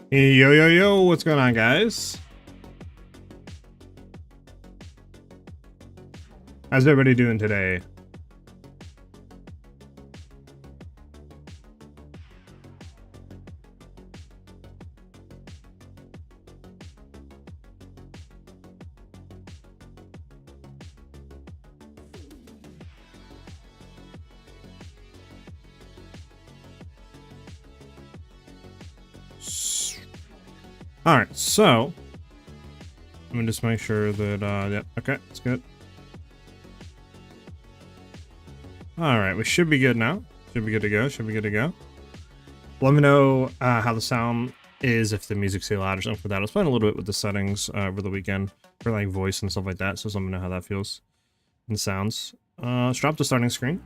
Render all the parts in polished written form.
Yo, yo, yo, what's going on, guys? How's everybody doing today? All right, so let me just make sure that, yeah, okay, it's good. All right, we should be good now. Should be good to go. Should be good to go. Let me know how the sound is, if the music's too loud or something like that. I was playing a little bit with the settings over the weekend for like voice and stuff like that, so let me know how that feels and sounds. Let's drop the starting screen.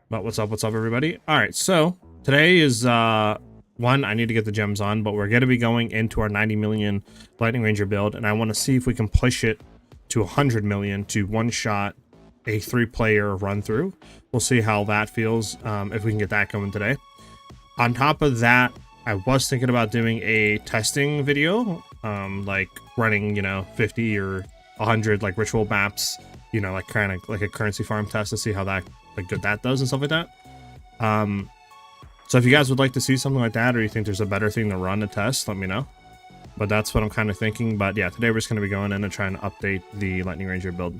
But what's up, everybody? All right, so today is one, I need to get the gems on, but we're going to be going into our 90 million Lightning Ranger build, and I want to see if we can push it to 100 million to one-shot a 3-player run-through. We'll see how that feels, if we can get that going today. On top of that, I was thinking about doing a testing video, like running, 50 or 100 like ritual maps, like kind of like a currency farm test to see how that good that does and stuff like that. So if you guys would like to see something like that, or you think there's a better thing to run to test, let me know. But that's what I'm kind of thinking. But yeah, today we're just going to be going in and trying to update the Lightning Ranger build.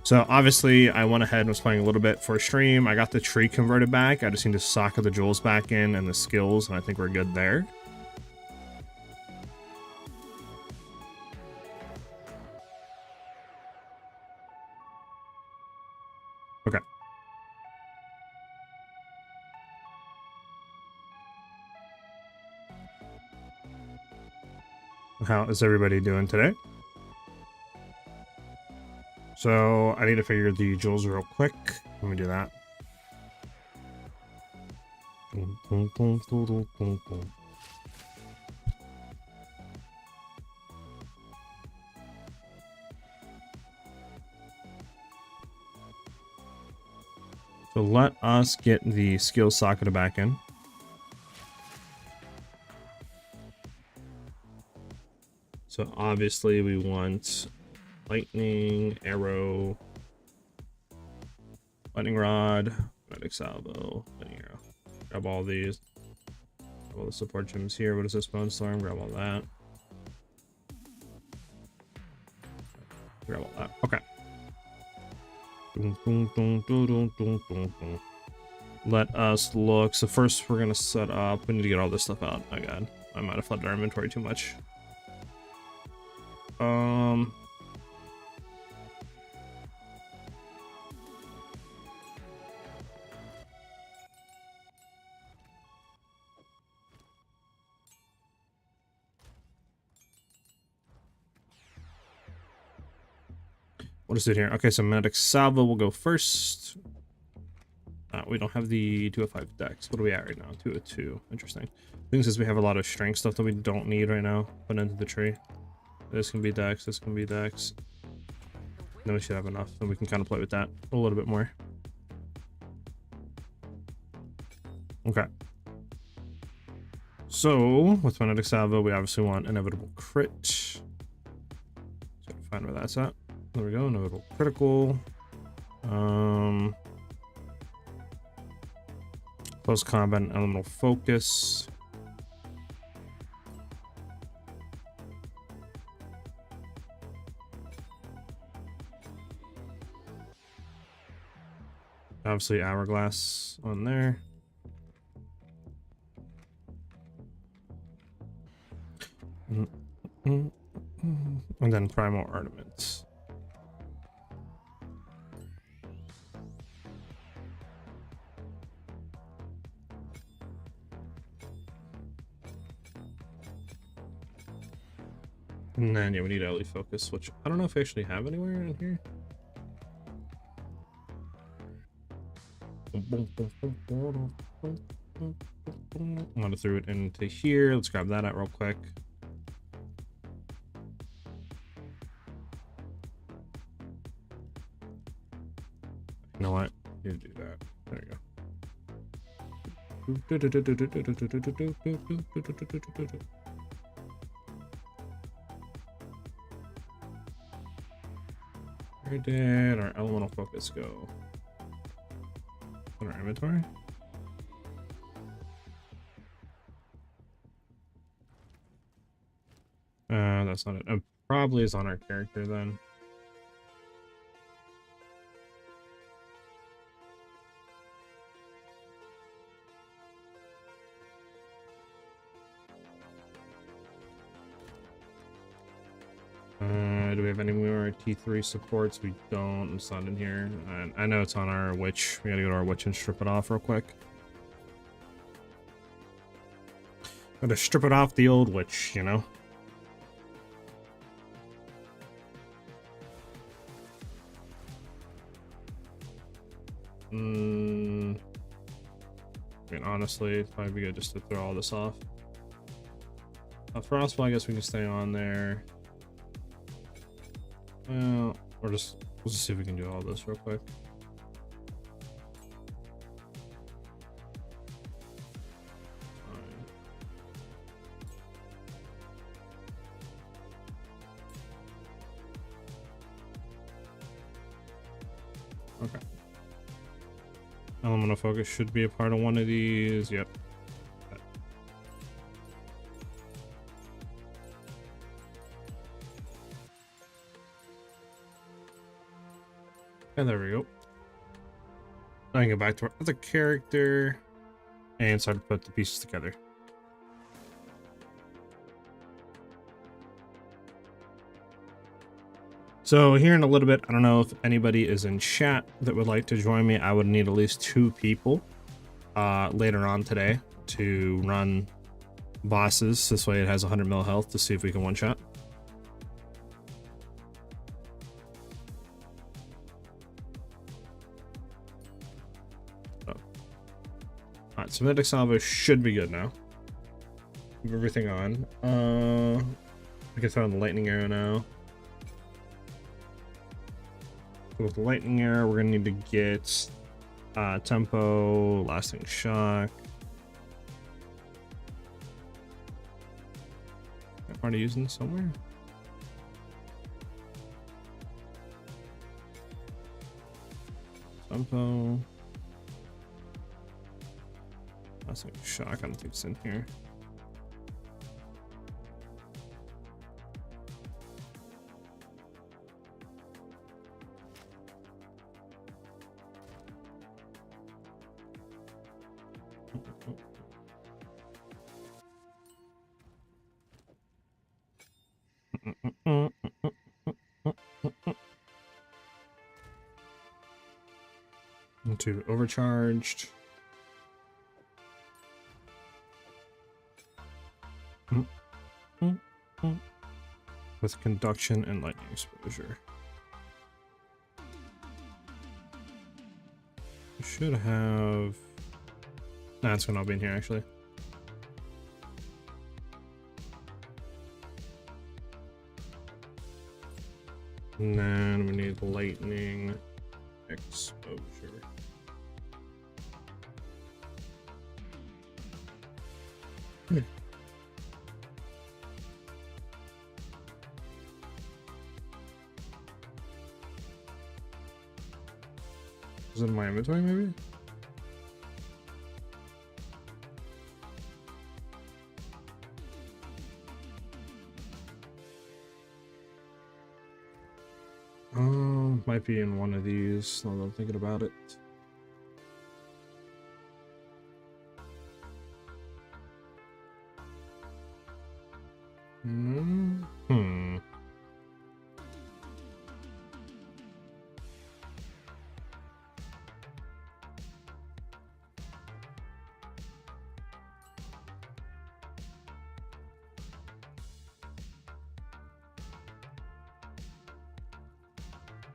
So obviously I went ahead and was playing a little bit for stream. I got the tree converted back. I just need to socket the jewels back in and the skills, and I think we're good there. Okay. How is everybody doing today? So I need to figure the jewels real quick. Let me do that. So let us get the skill socket back in. So obviously we want lightning, arrow, lightning rod, medic salvo, lightning arrow. Grab all these. Grab all the support gems here. What is this? Bone storm. Grab all that. Grab all that. Okay. Let us look. So first we're gonna set up. We need to get all this stuff out. My God, I might have flooded our inventory too much. What is it here? Okay, so medic salvo will go first. We don't have the 205 dex. What are we at right now? 202. Interesting. I think since we have a lot of strength stuff that we don't need right now, put into the tree. This can be dex. This can be dex. Then we should have enough, and we can kind of play with that a little bit more. Okay. So with Magnetic Salvo, we obviously want Inevitable Crit. So find where that's at. There we go. Inevitable Critical. Close Combat and Elemental Focus. Obviously Hourglass on there. And then Primal Ornaments. And then, yeah, we need LE Focus, which I don't know if I actually have anywhere in here. I'm gonna throw it into here. Let's grab that out real quick. You know what? You do that. There you go. Where did our elemental focus go? In our inventory? That's not it. It probably is on our character then. Do we have any more T3 supports? We don't. It's not in here. I know it's on our witch. We gotta go to our witch and strip it off real quick. Gotta strip it off the old witch, you know? I mean, honestly, it'd probably be good just to throw all this off. Frostfall, I guess we can stay on there. Well, or just we'll just see if we can do all this real quick. Okay. Elemental focus should be a part of one of these. Yep. And there we go. I can go back to our other character and start to put the pieces together. So here in a little bit, I don't know if anybody is in chat that would like to join me. I would need at least 2 people later on today to run bosses. This way it has 100 mil health to see if we can one-shot. Alright, so Medic Salvo should be good now. Keep everything on. I can throw in the lightning arrow now. So with the lightning arrow, we're gonna need to get tempo, lasting shock. I'm already using this somewhere. Tempo. Lasting shock, I don't think it's in here. Into overcharged. With conduction and lightning exposure. We should have... Nah, it's gonna all be in here actually. And then we need lightning exposure. Is it in my inventory maybe? Might be in one of these, now that I'm thinking about it.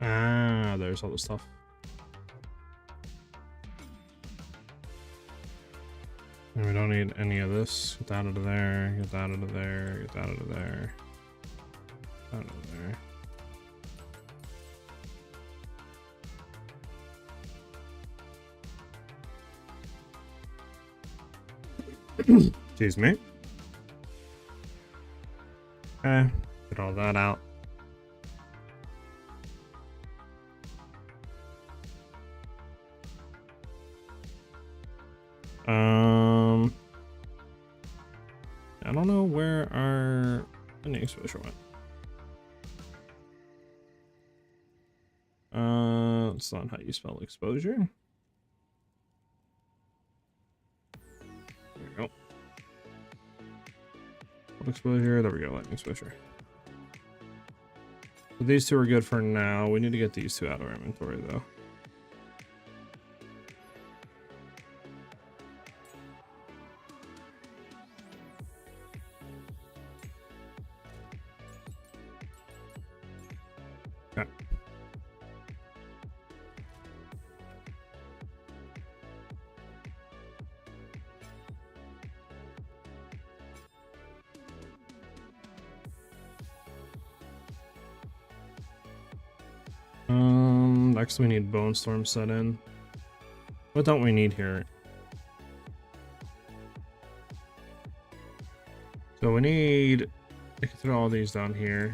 Ah, there's all the stuff. And we don't need any of this. Get that out of there, get that out of there, get that out of there. Out of there. Excuse me. Okay, get all that out. I don't know where our exposure went. It's not how you spell exposure. There we go. What exposure? There we go. Lightning exposure. So these two are good for now. We need to get these two out of our inventory though. Okay. Next we need Bone Storm set in. What don't we need here? So we need, I can throw all these down here.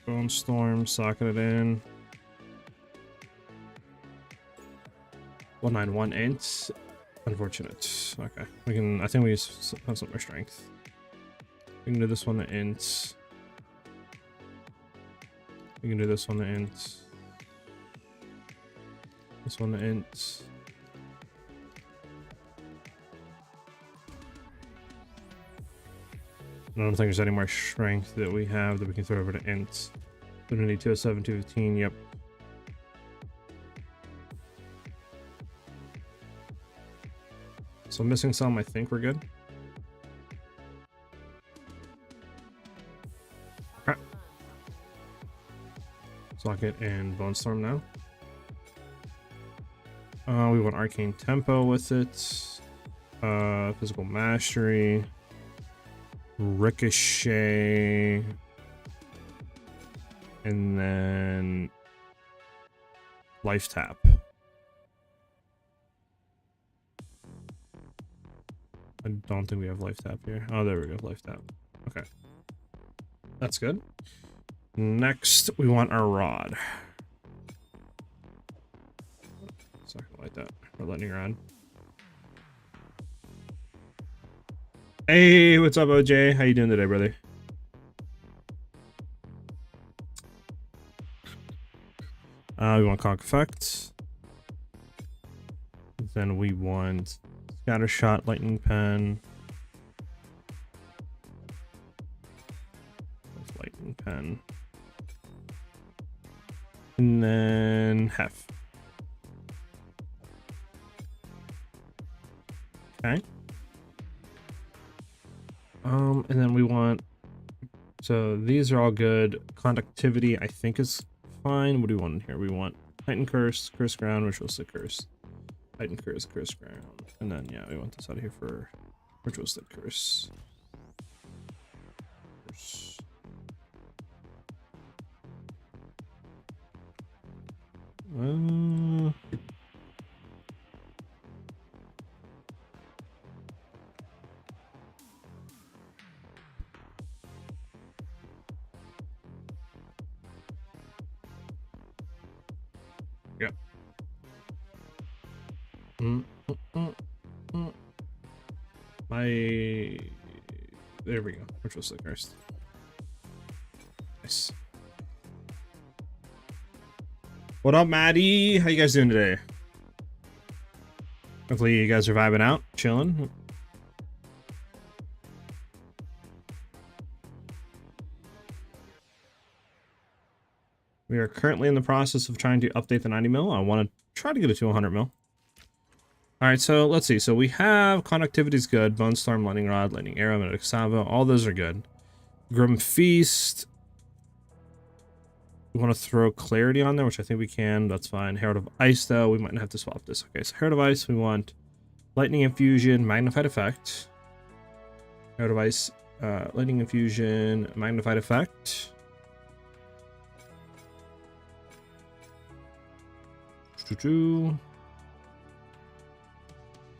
Bone Storm, socket it in. 191 ints. Unfortunate. Okay, we can. I think we have some more strength. We can do this one to int. We can do this one to int. This one to int. I don't think there's any more strength that we have that we can throw over to int. We don't need 207, 215. Yep. So missing some, I think we're good. Okay. Socket and Bone Storm now. We want Arcane Tempo with it. Physical Mastery. Ricochet. And then Life Tap. I don't think we have Life Tap here. Oh, there we go. Life Tap. Okay. That's good. Next, we want our rod. It's not gonna like that. We're letting her on. Hey, what's up, OJ? How you doing today, brother? We want Conk Effect. Then we want Scatter Shot, Lightning Pen. Lightning Pen. And then Hef. Okay. And then we want, so these are all good. Conductivity, I think, is fine. What do we want in here? We want Titan Curse, Curse Ground, Ritualistic Curse. Titan Curse, Curse Ground. And then, yeah, we want this out of here for Ritualistic Curse. Yeah. There we go. Ritualistic Curse. Nice. What up, Maddie? How you guys doing today? Hopefully you guys are vibing out, chilling. We are currently in the process of trying to update the 90 mil. I want to try to get it to 100 mil. All right, so let's see. So we have Conductivity is good. Bone Storm, Lightning Rod, Lightning Arrow, Magnetic Salvo. All those are good. Grim Feast. We want to throw Clarity on there, which I think we can. That's fine. Herald of Ice, though, we might have to swap this. Okay, so Herald of Ice, we want Lightning Infusion, Magnified Effect. Herald of Ice, Lightning Infusion, Magnified Effect.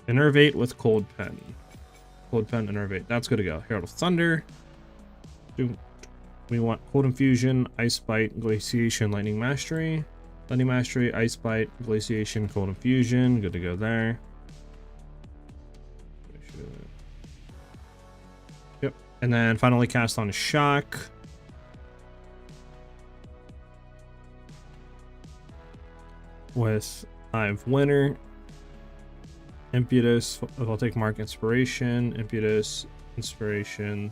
Innervate with Cold Pen. Cold Pen, Innervate. That's good to go. Herald of Thunder. We want Cold Infusion, Ice Bite, Glaciation, Lightning Mastery. Lightning Mastery, Ice Bite, Glaciation, Cold Infusion. Good to go there. Yep. And then finally cast on Shock. With Hive Winter. Impetus. I'll take Mark Inspiration. Impetus, Inspiration.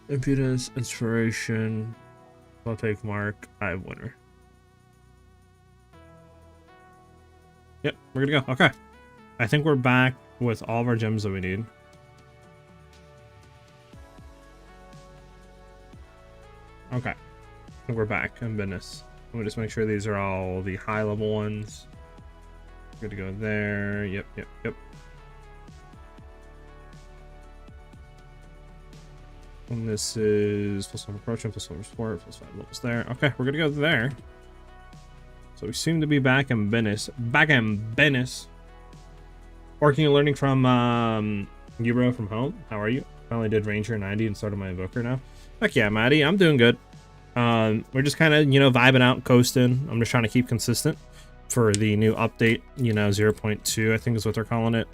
Impetus, Inspiration. I'll take Mark. Hive Winter. Yep, we're gonna go. Okay. I think we're back with all of our gems that we need. Okay. I think we're back in business. Let me just make sure these are all the high level ones. Good to go there. Yep. And this is +1 approaching, +1 support, +5 levels there. Okay, we're gonna go there. So we seem to be back in business. Working and learning from Ubro from home. How are you? Finally did Ranger 90 and started my Invoker now. Heck yeah, Maddie. I'm doing good. We're just kind of, vibing out, coasting. I'm just trying to keep consistent for the new update, 0.2, I think is what they're calling it.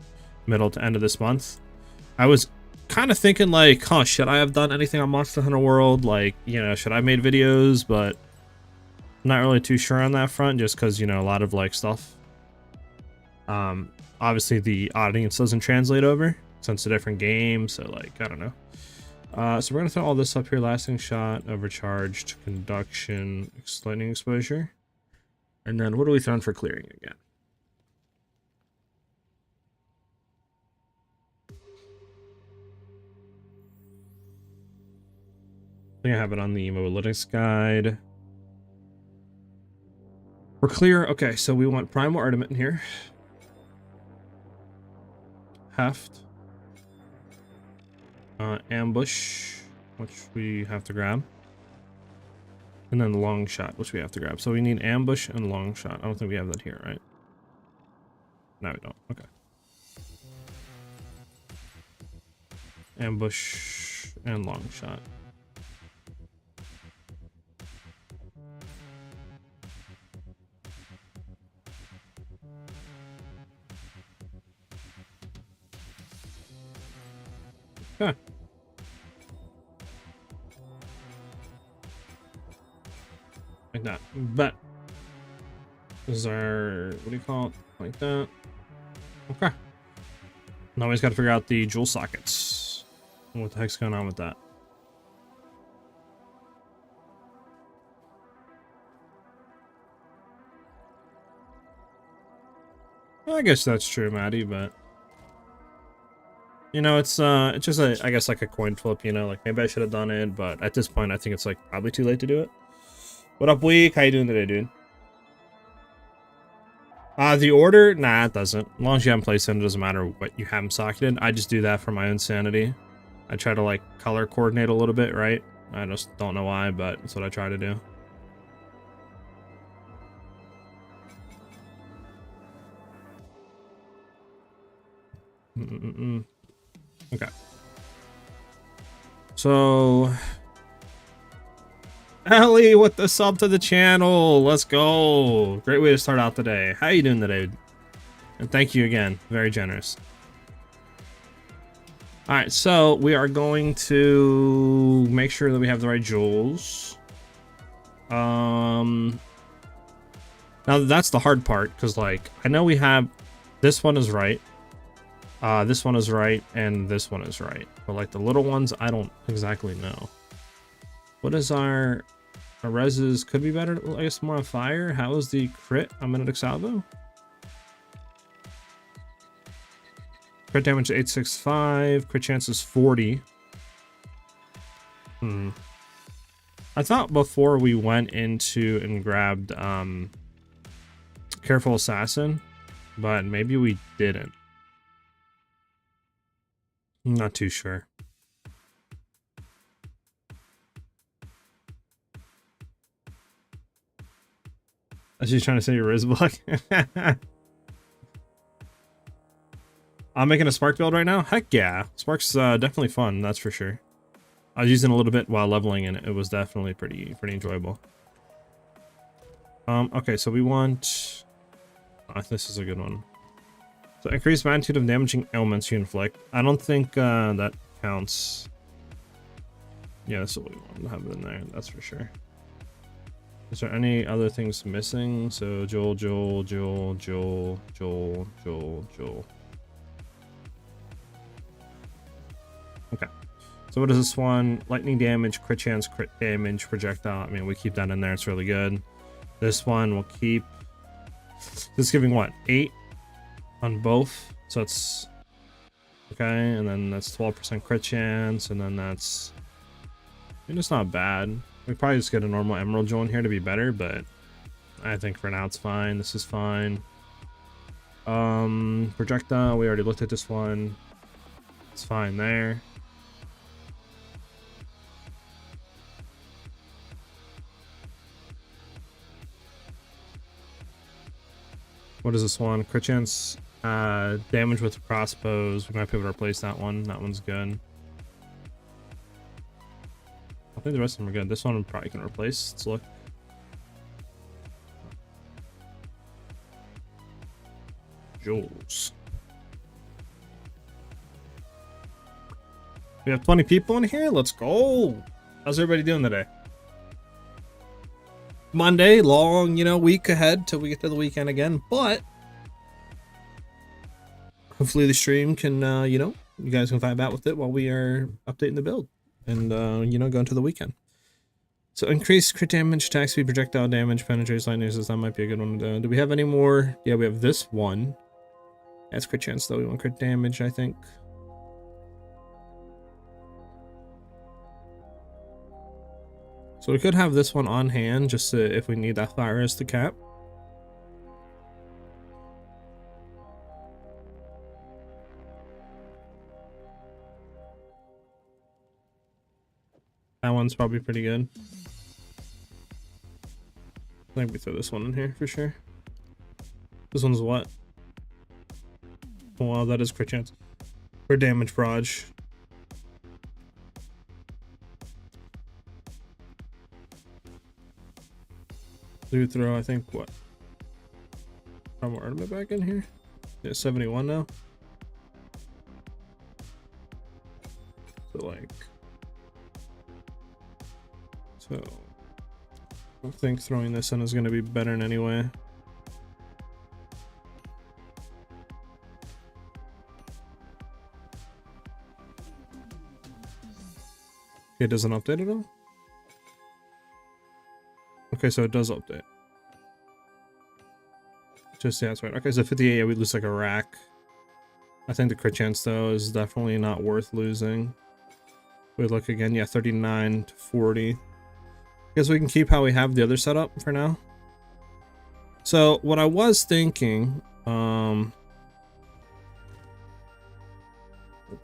Middle to end of this month. I was kind of thinking like, huh, should I have done anything on Monster Hunter World? Like, should I have made videos? But I'm not really too sure on that front, just because, a lot of like stuff. Obviously the audience doesn't translate over since it's a different game, so like, I don't know. So we're gonna throw all this up here: lasting shot, overcharged, conduction, lightning exposure, and then what are we throwing for clearing again? I think I have it on the Mobalytics guide. We're clear. Okay, so we want Primal Armament in here. Heft. Ambush, which we have to grab. And then long shot, which we have to grab. So we need ambush and long shot. I don't think we have that here, right? No, we don't. Okay. Ambush and long shot. Okay. Like that. But this is our, what do you call it? Like that. Okay. Now we just got to figure out the jewel sockets. What the heck's going on with that? Well, I guess that's true, Maddie, but it's just I guess like a coin flip, like maybe I should have done it, but at this point I think it's like probably too late to do it. What up, Week? How you doing today, dude? The order? Nah, it doesn't. As long as you haven't placed it, it doesn't matter what you haven't socketed. I just do that for my own sanity. I try to like color coordinate a little bit, right? I just don't know why, but that's what I try to do. Okay. So, Ellie with the sub to the channel. Let's go. Great way to start out today. How you doing today? And thank you again. Very generous. All right, so we are going to make sure that we have the right jewels. Now that's the hard part, because like I know we have this one is right. This one is right, and this one is right. But like the little ones, I don't exactly know. What is our reses? Could be better, I guess, more on fire. How is the crit on Minute Exile? Crit damage 865. Crit chance is 40. I thought before we went into and grabbed Careful Assassin, but maybe we didn't. I'm not too sure. she's trying to say your Riz block. I'm making a Spark build right now. Heck yeah, Spark's definitely fun. That's for sure. I was using a little bit while leveling, and it was definitely pretty enjoyable. Okay, so we want. This is a good one. So increased magnitude of damaging ailments you inflict. I don't think that counts. Yeah, that's what we want to have in there. That's for sure. Is there any other things missing? So Joel. Okay. So what is this one? Lightning damage, crit chance, crit damage, projectile. I mean, we keep that in there. It's really good. This one we'll keep. This is giving what? 8 on both. So it's okay. And then that's 12% crit chance. And then that's. I mean, it's not bad. We probably just get a normal Emerald Jewel in here to be better, but I think for now it's fine. This is fine. Projectile. We already looked at this one. It's fine there. What is this one? Crit chance, damage with crossbows. We might be able to replace that one. That one's good. I think the rest of them are good. This one we probably can replace. Let's look. Jewels. We have 20 people in here. Let's go. How's everybody doing today? Monday, long, week ahead till we get to the weekend again, but hopefully the stream can, you guys can vibe out with it while we are updating the build and, go into the weekend. So increase crit damage, attack speed, projectile damage, penetrates lightning resistance. That might be a good one to do. Do we have any more? Yeah, we have this one. That's crit chance though. We want crit damage, I think. So we could have this one on hand just if we need that fire as the cap. That one's probably pretty good. I think we throw this one in here for sure. This one's what? Oh, wow, that is crit chance. For damage barrage. Do throw, I think, what? How more ornament back in here? Yeah, 71 now. So, I think throwing this in is going to be better in any way. It doesn't update at all? Okay, so it does update. Just, yeah, that's right. Okay, so 58, yeah, we lose like a rack. I think the crit chance, though, is definitely not worth losing. We look again, yeah, 39 to 40. I guess we can keep how we have the other setup for now. So, what I was thinking, we'll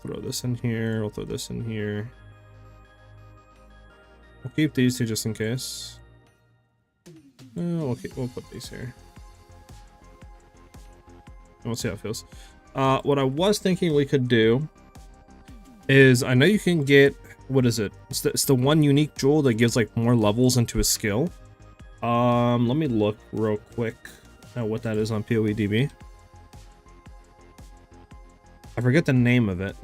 throw this in here, we'll throw this in here. We'll keep these two just in case. We'll put these here. We'll see how it feels. What I was thinking we could do is, I know you can get, what is it? It's the one unique jewel that gives like more levels into a skill. Let me look real quick at what that is on PoEDB. I forget the name of it.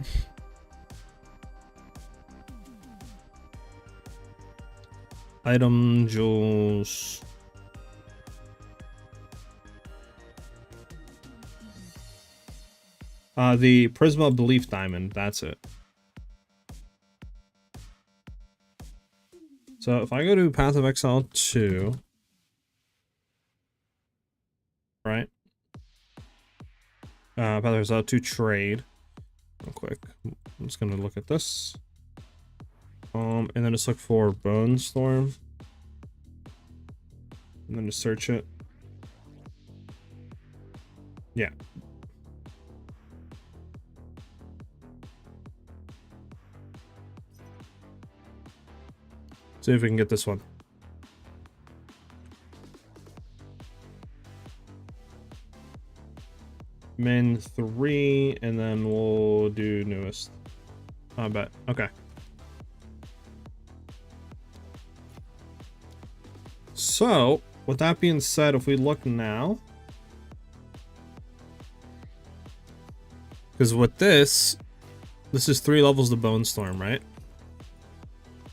Item jewels. The Prisma Belief Diamond, that's it. So if I go to Path of Exile 2, right? Path of Exile 2 trade, real quick. I'm just gonna look at this. And then just look for Bone Storm. And then just search it. Yeah. See if we can get this one. min 3, and then we'll do newest. I bet. Okay. So, with that being said, if we look now, because with this is 3 levels of Bone Storm, right?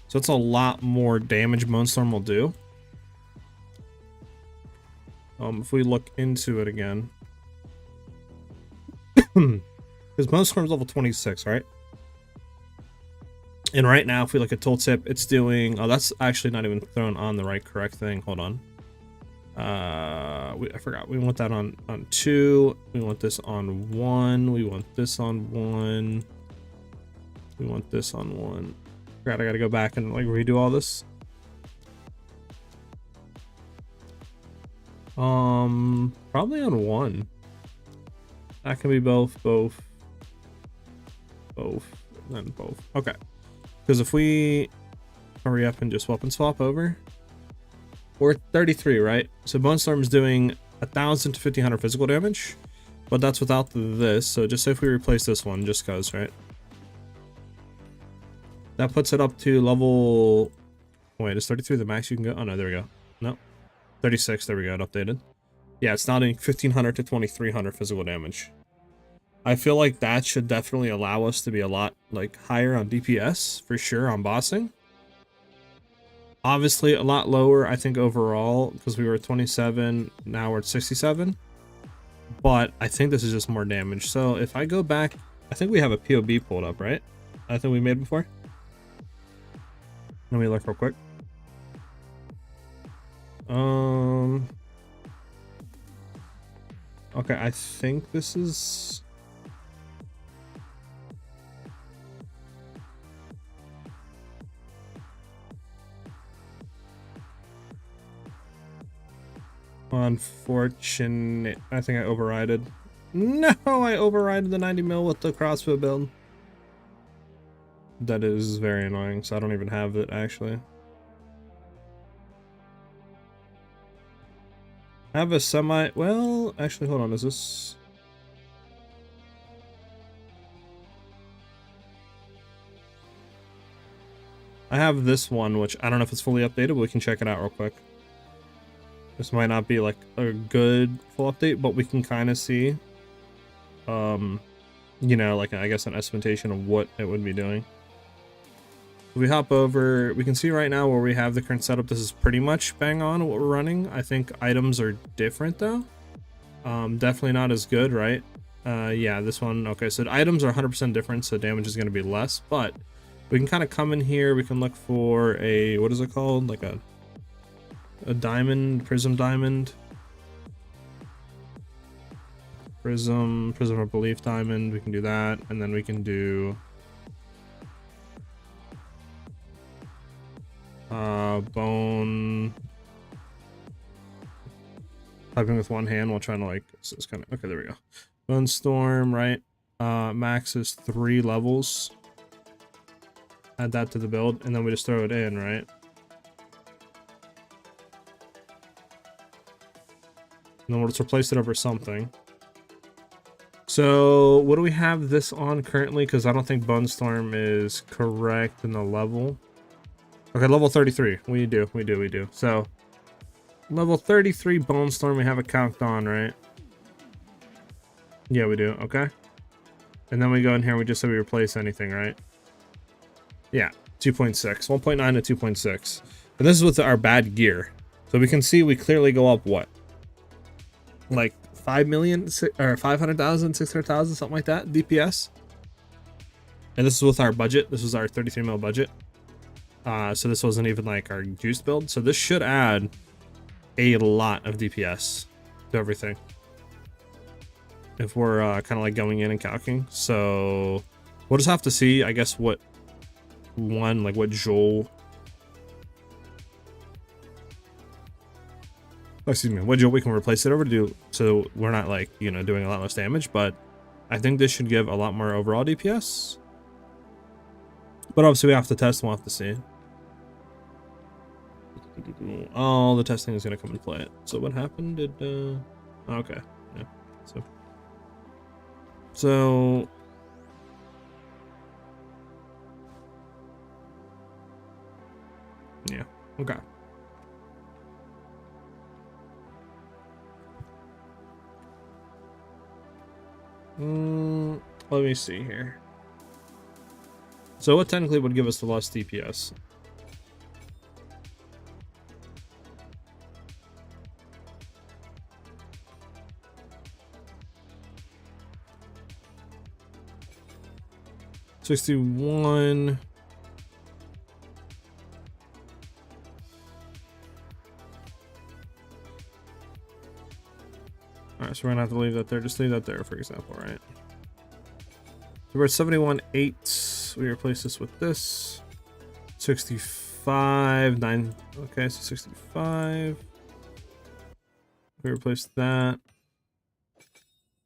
So it's a lot more damage Bone Storm will do. If we look into it again, because Bone Storm's level 26, right? And right now, if we look at tooltip, it's doing... Oh, that's actually not even thrown on the right correct thing. Hold on. I forgot. We want that on 2. We want this on 1. We want this on 1. We want this on 1. Forgot I gotta go back and like redo all this. Probably on 1. That can be both, and then both. Okay. Because if we hurry up and just swap and swap over, we're at 33, right? So Bone Storm is doing 1,000 to 1,500 physical damage, but that's without this. So just if we replace this one, just cause, right? That puts it up to level... Wait, is 33 the max you can go? Oh no, there we go. No, 36. There we go. It updated. Yeah, it's now doing 1,500 to 2,300 physical damage. I feel like that should definitely allow us to be a lot like higher on DPS for sure on bossing. Obviously a lot lower, I think, overall, because we were at 27, now we're at 67. But I think this is just more damage. So if I go back, I think we have a PoB pulled up, right? I think we made before. Let me look real quick. Okay, I think this is... Unfortunate. I think I overrided. No, I overrided the 90 mil with the crossbow build. That is very annoying, so I don't even have it actually. I have a semi... Well, actually, hold on. Is this... I have this one, which I don't know if it's fully updated, but we can check it out real quick. This might not be like a good full update, but we can kind of see, you know, like I guess an estimation of what it would be doing. If we hop over, we can see right now where we have the current setup. This is pretty much bang on what we're running. I think items are different though. Definitely not as good, right? Yeah, this one. Okay, so the items are 100% different, so damage is going to be less, but we can kind of come in here. We can look for a, what is it called? Like a diamond, prism diamond, prism of belief diamond. We can do that, and then we can do bone, typing with one hand while trying to like, so it's kind of okay. There we go. Bone storm, right? Max is 3 levels. Add that to the build, and then we just throw it in, right? And then we'll just replace it over something. So what do we have this on currently? Because I don't think Bone Storm is correct in the level. Okay, level 33. We do. So level 33 Bone Storm, we have it calced on, right? Yeah, we do. Okay. And then we go in here and we just say we replace anything, right? Yeah, 2.6. 1.9 to 2.6. And this is with our bad gear. So we can see we clearly go up what? Like 5 million or 500,000, 600,000, something like that DPS. And this is with our budget. This was our 33 mil budget. So this wasn't even like our juice build. So this should add a lot of DPS to everything if we're kind of like going in and calcing. So we'll just have to see, I guess, what one, like what Joel, excuse me, what Joel we can replace it over to do, so we're not like, you know, doing a lot less damage. But I think this should give a lot more overall DPS. But obviously we have to test and we'll have to see. All the testing is going to come and play it. So what happened? Okay. Yeah. So So yeah, okay. Let me see here. So what technically would give us the less DPS? $61. Alright, so we're gonna have to leave that there. Just leave that there, for example, right? So we're at 71.8. We replace this with this. 65, 9. Okay, so 65. We replace that.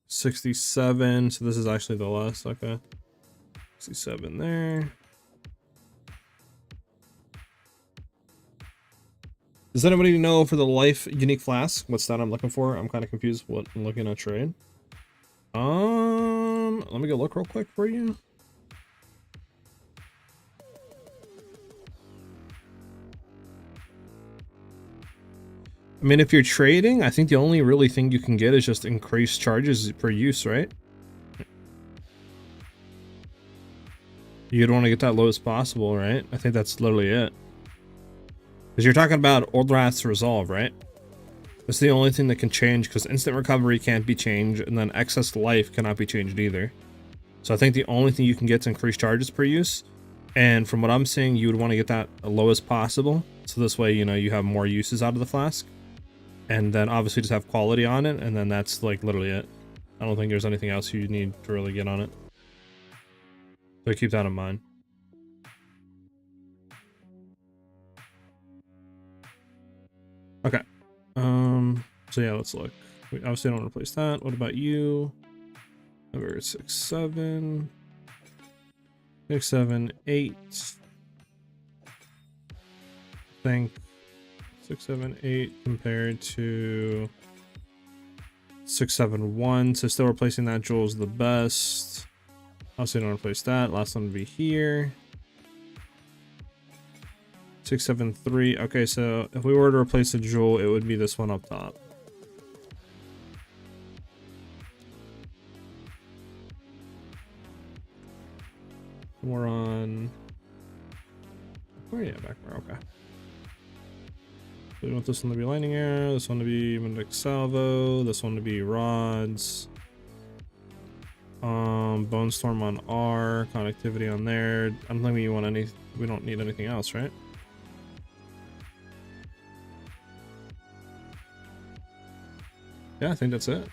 67. So this is actually the less. Okay. 67 there. Does anybody know for the life unique flask what's that I'm looking for? I'm kind of confused what I'm looking at trade. Let me go look real quick for you. I mean, if you're trading, I think the only really thing you can get is just increased charges per use, right? You'd want to get that low as possible, right? I think that's literally it. Because you're talking about Old Wrath's Resolve, right? That's the only thing that can change, because instant recovery can't be changed, and then excess life cannot be changed either. So I think the only thing you can get is increased charges per use. And from what I'm seeing, you would want to get that as low as possible. So this way, you know, you have more uses out of the flask. And then obviously just have quality on it, and then that's like literally it. I don't think there's anything else you need to really get on it. So keep that in mind. Okay. So yeah, let's look. We obviously don't replace that. What about you? Number 6, 7. 6, 7, 8. I think 6, 7, 8 compared to 6, 7, 1. So still replacing that jewel is the best. Obviously don't replace that. Last one would be here. 6, 7, 3. Okay, so if we were to replace a jewel, it would be this one up top. We're on. Oh yeah, back there. Okay. So we want this one to be lightning arrow. This one to be magnetic salvo. This one to be rods. Bone storm on R. Connectivity on there. I don't think we want any. We don't need anything else, right? Yeah, I think that's it.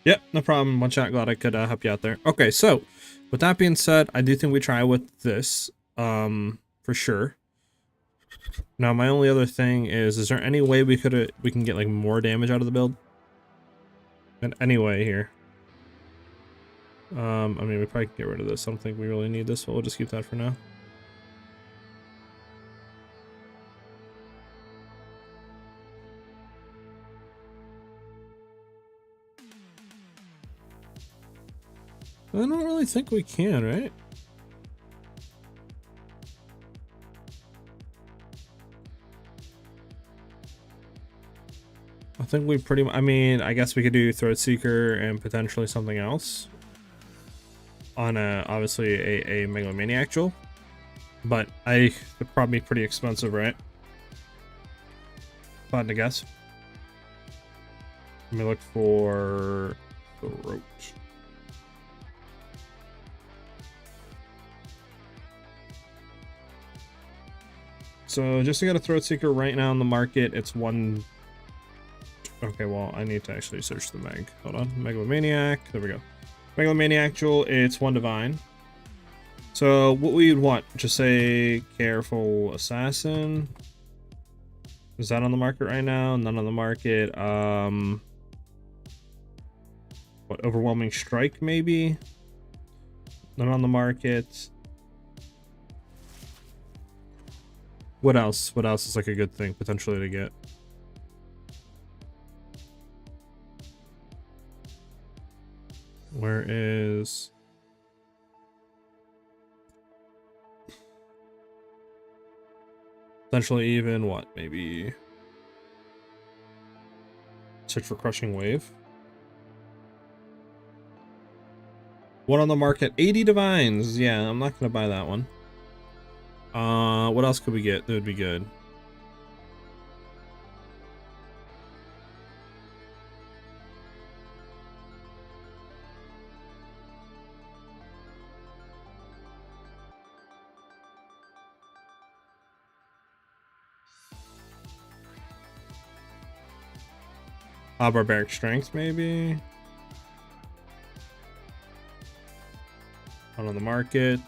Yep, no problem. One shot. Glad I could help you out there. Okay, so with that being said, I do think we try with this, for sure. Now, my only other thing is there any way we can get like more damage out of the build? In any way here? I mean, we probably can get rid of this. I don't think we really need this, but we'll just keep that for now. I don't really think we can, right? I think we pretty much, I mean, I guess we could do Throat Seeker and potentially something else on obviously a Megalomaniac jewel, but it'd probably be pretty expensive, right? If I had to guess. Let me look for Throat. So just to get a Throat Seeker right now in the market, it's one. Okay, well, I need to actually search the Meg. Hold on. Megalomaniac. There we go. Megalomaniac jewel, it's 1 divine. So what we would want, just say Careful Assassin. Is that on the market right now? None on the market. What, Overwhelming Strike maybe? None on the market. What else? What else is like a good thing potentially to get? Where is... Potentially even what? Maybe search for crushing wave. One on the market, 80 divines. Yeah, I'm not gonna buy that one. What else could we get that would be good? Barbaric strength, maybe. One on the market.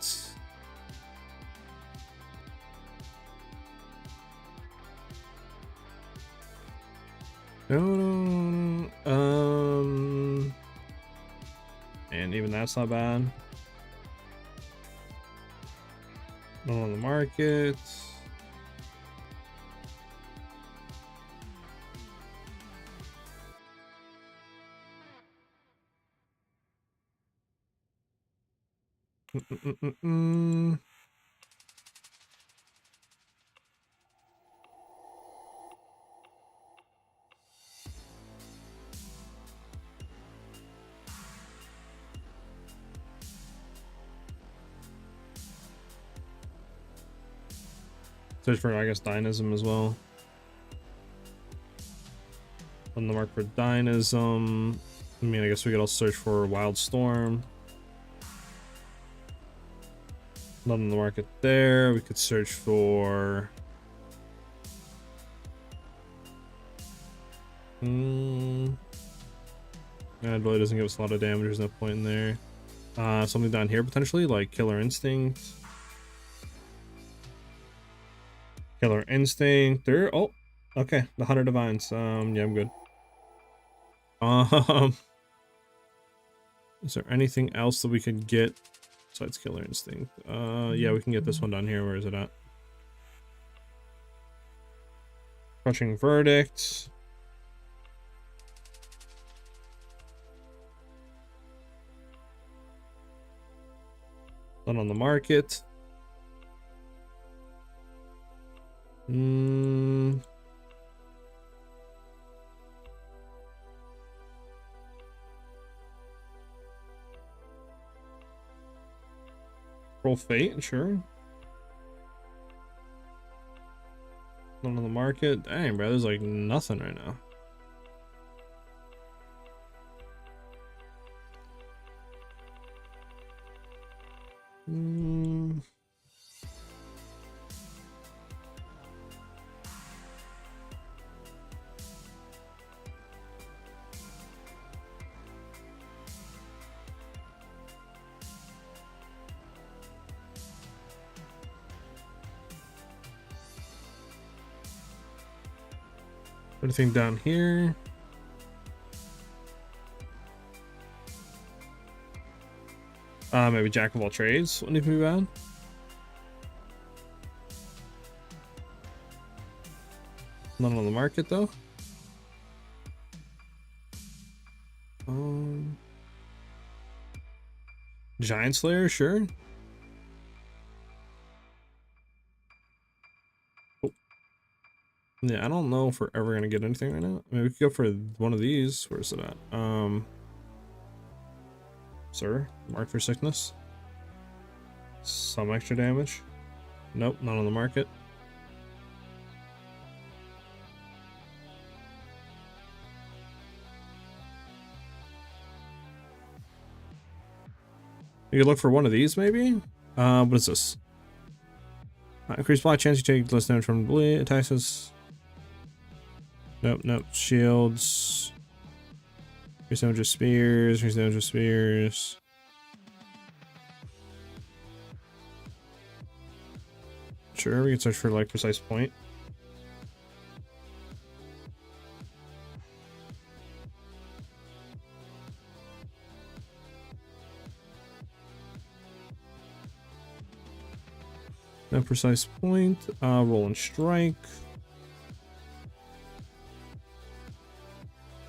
No. And even that's not bad. One on the market. Search for, I guess, Dynamism as well. On the mark for Dynamism. I mean, I guess we could also search for Wild Storm. Not on the market there. We could search for... Yeah, it really doesn't give us a lot of damage. There's no point in there. Something down here potentially, like Killer Instinct. Killer Instinct. There. Oh, okay. The 100 divines. Yeah, I'm good. Is there anything else that we could get besides Killer Instinct? Yeah, we can get this one down here. Where is it at? Crushing Verdict. Not on the market. Roll Fate, sure. Not on the market. Dang, bro, there's like nothing right now. Anything down here? Maybe Jack of all trades wouldn't even be bad. Not on the market though. Giant Slayer, sure. Oh. Yeah, I don't know if we're ever gonna get anything right now. Maybe we could go for one of these. Where's it at? Sir, mark for sickness. Some extra damage. Nope, not on the market. You could look for one of these, maybe? What is this? Increased block chance you take less damage from bleed attacks. Nope. Shields. Increased damage with spears. Increased damage with spears. Sure, we can search for like precise point. No precise point. Roll and strike.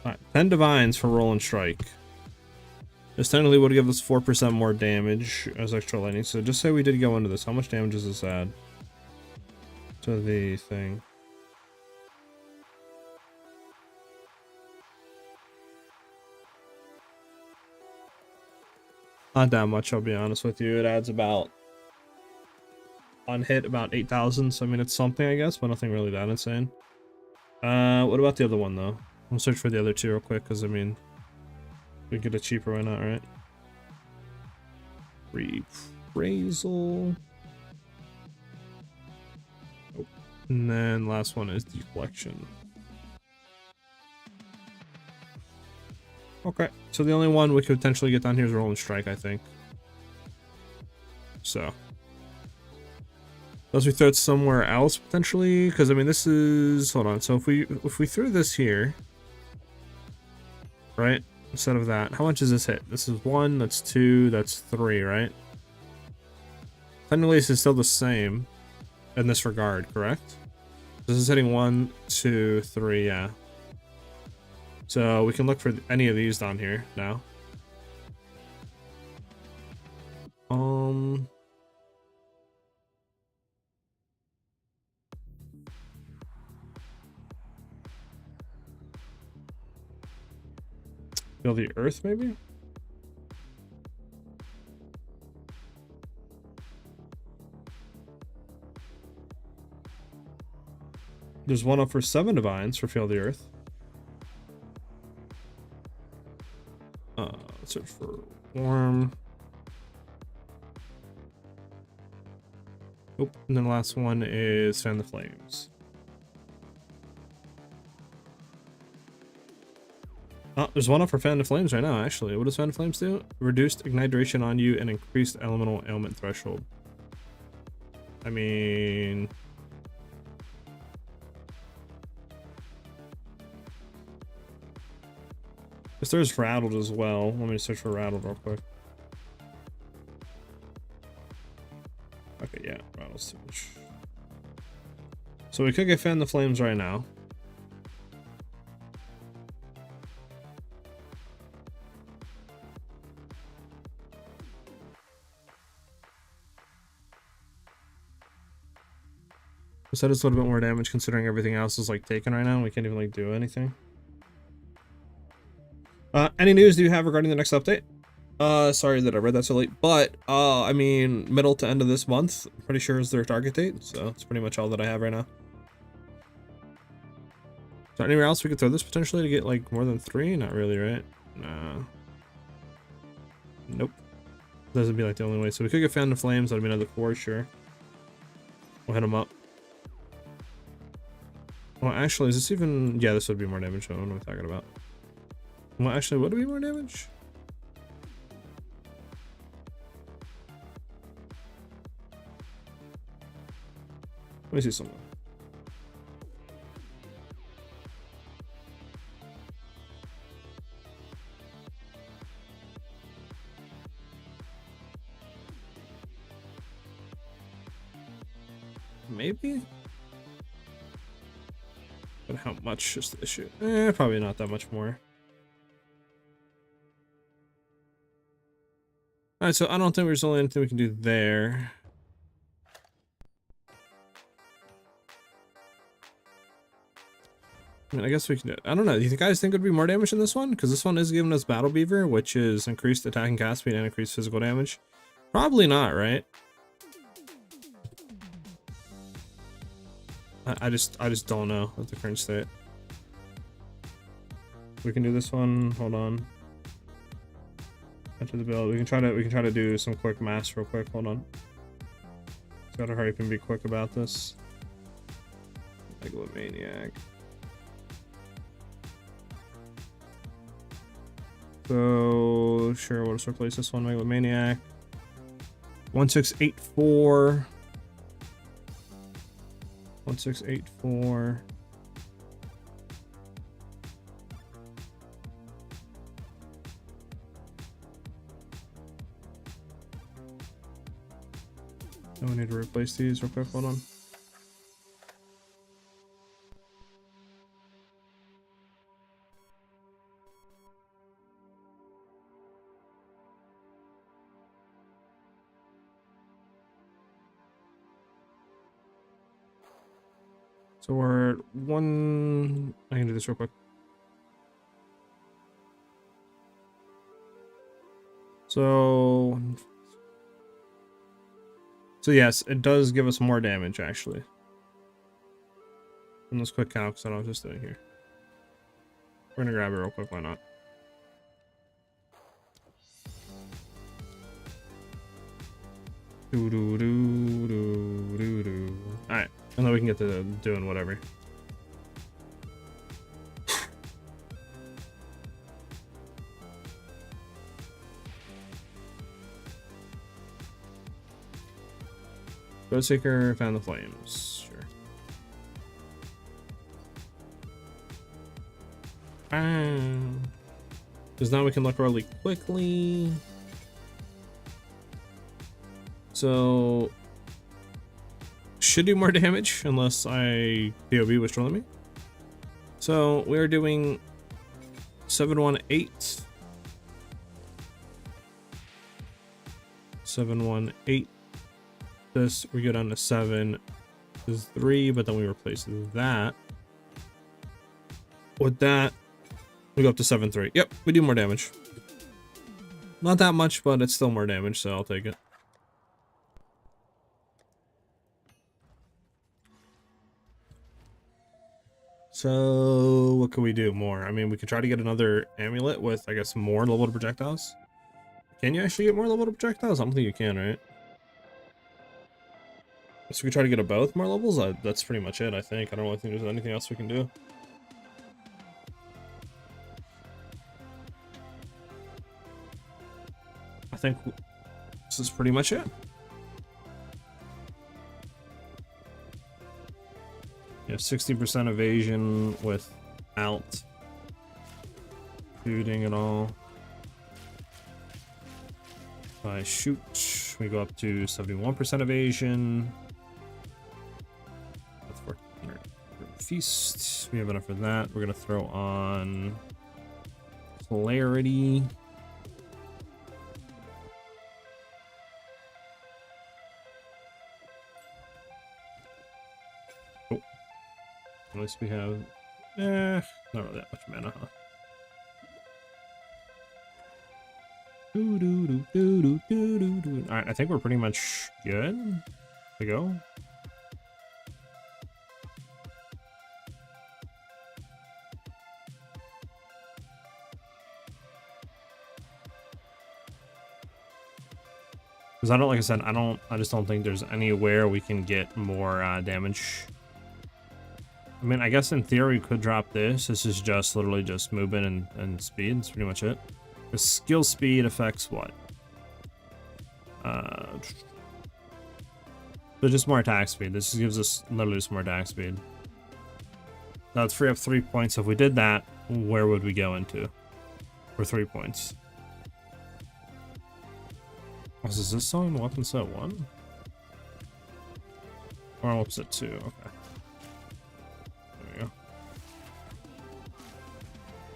Alright, 10 divines for roll and strike. This technically would give us 4% more damage as extra lightning. So just say we did go into this. How much damage does this add to the thing? Not that much, I'll be honest with you. It adds about, on hit, about 8,000. So I mean, it's something, I guess, but nothing really that insane. What about the other one though? I'll search for the other two real quick, because I mean, we get it cheaper, why not, right? Rephrasal. Oh. And then last one is deflection. Okay, so the only one we could potentially get down here is roll and strike, I think. So, unless we throw it somewhere else potentially, because I mean this is, hold on. So if we threw this here, right, instead of that, how much does this hit? This is 1, that's 2, that's 3, right? Technically this is still the same in this regard, correct? This is hitting 1, 2, 3, yeah. So we can look for any of these down here now. Feel the earth, maybe? There's one up for 7 divines for Feel the Earth. Let's search for Warm. Oh, and then the last one is Fan the Flames. Oh, there's one up for Fan the Flames right now, actually. What does Fan the Flames do? Reduced ignite duration on you and increased elemental ailment threshold. I mean... there's Rattled as well. Let me search for Rattled real quick. Okay, yeah, Rattled's too much. So we could get Fan the Flames right now. We said it's a little bit more damage considering everything else is like taken right now. We can't even like do anything. Any news do you have regarding the next update? Sorry that I read that so late, but I mean, middle to end of this month, I'm pretty sure is their target date, so it's pretty much all that I have right now. Is there anywhere else we could throw this potentially to get like more than 3? Not really, right? No. Nope. Doesn't be like the only way. So we could get Fan the Flames, that'd be another 4, sure. We'll hit them up. Well, actually, is this even... yeah, this would be more damage, so I don't know what I'm talking about. Well, actually, would it be more damage? Let me see something. Maybe? But how much is the issue? Probably not that much more. Alright, so I don't think there's really anything we can do there. I mean, I guess we can do it. I don't know. Do you guys think it would be more damage in this one? Because this one is giving us Battle Beaver, which is increased attack and cast speed and increased physical damage. Probably not, right? I just don't know at the current state. We can do this one. Hold on. Enter the build. We can try to do some quick math real quick. Hold on. Just gotta hurry up and be quick about this. Megalomaniac. So sure, we'll just replace this one. Megalomaniac. 1684. 1684. Oh, we need to replace these real quick. Hold on. So we're at one. I can do this real quick. So yes, it does give us more damage actually. And let's quick count because I was just doing here. We're gonna grab it real quick. Why not? All right, and then we can get to doing whatever. Ghost Seeker, Fan the Flames. Sure. Because now we can look really quickly. So should do more damage unless PoE was trolling me. So we're doing 718. 718. This we go down to 7. This is 3, but then we replace that with that. We go up to 7-3. Yep, we do more damage. Not that much, but it's still more damage, so I'll take it. So what can we do more? I mean, we could try to get another amulet with, I guess, more leveled projectiles. Can you actually get more leveled projectiles? I don't think you can, right? So we try to get a both more levels. That's pretty much it, I think. I don't really think there's anything else we can do. I think this is pretty much it. Yeah, 60% evasion without shooting at all. If I shoot, we go up to 71% evasion. That's 1400. Feast. We have enough for that. We're gonna throw on clarity. Oh, at least we have not really that much mana, huh? Alright, I think we're pretty much good to go. Because I don't, like I said, I just don't think there's anywhere we can get more damage. I mean, I guess in theory we could drop this. This is just literally just movement and speed. That's pretty much it. The skill speed affects what? So just more attack speed. This just gives us literally just more attack speed. Now let's free up 3 points. If we did that, where would we go into for 3 points? Oh, is this on weapon set 1? Or on weapon set 2? Okay. There we go.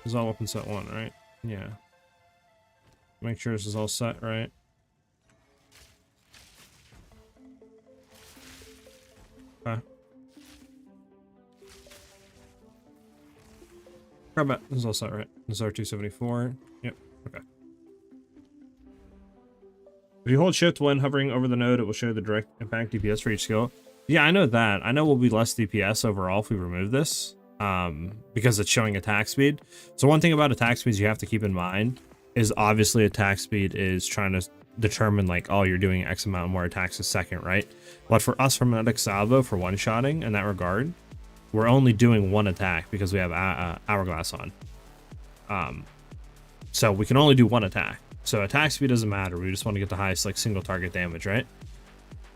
This is on weapon set 1, right? Yeah. Make sure this is all set right. Okay. Grab it. This is all set right. This is R274. Yep. Okay. If you hold shift when hovering over the node, it will show the direct impact DPS for each skill. Yeah, I know that. I know we'll be less DPS overall if we remove this. Because it's showing attack speed. So one thing about attack speeds you have to keep in mind is obviously attack speed is trying to determine like, oh, you're doing X amount more attacks a second, right? But for us from an Exile for one-shotting in that regard, we're only doing one attack because we have Hourglass on. So we can only do one attack. So attack speed doesn't matter. We just want to get the highest like single target damage, right?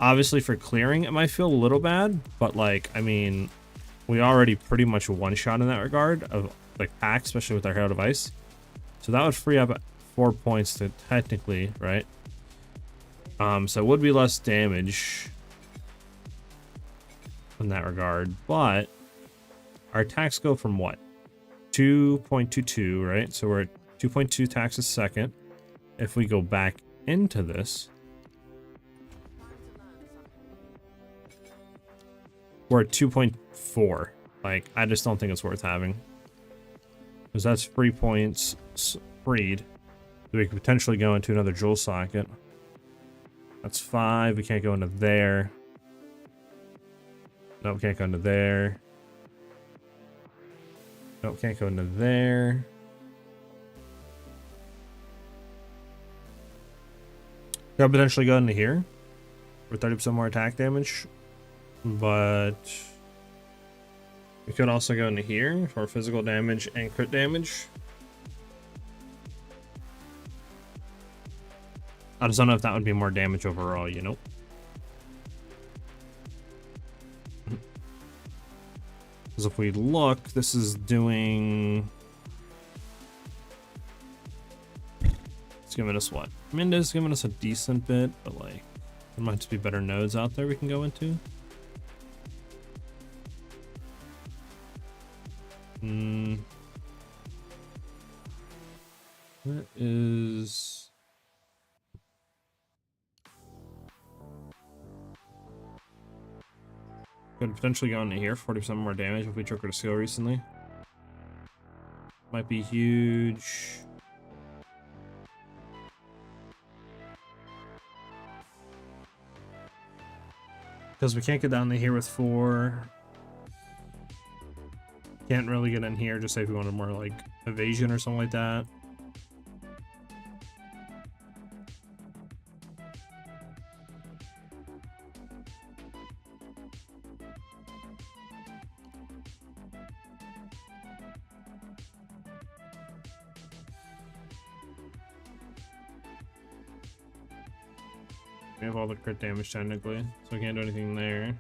Obviously for clearing, it might feel a little bad, but like, I mean, we already pretty much one-shot in that regard of like packs, especially with our Herald of Ice. So that would free up 4 points to technically, right? So it would be less damage in that regard, but our attacks go from what? 2.22, right? So we're at 2.2 attacks a second. If we go back into this, we're at 2.4. Like, I just don't think it's worth having. Because that's 3 points freed. So we could potentially go into another jewel socket. That's 5. We can't go into there. No, we can't go into there. No, can't go into there. Could potentially go into here for 30% more attack damage, but we could also go into here for physical damage and crit damage. I just don't know if that would be more damage overall, you know? Because if we look, this is doing... It's giving us what? I mean, it's giving us a decent bit, but like, there might just be better nodes out there we can go into. That is... Could potentially go into here, 40% more damage if we took her to skill recently. Might be huge. Because we can't get down to here with 4. Can't really get in here, just say if we wanted more like evasion or something like that. We have all the crit damage technically, so we can't do anything there.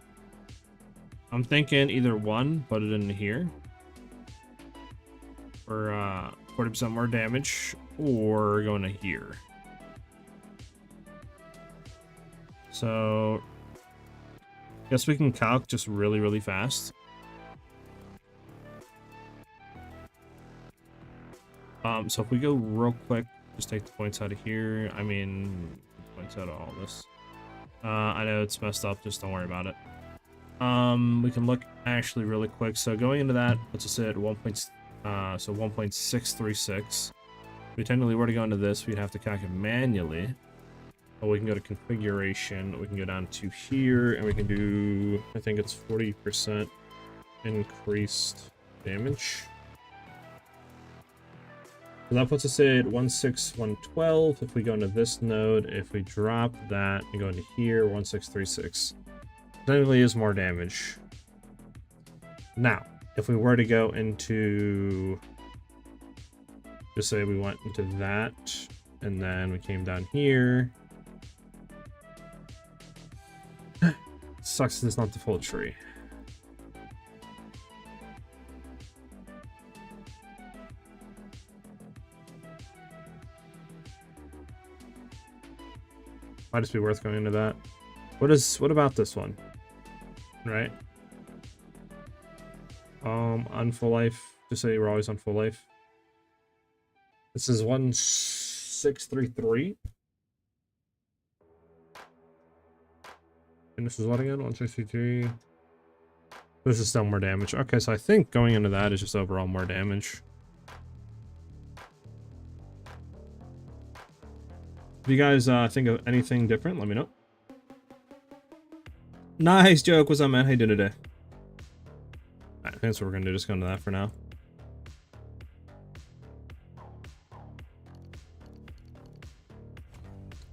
I'm thinking either one, put it in here for 40% more damage, or go into here. So, guess we can calc just really, really fast. So if we go real quick, just take the points out of here. I mean, points out of all this. I know it's messed up, just don't worry about it. We can look actually really quick. So going into that puts us at 1.636. If we technically were to go into this, we'd have to calculate manually. But we can go to configuration, we can go down to here, and we can do, I think it's 40% increased damage. So that puts us at 16112. If we go into this node, if we drop that and go into here, 1636. Technically is more damage. Now, if we were to go into, just say we went into that, and then we came down here. Sucks it's not the full tree. Might just be worth going into that. What about this one? Right? On full life. Just say we're always on full life. This is 1633. And this is what again? 1633. This is still more damage. Okay, so I think going into that is just overall more damage. If you guys think of anything different, let me know. Nice joke. What's up, man? How you doing today? I think that's what we're gonna do. Just go into that for now.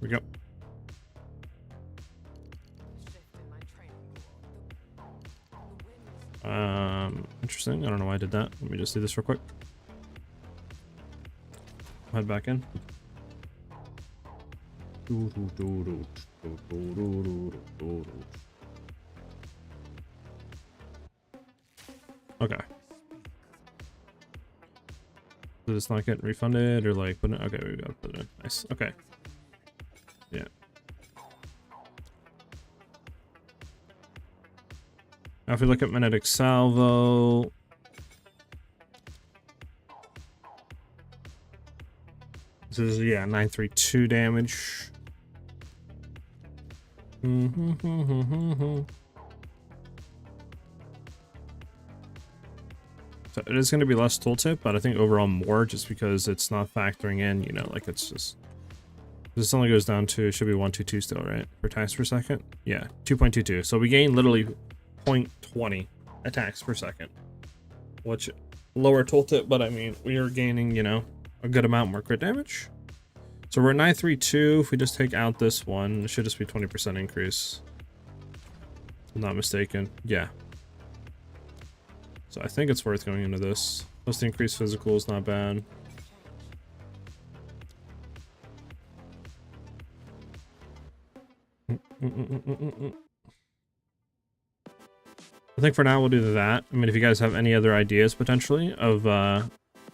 Here we go. Interesting. I don't know why I did that. Let me just do this real quick. Head back in. Okay. Did this not get refunded or like put it? Okay, we got to put it in. Nice. Okay. Yeah. Now if we look at magnetic salvo, this is, yeah, 932 damage. So it is going to be less tooltip, but I think overall more, just because it's not factoring in, you know, like it's just, this only goes down to, it should be 122 still, right? For attacks per second? Yeah, 2.22. So we gain literally 0.20 attacks per second, which lower tooltip, but I mean, we are gaining, you know, a good amount more crit damage. So we're at 932. If we just take out this one, it should just be 20% increase. If I'm not mistaken. Yeah. So I think it's worth going into this. Plus the increased physical is not bad. I think for now we'll do that. I mean, if you guys have any other ideas potentially of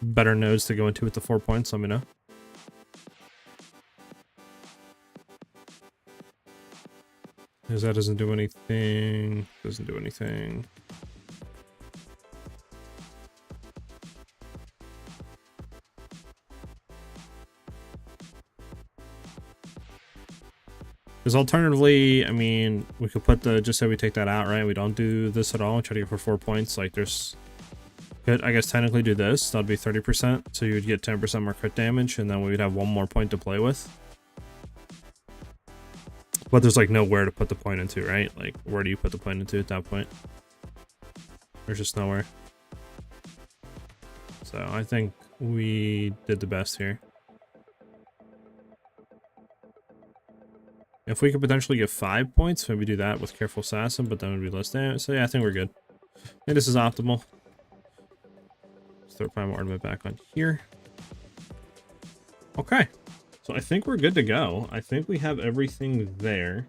better nodes to go into with the 4 points, let me know. Because that doesn't do anything. Doesn't do anything. Because alternatively, I mean, we could put the, just say we take that out, right? We don't do this at all. Try to get for 4 points. Like there's, could, I guess, technically do this. That'd be 30%. So you would get 10% more crit damage, and then we would have 1 more point to play with. But there's like nowhere to put the point into, right? Like, where do you put the point into at that point? There's just nowhere. So I think we did the best here. If we could potentially get 5 points, maybe do that with careful assassin, but then it would be less damage. So yeah, I think we're good. I think this is optimal. Let's throw primal ornament back on here. Okay. So I think we're good to go. I think we have everything there.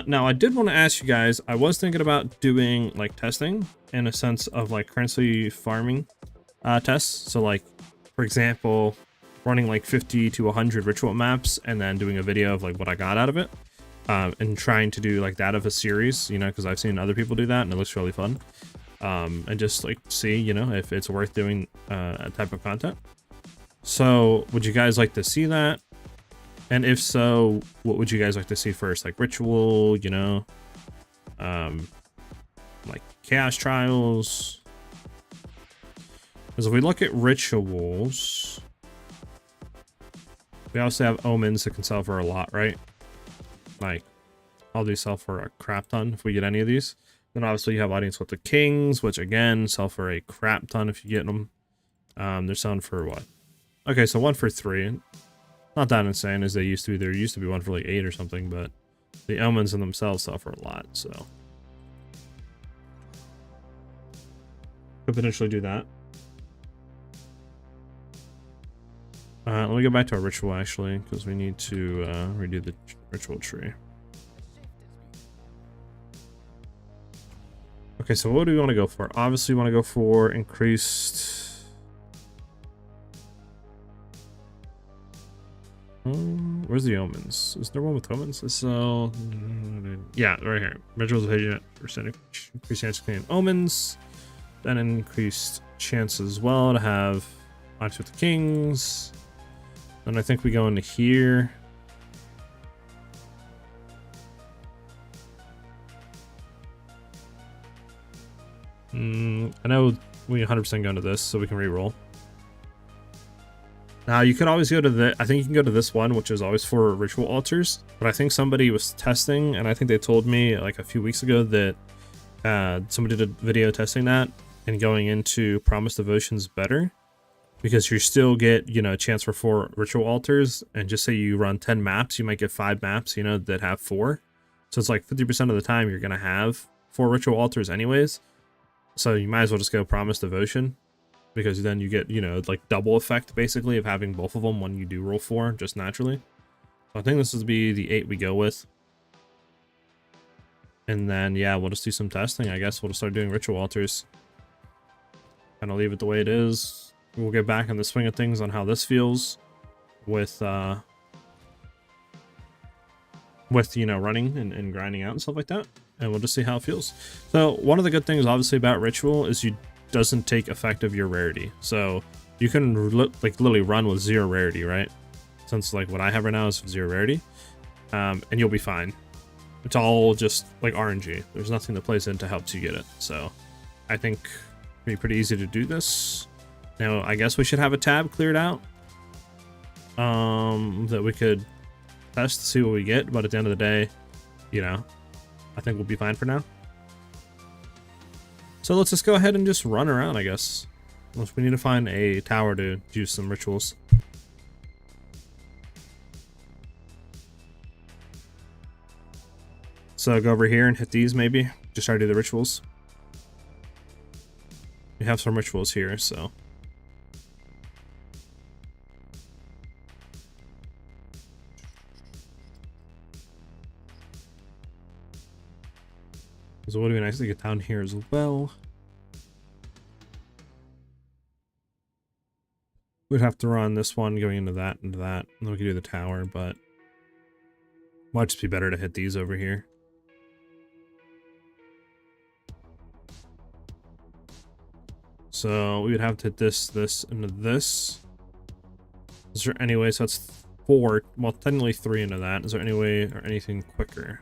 Now I did want to ask you guys, I was thinking about doing like testing in a sense of like currency farming tests. So like, for example, running like 50 to 100 ritual maps and then doing a video of like what I got out of it, and trying to do like that of a series, you know, because I've seen other people do that and it looks really fun, and just like see, you know, if it's worth doing a type of content. So would you guys like to see that? And if so, what would you guys like to see first? Like ritual, you know, like chaos trials? Because if we look at rituals, we also have omens that can sell for a lot, right? Like, all these sell for a crap ton if we get any of these. Then obviously you have audience with the kings, which again sell for a crap ton if you get them. They're selling for what? Okay, so 1 for 3. Not that insane as they used to be. There used to be 1 for like 8 or something, but the omens in themselves sell for a lot, so could potentially do that. Let me go back to our ritual actually, because we need to redo the ritual tree. Okay, so what do we want to go for? Obviously, we want to go for increased. Where's the omens? Is there one with omens? So, yeah, right here. Rituals of Hagent percentage, increased chance of cleaning omens, then increased chance as well to have Audience with the Kings. Then I think we go into here. I know we 100% go into this, so we can re-roll. Now you could always go to the, I think you can go to this one, which is always for ritual altars, but I think somebody was testing, and I think they told me like a few weeks ago that somebody did a video testing that, and going into Promised Devotion's better, because you still get, you know, a chance for 4 ritual altars, and just say you run 10 maps, you might get 5 maps, you know, that have 4. So it's like 50% of the time you're gonna have 4 ritual altars anyways. So you might as well just go Promised Devotion, because then you get, you know, like double effect basically of having both of them when you do roll 4 just naturally. So I think this would be the 8 we go with. And then yeah, we'll just do some testing. I guess we'll just start doing ritual altars. Kind of leave it the way it is. We'll get back in the swing of things on how this feels with you know, running and grinding out and stuff like that. and we'll just see how it feels. So one of the good things obviously about Ritual is you doesn't take effect of your rarity. So you can like literally run with 0 rarity, right? Since like what I have right now is 0 rarity, and you'll be fine. It's all just like RNG. There's nothing that plays in to help you get it. So I think it'd be pretty easy to do this. Now I guess we should have a tab cleared out that we could test to see what we get, but at the end of the day, you know, I think we'll be fine for now. So let's just go ahead and just run around, I guess. Unless we need to find a tower to use some rituals. So go over here and hit these maybe. Just try to do the rituals. We have some rituals here, so. So what do we nice to get down here as well? We'd have to run this one going into that, and then we could do the tower, but might just be better to hit these over here. So we would have to hit this, this, and this. Is there any way? So that's 4. Well, technically 3 into that. Is there any way or anything quicker?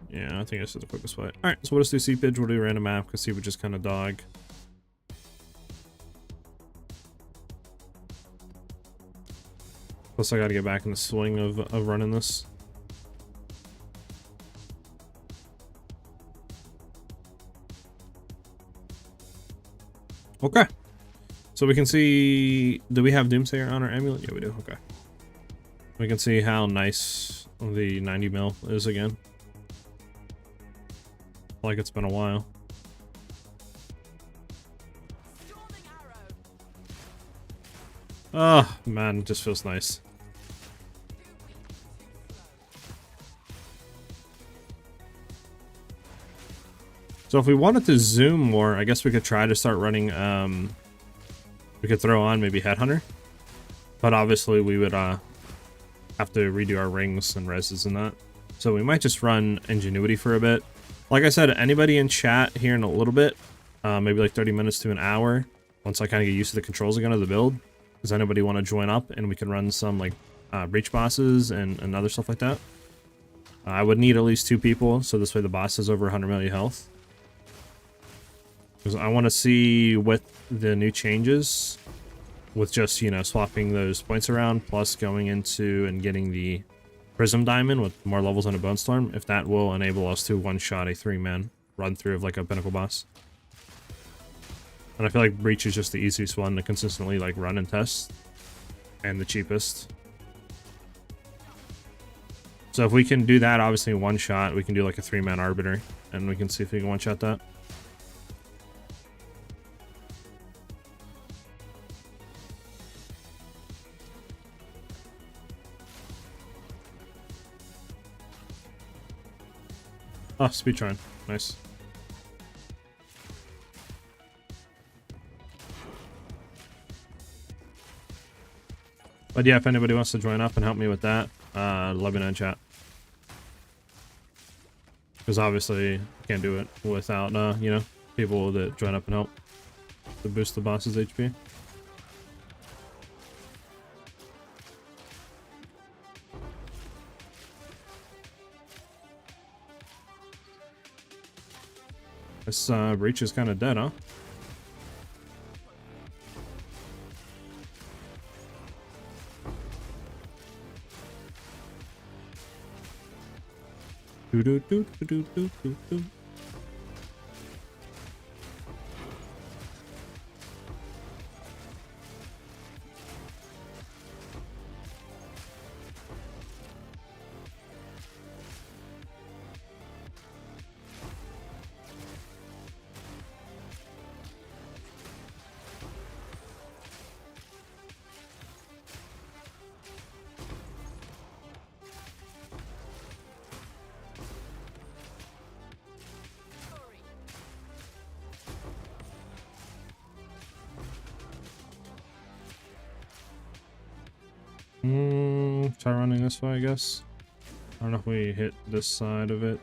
Yeah, I think this is the quickest way. Alright, so we'll just do seepage. We'll do random map because seepage is kind of dog. Plus, I gotta get back in the swing of running this. Okay. So we can see... Do we have Doomsayer on our amulet? Yeah, we do. Okay. We can see how nice the 90 mil is again. Like it's been a while. Oh, man, it just feels nice. So if we wanted to zoom more, I guess we could try to start running, we could throw on maybe Headhunter. But obviously we would have to redo our rings and reses and that. So we might just run Ingenuity for a bit. Like I said, anybody in chat here in a little bit, maybe like 30 minutes to an hour, once I kind of get used to the controls again of the build. Does anybody want to join up and we can run some like breach bosses and other stuff like that? I would need at least 2 people, so this way the boss has over 100 million health. Because I want to see with the new changes, with just, you know, swapping those points around, plus going into and getting the Prism Diamond with more levels on a Bone Storm, if that will enable us to one-shot a 3-man run through of like a Pinnacle boss. And I feel like Breach is just the easiest one to consistently like run and test, and the cheapest. So if we can do that, obviously one shot, we can do like a 3-man Arbiter, and we can see if we can one-shot that. Oh, Speedtron. Nice. But yeah, if anybody wants to join up and help me with that, let me know in chat. Because obviously, I can't do it without, you know, people that join up and help to boost the boss's HP. This breach is kind of dead, huh? Do do do do do do do do. Try running this way, I guess. I don't know if we hit this side of it.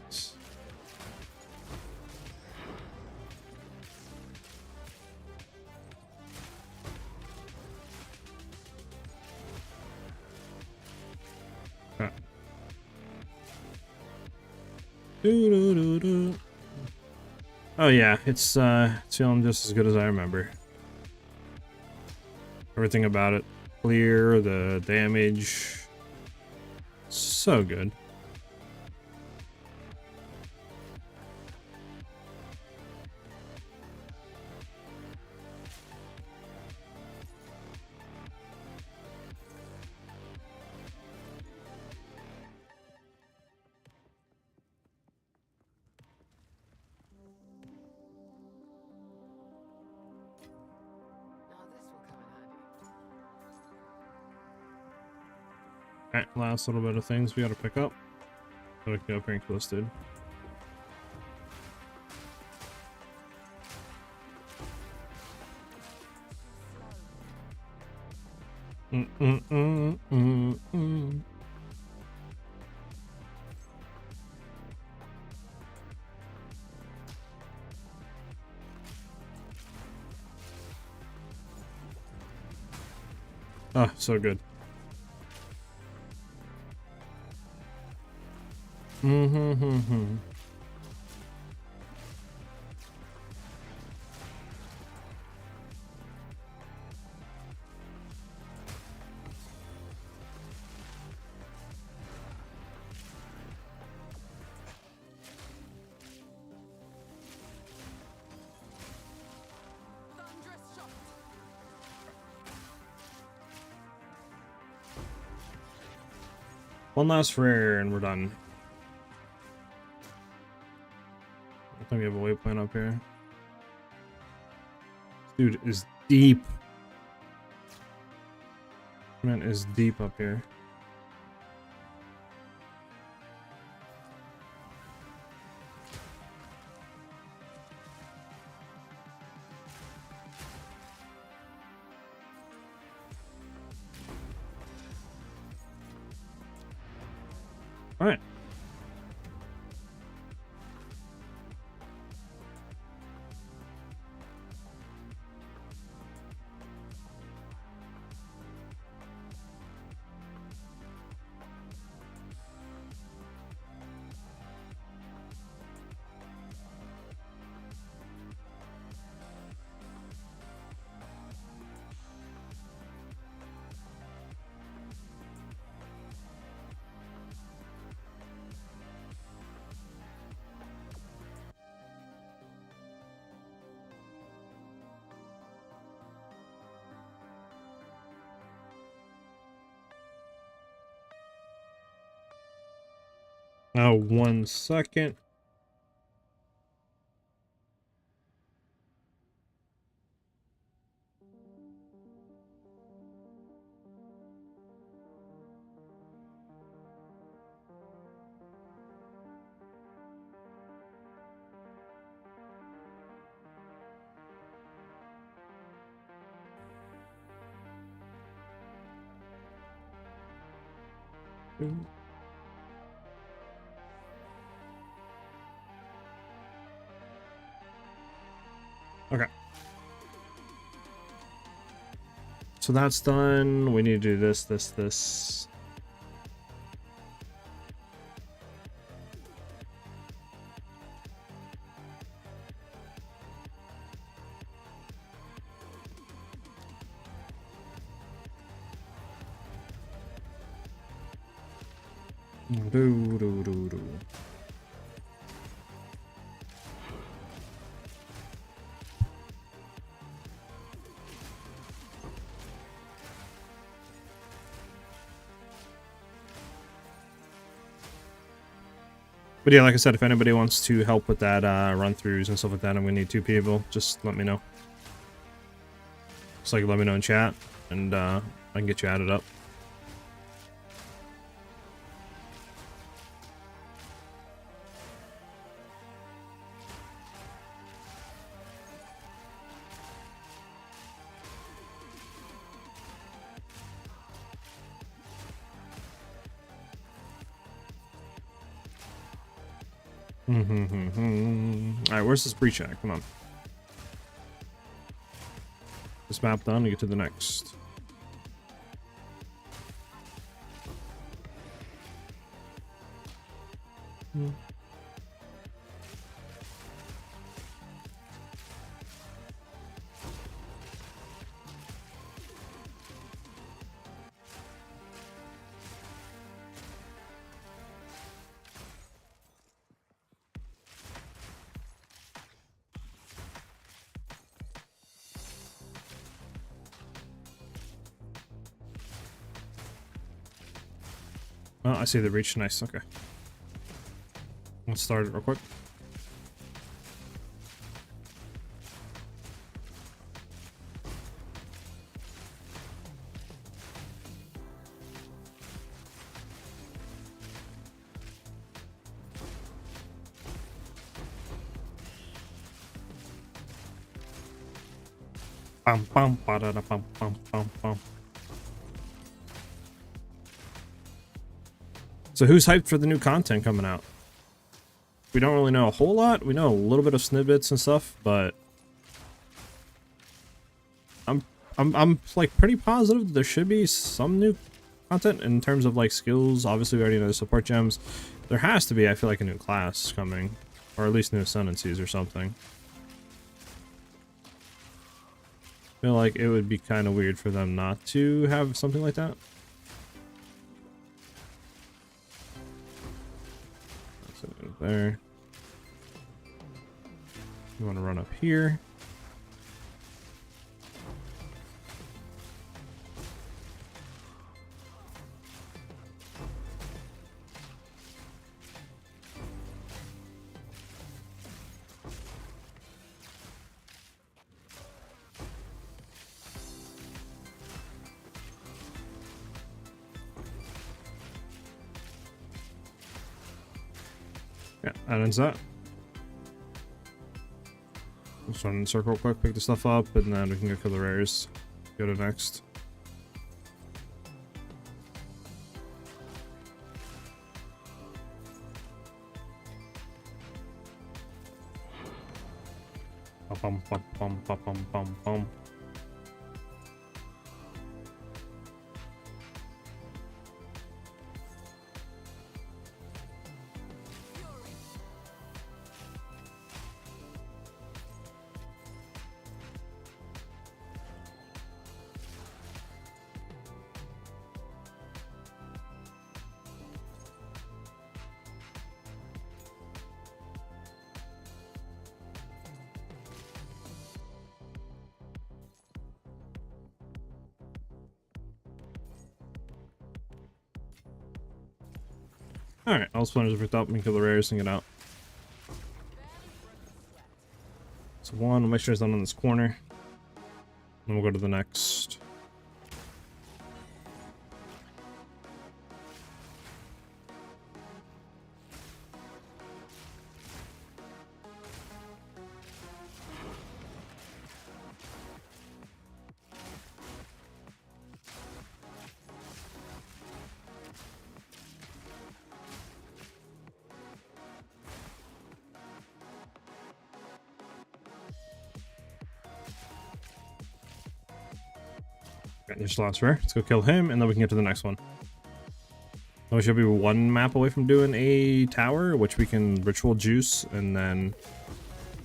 Okay. Oh yeah, it's feeling just as good as I remember. Everything about it clear, the damage, so good. Alright, last little bit of things we gotta pick up. So we can go rank listed. Oh, so good. One last rare and we're done. I think we have a waypoint up here. Dude is deep. Man is deep up here. All right. Now, 1 second. Okay. So that's done. We need to do this, this. Do. But yeah, like I said, if anybody wants to help with that run-throughs and stuff like that, and we need 2 people, just let me know. Just like let me know in chat, and I can get you added up. Alright, where's this breach at? Come on. This map done, we get to the next. Oh, I see the reach. Nice. Okay. Let's start it real quick. Bum bum ba da da bum bum bum bum. So who's hyped for the new content coming out? We don't really know a whole lot. We know a little bit of snippets and stuff, but I'm like pretty positive that there should be some new content in terms of like skills. Obviously, we already know the support gems. There has to be, I feel like, a new class coming, or at least new ascendancies or something. I feel like it would be kind of weird for them not to have something like that. There. You want to run up here. Yeah, that ends that. Let's run in a circle real quick, pick the stuff up, and then we can go kill the rares. Go to next. Bum bum bum bum bum bum bum. Alright, all spawners are picked up. We can kill the rares and get out. So one, we'll make sure it's not in this corner. Then we'll go to the next. Got your slots rare. Let's go kill him, and then we can get to the next one. We should be one map away from doing a tower, which we can ritual juice, and then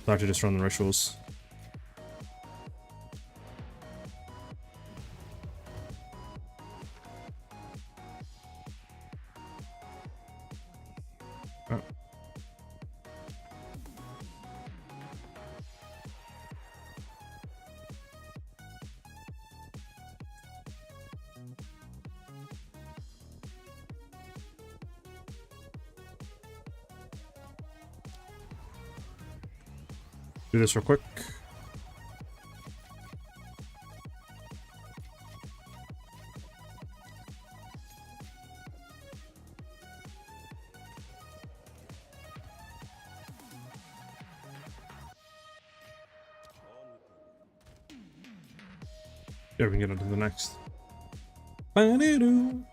start to just run the rituals. Oh. Do this real quick. Yeah, we can get on to the next. Ba-dee-doo.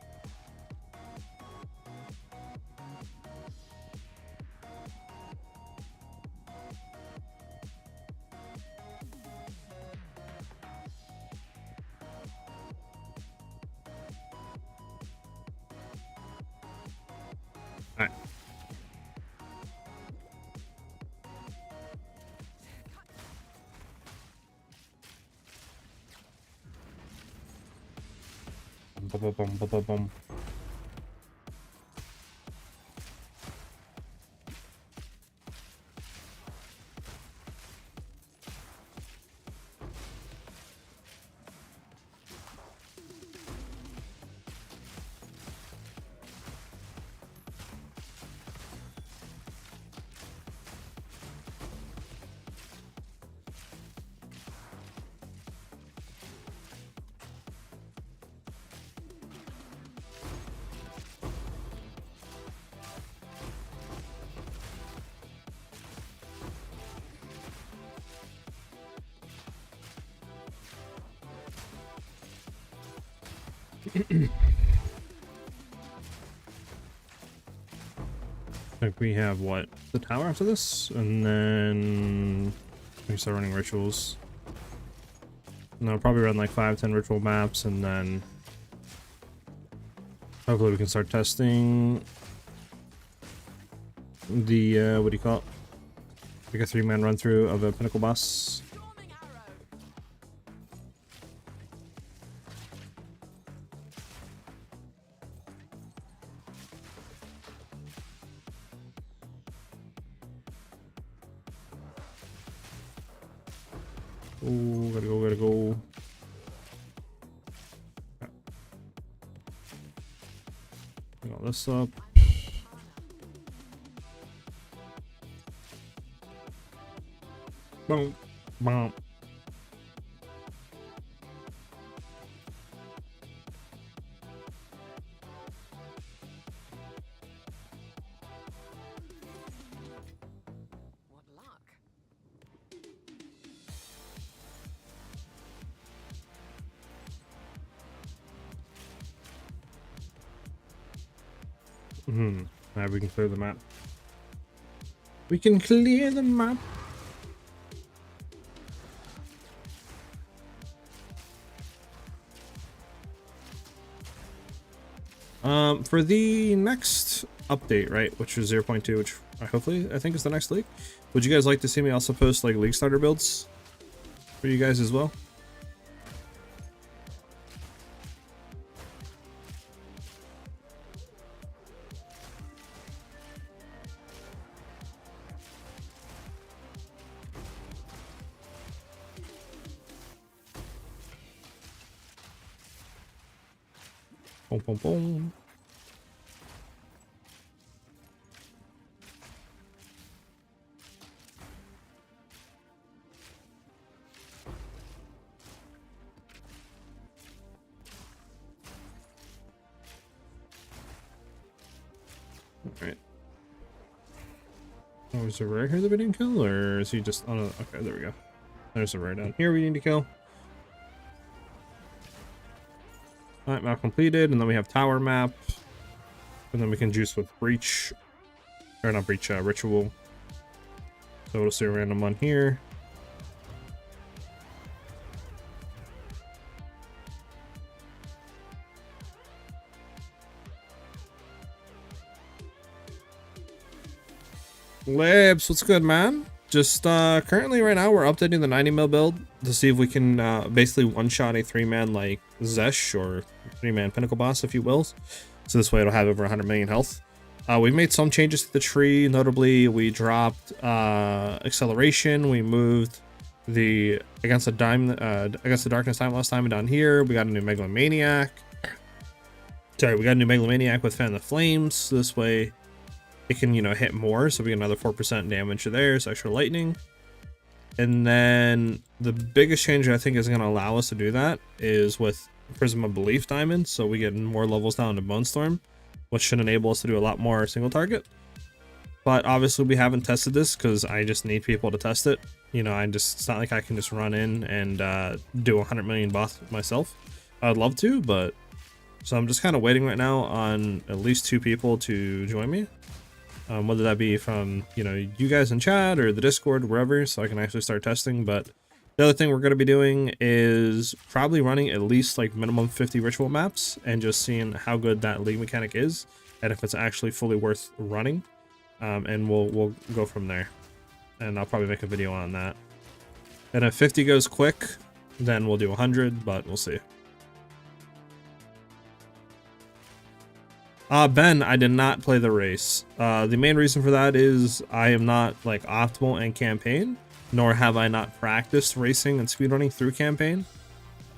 Boom, boom, boom, boom, boom. I think we have what, the tower after this, and then we start running rituals. And I'll probably run like 5-10 ritual maps, and then hopefully we can start testing the what do you call it? Like a 3-man run through of a pinnacle boss. Oh, gotta go, gotta go. Get all this up. Boom, boom. Now we can clear the map. We can clear the map. For the next update, right, which is 0.2, which I think is the next league. Would you guys like to see me also post like league starter builds for you guys as well? Boom, boom, boom. Alright. Oh, is there a rare here that we didn't kill, or is he just on a... Okay, there we go. There's a rare down here we need to kill. Alright, map completed, and then we have tower map. And then we can juice with breach. Or not breach, ritual. So we'll see a random one here. Libs, what's good, man? Just currently right now we're updating the 90mm build to see if we can basically one-shot a 3-man like Zesh or 3-man pinnacle boss, if you will. So this way it'll have over 100 million health. We've made some changes to the tree. Notably, we dropped acceleration. We moved the against the darkness time lost time down here. We got a new megalomaniac. Sorry, we got a new megalomaniac with fan of the flames. So this way it can, you know, hit more, so we get another 4% damage there, so extra lightning. And then the biggest change I think is going to allow us to do that is with Prism of Belief Diamond, so we get more levels down to Bone Storm, which should enable us to do a lot more single target. But obviously we haven't tested this because I just need people to test it. You know, it's not like I can just run in and do 100 million boss myself. I'd love to, but so I'm just kind of waiting right now on at least 2 people to join me. Whether that be from, you know, you guys in chat or the Discord, wherever, so I can actually start testing. But the other thing we're going to be doing is probably running at least like minimum 50 ritual maps and just seeing how good that league mechanic is and if it's actually fully worth running. And we'll go from there. And I'll probably make a video on that. And if 50 goes quick, then we'll do 100, but we'll see. Ben, I did not play the race. The main reason for that is I am not like optimal in campaign, nor have I not practiced racing and speedrunning through campaign.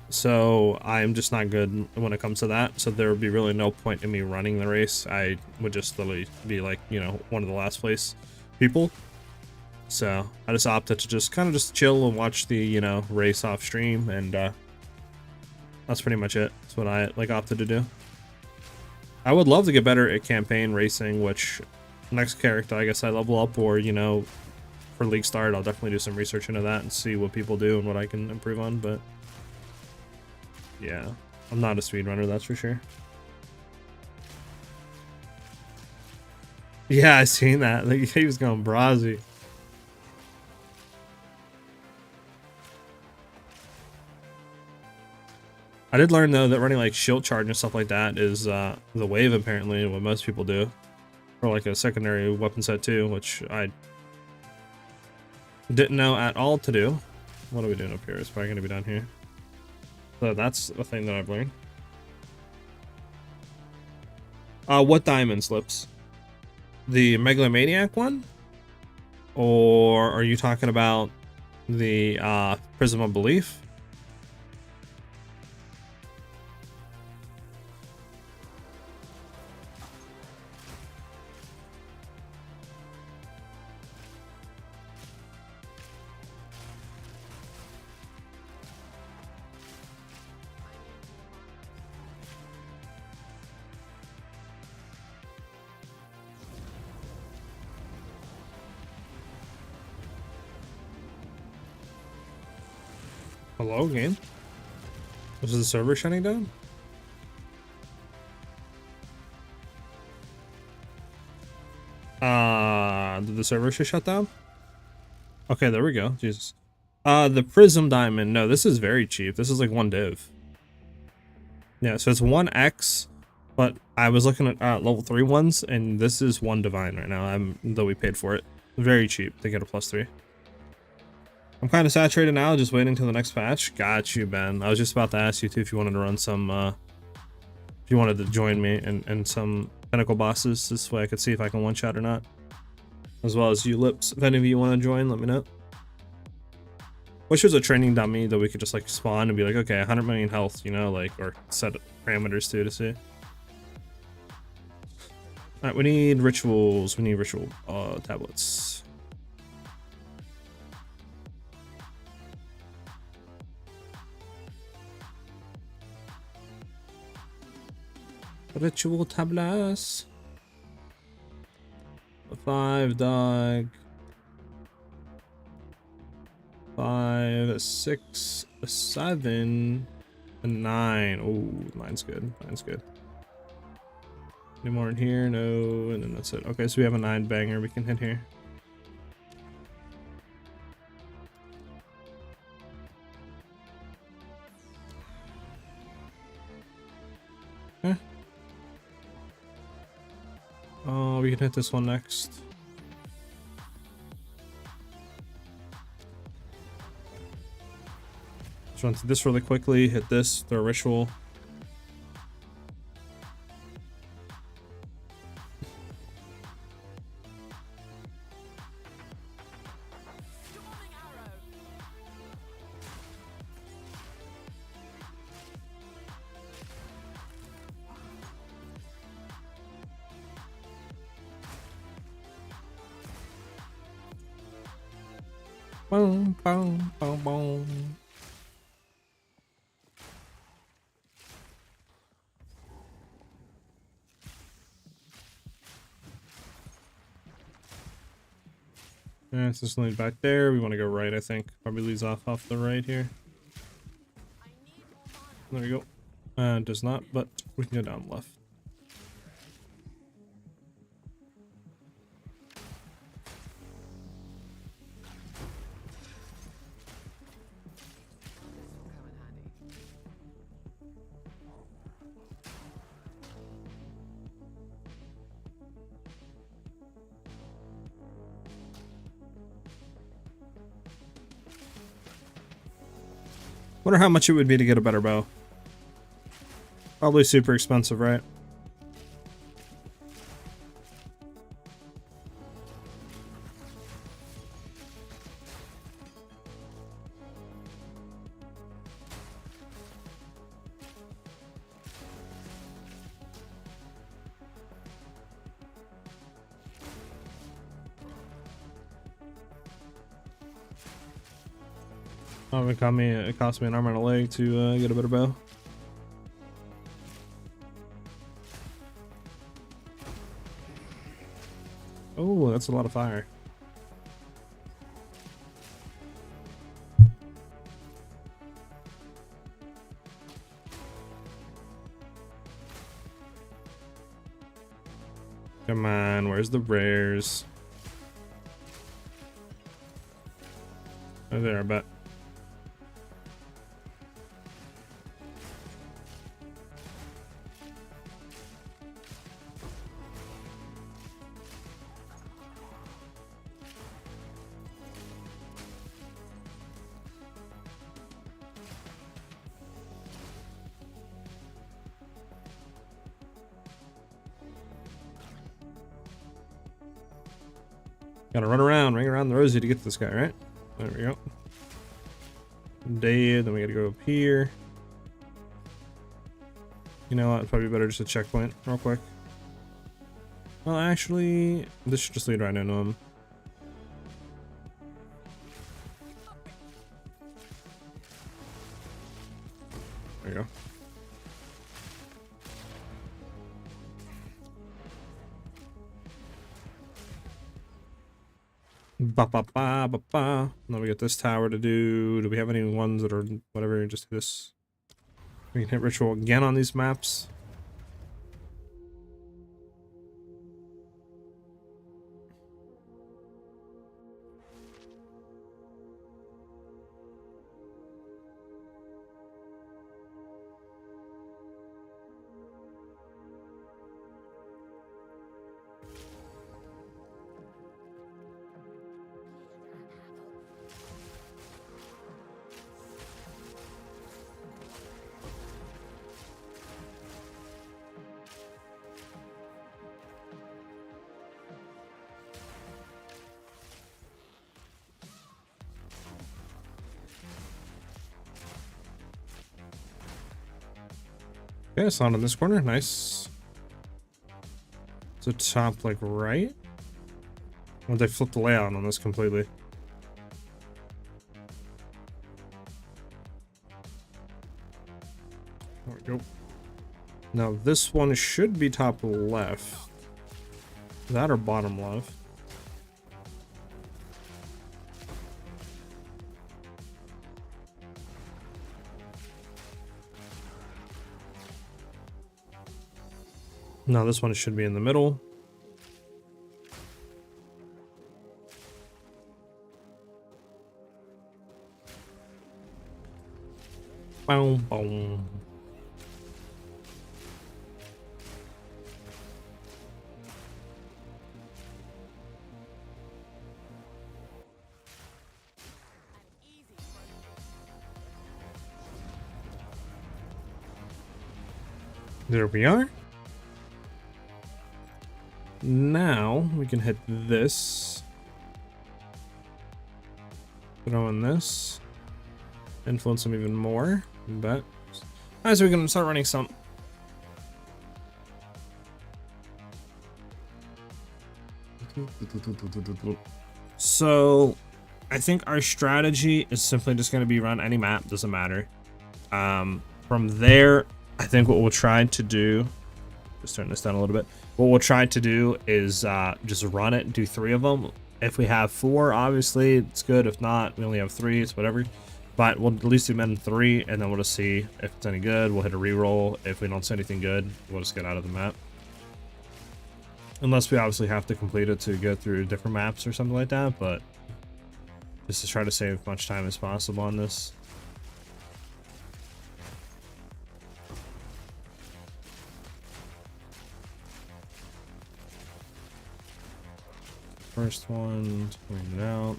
So I'm just not good when it comes to that. So there would be really no point in me running the race. I would just literally be like, you know, one of the last place people. So I just opted to just kind of just chill and watch the, you know, race off stream, and that's pretty much it. That's what I like opted to do. I would love to get better at campaign racing, which next character I guess I level up, or, you know, for League Start, I'll definitely do some research into that and see what people do and what I can improve on. But yeah, I'm not a speedrunner, that's for sure. Yeah, I seen that. Like, he was going brazy. I did learn though that running like shield charge and stuff like that is the wave, apparently, what most people do, or like a secondary weapon set too, which I didn't know at all to do. What are we doing up here? It's probably gonna be down here. So that's a thing that I've learned. What diamond slips? The Megalomaniac one? Or are you talking about the Prism of Belief? Hello, game? Was the server shutting down? Did the server just shut down? Okay, there we go. Jesus. The Prism Diamond. No, this is very cheap. This is like 1 div. Yeah, so it's 1x, but I was looking at level 3 ones, and this is 1 divine right now. Though we paid for it. Very cheap to get a +3. I'm kind of saturated now, just waiting till the next patch. Got you, Ben. I was just about to ask you too if you wanted to run some, if you wanted to join me in some pinnacle bosses. This way I could see if I can one-shot or not. As well as you lips. If any of you want to join, let me know. Wish there was a training dummy that we could just like spawn and be like, okay, 100 million health, you know, like, or set parameters to see. Alright, we need rituals. We need ritual tablets. Ritual tablets. 5 dog. 5, 6, 7, and 9. Oh, 9's good. 9's good. Any more in here? No, and then that's it. Okay, so we have a 9 banger we can hit here. Okay. Oh, we can hit this one next. Just run through this really quickly, hit this, throw a ritual. Boom, boom, boom, boom. Yeah, it's just lead back there. We want to go right, I think. Probably leads off the right here. There we go. It does not, but we can go down left. Wonder how much it would be to get a better bow. Probably super expensive, right? Oh, it cost me an arm and a leg to get a better bow. Oh, that's a lot of fire. Come on, where's the rares? Oh, there, I bet. Gotta run around, ring around the rosy to get to this guy, right? There we go. Dead, then we gotta go up here. You know what, it's probably better just a checkpoint real quick. Well, actually, this should just lead right into him. There you go. Ba ba ba ba ba. Now we got this tower to do. Do we have any ones that are whatever? Just this. We can hit ritual again on these maps. Okay, it's not in this corner. Nice. It's a top, like, right? Or they flipped the layout on this completely. There we go. Now, this one should be top left. That or bottom left. No, this one should be in the middle. Boom, boom. There we are. Now we can hit this. Throw in this. Influence them even more. But as we can start running some. So I think our strategy is simply just going to be run any map, doesn't matter. From there, I think what we'll try to do, just turn this down a little bit. What we'll try to do is just run it, do 3 of them. If we have 4, obviously it's good. If not, we only have 3, it's whatever. But we'll at least do men 3, and then we'll just see if it's any good. We'll hit a reroll. If we don't see anything good, we'll just get out of the map. Unless we obviously have to complete it to go through different maps or something like that, but just to try to save as much time as possible on this. First one, clean it out.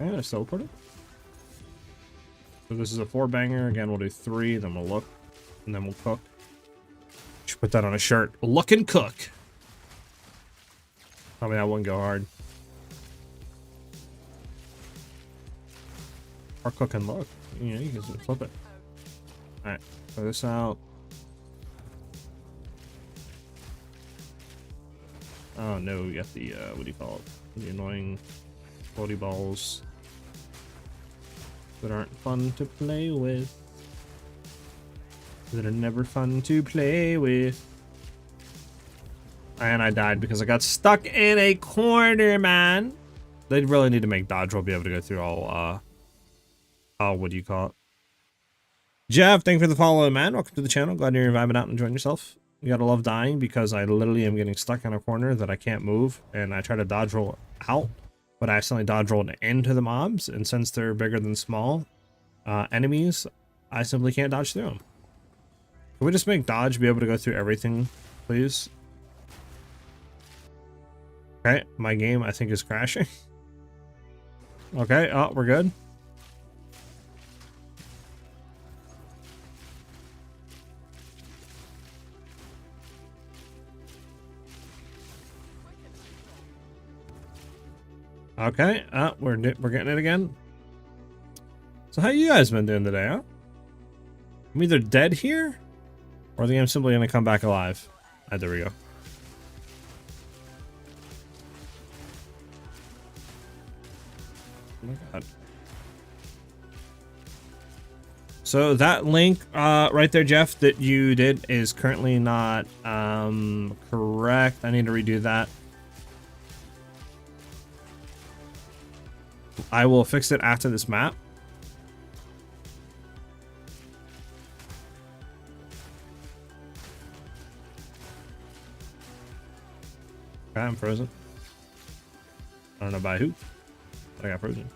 And I teleport it. So this is a 4-banger. Again, we'll do 3, then we'll look, and then we'll cook. Should put that on a shirt. Look and cook. Probably that wouldn't go hard. Or cook and look. you know, you can flip it. All right, throw this out. Oh no, we got the what do you call it? The annoying floaty balls that aren't fun to play with. That are never fun to play with. And I died because I got stuck in a corner, man. They really need to make dodge roll be able to go through all what do you call it? Jeff, thank you for the follow, man. Welcome to the channel. Glad you're vibing out and enjoying yourself. You gotta love dying because I literally am getting stuck in a corner that I can't move, and I try to dodge roll out, but I accidentally dodge rolled into the mobs, and since they're bigger than small enemies, I simply can't dodge through them. Can we just make dodge be able to go through everything, please? Okay, my game I think is crashing. Okay, oh, we're good. Okay, we're getting it again. So how you guys been doing today, huh? I'm either dead here, or I think I'm simply gonna come back alive. There we go. Oh my god. So that link right there, Jeff, that you did is currently not correct. I need to redo that. I will fix it after this map. Okay, I'm frozen. I don't know by who, but I got frozen.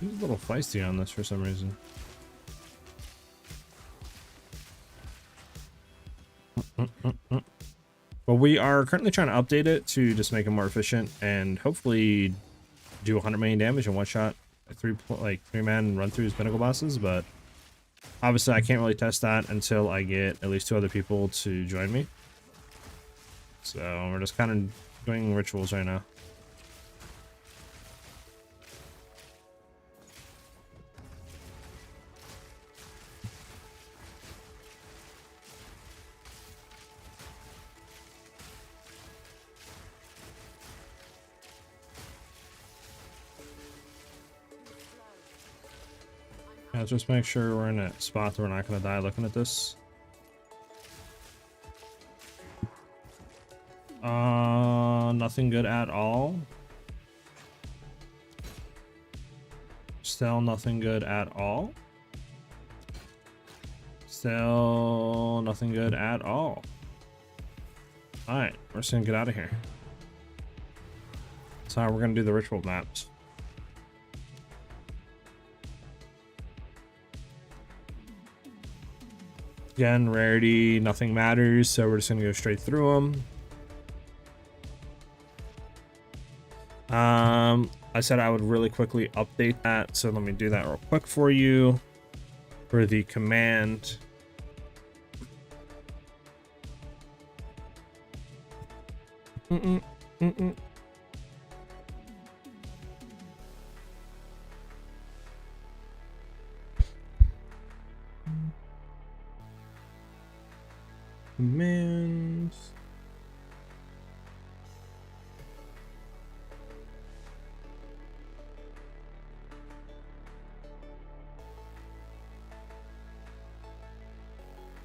He's a little feisty on this for some reason. But we are currently trying to update it to just make it more efficient and hopefully do 100 million damage in one shot. Three-man run throughs pinnacle bosses, but obviously I can't really test that until I get at least 2 other people to join me. So we're just kind of doing rituals right now. Yeah, just make sure we're in a spot that we're not going to die looking at this. Nothing good at all. Still nothing good at all. Still nothing good at all. Alright, we're just gonna get out of here. That's how we're gonna do the ritual maps. Again, rarity, nothing matters, so we're just gonna go straight through them. I said I would really quickly update that, so let me do that real quick for you. For the command. Commands.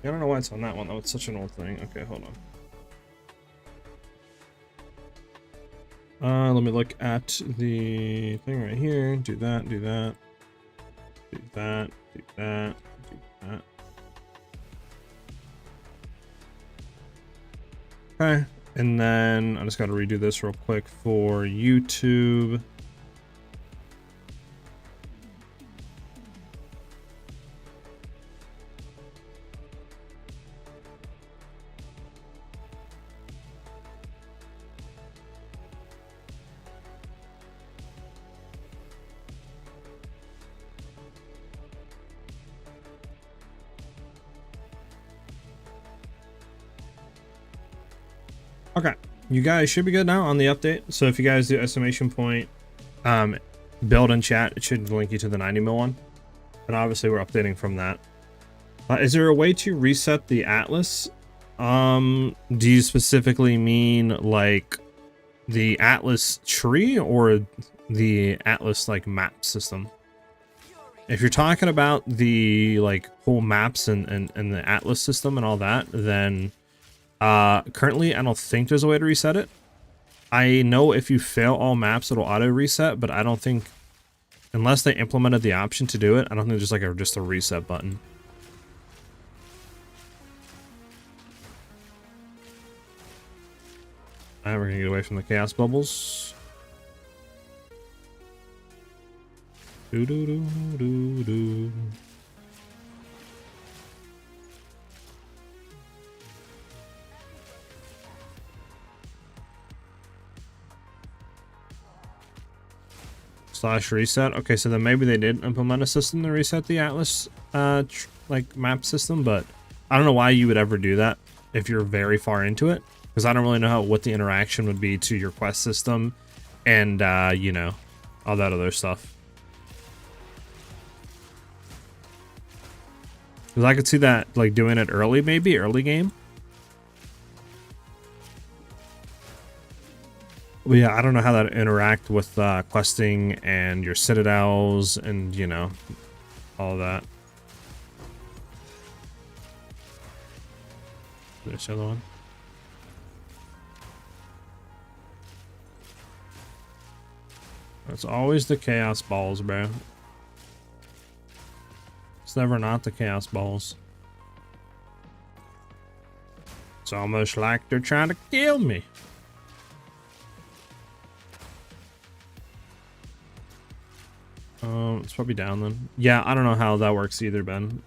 I don't know why it's on that one though. It's such an old thing. Okay, hold on. Let me look at the thing right here. Do that, do that. Do that, do that, do that. Okay, and then I just got to redo this real quick for YouTube. Okay, you guys should be good now on the update. So if you guys do estimation point build in chat, it should link you to the 90 mil one. And obviously we're updating from that. Is there a way to reset the Atlas? Do you specifically mean like the Atlas tree or the Atlas like map system? If you're talking about the like whole maps and the Atlas system and all that, then currently I don't think there's a way to reset it. I know if you fail all maps it'll auto reset, but I don't think, unless they implemented the option to do it, I don't think there's like just a reset button. Alright, we're gonna get away from the chaos bubbles. Do do do do do. Slash reset. Okay, so then maybe they did implement a system to reset the Atlas like map system, but I don't know why you would ever do that if you're very far into it, because I don't really know what the interaction would be to your quest system and you know, all that other stuff. Because I could see that like doing it early, maybe early game. But yeah, I don't know how that interact with questing and your citadels and, you know, all that. There's the other one. It's always the chaos balls, bro. It's never not the chaos balls. It's almost like they're trying to kill me. It's probably down then. Yeah, I don't know how that works either, Ben.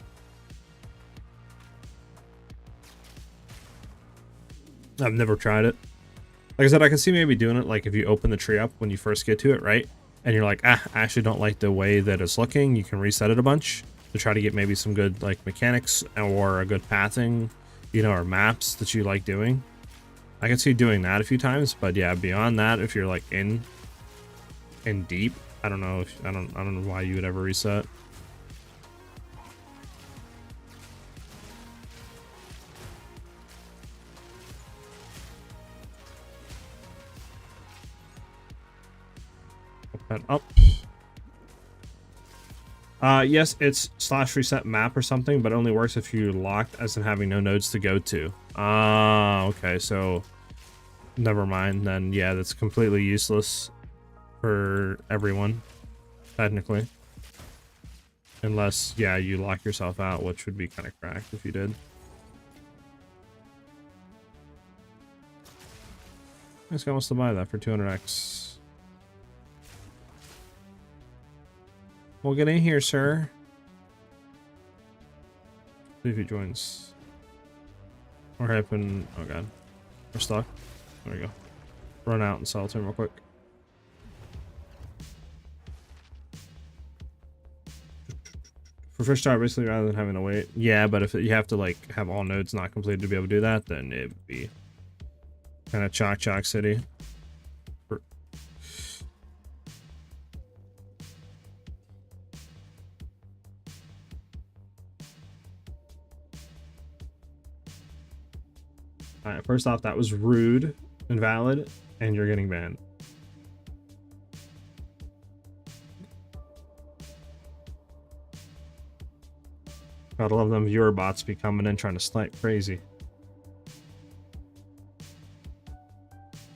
I've never tried it. Like I said, I can see maybe doing it like if you open the tree up when you first get to it, right? And you're like, I actually don't like the way that it's looking. You can reset it a bunch to try to get maybe some good like mechanics or a good pathing, you know, or maps that you like doing. I can see doing that a few times, but yeah, beyond that, if you're like in deep, I don't know. I don't know why you would ever reset. That up. Yes, it's slash reset map or something, but it only works if you're locked, as in having no nodes to go to. Okay, so never mind then. Yeah, that's completely useless for everyone, technically. Unless, yeah, you lock yourself out, which would be kind of cracked if you did. This guy wants to buy that for 200x. Well, get in here, sir. See if he joins. We're happening. Oh god, we're stuck. There we go. Run out and sell to him real quick. For first start, basically, rather than having to wait. Yeah, but if you have to like have all nodes not completed to be able to do that, then it would be kind of chalk city. Alright, first off, that was rude, invalid, and you're getting banned. Gotta love them viewer bots be coming in trying to snipe crazy.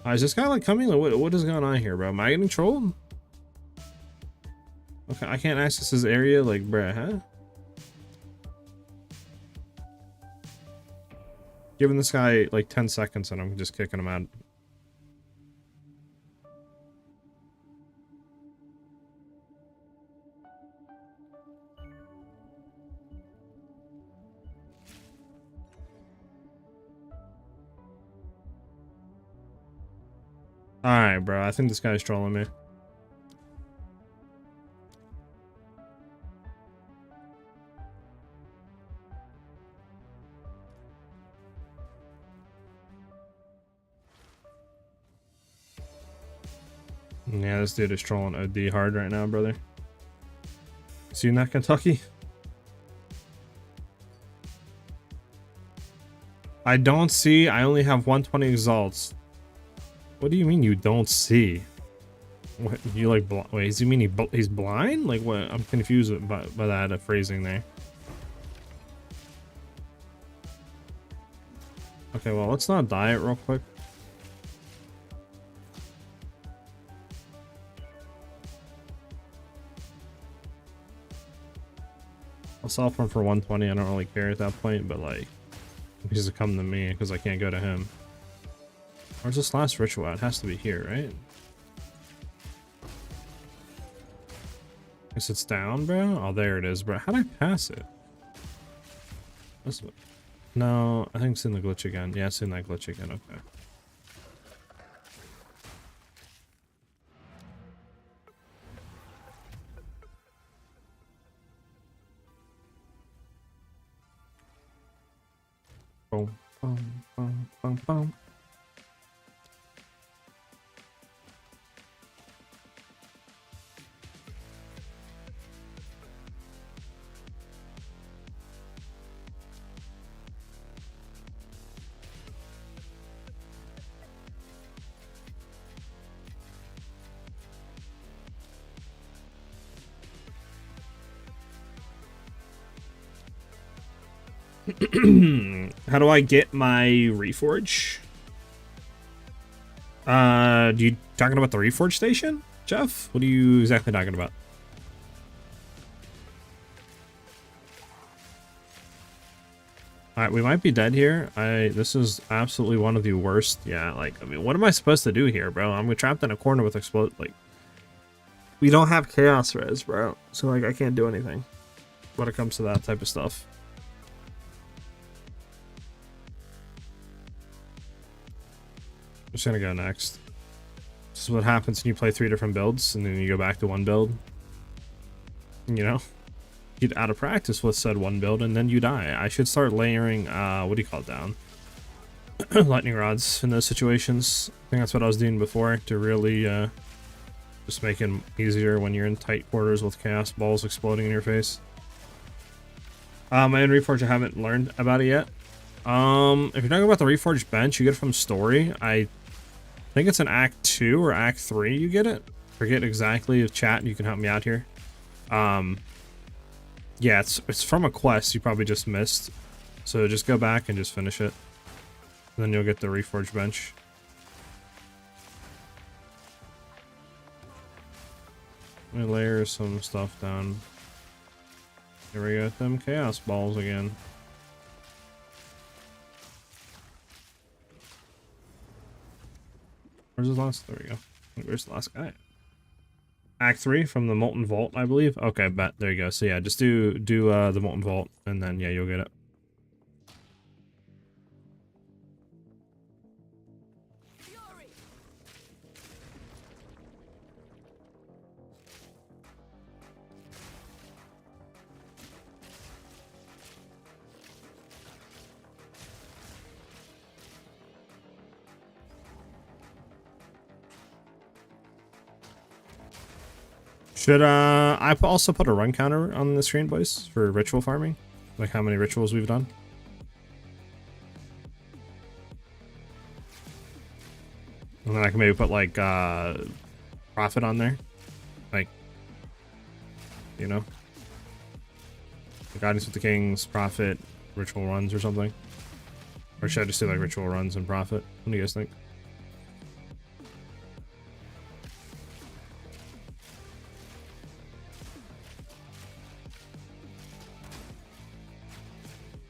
Is this guy like coming? What is going on here, bro? Am I getting trolled? Okay, I can't access his area, like, bruh, huh? Giving this guy like 10 seconds and I'm just kicking him out. Alright, bro. I think this guy's trolling me. Yeah, this dude is trolling OD hard right now, brother. Seen that, Kentucky? I don't see. I only have 120 exalts. What do you mean you don't see? What, you like, wait, does he mean he's blind? Like what? I'm confused by that phrasing there. Okay, well, let's not die it real quick. I'll sell him for 120. I don't really care at that point, but like, he's to come to me because I can't go to him. Where's this last ritual at? It has to be here, right? Guess it's down, bro. Oh, there it is, bro. How'd I pass it? No, I think it's in the glitch again. Yeah, it's in that glitch again. Okay. Boom, boom, boom, boom, boom. How do I get my reforge? Do you talking about the reforge station, Jeff? What are you exactly talking about? Alright, we might be dead here. This is absolutely one of the worst. Yeah, like, I mean, what am I supposed to do here, bro? I'm trapped in a corner with explode. Like, we don't have chaos res, bro. So, like, I can't do anything when it comes to that type of stuff. I'm just gonna go next. This is what happens when you play 3 different builds and then you go back to one build. You know? You get out of practice with said one build and then you die. I should start layering, what do you call it, down? Lightning rods in those situations. I think that's what I was doing before to really, just make it easier when you're in tight quarters with chaos balls exploding in your face. My own Reforge, I haven't learned about it yet. If you're talking about the Reforged bench, you get it from story. I think it's in Act 2 or Act 3 you get it. Forget exactly. If chat, you can help me out here. Yeah, it's from a quest you probably just missed. So just go back and just finish it. And then you'll get the Reforged bench. Let me layer some stuff down. Here we go, them chaos balls again. Where's the last? There we go. Where's the last guy? Act 3 from the Molten Vault, I believe. Okay, bet. There you go. So yeah, just do the Molten Vault, and then yeah, you'll get it. Should I also put a run counter on the screen, boys, for ritual farming? Like how many rituals we've done? And then I can maybe put like profit on there. Like, you know, the Guidance with the Kings, profit, ritual runs or something. Or should I just do like ritual runs and profit? What do you guys think?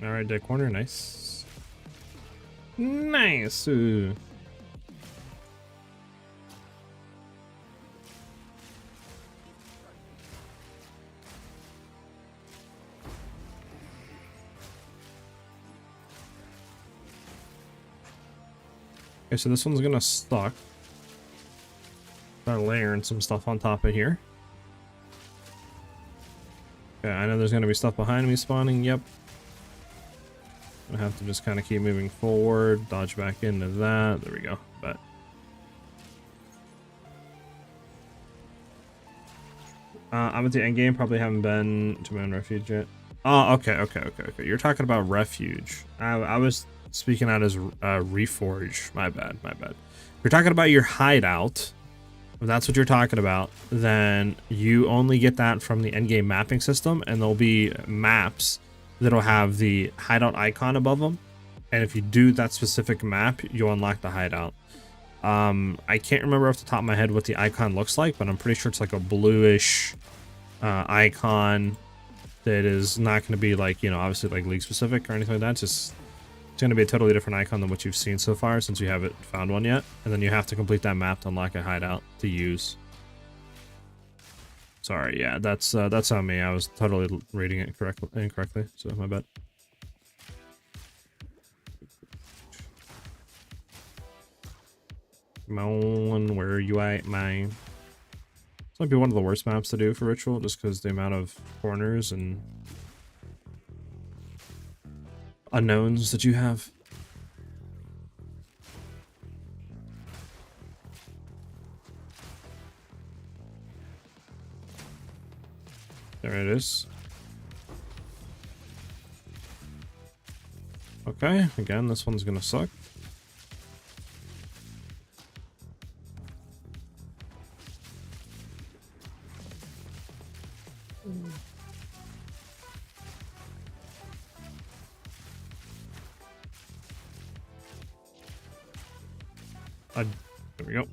Alright, dead corner, nice. Nice! Ooh. Okay, so this one's gonna stuck. Start layering some stuff on top of here. Okay, I know there's gonna be stuff behind me spawning, yep. I have to just kind of keep moving forward, dodge back into that. There we go. But I'm at the end game. Probably haven't been to my own refuge yet. Oh, okay. You're talking about refuge. I was speaking out as reforge. My bad. If you're talking about your hideout, if that's what you're talking about, then you only get that from the endgame mapping system, and there'll be maps that'll have the hideout icon above them. And if you do that specific map, you'll unlock the hideout. I can't remember off the top of my head what the icon looks like, but I'm pretty sure it's like a bluish icon that is not going to be like, you know, obviously like league specific or anything like that. It's going to be a totally different icon than what you've seen so far, since you haven't found one yet. And then you have to complete that map to unlock a hideout to use. Sorry, yeah, that's on me. I was totally reading it incorrectly, so my bad. Come on, where are you at, man? This might be one of the worst maps to do for Ritual, just because the amount of corners and unknowns that you have. There it is. Okay, again, this one's gonna suck. There we go.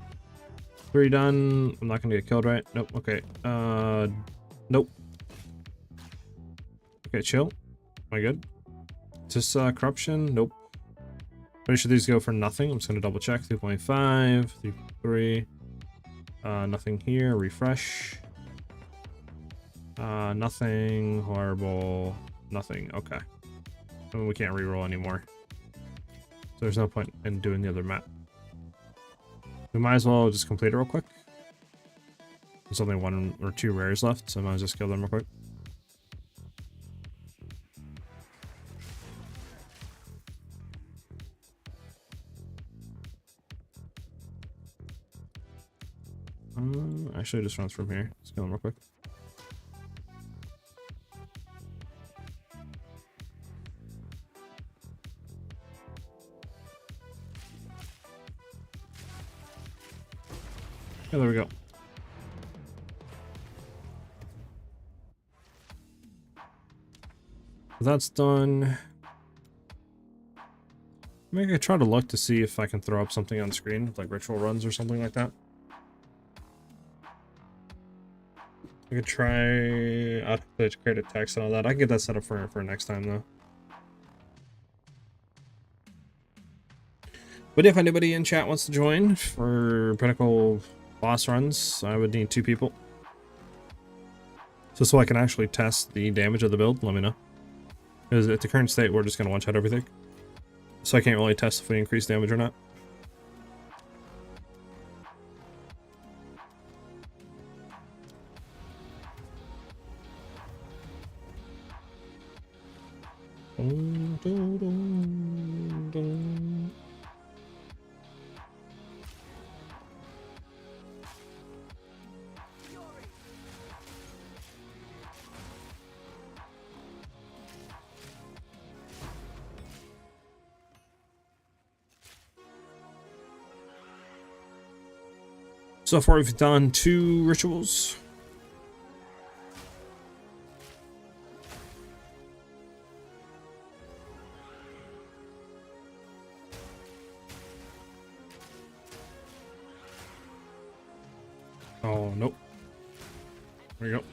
3 done. I'm not gonna get killed, right? Nope. Okay. Nope. Okay, chill. Am I good? Is this corruption? Nope. Pretty sure these go for nothing. I'm just gonna double check. 3.5, 3. Nothing here. Refresh. Nothing. Horrible. Nothing. Okay. I mean, we can't reroll anymore. So there's no point in doing the other map. We might as well just complete it real quick. There's only 1 or 2 rares left, so I might as well just kill them real quick. Actually, just runs from here. Let's kill them real quick. Yeah, there we go. That's done. Maybe I could try to look to see if I can throw up something on screen, like ritual runs or something like that. I could try. I'll have to create a text and all that. I can get that set up for next time though. But if anybody in chat wants to join for Pinnacle boss runs, I would need 2 people. So I can actually test the damage of the build, let me know. Because at the current state, we're just going to one-shot everything. So I can't really test if we increase damage or not. So far we've done 2 rituals. Oh, nope. There we go.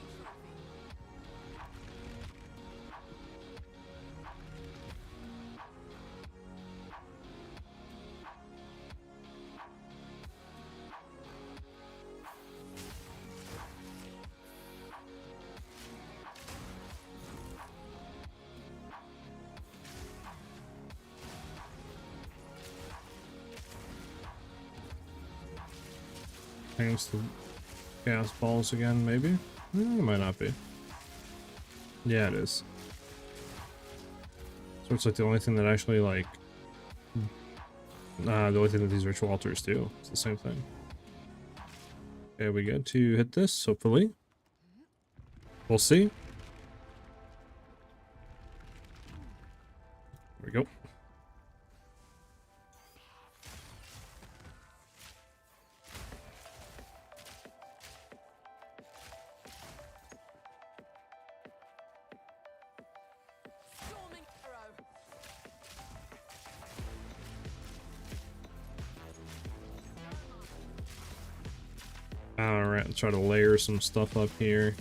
Thanks to gas balls again, maybe? It might not be. Yeah, it is. So it's like the only thing that actually, like, the only thing that these ritual altars do. It's the same thing. Okay, we get to hit this, hopefully. We'll see. There we go. Alright, let's try to layer some stuff up here.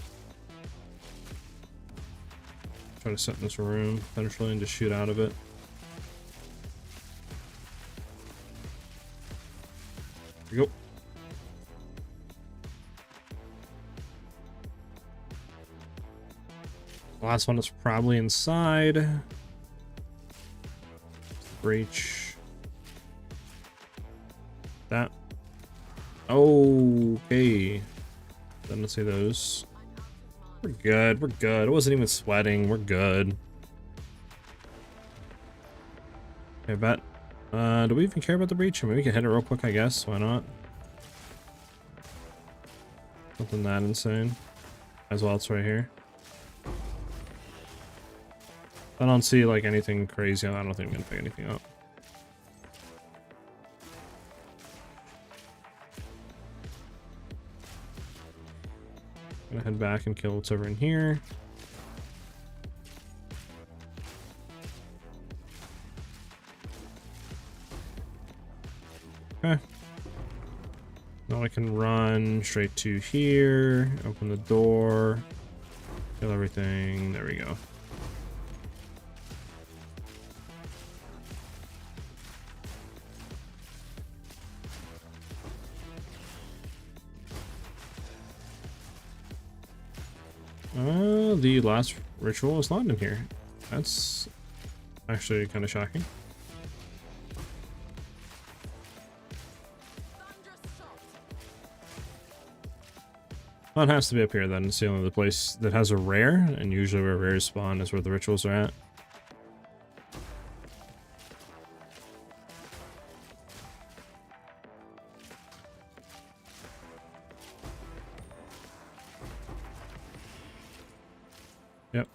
Try to set in this room, potentially, and just shoot out of it. There we go. The last one is probably inside. Breach. That. Okay. Didn't see those. We're good. We're good. It wasn't even sweating. We're good. Okay, bet. Do we even care about the breach? I mean, we can hit it real quick, I guess. Why not? Nothing that insane. As well, it's right here. I don't see like anything crazy. I don't think I'm gonna pick anything up. Gonna head back and kill what's over in here. Okay. Now I can run straight to here, open the door, kill everything. There we go. The last ritual is not in here. That's actually kind of shocking. Well, it has to be up here then. It's the only place that has a rare, and usually where rares spawn is where the rituals are at. Yep.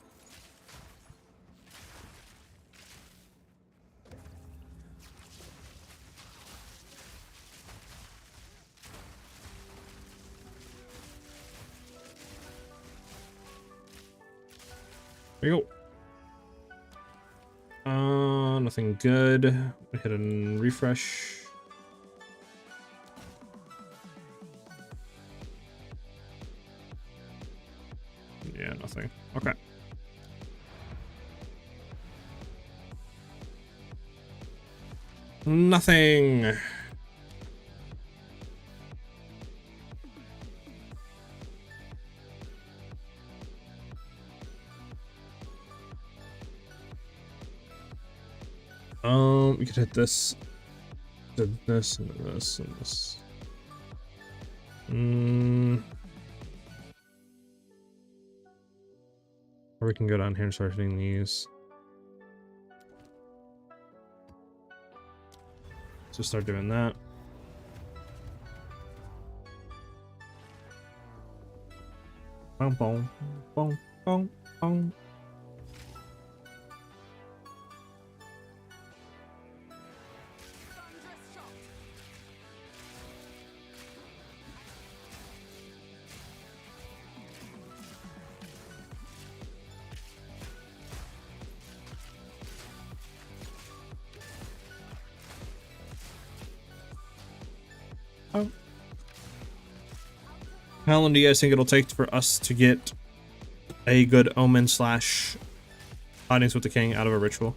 There you go. Nothing good. Hit and refresh. Yeah, nothing. Okay. Nothing. We could hit this, did this, and this, and this. Or we can go down here and start hitting these. So start doing that. Boom, boom, boom, boom, boom. How long do you guys think it'll take for us to get a good omen slash audience with the king out of a ritual?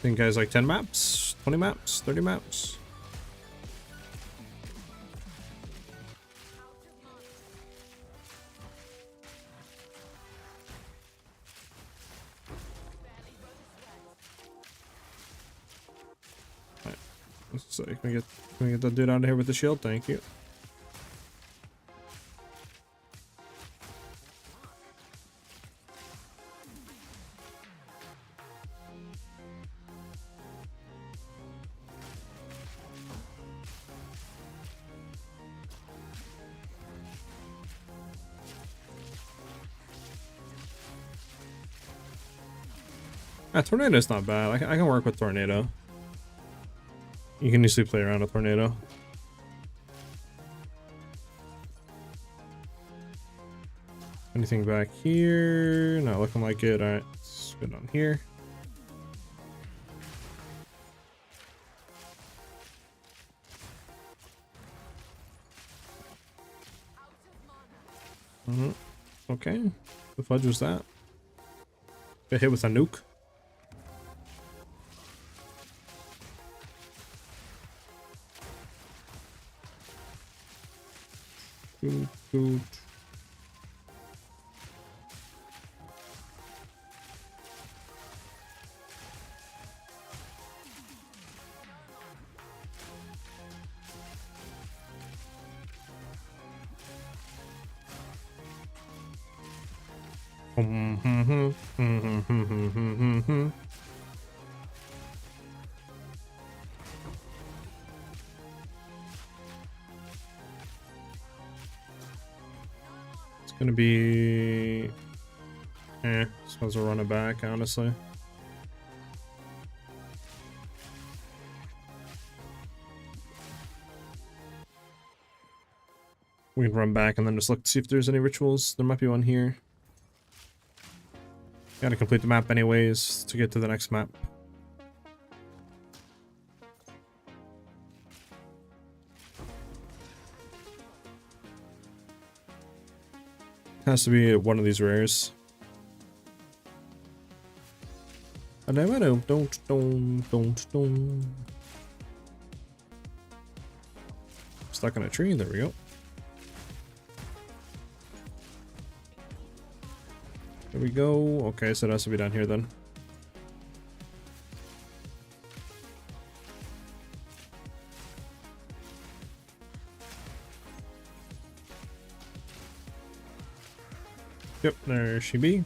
Think guys like 10 maps, 20 maps, 30 maps? So can we get that dude out of here with the shield? Thank you. Tornado's not bad. I can work with Tornado. You can easily play around a Tornado. Anything back here? Not looking like it. Alright, let's get on here. Okay. The fudge was that? Get hit with a nuke. Good. It's gonna be suppose we'll run it back, honestly. We can run back and then just look to see if there's any rituals. There might be one here. Gotta complete the map anyways to get to the next map. Has to be one of these rares. Don't. Stuck in a tree. There we go. There we go. Okay, so it has to be down here then. Yep, there she be.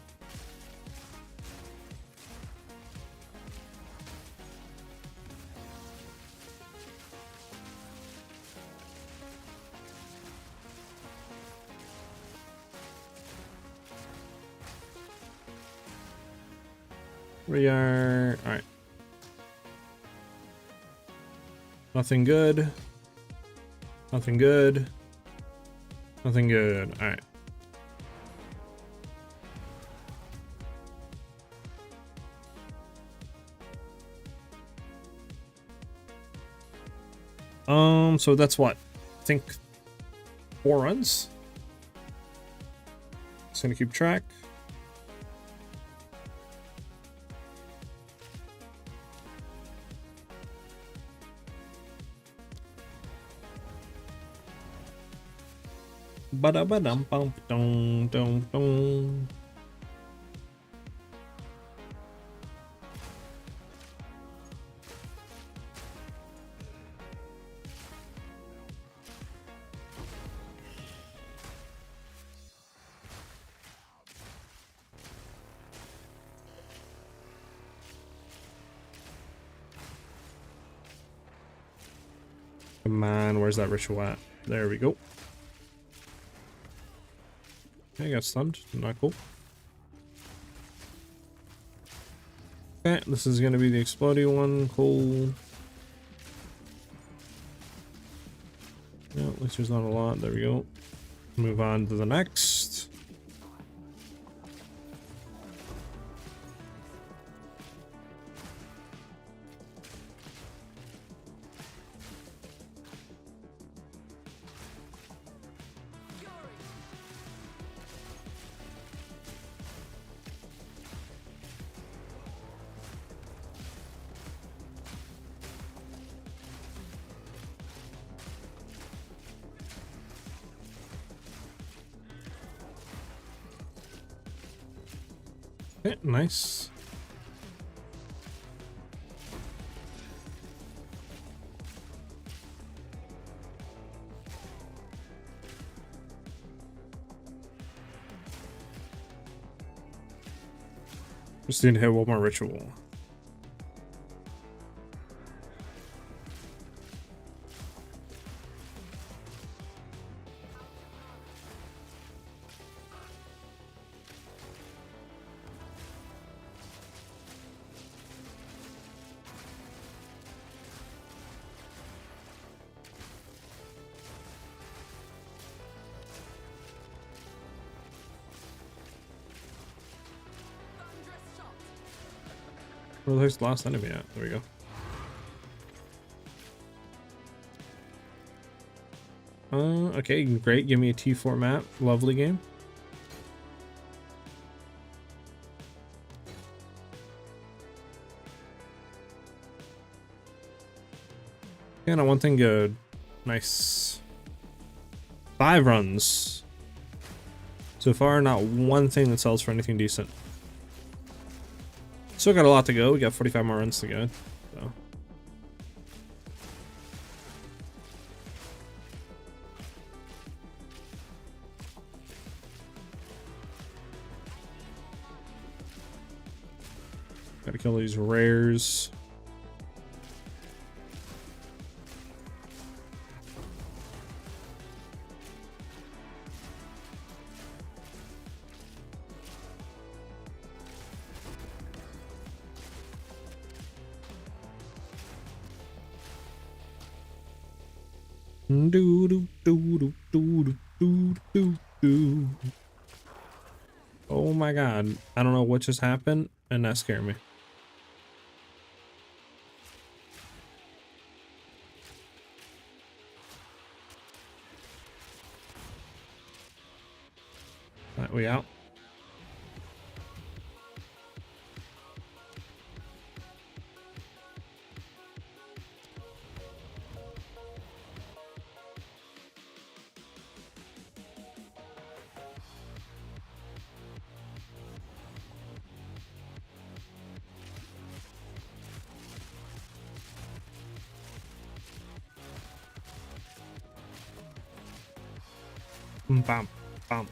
We are... Alright. Nothing good. Nothing good. Nothing good. Alright. So that's what? I think 4 runs? Just gonna keep track. Ba-da-ba-dum-bum-dum-dum-dum. Come on, where's that ritual at? There we go. Okay, got stunned. Not cool. Okay, this is gonna be the exploding one. Cool. Yeah, at least there's not a lot. There we go. Move on to the next. Okay, nice. Just need to hit one more ritual. Where's the last enemy at? There we go. Okay, great. Give me a T4 map. Lovely game. Yeah, not one thing good. Nice. 5 runs. So far, not one thing that sells for anything decent. Still got a lot to go. We got 45 more runs to go. So. Gotta kill these rares. Oh my god, I don't know what just happened, and that scared me. Alright, we out. Bam, bam.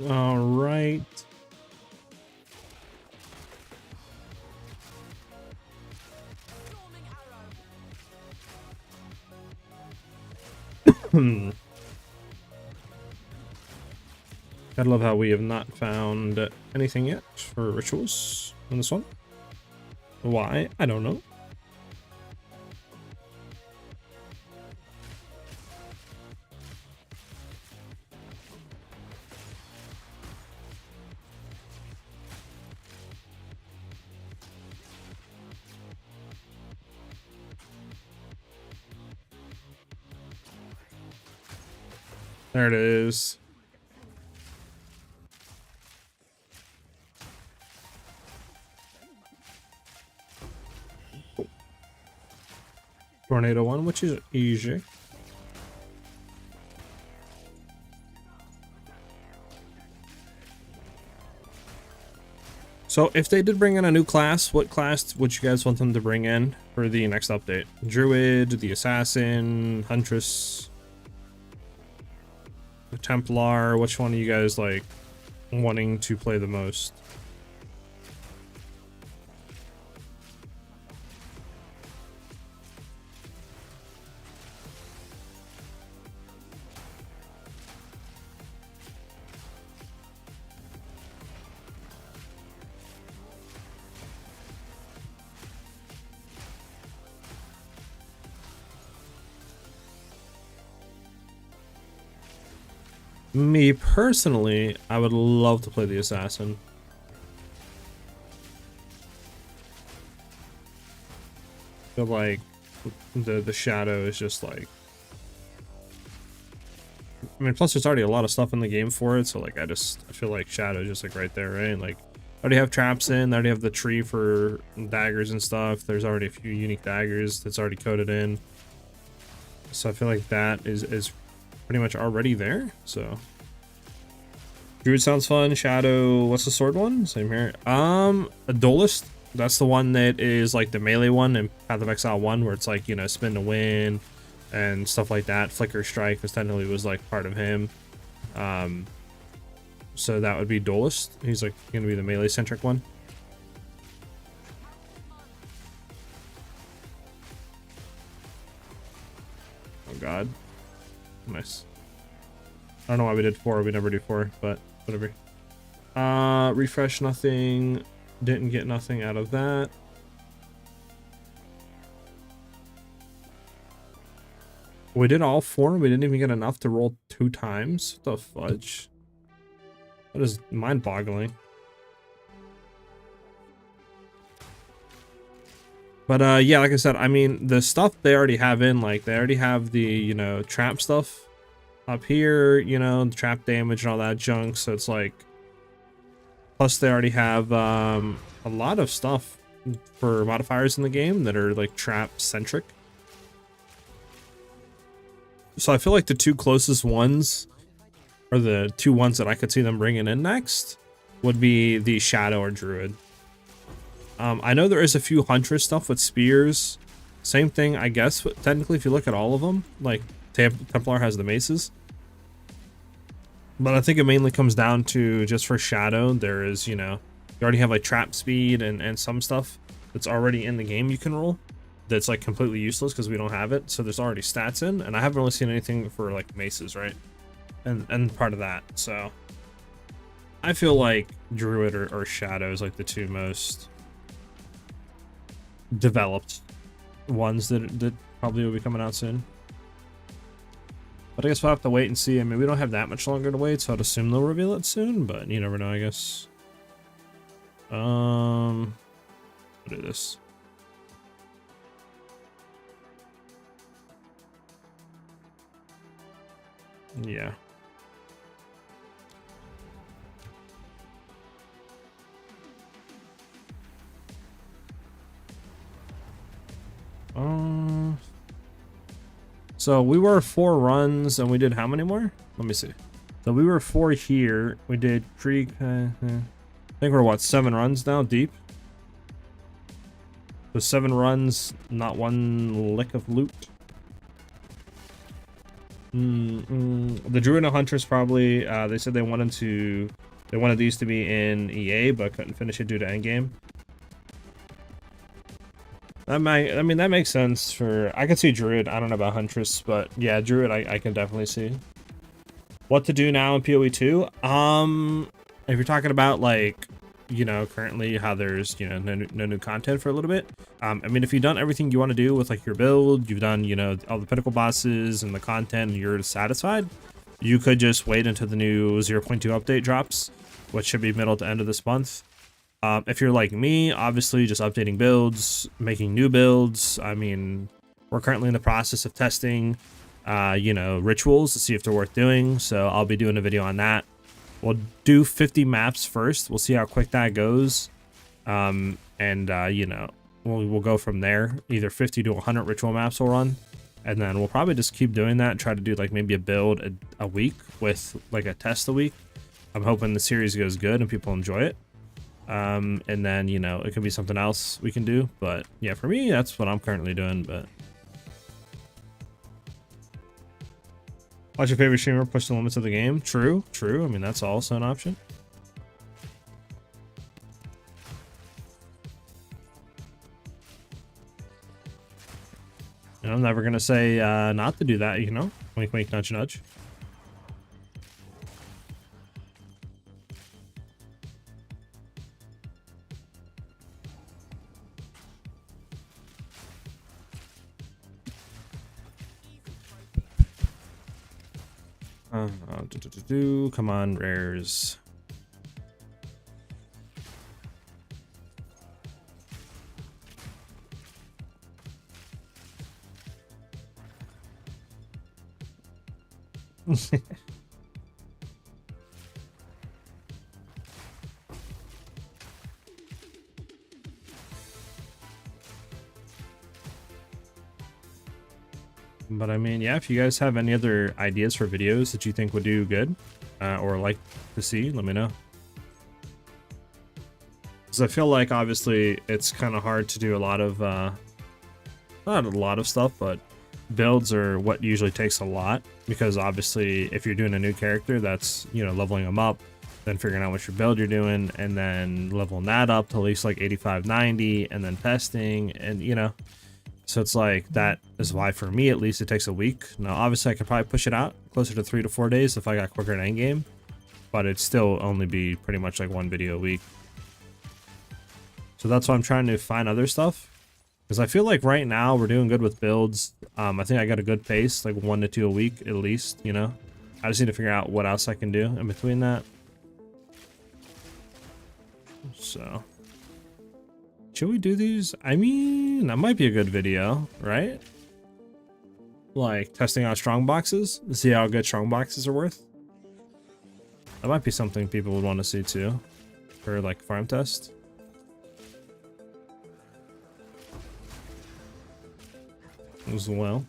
All right. I love how we have not found anything yet for rituals on this one. Why? I don't know. There it is. Tornado 1, which is easy. So if they did bring in a new class, what class would you guys want them to bring in for the next update? Druid, the Assassin, Huntress, the Templar? Which one are you guys like wanting to play the most? Me personally, I would love to play the Assassin. But like the Shadow is just like, I mean, plus there's already a lot of stuff in the game for it, so like I feel like Shadow is just like right there, right? Like I already have traps in, I already have the tree for daggers and stuff. There's already a few unique daggers that's already coded in. So I feel like that is pretty much already there. So Druid sounds fun. Shadow, what's the sword one? Same here. A Duelist. That's the one that is like the melee one in Path of Exile 1, where it's like, you know, spin to win and stuff like that. Flicker Strike, because technically was like part of him. So that would be Duelist. He's like gonna be the melee centric one. god. Nice. I don't know why we did 4. We never do 4, but whatever. Refresh, nothing. Didn't get nothing out of that. We did all 4. We didn't even get enough to roll 2 times. What the fudge? That is mind-boggling. But yeah, like I said, I mean, the stuff they already have in, like, they already have the, you know, trap stuff up here, you know, the trap damage and all that junk. So it's like, plus they already have a lot of stuff for modifiers in the game that are like trap centric. So I feel like the 2 closest ones, or the 2 ones that I could see them bringing in next, would be the Shadow or Druid. I know there is a few Huntress stuff with spears. Same thing, I guess, technically, if you look at all of them. Like, Templar has the maces. But I think it mainly comes down to, just for Shadow, there is, you know, you already have like trap speed and some stuff that's already in the game you can roll. That's like completely useless because we don't have it. So there's already stats in, and I haven't really seen anything for like maces, right? And part of that. So I feel like Druid or Shadow is like the 2 most developed ones that probably will be coming out soon. But I guess we'll have to wait and see. I mean, we don't have that much longer to wait, so I'd assume they'll reveal it soon, but you never know, I guess. We'll do this. Yeah. So we were 4 runs and we did how many more? Let me see. So we were 4 here. We did Creek. I think we're what, 7 runs now deep? So 7 runs, not 1 lick of loot. The Druid and Huntress probably, they said they wanted these to be in EA, but couldn't finish it due to endgame. That might, I mean, that makes sense for, I could see Druid. I don't know about Huntress, but yeah, Druid I can definitely see. What to do now in PoE 2? If you're talking about like, you know, currently how there's, you know, no new content for a little bit. I mean, if you've done everything you want to do with like your build, you've done, you know, all the pinnacle bosses and the content, and you're satisfied, you could just wait until the new 0.2 update drops, which should be middle to end of this month. If you're like me, obviously just updating builds, making new builds. I mean, we're currently in the process of testing, you know, rituals to see if they're worth doing. So I'll be doing a video on that. We'll do 50 maps first. We'll see how quick that goes. You know, we'll go from there. Either 50 to 100 ritual maps we'll run. And then we'll probably just keep doing that and try to do like maybe a build a week with like a test a week. I'm hoping the series goes good and people enjoy it. And then, you know, it could be something else we can do. But yeah, for me, that's what I'm currently doing. But watch your favorite streamer push the limits of the game. True. I mean, that's also an option. And I'm never gonna say not to do that, you know? Wink, wink, nudge, nudge. Come on, rares. But I mean, yeah, if you guys have any other ideas for videos that you think would do good or like to see, let me know. Because I feel like obviously it's kind of hard to do a lot of, not a lot of stuff, but builds are what usually takes a lot. Because obviously if you're doing a new character, that's, you know, leveling them up, then figuring out what your build you're doing, and then leveling that up to at least like 85, 90, and then testing, and you know. So it's like, that is why for me at least it takes a week. Now obviously I could probably push it out closer to 3 to 4 days if I got quicker in endgame, but it'd still only be pretty much like 1 video a week. So that's why I'm trying to find other stuff, because I feel like right now we're doing good with builds. I think I got a good pace, like 1 to 2 a week at least, you know. I just need to figure out what else I can do in between that. So should we do these? I mean, that might be a good video, right? Like testing out strong boxes, see how good strong boxes are worth. That might be something people would want to see too, for like farm test. As well.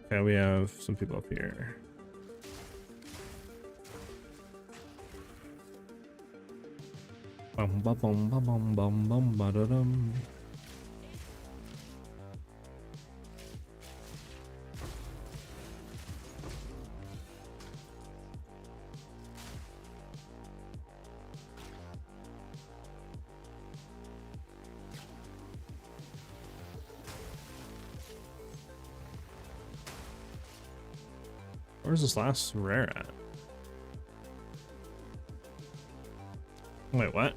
Okay, we have some people up here. Bum, bum, bum, bum, bum, bum, ba-da-dum. Where's this last rare at? Wait, what?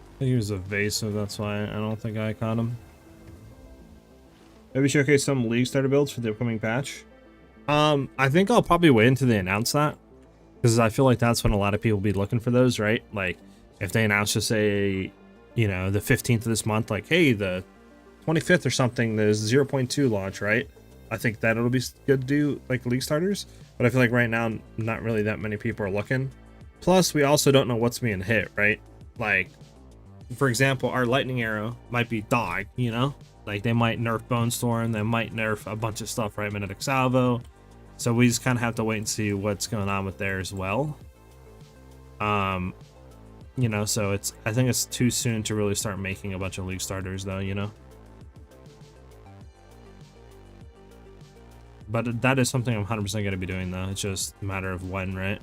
I think he was evasive, that's why I don't think I caught him. Maybe showcase some league starter builds for the upcoming patch. I think I'll probably wait until they announce that, because I feel like that's when a lot of people will be looking for those, right? Like, if they announce to say, you know, the 15th of this month, like, hey, the 25th or something, there's 0.2 launch, right? I think that it'll be good to do, like, league starters. But I feel like right now, not really that many people are looking. Plus, we also don't know what's being hit, right? Like, for example, our lightning arrow might be dog, you know? Like, they might nerf Bone Storm, they might nerf a bunch of stuff, right? Minute Exile. So we just kind of have to wait and see what's going on with there as well. You know, so I think it's too soon to really start making a bunch of league starters though, you know? But that is something I'm 100% going to be doing though. It's just a matter of when, right?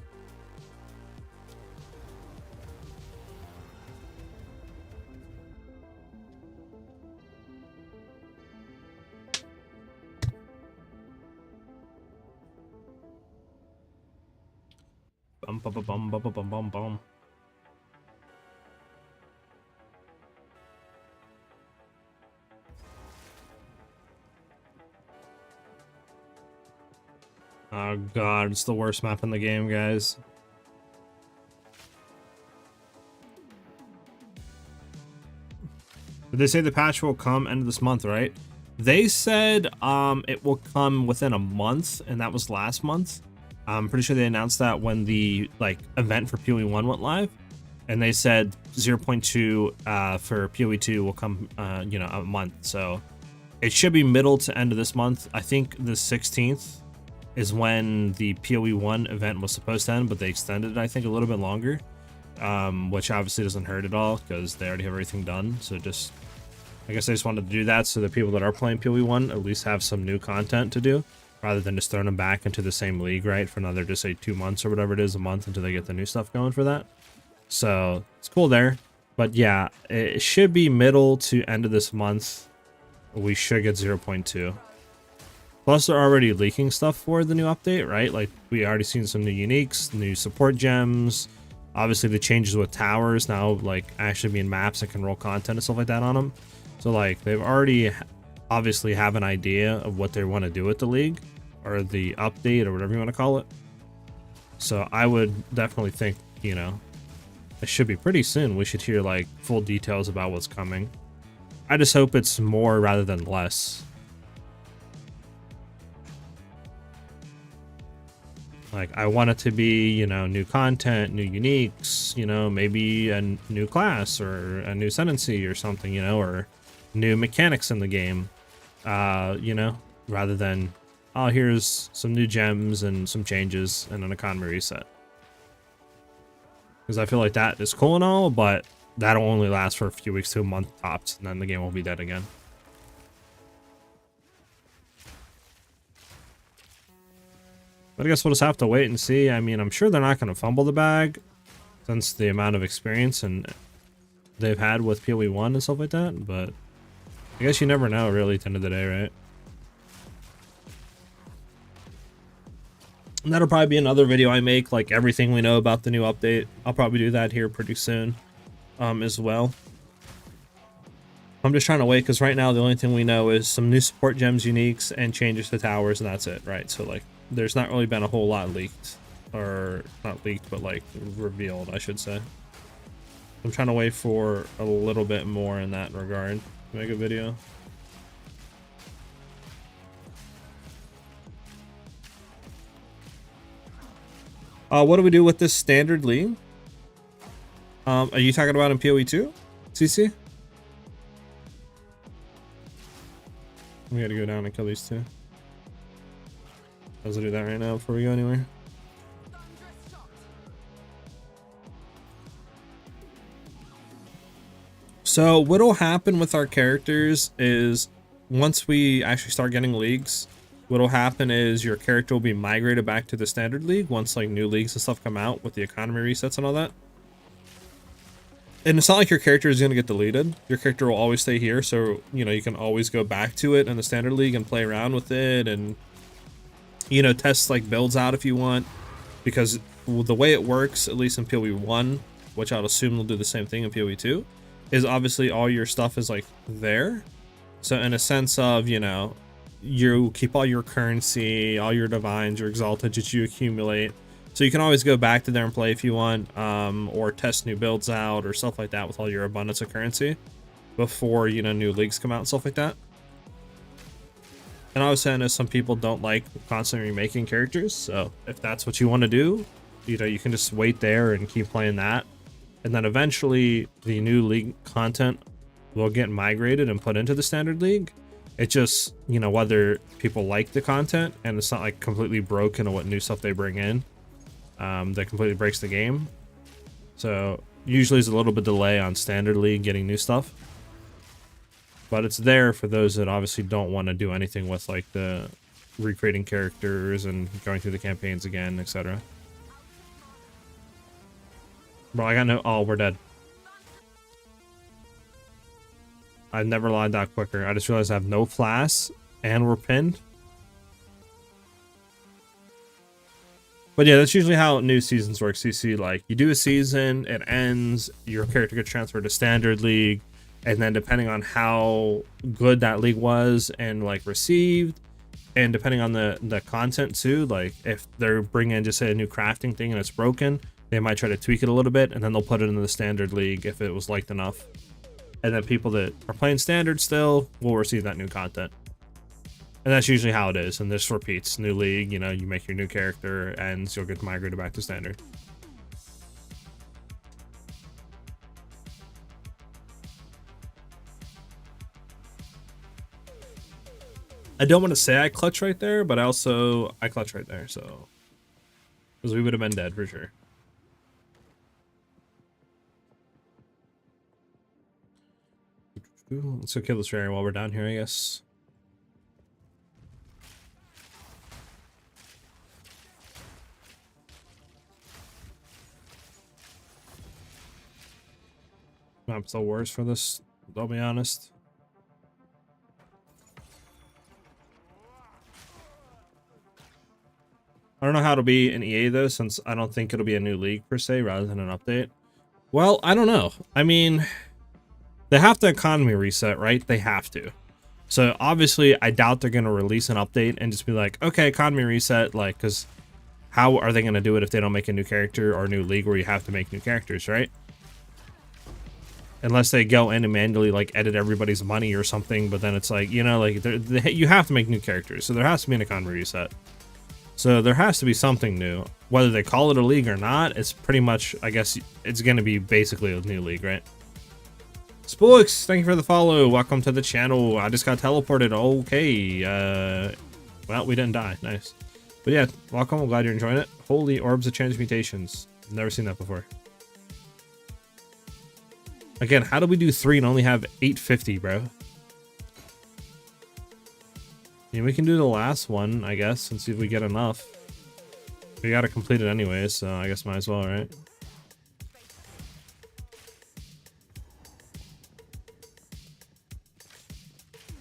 Bum bum bum bum bum bum bum bum. Oh god, it's the worst map in the game, guys. Did they say the patch will come end of this month, right? They said it will come within a month, and that was last month. I'm pretty sure they announced that when the event for PoE 1 went live, and they said 0.2 for PoE 2 will come you know, a month. So it should be middle to end of this month. I think the 16th is when the PoE 1 event was supposed to end, but they extended it, I think, a little bit longer, which obviously doesn't hurt at all because they already have everything done. So just, I guess I just wanted to do that so the people that are playing PoE 1 at least have some new content to do, rather than just throwing them back into the same league, right, for another, just say 2 months or whatever it is, a month until they get the new stuff going for that. So it's cool there. But yeah, it should be middle to end of this month. We should get 0.2. Plus, they're already leaking stuff for the new update, right? Like, we already seen some new uniques, new support gems. Obviously, the changes with towers now, like, actually being maps that can roll content and stuff like that on them. So, like, they've already obviously have an idea of what they want to do with the league, or the update, or whatever you want to call it. So, I would definitely think, you know, it should be pretty soon. We should hear, like, full details about what's coming. I just hope it's more rather than less. Like, I want it to be, you know, new content, new uniques, you know, maybe a new class or a new sentency or something, you know, or new mechanics in the game, you know, rather than, oh, here's some new gems and some changes and an economy reset. Because I feel like that is cool and all, but that'll only last for a few weeks to a month tops, and then the game will be dead again. But I guess we'll just have to wait and see. I mean, I'm sure they're not going to fumble the bag since the amount of experience and they've had with PoE 1 and stuff like that. But I guess you never know, really, at the end of the day, right? And that'll probably be another video I make, like everything we know about the new update. I'll probably do that here pretty soon as well. I'm just trying to wait because right now the only thing we know is some new support gems, uniques, and changes to towers, and that's it, right? So like there's not really been a whole lot leaked, or not leaked, but like revealed, I should say. I'm trying to wait for a little bit more in that regard to make a video. What do we do with this standard league? Are you talking about in PoE 2, CC? We gotta go down and kill these two. Let's do that right now before we go anywhere. So what'll happen with our characters is once we actually start getting leagues, what'll happen is your character will be migrated back to the standard league once like new leagues and stuff come out with the economy resets and all that. And it's not like your character is going to get deleted. Your character will always stay here, so you know you can always go back to it in the standard league and play around with it, and you know test like builds out if you want. Because the way it works, at least in PoE 1, which I'll assume will do the same thing in PoE 2, is obviously all your stuff is like there. So in a sense of, you know, you keep all your currency, all your divines, your exalted that you accumulate. So you can always go back to there and play if you want, or test new builds out or stuff like that with all your abundance of currency before, you know, new leagues come out and stuff like that. And obviously I know some people don't like constantly remaking characters, so if that's what you want to do, you know, you can just wait there and keep playing that. And then eventually the new league content will get migrated and put into the standard league. It just, you know, whether people like the content and it's not like completely broken on what new stuff they bring in, that completely breaks the game. So usually there's a little bit delay on standard league getting new stuff, but it's there for those that obviously don't want to do anything with like the recreating characters and going through the campaigns again, etc. Bro, I got no... Oh, we're dead. I've never lined out quicker. I just realized I have no flash and we're pinned. But yeah, that's usually how new seasons work. So you see, like, you do a season, it ends, your character gets transferred to standard league, and then depending on how good that league was and like received, and depending on the content too, like if they're bringing in just say a new crafting thing and it's broken, they might try to tweak it a little bit, and then they'll put it into the standard league if it was liked enough. And then people that are playing standard still will receive that new content. And that's usually how it is, and this repeats. New league, you know, you make your new character, and you'll get migrated back to standard. I don't want to say I clutch right there, but I clutch right there, so... Because we would have been dead for sure. Let's go kill this fairy while we're down here, I guess. Map's the worst for this, I'll be honest. I don't know how it'll be in EA though, since I don't think it'll be a new league per se, rather than an update. Well, I don't know. I mean, they have to economy reset, right? They have to. So obviously, I doubt they're going to release an update and just be like, okay, economy reset, like, because how are they going to do it if they don't make a new character or a new league where you have to make new characters, right? Unless they go in and manually like edit everybody's money or something, but then it's like, you know, like you have to make new characters, so there has to be an economy reset. So there has to be something new. Whether they call it a league or not, it's pretty much, I guess, it's going to be basically a new league, right? Spoilix, thank you for the follow. Welcome to the channel. I just got teleported. Okay. Well, we didn't die. Nice. But yeah, welcome. I'm glad you're enjoying it. Holy orbs of transmutations. Never seen that before. Again, how do we do 3 and only have 850, bro? I mean, we can do the last one, I guess, and see if we get enough. We gotta complete it anyway, so I guess might as well, right?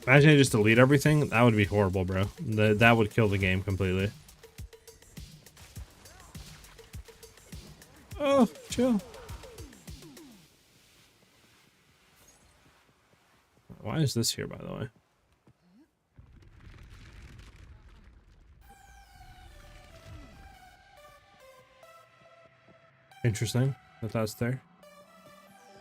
Imagine I just delete everything. That would be horrible, bro. That would kill the game completely. Oh, chill. Why is this here, by the way? Interesting that that's there.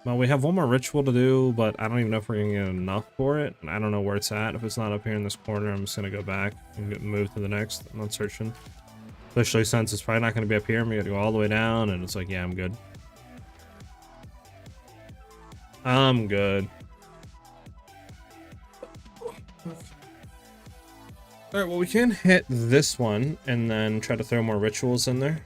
Well, we have one more ritual to do, but I don't even know if we're gonna get enough for it. I don't know where it's at. If it's not up here in this corner, I'm just gonna go back and move to the next. I'm not searching. Especially since it's probably not gonna be up here. I'm gonna go all the way down, and it's like, yeah, I'm good. I'm good. Alright, well, we can hit this one and then try to throw more rituals in there.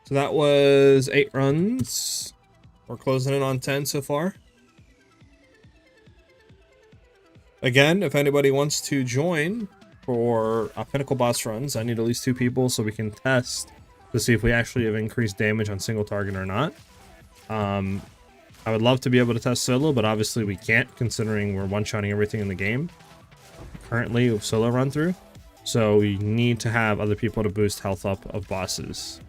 So that was 8 runs. We're closing in on 10 so far. Again, if anybody wants to join for Pinnacle boss runs, I need at least 2 people so we can test to see if we actually have increased damage on single target or not. I would love to be able to test solo, but obviously we can't, considering we're one-shotting everything in the game currently solo run through. So we need to have other people to boost health up of bosses.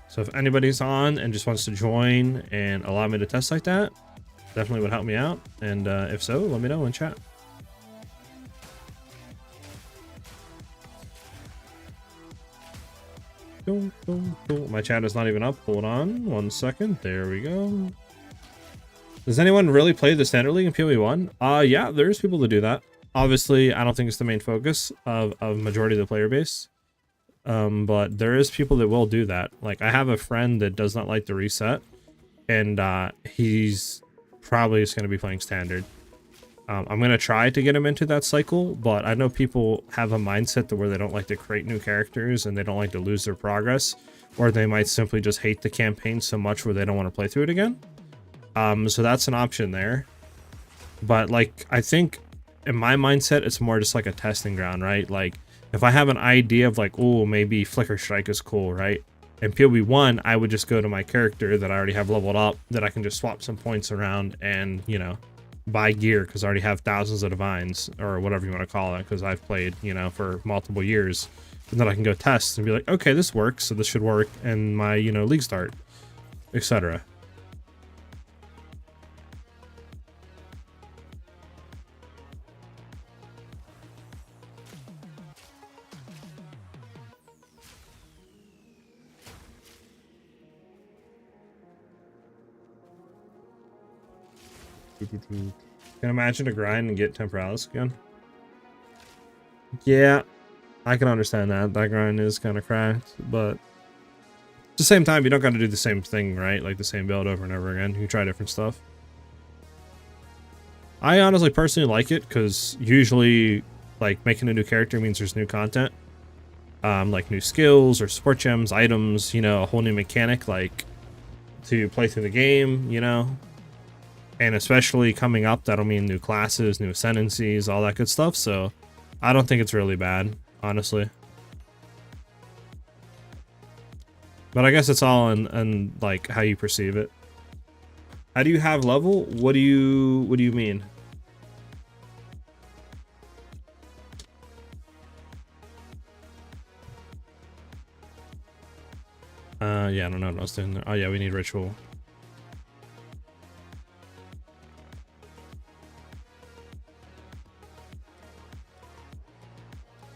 So if anybody's on and just wants to join and allow me to test like that, definitely would help me out. And if so, let me know in chat. My chat is not even up. Hold on 1 second. There we go. Does anyone really play the Standard League in PoE 1? Yeah, there's people that do that. Obviously, I don't think it's the main focus of majority of the player base. But there is people that will do that. Like, I have a friend that does not like the reset, and he's probably just going to be playing Standard. I'm going to try to get him into that cycle, but I know people have a mindset to where they don't like to create new characters and they don't like to lose their progress, or they might simply just hate the campaign so much where they don't want to play through it again. So that's an option there. But, like, I think in my mindset, it's more just like a testing ground, right? Like, if I have an idea of like, oh, maybe Flicker Strike is cool, right? In PoE 1, I would just go to my character that I already have leveled up, that I can just swap some points around and, you know, buy gear because I already have thousands of divines, or whatever you want to call it, because I've played, you know, for multiple years. And then I can go test and be like, okay, this works, so this should work in my, you know, league start, etc. Can imagine to grind and get Temporalis again. Yeah, I can understand that. That grind is kind of cracked, but at the same time, you don't got to do the same thing, right? Like the same build over and over again. You try different stuff. I honestly personally like it because usually, like, making a new character means there's new content. Like new skills or support gems, items, you know, a whole new mechanic, like, to play through the game, you know. And especially coming up, that'll mean new classes, new ascendancies, all that good stuff. So I don't think it's really bad, honestly. But I guess it's all in like how you perceive it. How do you have level? What do you mean? Yeah, I don't know what I was doing there. Oh yeah, we need ritual.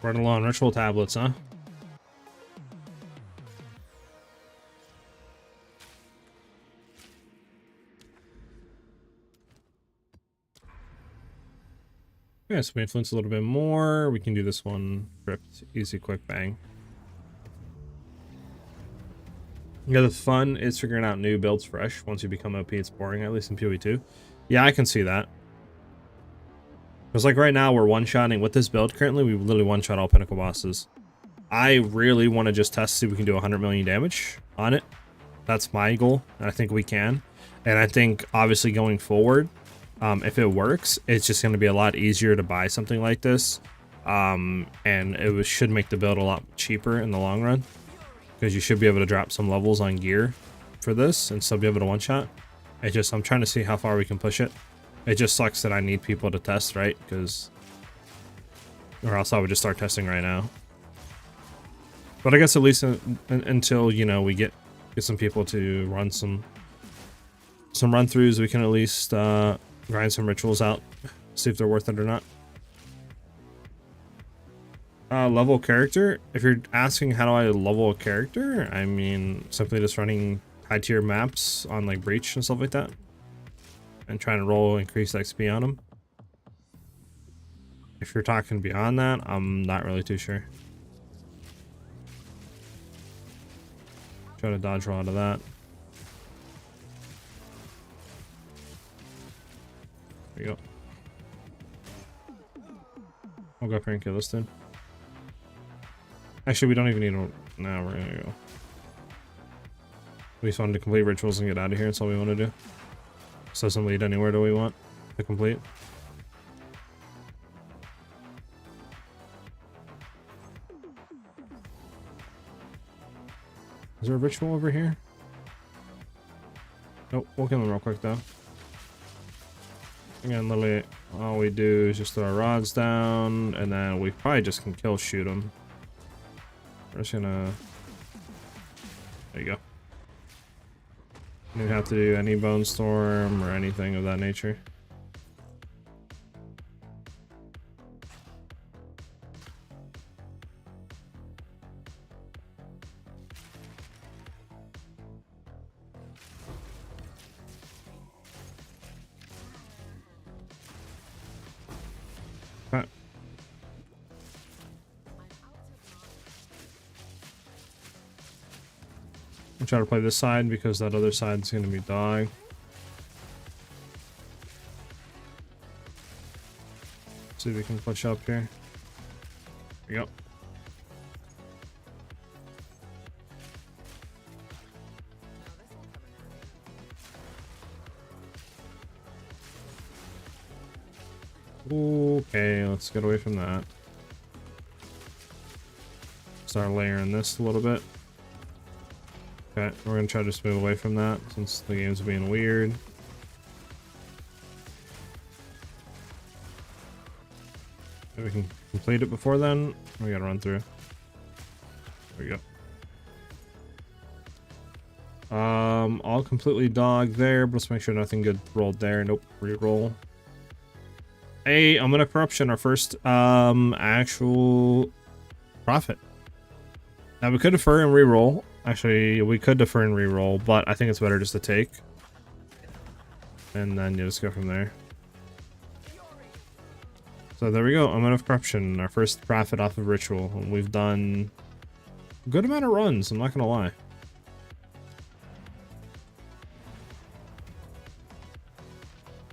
Right along, ritual tablets, huh? Yeah, so we influence a little bit more. We can do this one. Ripped, easy, quick, bang. Yeah, the fun is figuring out new builds fresh. Once you become OP, it's boring, at least in PoE 2. Yeah, I can see that. Because, like, right now, we're one-shotting with this build. Currently, we literally one-shot all Pinnacle bosses. I really want to just test to see if we can do 100 million damage on it. That's my goal, and I think we can. And I think obviously going forward, if it works, it's just going to be a lot easier to buy something like this, and should make the build a lot cheaper in the long run, because you should be able to drop some levels on gear for this and still be able to one-shot. I'm trying to see how far we can push it. It just sucks that I need people to test, right? Or else I would just start testing right now. But I guess at least until, you know, we get some people to run some run-throughs, we can at least grind some rituals out, see if they're worth it or not. Level character. If you're asking how do I level a character, I mean simply just running high-tier maps on like Breach and stuff like that, and trying to roll increased XP on them. If you're talking beyond that, I'm not really too sure. Try to dodge roll out of that. There you go. I'll go up here and kill this dude. Actually, we don't even need to. Now we're gonna go. We just wanted to complete rituals and get out of here. That's all we want to do. This doesn't lead anywhere do we want to complete. Is there a ritual over here? Nope, we'll kill him real quick though. Again, literally all we do is just throw our rods down, and then we probably just can kill shoot him. We're just gonna... There you go. You don't have to do any bone storm or anything of that nature. Okay. I'll try to play this side because that other side's gonna be dog. See if we can push up here. There we go. Okay, let's get away from that. Start layering this a little bit. Okay, we're gonna try to just move away from that since the game's being weird. Maybe we can complete it before then. We gotta run through. There we go. All completely dog there, but let's make sure nothing good rolled there. Nope, re-roll. Hey, I'm gonna corruption our first actual profit. Now we could defer and re-roll. Actually, we could defer and re-roll, but I think it's better just to take. And then you just go from there. So there we go, Omen of Corruption, our first profit off of Ritual. And we've done a good amount of runs, I'm not gonna lie.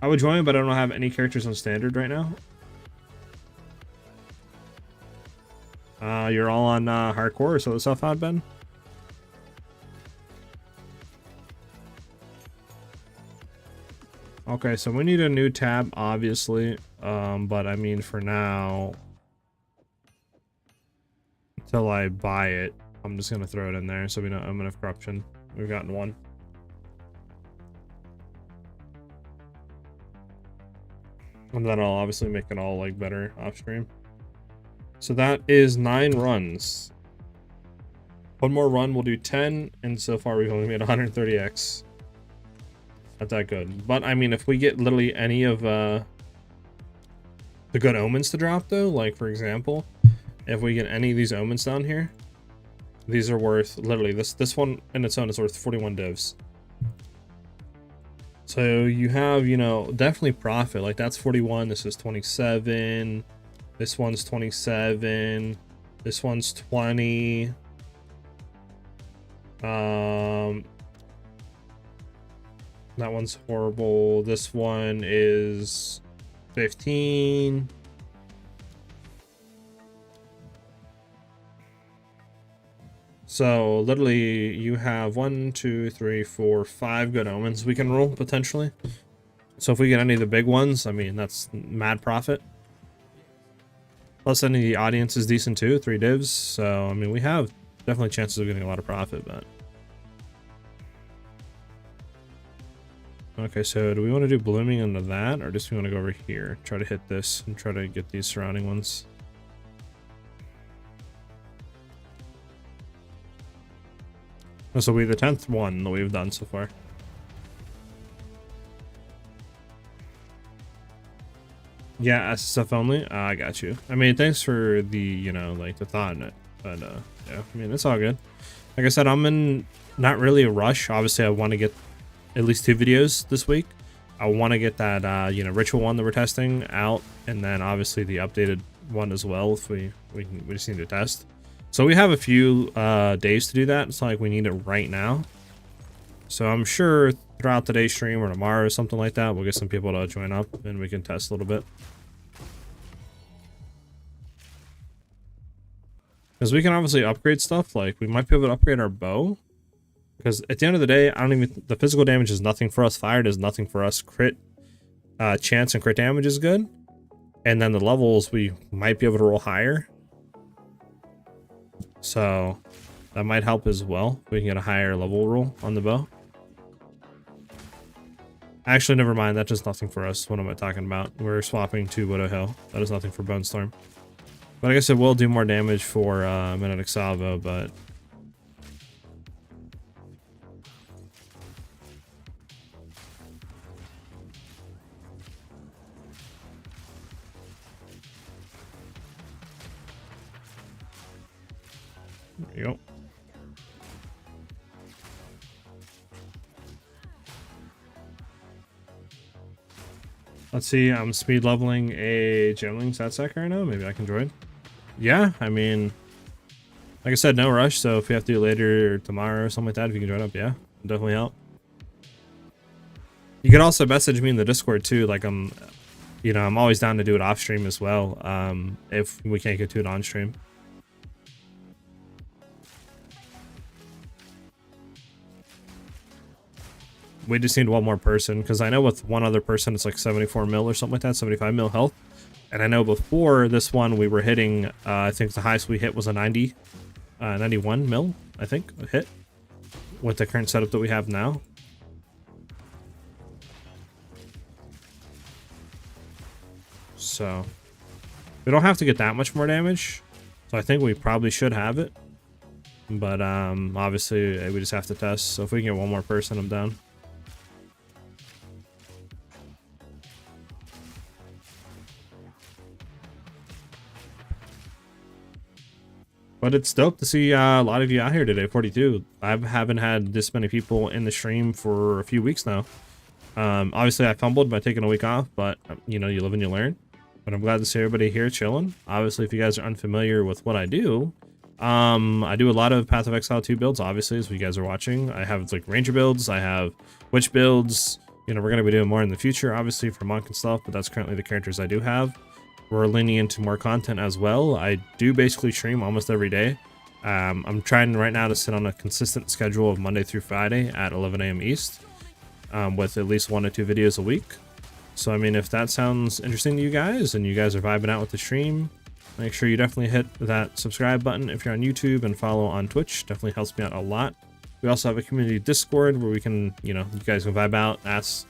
I would join, but I don't have any characters on standard right now. You're all on hardcore, so the stuff out, Ben? Okay, so we need a new tab, obviously. But I mean, for now, until I buy it, I'm just gonna throw it in there so we know Omen of Corruption. We've gotten one. And then I'll obviously make it all like better off stream. So that is 9 runs. One more run, we'll do 10, and so far we've only made 130x. Not that good. But I mean, if we get literally any of the good omens to drop though, like for example, if we get any of these omens down here, these are worth literally this one in its own is worth 41 divs. So you have, you know, definitely profit. Like that's 41, this is 27, this one's 27, this one's 20. That one's horrible. This one is 15. So literally you have 1, 2, 3, 4, 5 good omens we can roll potentially. So if we get any of the big ones, I mean, that's mad profit. Plus any of the audience is decent too, 3 divs. So, I mean, we have definitely chances of getting a lot of profit, but. Okay, so do we want to do blooming into that, or just we want to go over here, try to hit this and try to get these surrounding ones? This will be the 10th one that we've done so far. Yeah, SSF only? I got you. I mean, thanks for the, you know, like the thought in it. But, yeah, I mean, it's all good. Like I said, I'm in not really a rush. Obviously, I want to get at least 2 videos this week. I want to get that, you know, ritual one that we're testing out. And then obviously the updated one as well if we just need to test. So we have a few days to do that. It's not like we need it right now. So I'm sure throughout today's stream or tomorrow or something like that, we'll get some people to join up and we can test a little bit. Because we can obviously upgrade stuff. Like we might be able to upgrade our bow. Because at the end of the day, the physical damage is nothing for us. Fire does nothing for us. Crit chance and crit damage is good. And then the levels, we might be able to roll higher. So that might help as well. We can get a higher level roll on the bow. Actually, never mind. That does nothing for us. What am I talking about? We're swapping to Widow Hill. That is nothing for Bone Storm. But I guess it will do more damage for Magnetic Salvo, but... There you go. Let's see, I'm speed leveling a Gemling Satsec right now. Maybe I can join. Yeah, I mean, like I said, no rush. So if we have to do it later or tomorrow or something like that, if you can join up, yeah, definitely help. You could also message me in the Discord too. Like I'm always down to do it off stream as well. If we can't get to it on stream. We just need one more person, because I know with one other person it's like 74 mil or something like that, 75 mil health. And I know before this one we were hitting, I think the highest we hit was a 91 mil, I think, a hit. With the current setup that we have now. So, we don't have to get that much more damage. So I think we probably should have it. But obviously we just have to test. So if we can get one more person, I'm down. But it's dope to see a lot of you out here today, 42. I haven't had this many people in the stream for a few weeks now. Obviously, I fumbled by taking a week off, but, you know, you live and you learn. But I'm glad to see everybody here chilling. Obviously, if you guys are unfamiliar with what I do a lot of Path of Exile 2 builds, obviously, as you guys are watching. I have, like, Ranger builds. I have Witch builds. You know, we're going to be doing more in the future, obviously, for Monk and stuff, but that's currently the characters I do have. We're leaning into more content as well. I do basically stream almost every day. I'm trying right now to sit on a consistent schedule of Monday through Friday at 11 a.m. East with at least 1 to 2 videos a week. So, I mean, if that sounds interesting to you guys and you guys are vibing out with the stream, make sure you definitely hit that subscribe button if you're on YouTube and follow on Twitch. Definitely helps me out a lot. We also have a community Discord where we can, you know, you guys can vibe out, ask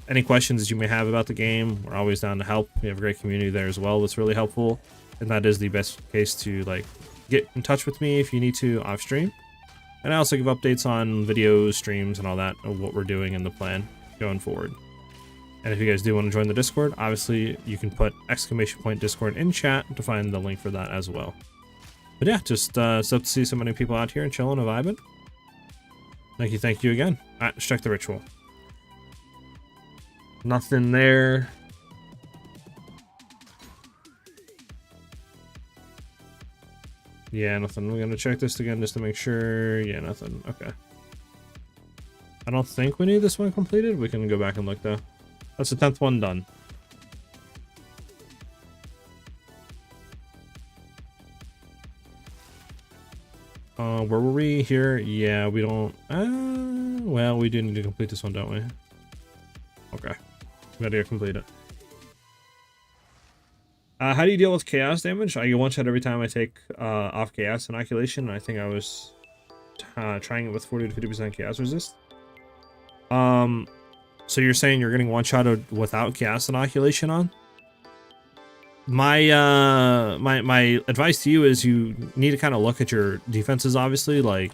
any questions that you may have about the game. We're always down to help. We have a great community there as well that's really helpful, and that is the best case to like get in touch with me if you need to off stream. And I also give updates on videos, streams, and all that of what we're doing in the plan going forward. And if you guys do want to join the Discord, obviously you can put !Discord in chat to find the link for that as well. But yeah, just stoked to see so many people out here and chilling and vibing. Thank you again. All right, let's check the ritual. Nothing there. Yeah, nothing. We're gonna check this again just to make sure. Yeah, nothing. Okay. I don't think we need this one completed. We can go back and look though. That's the 10th one done. Where were we here? Yeah, we don't. Well, we do need to complete this one, don't we? Okay, we gotta complete it. How do you deal with chaos damage? I get one shot every time I take off chaos inoculation. I think I was trying it with 40 to 50% chaos resist. So you're saying you're getting one shot without chaos inoculation on? My my advice to you is you need to kind of look at your defenses, obviously, like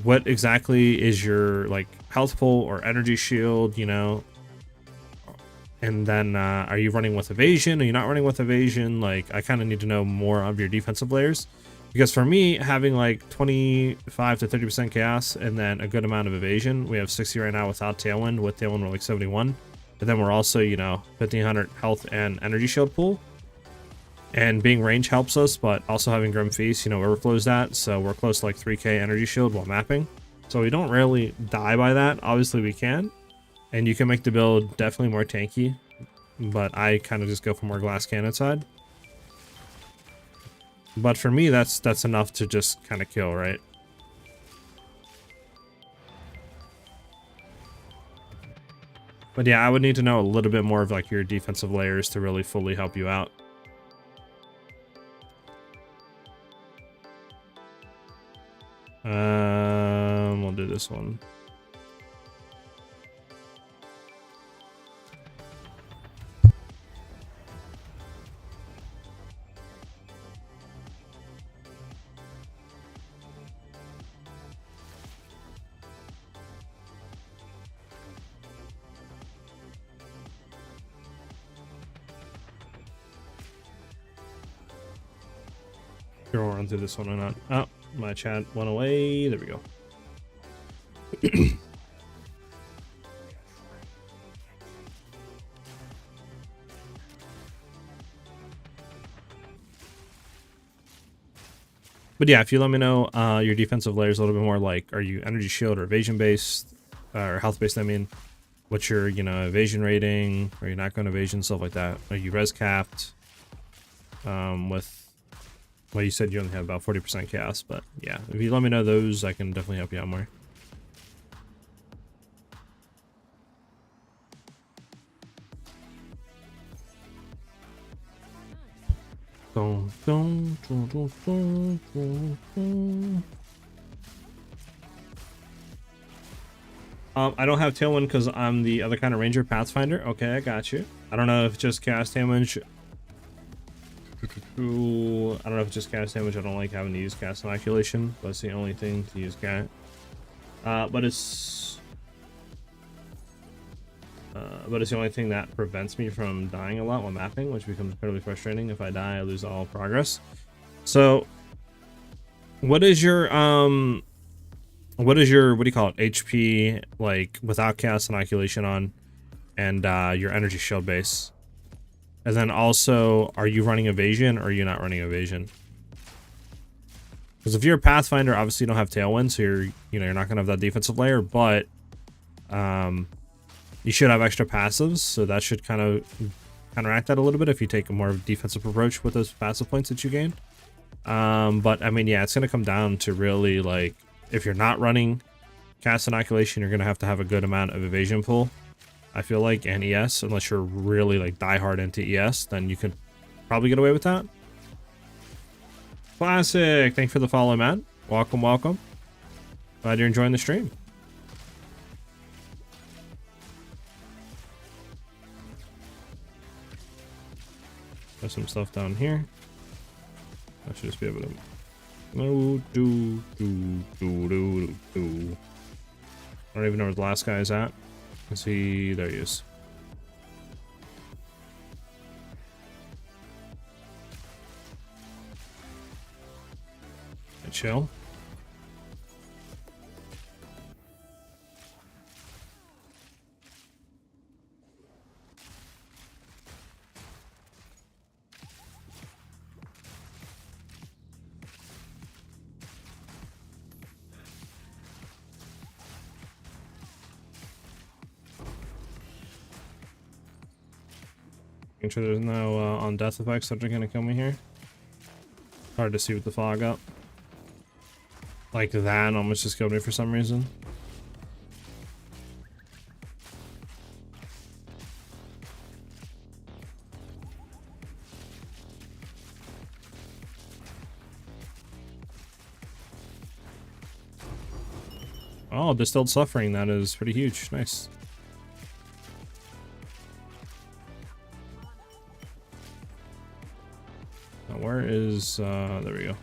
what exactly is your like health pull or energy shield, you know, and then are you running with evasion? Are you not running with evasion? Like I kind of need to know more of your defensive layers, because for me, having like 25 to 30% chaos and then a good amount of evasion, we have 60 right now without tailwind. With tailwind we're like 71. But then we're also, you know, 1500 health and energy shield pool. And being range helps us, but also having Grim Feast, you know, overflows that. So we're close to like 3k energy shield while mapping. So we don't really die by that. Obviously we can. And you can make the build definitely more tanky. But I kind of just go for more glass cannon side. But for me, that's enough to just kind of kill, right? But yeah, I would need to know a little bit more of like your defensive layers to really fully help you out. We'll do this one. We'll run through this one or not. Oh, my chat went away. There we go. But yeah, if you let me know your defensive layers a little bit more, like are you energy shield or evasion based or health based? I mean, what's your, you know, evasion rating? Are you not going to evasion, stuff like that? Are you res capped? With, well, you said you only have about 40% chaos, but yeah, if you let me know those, I can definitely help you out more. I don't have tailwind because I'm the other kind of ranger pathfinder. Okay, I got you. I don't know if just cast damage. I don't know if it's just cast damage. I don't like having to use cast inoculation. That's the only thing to use cat. But it's the only thing that prevents me from dying a lot while mapping, which becomes incredibly frustrating. If I die, I lose all progress. So what is your what do you call it, HP, like without cast inoculation on, and your energy shield base? And then also, are you running evasion or are you not running evasion? Because if you're a pathfinder, obviously you don't have tailwind, so you're not gonna have that defensive layer, but you should have extra passives, so that should kind of counteract that a little bit if you take a more defensive approach with those passive points that you gain. But I mean, yeah, it's gonna come down to really, like, if you're not running cast inoculation, you're gonna have to have a good amount of evasion pool, I feel like, and ES. Unless you're really like die hard into ES, then you could probably get away with that. Classic, thanks for the follow, man. Welcome, welcome. Glad you're enjoying the stream. Got some stuff down here. I should just be able to. No, do. I don't even know where the last guy is at. Is he? There he is. And chill. Making sure there's no on death effects that are gonna kill me here. Hard to see with the fog up. Like that almost just killed me for some reason. Oh, distilled suffering. That is pretty huge. Nice. Now where is, there we go.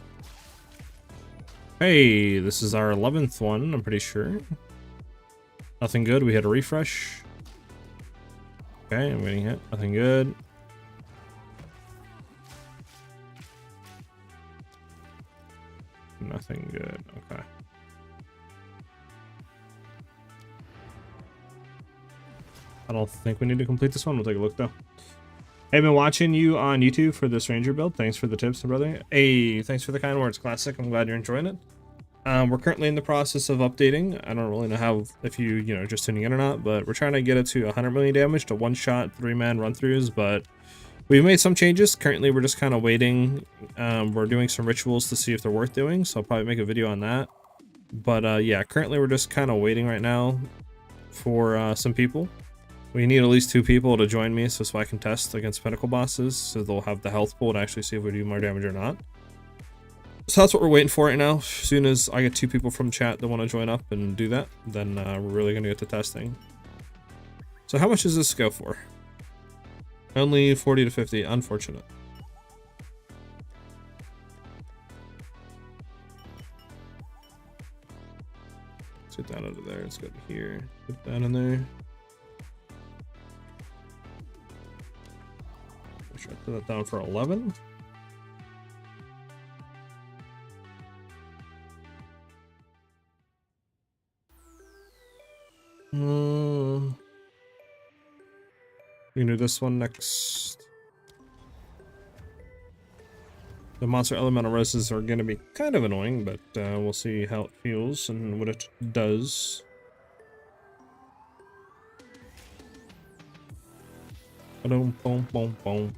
Hey, this is our 11th one, I'm pretty sure. Nothing good. We hit a refresh. Okay, I'm getting hit. Nothing good. Nothing good. Okay. I don't think we need to complete this one. We'll take a look though. Hey, I've been watching you on YouTube for this Ranger build. Thanks for the tips, brother. Hey, thanks for the kind words, Classic. I'm glad you're enjoying it. We're currently in the process of updating. I don't really know how, if you just tuning in or not, but we're trying to get it to 100 million damage to one-shot 3-man run-throughs, but we've made some changes. Currently, we're just kind of waiting. We're doing some rituals to see if they're worth doing, so I'll probably make a video on that. But yeah, currently we're just kind of waiting right now for some people. We need at least 2 people to join me so I can test against pinnacle bosses, so they'll have the health pool to actually see if we do more damage or not. So that's what we're waiting for right now. As soon as I get 2 people from chat that want to join up and do that, then we're really going to get to testing. So how much does this go for? Only 40 to 50. Unfortunate. Let's get that out of there. Let's go to here. Put that in there. Should I put that down for 11? We can do this one next. The monster elemental roses are going to be kind of annoying, but we'll see how it feels and what it does. Boom, boom, boom, boom.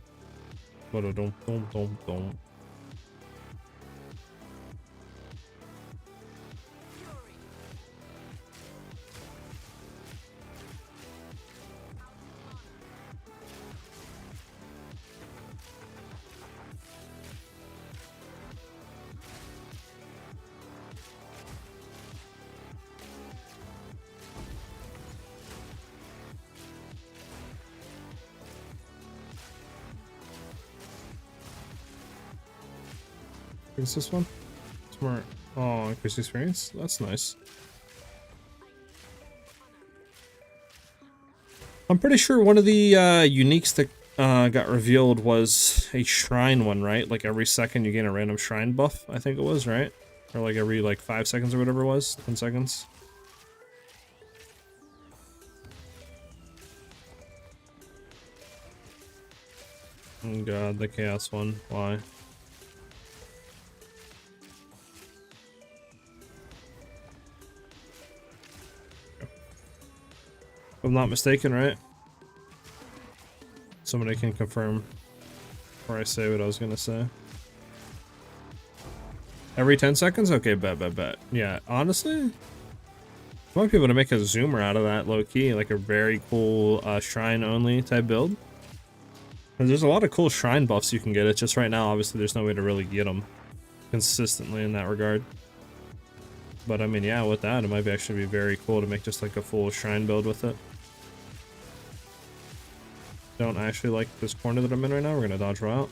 Boom, boom, boom, boom. Is this one? Smart. Oh, increased experience? That's nice. I'm pretty sure one of the uniques that got revealed was a shrine one, right? Like every second you gain a random shrine buff, I think it was, right? Or like every 5 seconds or whatever it was, 10 seconds. Oh god, the chaos one. Why? If I'm not mistaken, right? Somebody can confirm before I say what I was gonna say. Every 10 seconds? Okay, bet. Yeah, honestly, I want people to make a zoomer out of that low-key, like a very cool shrine-only type build. And there's a lot of cool shrine buffs you can get. It's just right now, obviously, there's no way to really get them consistently in that regard. But I mean, yeah, with that, it might actually be very cool to make just like a full shrine build with it. Don't actually like this corner that I'm in right now. We're gonna dodge roll out.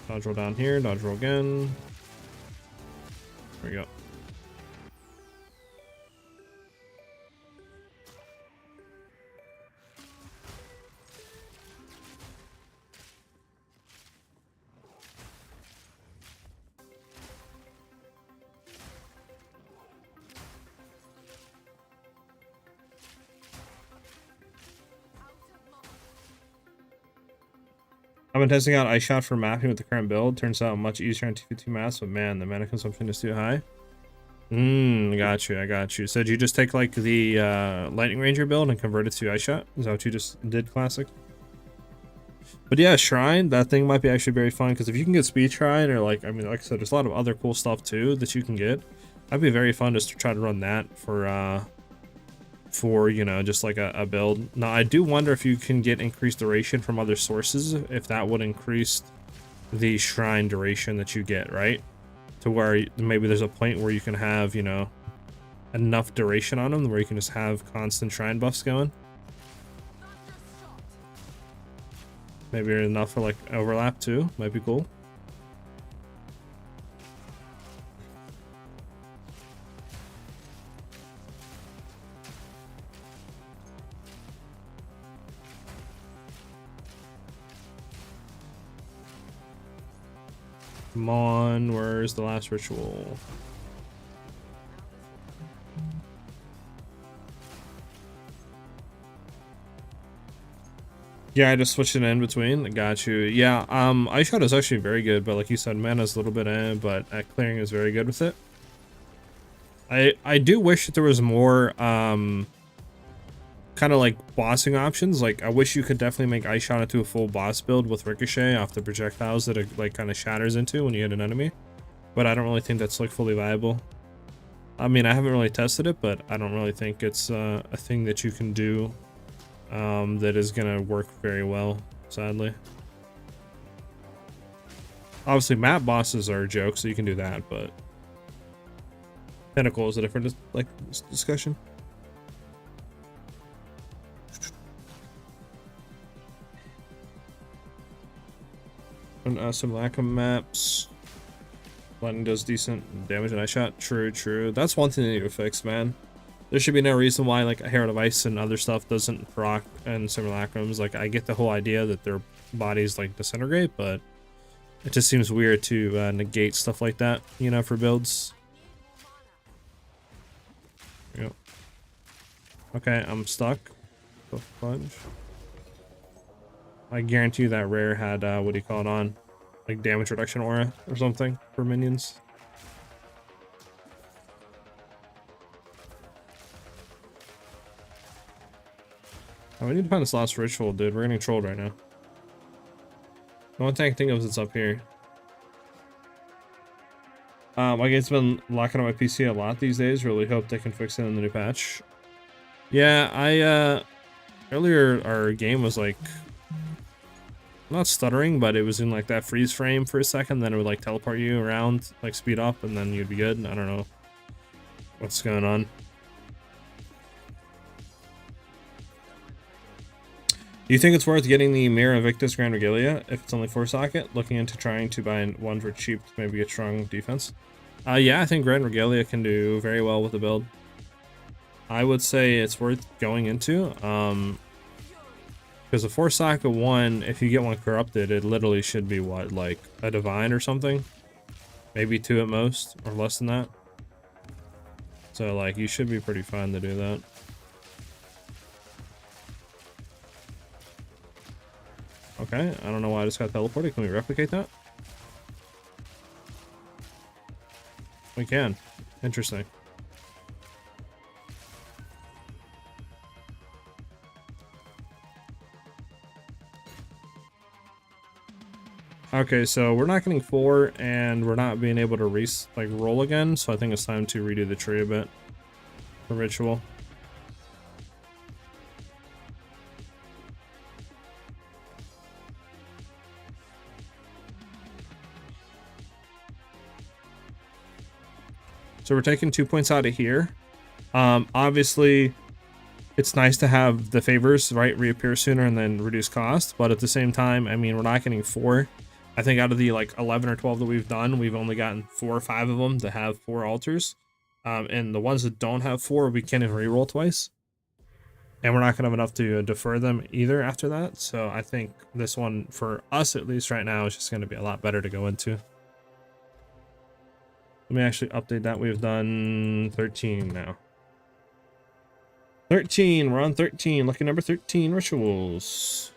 Dodge roll down here, dodge roll again. There we go. I've been testing out Ice Shot for mapping with the current build. Turns out much easier on TF2 maps, but man, the mana consumption is too high. I got you. So did you just take like the Lightning Ranger build and convert it to Ice Shot? Is that what you just did, Classic? But yeah, Shrine, that thing might be actually very fun, because if you can get Speed Shrine, or like, I mean, like I said, there's a lot of other cool stuff too that you can get. That'd be very fun just to try to run that for you know, just like a build. Now, I do wonder if you can get increased duration from other sources, if that would increase the Shrine duration that you get, right? To where maybe there's a point where you can have, you know, enough duration on them where you can just have constant Shrine buffs going. Maybe enough for like overlap too. Might be cool. Come on, where's the last ritual? Yeah, I just switched it in between. Got you. Yeah, Ice Shot is actually very good, but like you said, mana's a little bit in, but clearing is very good with it. I do wish that there was more kind of like bossing options. Like, I wish you could definitely make Ice Shot into a full boss build with ricochet off the projectiles that it like kind of shatters into when you hit an enemy. But I don't really think that's like fully viable. I mean, I haven't really tested it, but I don't really think it's a thing that you can do that is gonna work very well, sadly. Obviously, map bosses are a joke, so you can do that, but Pinnacle is a different like discussion. And some lack of maps. Lightning does decent damage in Ice Shot. True, true. That's one thing they need to fix, man. There should be no reason why like Herald of Ice and other stuff doesn't proc and simulacrums. Like, I get the whole idea that their bodies like disintegrate, but it just seems weird to negate stuff like that, you know, for builds. Yep. Okay, I'm stuck. The fudge. I guarantee you that rare had what do you call it on? Like damage reduction aura or something for minions. Oh, we need to find this last ritual, dude. We're getting trolled right now. The one thing I can think of is it's up here. Like, it's been locking on my PC a lot these days. Really hope they can fix it in the new patch. Yeah, earlier our game was like not stuttering, but it was in like that freeze frame for a second, then it would like teleport you around, like speed up, and then you'd be good. I don't know what's going on. Do you think it's worth getting the Mirror Invictus Grand Regalia if it's only 4-socket? Looking into trying to buy one for cheap to maybe get strong defense. Yeah, I think Grand Regalia can do very well with the build. I would say it's worth going into. Because a 4-socket one, if you get one corrupted, it literally should be what, like a divine or something? Maybe 2 at most, or less than that. So like, you should be pretty fine to do that. Okay, I don't know why I just got teleported. Can we replicate that? We can. Interesting. Okay, so we're not getting 4, and we're not being able to roll again, so I think it's time to redo the tree a bit for ritual. So we're taking 2 points out of here. Obviously, it's nice to have the favors, right, reappear sooner and then reduce cost, but at the same time, I mean, we're not getting 4. I think out of the like 11 or 12 that we've done, we've only gotten 4 or 5 of them to have 4 altars. And the ones that don't have 4, we can't even reroll twice. And we're not going to have enough to defer them either after that. So I think this one, for us at least right now, is just going to be a lot better to go into. Let me actually update that. We've done 13 now. 13, we're on 13. Lucky number 13, rituals.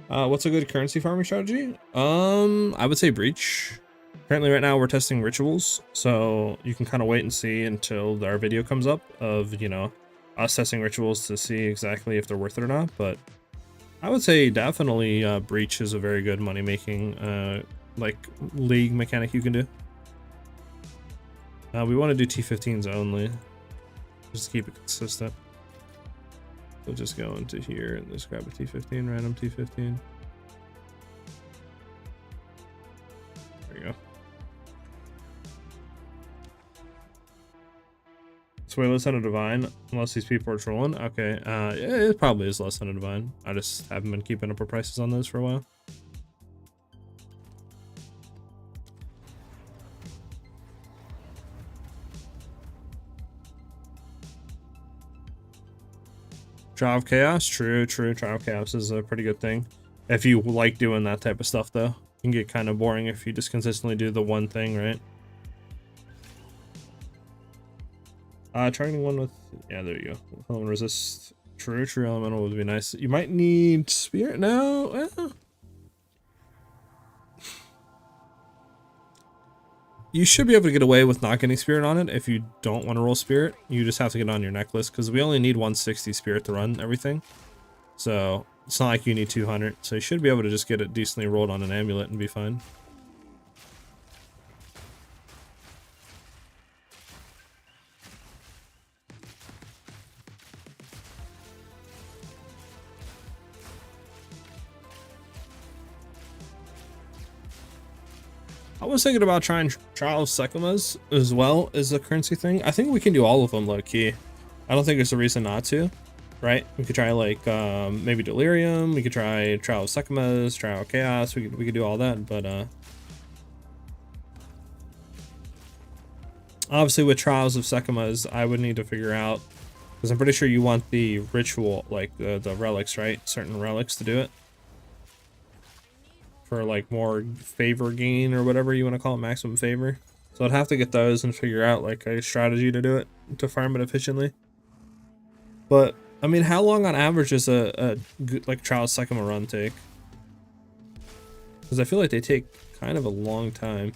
What's a good currency farming strategy? I would say Breach. Currently right now we're testing rituals, so you can kind of wait and see until our video comes up of, you know, us testing rituals to see exactly if they're worth it or not. But I would say definitely breach is a very good money making like league mechanic you can do. We want to do T15s only, just to keep it consistent. We'll just go into here and just grab a T15, random T15. There you go. It's way less than a divine, unless these people are trolling. Okay, it probably is less than a divine. I just haven't been keeping up with prices on those for a while. Trial of Chaos, true. Trial of Chaos is a pretty good thing. If you like doing that type of stuff, though, it can get kind of boring if you just consistently do the one thing, right? Targeting one with, yeah, there you go. Element resist, true elemental would be nice. You might need spirit now. You should be able to get away with not getting spirit on it if you don't want to roll spirit. You just have to get on your necklace because we only need 160 spirit to run everything. So it's not like you need 200. So you should be able to just get it decently rolled on an amulet and be fine. I was thinking about trying Trial of Sekhmet as well as a currency thing. I think we can do all of them low key. I don't think there's a reason not to, right? We could try like maybe Delirium. We could try Trial of Sekhmet, Trial of Chaos. We could do all that, but obviously with Trials of Sekhmet, I would need to figure out, because I'm pretty sure you want the ritual, like the relics, right? Certain relics to do it. For like more favor gain or whatever you want to call it, maximum favor. So I'd have to get those and figure out like a strategy to do it, to farm it efficiently. But I mean, how long on average does a good like Trial of Sekhmet run take? Because I feel like they take kind of a long time.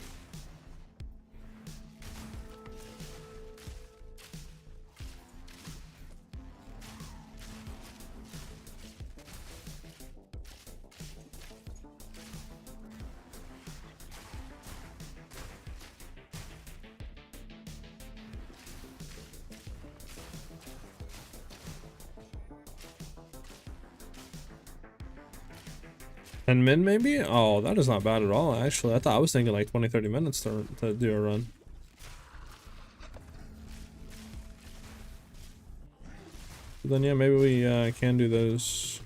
And min maybe? Oh, that is not bad at all, actually. I was thinking like 20-30 minutes to do a run. But then yeah, maybe we can do those.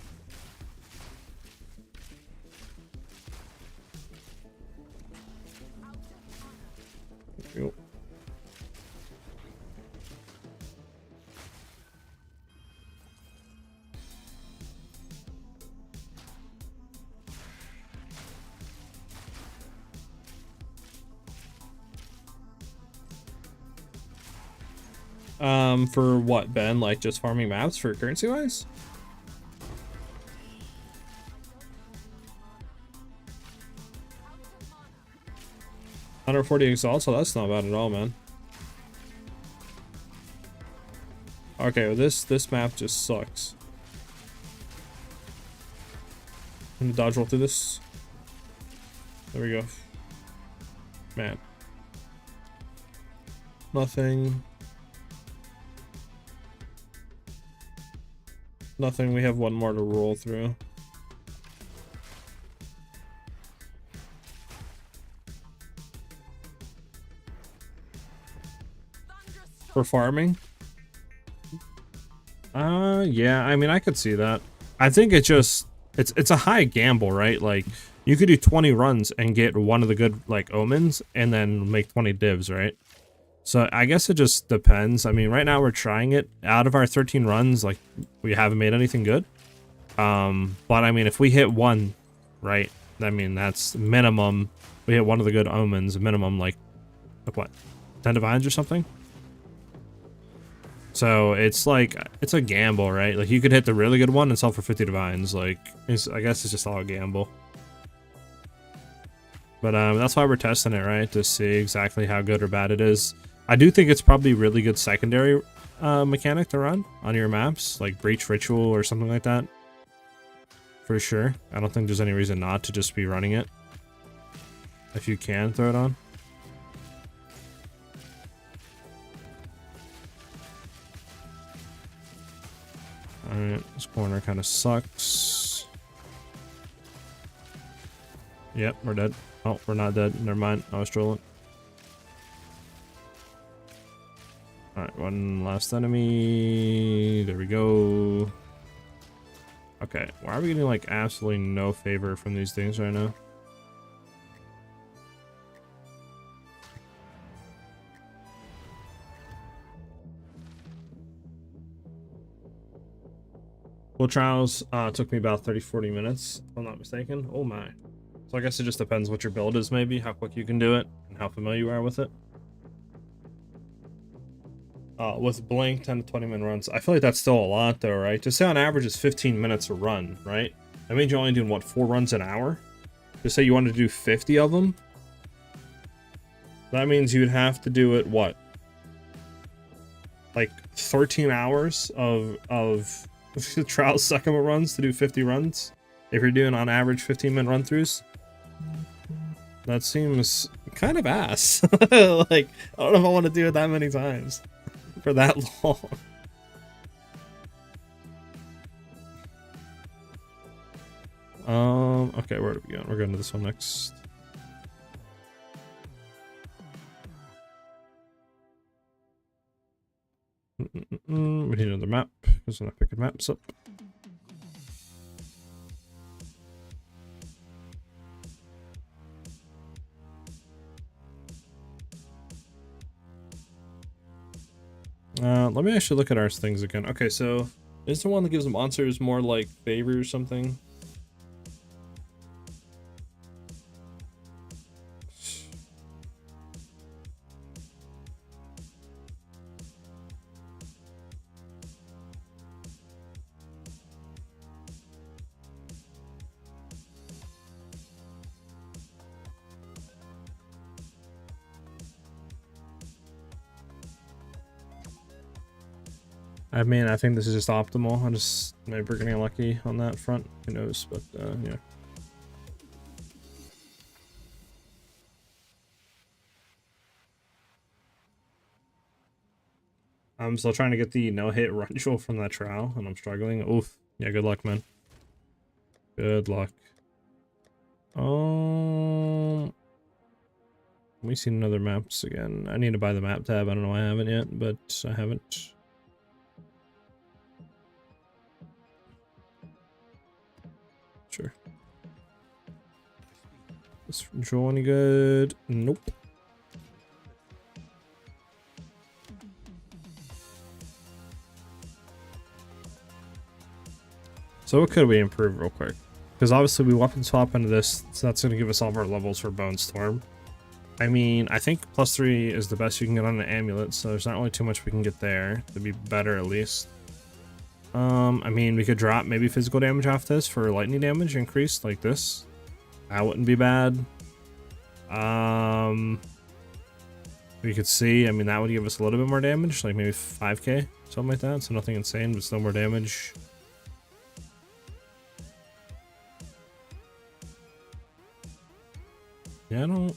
Yep. For what, Ben? Like just farming maps for currency wise? $140 Exile, so that's not bad at all, man. Okay, well this map just sucks. I'm gonna dodge roll through this. There we go. Man. Nothing. Nothing, we have one more to roll through. For farming? Yeah, I mean, I could see that. I think it's a high gamble, right? Like, you could do 20 runs and get one of the good, like, omens, and then make 20 divs, right? So I guess it just depends. I mean, right now we're trying it. Out of our 13 runs, like, we haven't made anything good. But I mean, if we hit one, right? I mean, that's minimum. We hit one of the good omens, minimum like what, 10 divines or something. So it's like, it's a gamble, right? Like you could hit the really good one and sell for 50 divines. Like, I guess it's just all a gamble. But that's why we're testing it, right? To see exactly how good or bad it is. I do think it's probably really good secondary mechanic to run on your maps, like Breach Ritual or something like that. For sure. I don't think there's any reason not to just be running it. If you can throw it on. Alright, this corner kind of sucks. Yep, we're dead. Oh, we're not dead. Never mind. I was trolling. Alright, one last enemy. There we go. Okay, why are we getting like absolutely no favor from these things right now? Well, trials took me about 30-40 minutes, if I'm not mistaken. Oh my. So I guess it just depends what your build is, maybe, how quick you can do it, and how familiar you are with it. With Blink, 10 to 20 minute runs. I feel like that's still a lot though, right? To say on average it's 15 minutes a run, right? That means you're only doing, what, 4 runs an hour? To say you want to do 50 of them? That means you'd have to do it, what? Like 13 hours of trials second runs to do 50 runs? If you're doing on average 15-minute run-throughs? That seems kind of ass. Like, I don't know if I want to do it that many times. For that long. Okay, where are we going? We're going to this one next. We need another map, because I'm not picking maps up. Let me actually look at our things again. Okay, so is the one that gives the monsters more like favor or something? I mean, I think this is just optimal. I'm just maybe we're getting lucky on that front. Who knows? But yeah. I'm still trying to get the no-hit ritual from that trial, and I'm struggling. Oof. Yeah, good luck, man. Good luck. Let me see another maps again. I need to buy the map tab. I don't know why I haven't yet, but I haven't. Sure. This ritual any good? Nope. So what could we improve real quick? Because obviously we weapon swap into this, so that's going to give us all of our levels for Bone Storm. I mean, I think +3 is the best you can get on an amulet, so there's not really too much we can get there to be better at least. I mean, we could drop maybe physical damage off this for lightning damage increased like this. That wouldn't be bad. We could see, I mean, that would give us a little bit more damage, like maybe 5k, something like that. So nothing insane, but still more damage. Yeah, I don't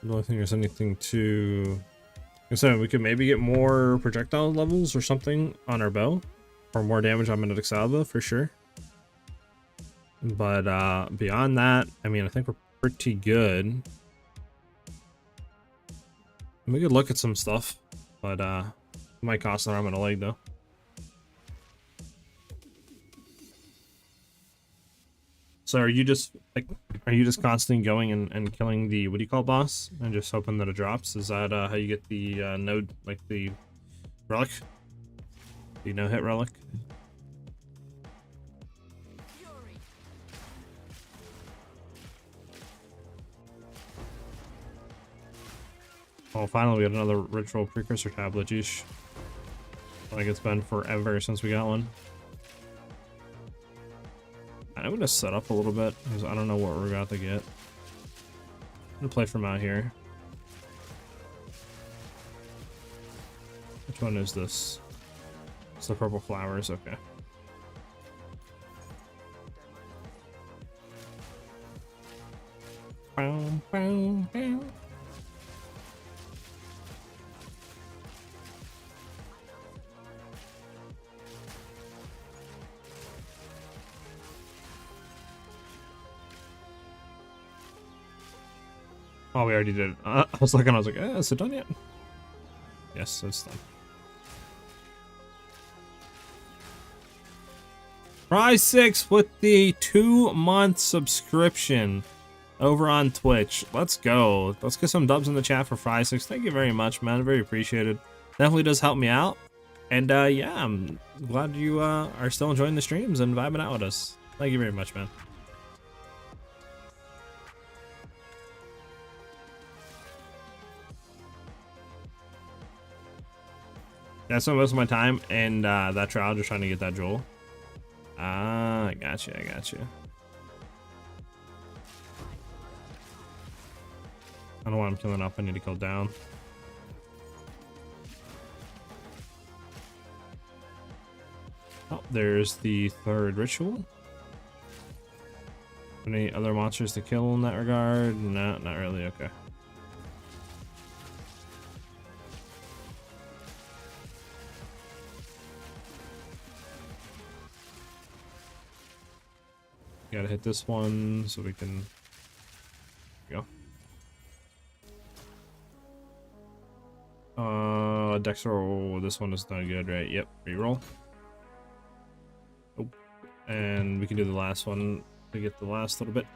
really think there's anything to... So we could maybe get more projectile levels or something on our bow, or more damage on Magnetic Salvo for sure. But beyond that, I mean, I think we're pretty good. We could look at some stuff, but it might cost an arm and a leg though. So are you just constantly going and killing the, what do you call it, boss, and just hoping that it drops? Is that how you get the node, like the relic, the no-hit relic? Oh, finally we got another ritual precursor tablet. Geesh. Like it's been forever since we got one. I'm gonna set up a little bit because I don't know what we're about to get. gonna play from out here. Which one is this? It's the purple flowers, okay. Bow, bow, bow. Oh, we already did it. I was like, is it done yet? Yes, it's done. SiahZ with the 2-month subscription over on Twitch. Let's go. Let's get some dubs in the chat for SiahZ. Thank you very much, man. Very appreciated. Definitely does help me out. And yeah, I'm glad you are still enjoying the streams and vibing out with us. Thank you very much, man. That's most of my time and that trial, just trying to get that jewel. Ah, I got you. I got you. I don't know why I'm killing up. I need to kill down. Oh, there's the 3rd ritual. Any other monsters to kill in that regard? No, not really. Okay. Gotta hit this one so we can go. Dex roll. This one is not good, right? Yep. Reroll. Oh, and we can do the last one to get the last little bit.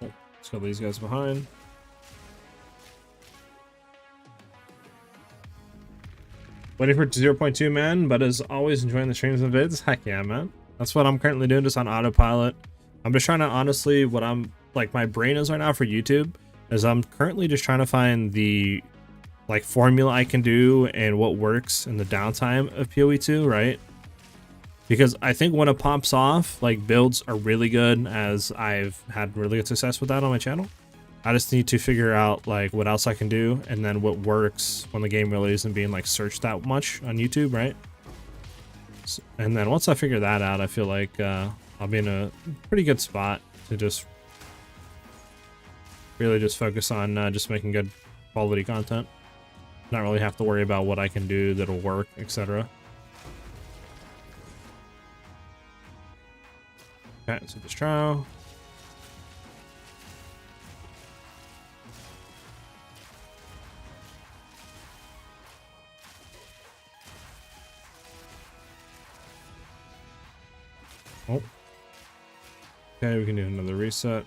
Oh, let's kill these guys behind. Waiting for 0.2, man, but as always, enjoying the streams and vids. Heck yeah, man. That's what I'm currently doing, just on autopilot. I'm just trying to, honestly, what I'm, like, my brain is right now for YouTube, is I'm currently just trying to find the, like, formula I can do and what works in the downtime of PoE 2, right? Because I think when it pops off, like, builds are really good, as I've had really good success with that on my channel. I just need to figure out, like, what else I can do, and then what works when the game really isn't being, like, searched that much on YouTube, right? And then once I figure that out, I feel like I'll be in a pretty good spot to just really just focus on just making good quality content. Not really have to worry about what I can do that'll work, etc. Okay, so this trial. Oh. Okay, we can do another reset.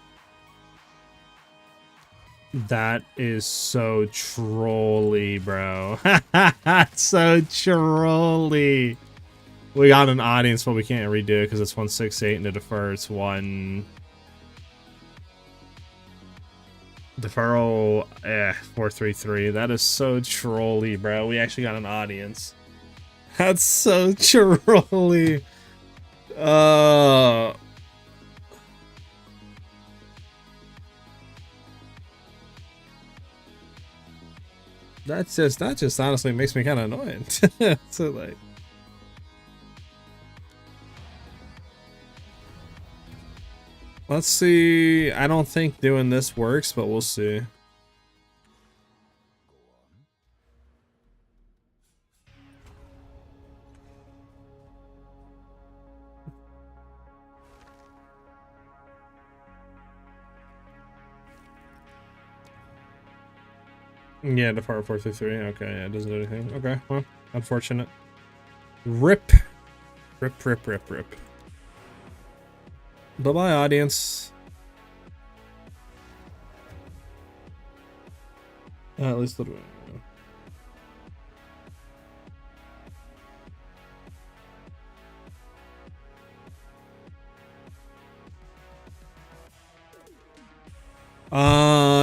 That is so trolly, bro. So trolly. We got an audience, but we can't redo it because it's 168 and to defer it's 1. Deferral 433. That is so trolly, bro. We actually got an audience. That's so trolly. That just honestly makes me kind of annoying. So like, let's see. I don't think doing this works, but we'll see. Yeah, depart 433. Okay, yeah, it doesn't do anything. Okay, well, unfortunate. Rip. Rip, rip, rip, rip. Bye-bye, audience. At least a little bit.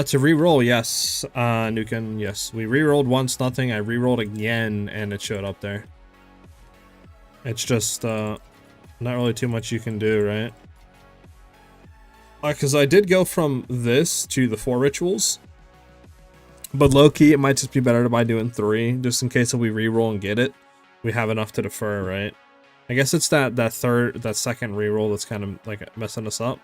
To re-roll, yes. Nukin, yes. We re-rolled once, nothing. I re-rolled again, and it showed up there. It's just, not really too much you can do, right? Because I did go from this to the 4 rituals. But low-key, it might just be better to buy doing 3, just in case if we reroll and get it, we have enough to defer, right? I guess it's that second reroll that's kind of like messing us up.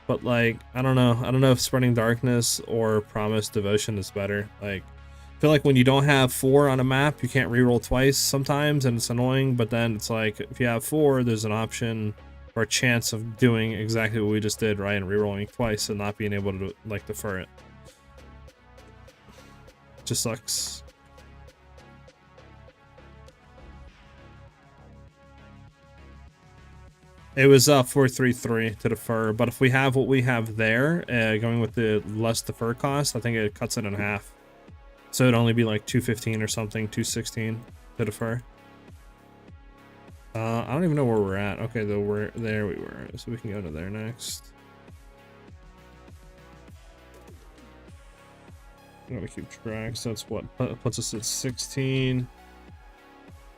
But like, I don't know. I don't know if Spreading Darkness or Promise Devotion is better. Like, I feel like when you don't have 4 on a map, you can't reroll twice sometimes, and it's annoying. But then it's like, if you have 4, there's an option or a chance of doing exactly what we just did, right? And rerolling twice and not being able to like defer it. Just sucks. It was 433 to defer, but if we have what we have there, going with the less defer cost, I think it cuts it in half. So it'd only be like 215 or something, 216 to defer. I don't even know where we're at. Okay, though we're there. We were, so we can go to there next. I'm gonna keep track. So that's what puts us at 16.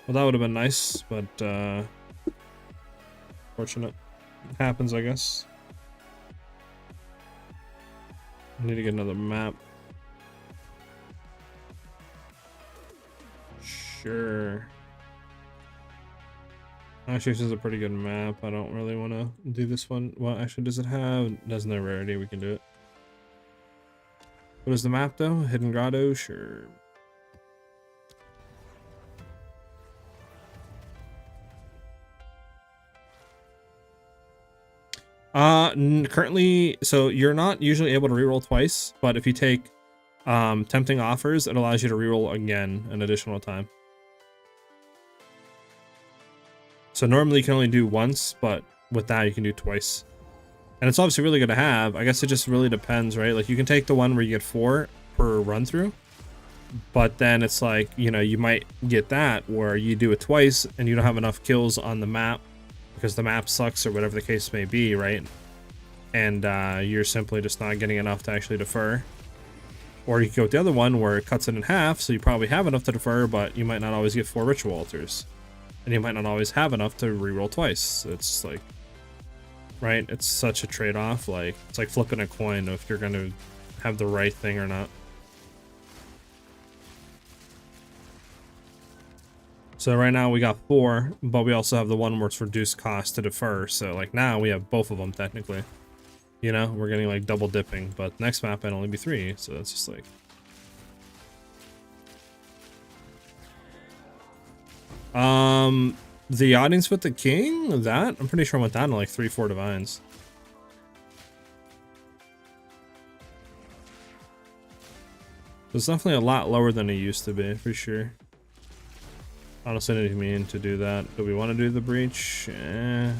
Well, that would have been nice, but fortunate. It happens, I guess. I need to get another map. Sure. Actually, this is a pretty good map. I don't really want to do this one. Well, actually, does it have? It doesn't have rarity. We can do it. What is the map though? Hidden Grotto? Sure. Currently, so you're not usually able to reroll twice, but if you take tempting offers, it allows you to reroll again an additional time. So normally you can only do once, but with that you can do twice. And it's obviously really good to have. I guess it just really depends, right? Like you can take the one where you get 4 per run through, but then it's like, you know, you might get that where you do it twice and you don't have enough kills on the map because the map sucks or whatever the case may be, right? And you're simply just not getting enough to actually defer. Or you can go with the other one where it cuts it in half, so you probably have enough to defer, but you might not always get 4 ritual altars. And you might not always have enough to reroll twice. It's like, right? It's such a trade-off. Like, it's like flipping a coin if you're going to have the right thing or not. So right now we got 4, but we also have the one where it's reduced cost to defer. So like now we have both of them technically. You know, we're getting like double dipping, but next map it'll only be 3. So that's just like. The Audience with the King, that I'm pretty sure went down to like 3-4 divines. It's definitely a lot lower than it used to be, for sure. Honestly, I didn't mean to do that. Do we want to do the breach? Maybe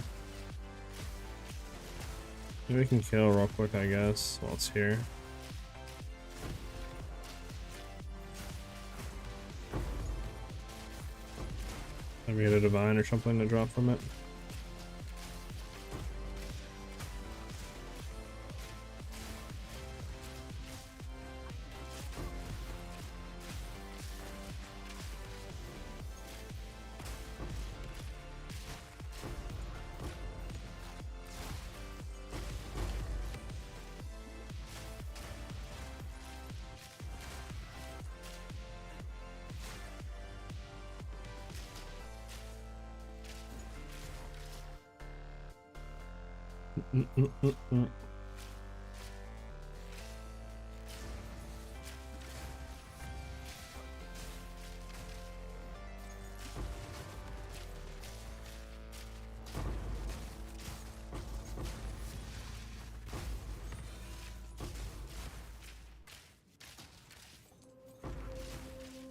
we can kill real quick, I guess, while it's here. Maybe get a divine or something to drop from it.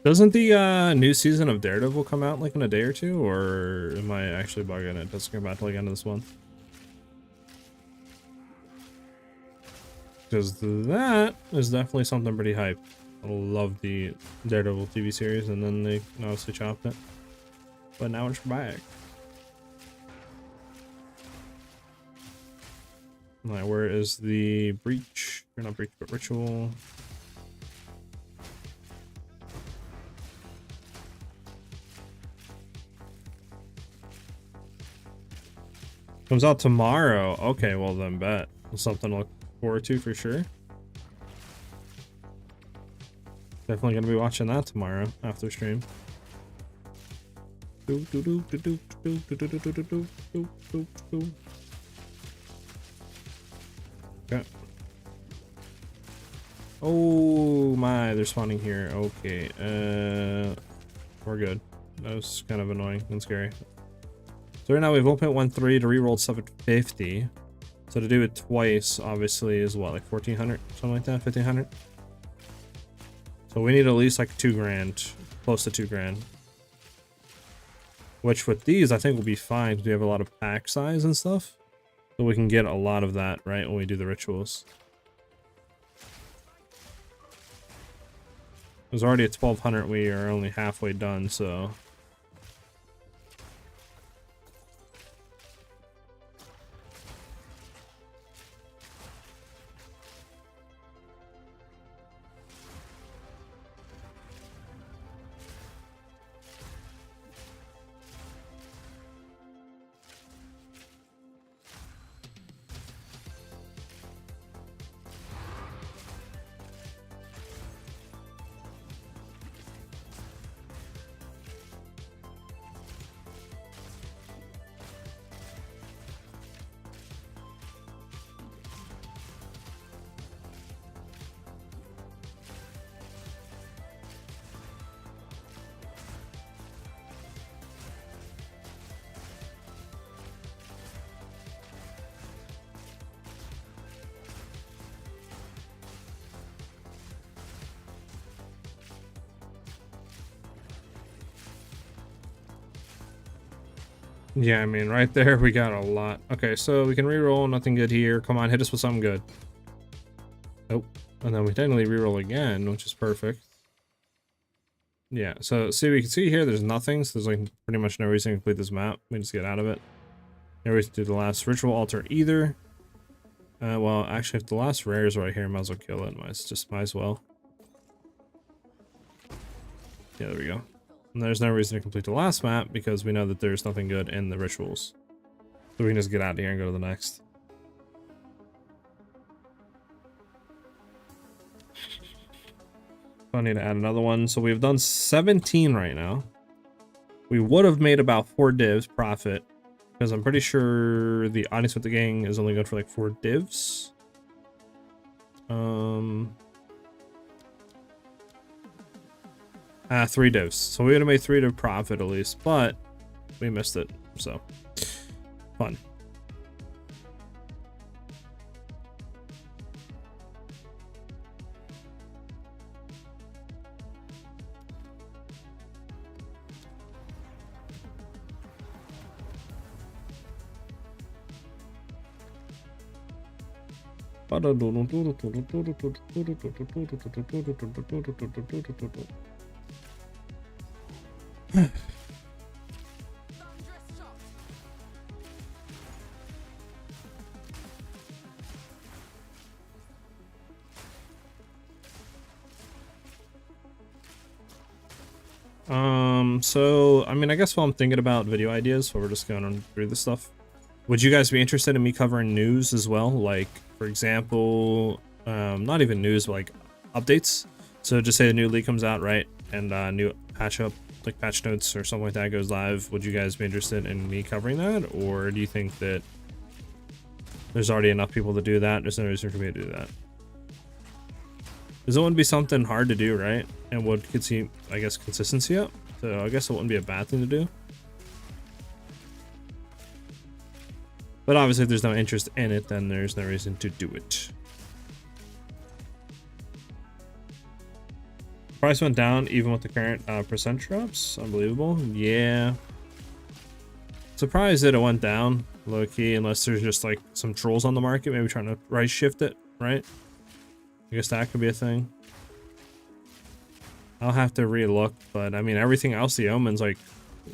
Doesn't the new season of Daredevil come out like in a day or two, or am I actually bugging it? Doesn't come out till like end of this month. Because that is definitely something pretty hype. I love the Daredevil TV series, and then they obviously chopped it. But now it's back. Alright, where is the breach? Or not breach, but ritual. Comes out tomorrow. Okay, well then bet. Something to look forward to for sure. Definitely gonna be watching that tomorrow after stream. Okay. Oh my, they're spawning here. Okay, we're good. That was kind of annoying and scary. So right now we have 1.13 to reroll 750. So to do it twice, obviously, is what, like 1,400, something like that, 1,500. So we need at least like 2 grand, close to 2 grand. Which with these, I think will be fine because we have a lot of pack size and stuff. So we can get a lot of that, right, when we do the rituals. It was already at 1,200, we are only halfway done, so... Yeah, I mean, right there, we got a lot. Okay, so we can reroll, nothing good here. Come on, hit us with something good. Nope. And then we technically reroll again, which is perfect. Yeah, so see, we can see here, there's nothing, so there's like pretty much no reason to complete this map. We just get out of it. No reason to do the last ritual altar either. Well, actually, if the last rare is right here, might as well kill it. Might as well. Yeah, there we go. And there's no reason to complete the last map because we know that there's nothing good in the rituals. So we can just get out of here and go to the next. I need to add another one. So we've done 17 right now. We would have made about 4 divs profit because I'm pretty sure the audience with the gang is only good for like 4 divs. 3 divs. So we would have made 3 div profit at least, but we missed it. So fun. So I mean, I guess while I'm thinking about video ideas, while we're just going through this stuff, would you guys be interested in me covering news as well? Like, for example, not even news, but like updates. So just say a new league comes out, right? And new patch up, like patch notes or something like that goes live. Would you guys be interested in me covering that? Or do you think that there's already enough people to do that? There's no reason for me to do that. Because it wouldn't be something hard to do, right? And would see, I guess, consistency up. So I guess it wouldn't be a bad thing to do. But obviously if there's no interest in it, then there's no reason to do it. Price went down even with the current percent drops. Unbelievable. Yeah. Surprised that it went down, low key, unless there's just like some trolls on the market, maybe trying to right shift it, right? I guess that could be a thing. I'll have to re-look, but I mean, everything else, the omens, like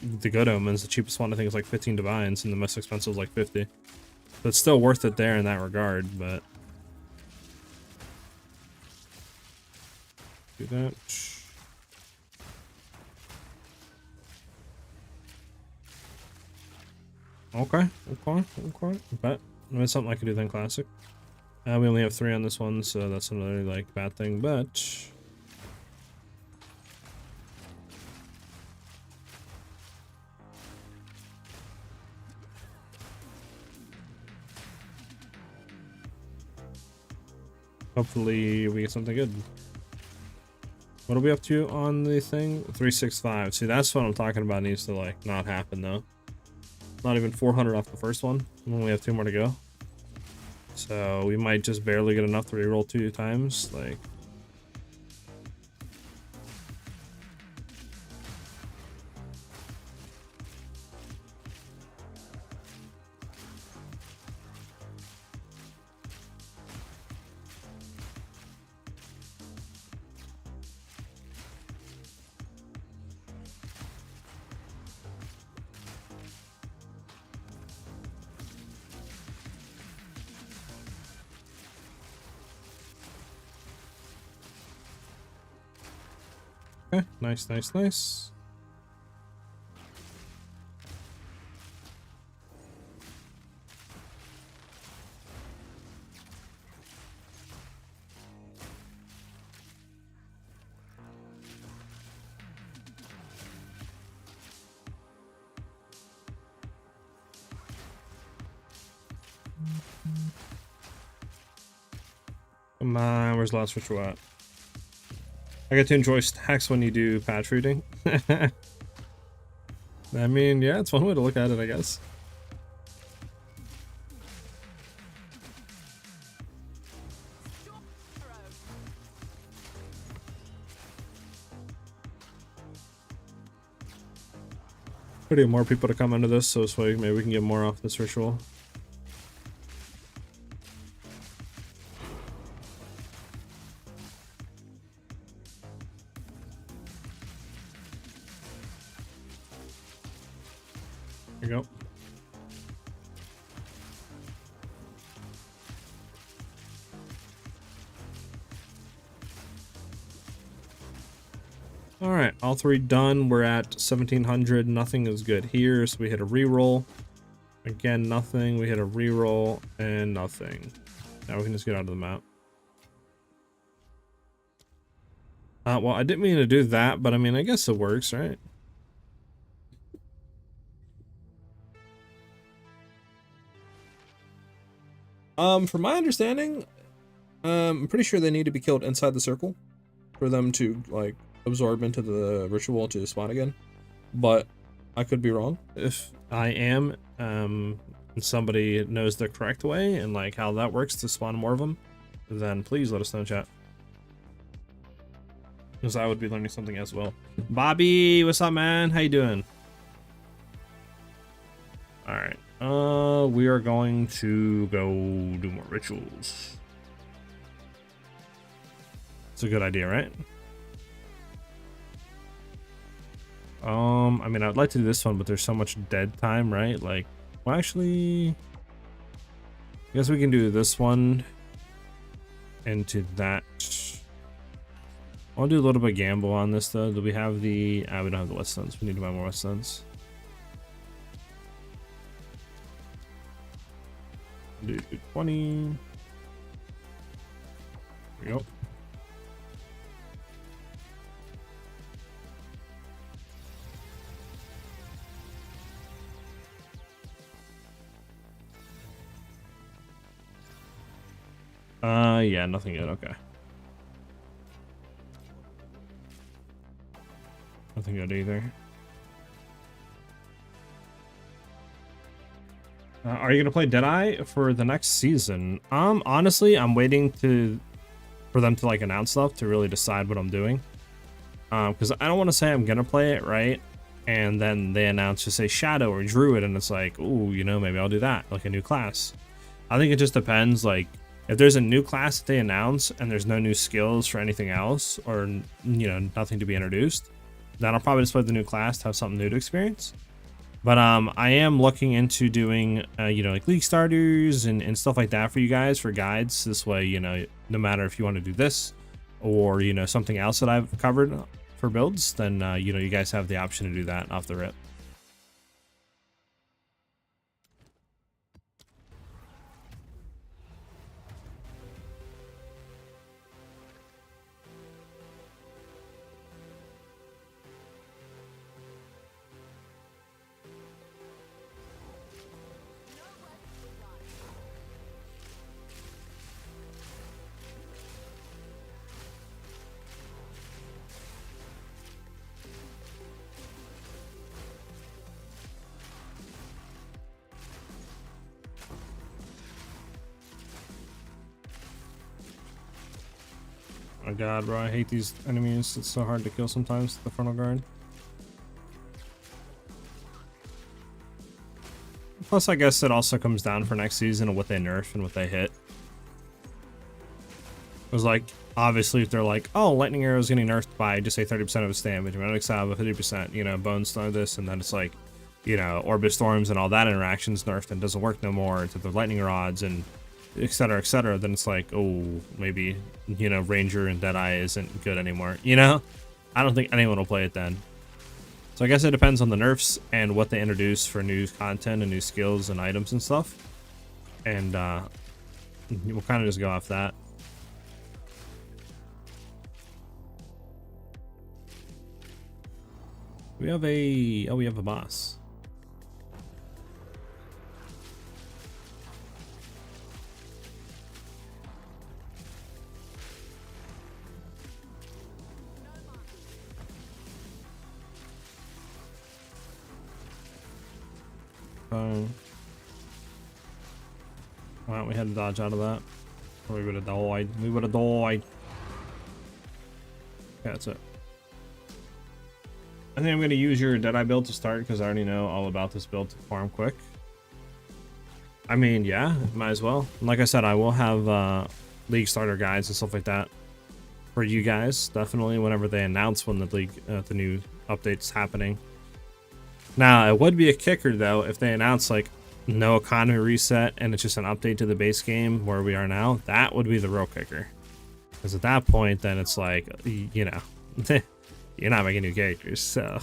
the good omens, the cheapest one I think is like 15 divines, and the most expensive is like 50. So it's still worth it there in that regard, but do that. Okay. But it's something I could do then. Classic. We only have 3 on this one, so that's another like bad thing. But hopefully we get something good. What are we up to on the thing? 365. See, that's what I'm talking about. Needs to like not happen though. Not even 400 off the first one. We only have 2 more to go. So we might just barely get enough to reroll 2 times. Like, okay, nice. Come on, where's the last ritual at? I get to enjoy stacks when you do patch reading. I mean, yeah, it's one way to look at it, I guess. Putting more people to come into this, so this way maybe we can get more off this ritual. There you go. All right, all 3 done. We're at 1700. Nothing is good here, so we hit a reroll. Again, nothing. We hit a reroll and nothing. Now we can just get out of the map. Well, I didn't mean to do that, but I mean, I guess it works, right? From my understanding, I'm pretty sure they need to be killed inside the circle for them to like absorb into the ritual to spawn again. But I could be wrong. If I am, and somebody knows the correct way and like how that works to spawn more of them, then please let us know in chat. Because I would be learning something as well. Bobby, what's up, man? How you doing? All right. We are going to go do more rituals. It's a good idea, right? I mean, I'd like to do this one, but there's so much dead time, right? Like, well, actually, I guess we can do this one into that. I'll do a little bit of gamble on this, though. Do we have the... we don't have the West Suns. We need to buy more West Suns. Do 20. There we go. Yeah, nothing yet. Okay. Nothing good either. Are you gonna play Deadeye for the next season? Honestly, I'm waiting for them to like announce stuff to really decide what I'm doing. Because I don't want to say I'm gonna play it, right? And then they announce to say Shadow or Druid, and it's like, ooh, you know, maybe I'll do that, like a new class. I think it just depends. Like, if there's a new class that they announce and there's no new skills for anything else, or you know, nothing to be introduced, then I'll probably just play the new class to have something new to experience. But I am looking into doing you know, like league starters and stuff like that for you guys, for guides. This way, you know, no matter if you want to do this or, you know, something else that I've covered for builds, then you know, you guys have the option to do that off the rip. Oh god, bro, I hate these enemies. It's so hard to kill sometimes, the frontal guard. Plus, I guess it also comes down for next season of what they nerf and what they hit. It was like, obviously, if they're like, oh, lightning arrow is getting nerfed by, just say 30% of its damage, Magnetic Exile by 50%, you know, bone stone this, and then it's like, you know, orbit storms and all that interactions nerfed and doesn't work no more to the lightning rods and etc., then it's like, oh, maybe, you know, Ranger and Deadeye isn't good anymore, you know? I don't think anyone will play it then. So I guess it depends on the nerfs and what they introduce for new content and new skills and items and stuff. And we'll kind of just go off that. We have a, oh, we have a boss. Wow, we had to dodge out of that. Or we would have died. We would have died. Yeah, that's it. I think I'm going to use your Deadeye build to start because I already know all about this build to farm quick. I mean, yeah, might as well. Like I said, I will have league starter guides and stuff like that for you guys, definitely, whenever they announce when the league, the new update's happening. Now, it would be a kicker, though, if they announce, like, no economy reset and it's just an update to the base game where we are now. That would be the real kicker. Because at that point, then it's like, you know, you're not making new characters, so.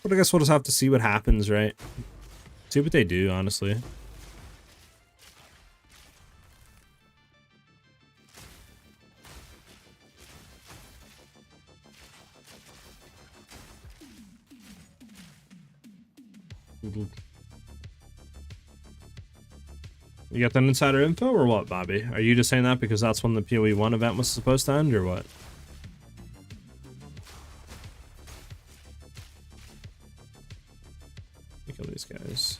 But I guess we'll just have to see what happens, right? See what they do, honestly. You got that insider info or what, Bobby? Are you just saying that because that's when the PoE 1 event was supposed to end, or what? Kill these guys.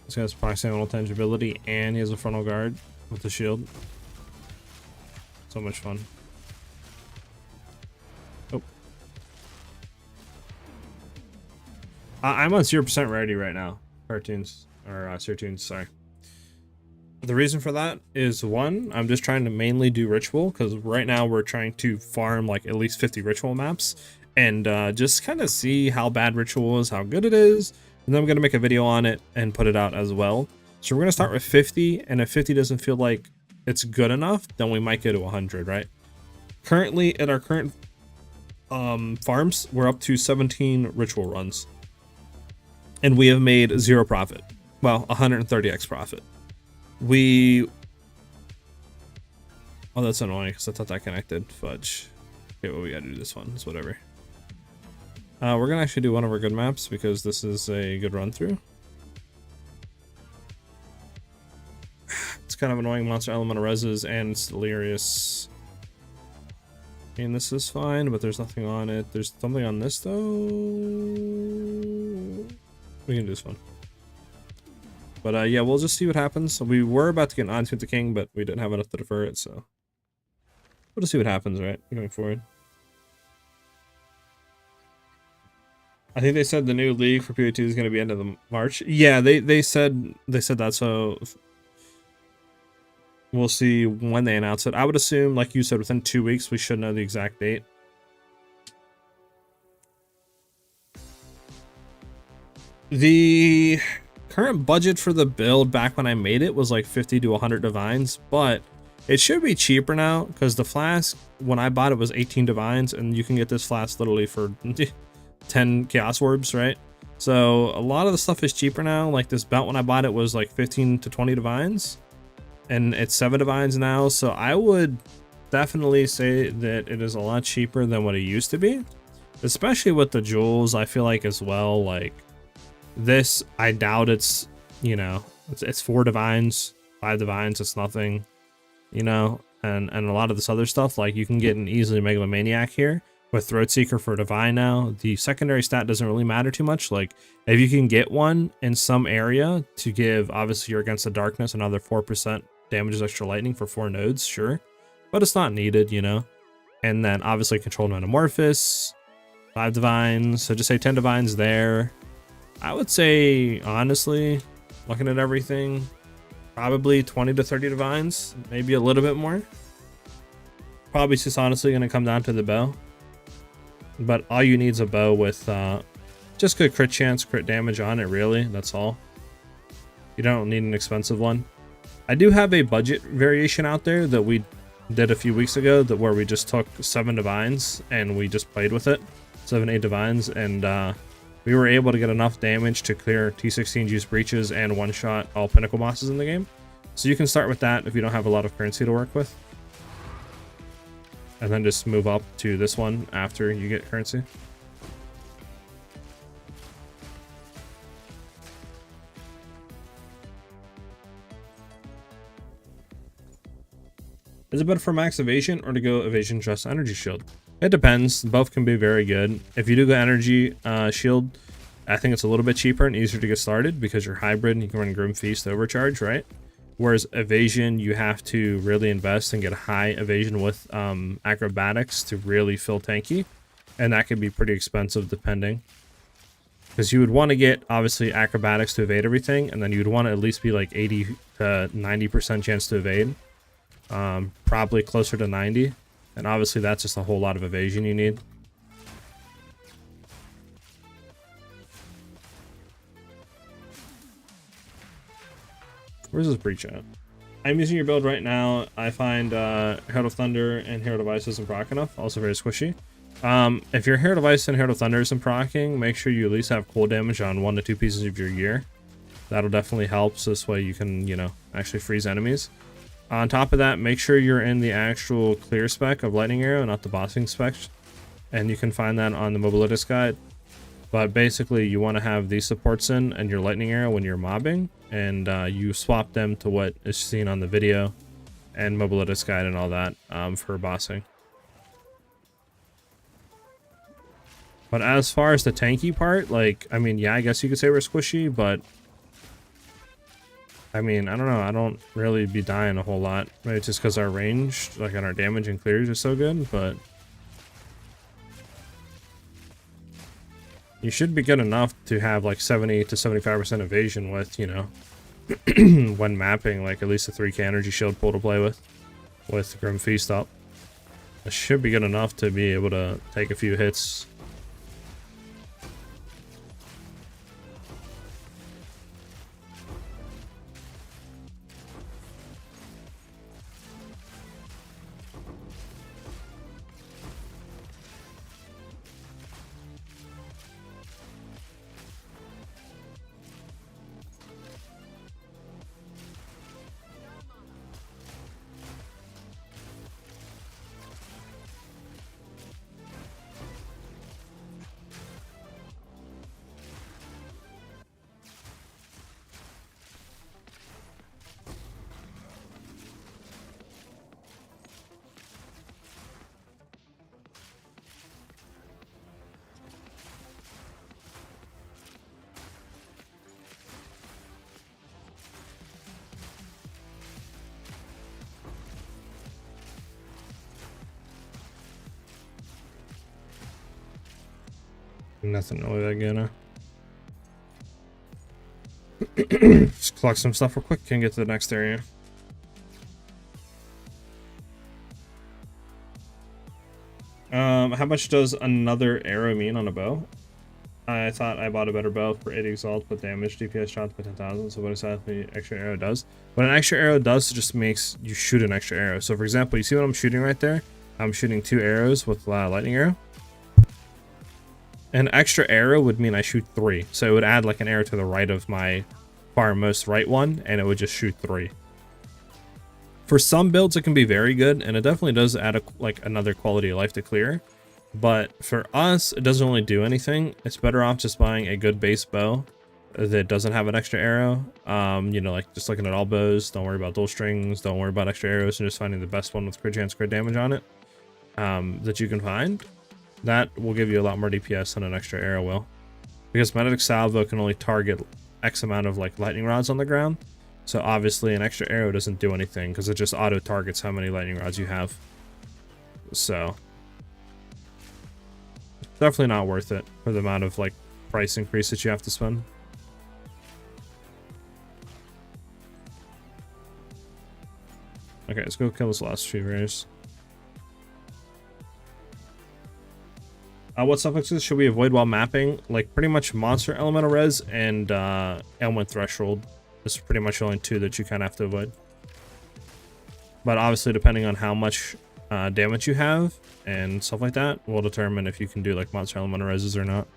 This guy's proximal tangibility and he has a frontal guard with the shield. So much fun. Oh. I'm on 0% rarity right now. Cartoons. Or Sirtunes, sorry. The reason for that is, one, I'm just trying to mainly do ritual, because right now we're trying to farm like at least 50 ritual maps and just kind of see how bad ritual is, how good it is, and then I'm going to make a video on it and put it out as well. So we're going to start with 50, and if 50 doesn't feel like it's good enough, then we might go to 100, right? Currently, at our current farms, we're up to 17 ritual runs, and we have made 0 profit. Well, 130x profit. Oh, that's annoying because I thought that connected. Fudge. Okay, well, we gotta do this one. It's whatever. We're gonna actually do one of our good maps because this is a good run through. It's kind of annoying. Monster Elemental Reses and it's delirious. And this is fine, but there's nothing on it. There's something on this though. We can do this one. But yeah, we'll just see what happens. So we were about to get on to the king, but we didn't have enough to defer it, so we'll just see what happens, right? Going forward. I think they said the new league for PoE 2 is going to be end of the March. Yeah, they said that, so we'll see when they announce it. I would assume, like you said, within 2 weeks we should know the exact date. The current budget for the build back when I made it was like 50 to 100 divines, but it should be cheaper now because the flask, when I bought it, was 18 divines, and you can get this flask literally for 10 chaos orbs, right? So a lot of the stuff is cheaper now. Like this belt, when I bought it, was like 15 to 20 divines, and it's 7 divines now. So I would definitely say that it is a lot cheaper than what it used to be, especially with the jewels. I feel like as well, like This, I doubt it's, you know, it's 4 divines, 5 divines, it's nothing, you know, and a lot of this other stuff, like you can get an easily Megalomaniac here with Throat Seeker for divine now. The secondary stat doesn't really matter too much. Like if you can get one in some area to give, obviously you're against the darkness, another 4% damages extra lightning for 4 nodes, sure, but it's not needed, you know. And then obviously controlled metamorphosis, 5 divines, so just say 10 divines there. I would say, honestly, looking at everything, probably 20 to 30 divines, maybe a little bit more. Probably just honestly going to come down to the bow. But all you need is a bow with just good crit chance, crit damage on it, really. That's all. You don't need an expensive one. I do have a budget variation out there that we did a few weeks ago, that where we just took 7 divines and we just played with it. 7, 8 divines, and we were able to get enough damage to clear T16 juice breaches and one-shot all pinnacle bosses in the game. So you can start with that if you don't have a lot of currency to work with. And then just move up to this one after you get currency. Is it better for max evasion or to go evasion just energy shield? It depends. Both can be very good. If you do go energy shield, I think it's a little bit cheaper and easier to get started because you're hybrid and you can run Grim Feast overcharge, right? Whereas evasion, you have to really invest and get a high evasion with acrobatics to really feel tanky. And that can be pretty expensive depending. Because you would want to get, obviously, acrobatics to evade everything. And then you'd want to at least be like 80 to 90% chance to evade. Probably closer to 90. And obviously that's just a whole lot of evasion you need. Where's this breach at? I'm using your build right now. I find Herald of Thunder and Herald of Ice isn't proc enough. Also very squishy. If your Herald of Ice and Herald of Thunder isn't procking, make sure you at least have cold damage on 1 to 2 pieces of your gear. That'll definitely help. So this way you can, you know, actually freeze enemies. On top of that, make sure you're in the actual clear spec of Lightning Arrow, not the bossing spec. And you can find that on the Mobilitas guide. But basically, you want to have these supports in and your Lightning Arrow when you're mobbing. And you swap them to what is seen on the video and Mobilitas guide and all that for bossing. But as far as the tanky part, like, I mean, yeah, I guess you could say we're squishy, but I mean, I don't know. I don't really be dying a whole lot. Maybe it's just because our range, like on our damage and clears, is so good, but you should be good enough to have like 70 to 75% evasion with, you know, when mapping, like at least a 3k energy shield pool to play with Grim Feast up. It should be good enough to be able to take a few hits. Nothing really that good. Just collect some stuff real quick and get to the next area. How much does another arrow mean on a bow? I thought I bought a better bow for 8 exalt with damage DPS shots by 10,000. So what exactly extra arrow does? What an extra arrow does just makes you shoot an extra arrow. So for example, you see what I'm shooting right there? I'm shooting 2 arrows with lightning arrow. An extra arrow would mean I shoot 3. So it would add like an arrow to the right of my far most right one, and it would just shoot 3. For some builds, it can be very good, and it definitely does add like another quality of life to clear. But for us, it doesn't really do anything. It's better off just buying a good base bow that doesn't have an extra arrow, you know, like just looking at all bows, don't worry about dual strings, don't worry about extra arrows, and just finding the best one with crit chance, crit damage on it, that you can find, that will give you a lot more DPS than an extra arrow will. Because magnetic salvo can only target X amount of like lightning rods on the ground. So obviously an extra arrow doesn't do anything because it just auto targets how many lightning rods you have. So definitely not worth it for the amount of like price increase that you have to spend. Okay, let's go kill this last few rares. What suffixes should we avoid while mapping? Like pretty much monster elemental res and element threshold. This is pretty much the only two that you kind of have to avoid. But obviously depending on how much damage you have and stuff like that will determine if you can do like monster elemental reses or not.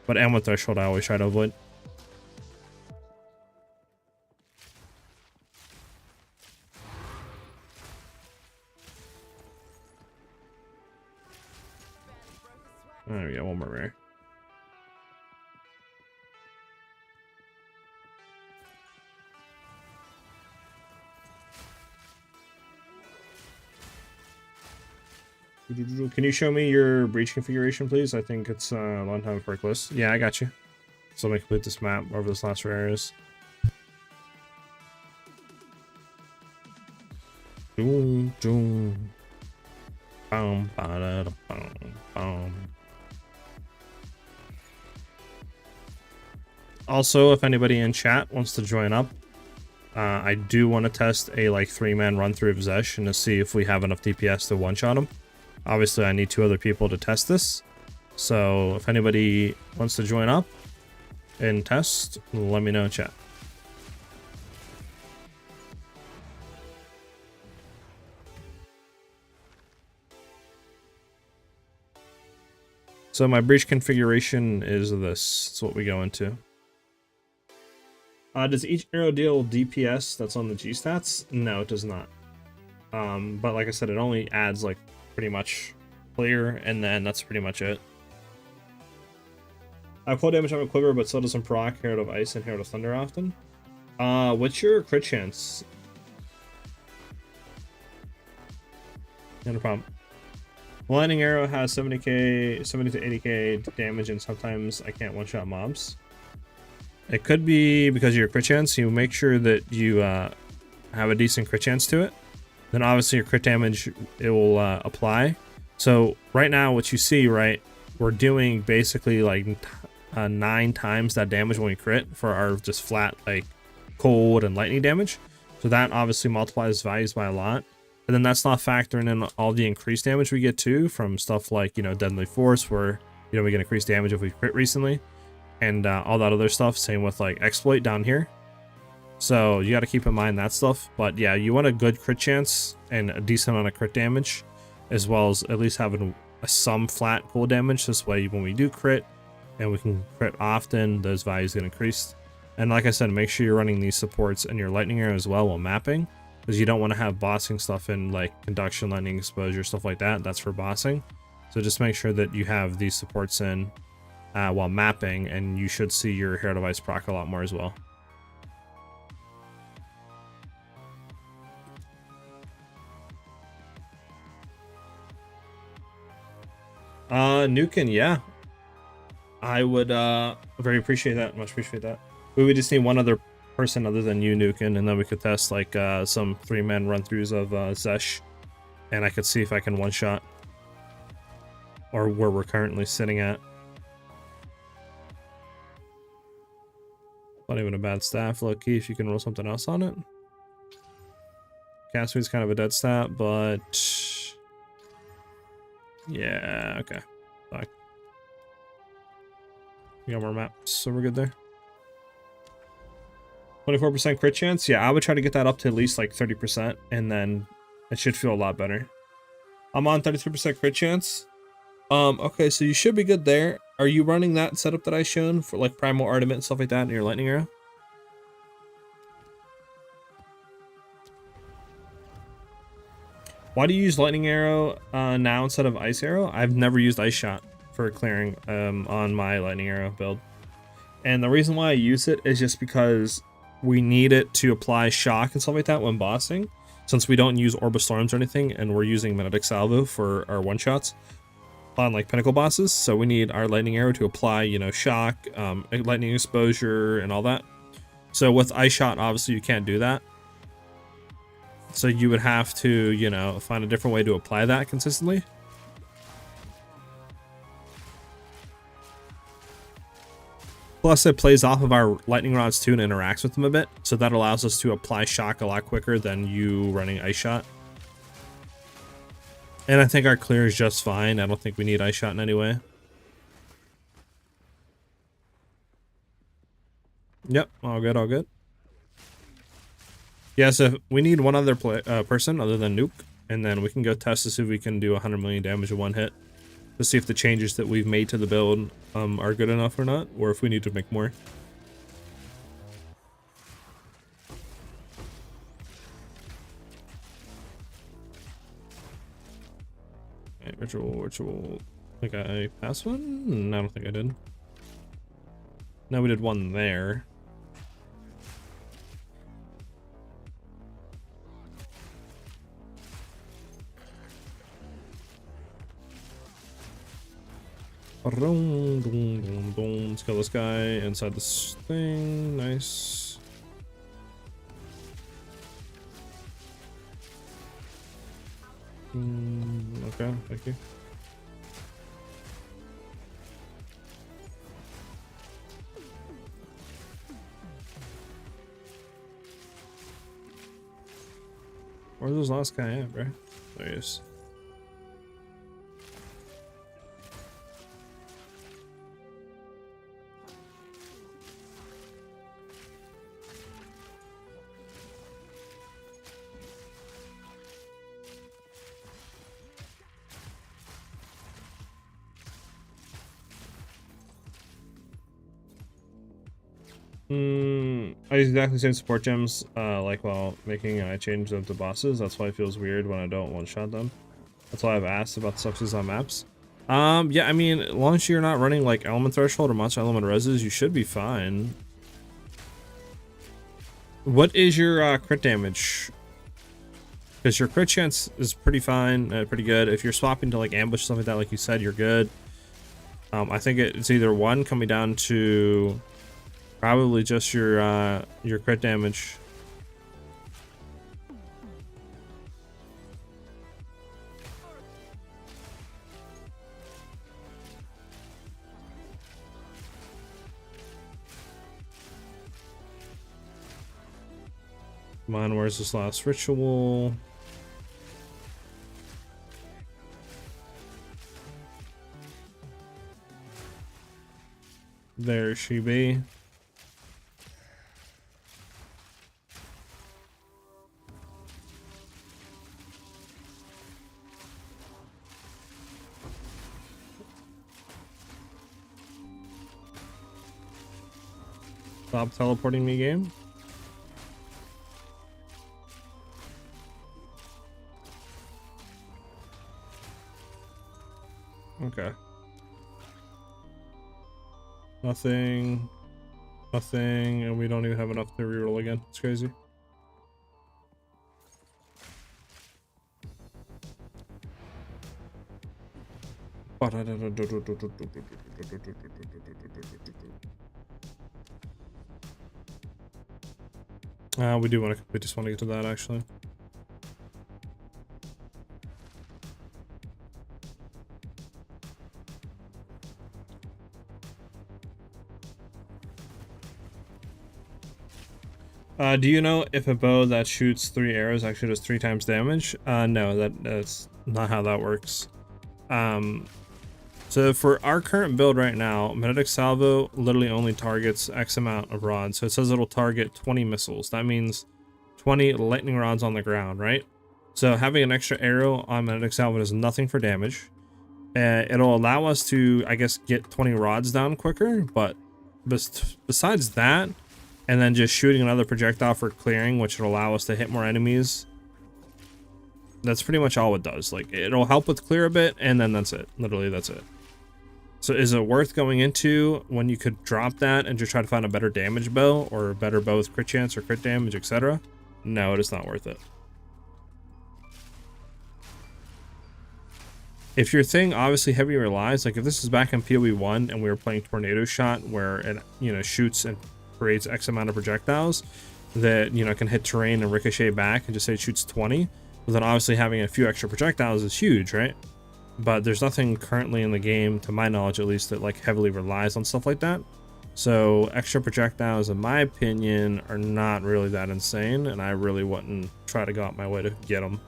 But element threshold I always try to avoid. There we go, one more rare. Can you show me your breach configuration, please? I think it's a long time for a list. Yeah, I got you. So let me complete this map over this last rare areas. Doom, doom. Bum, ba-da-da, bum, bum. Also, if anybody in chat wants to join up, I do want to test a like 3-man run through of Zesh and to see if we have enough DPS to one-shot him. Obviously, I need 2 other people to test this. So if anybody wants to join up and test, let me know in chat. So my breach configuration is this. That's what we go into. Does each arrow deal DPS that's on the G stats? No, it does not. But like I said, it only adds like pretty much clear, and then that's pretty much it. I have full damage on my quiver, but still doesn't proc Herald of Ice and Herald of Thunder often. What's your crit chance? No problem. Lightning arrow has 70 to 80k damage, and sometimes I can't one-shot mobs. It could be because of your crit chance. You make sure that you have a decent crit chance to it. Then obviously your crit damage, it will apply. So right now what you see, right, we're doing basically like 9 times that damage when we crit for our just flat like cold and lightning damage. So that obviously multiplies values by a lot. And then that's not factoring in all the increased damage we get too from stuff like, you know, Deadly Force, where, you know, we get increased damage if we crit recently. And all that other stuff. Same with like Exploit down here. So you got to keep in mind that stuff. But yeah, you want a good crit chance and a decent amount of crit damage, as well as at least having some flat cold damage. This way, when we do crit and we can crit often, those values get increased. And like I said, make sure you're running these supports in your lightning arrow as well while mapping, because you don't want to have bossing stuff in like conduction, lightning exposure, stuff like that. That's for bossing. So just make sure that you have these supports in while mapping, and you should see your Herald of Ice proc a lot more as well. Nukin, yeah. I would very appreciate that. Much appreciate that. We would just need one other person other than you, Nukin, and then we could test like some 3-man run-throughs of Zesh, and I could see if I can one-shot or where we're currently sitting at. Not even a bad staff, low-key, if you can roll something else on it. Cast speed's kind of a dead stat, but yeah, okay. Fine. We got more maps, so we're good there. 24% crit chance? Yeah, I would try to get that up to at least like 30%, and then it should feel a lot better. I'm on 33% crit chance. Okay, so you should be good there. Are you running that setup that I shown for like Primal Armament and stuff like that in your lightning arrow? Why do you use lightning arrow now instead of ice arrow? I've never used ice shot for clearing on my lightning arrow build. And the reason why I use it is just because we need it to apply shock and stuff like that when bossing. Since we don't use Orb of Storms or anything, and we're using Magnetic Salvo for our one-shots on like Pinnacle bosses, so we need our Lightning Arrow to apply, you know, shock, lightning exposure, and all that. So with Ice Shot, obviously you can't do that. So you would have to, you know, find a different way to apply that consistently. Plus, it plays off of our lightning rods too and interacts with them a bit, so that allows us to apply shock a lot quicker than you running Ice Shot. And I think our clear is just fine. I don't think we need Ice Shot in any way. Yep, all good, all good. Yeah, so we need one other person other than Nuke, and then we can go test to see if we can do 100 million damage in one hit. To see if the changes that we've made to the build are good enough or not, or if we need to make more. Okay, ritual. I think I passed one? No, I don't think I did. No, we did one there. Let's kill this guy inside this thing. Nice. Okay, thank you. Where's this last guy at, bro? There he is. I use exactly the same support gems like while making I change them to bosses. That's why it feels weird when I don't one-shot them. That's why I've asked about the subsys on maps. Yeah, I mean, as long as you're not running like element threshold or monster element reses, you should be fine. What is your crit damage? Because your crit chance is pretty fine, pretty good. If you're swapping to like ambush stuff like that, like you said, you're good. I think it's either one coming down to probably just your crit damage. Come on, where's this last ritual? There she be. Stop teleporting me, game. Okay. Nothing, and we don't even have enough to reroll again. It's crazy. We do want to. We just want to get to that actually. Do you know if a bow that shoots 3 arrows actually does 3 times damage? No, that's not how that works. So for our current build right now, Magnetic Salvo literally only targets X amount of rods. So it says it'll target 20 missiles. That means 20 lightning rods on the ground, right? So having an extra arrow on Magnetic Salvo does nothing for damage. It'll allow us to, I guess, get 20 rods down quicker, but besides that, and then just shooting another projectile for clearing, which will allow us to hit more enemies. That's pretty much all it does. Like, it'll help with clear a bit, and then that's it. Literally, that's it. So is it worth going into when you could drop that and just try to find a better damage bow or a better bow with crit chance or crit damage, etc.? No, it is not worth it. If your thing obviously heavy relies, like if this is back in PoE 1 and we were playing Tornado Shot where it, you know, shoots and creates X amount of projectiles that, you know, can hit terrain and ricochet back and just say it shoots 20, but then obviously having a few extra projectiles is huge, right? But there's nothing currently in the game, to my knowledge at least, that like heavily relies on stuff like that. So extra projectiles, in my opinion, are not really that insane, and I really wouldn't try to go out my way to get them.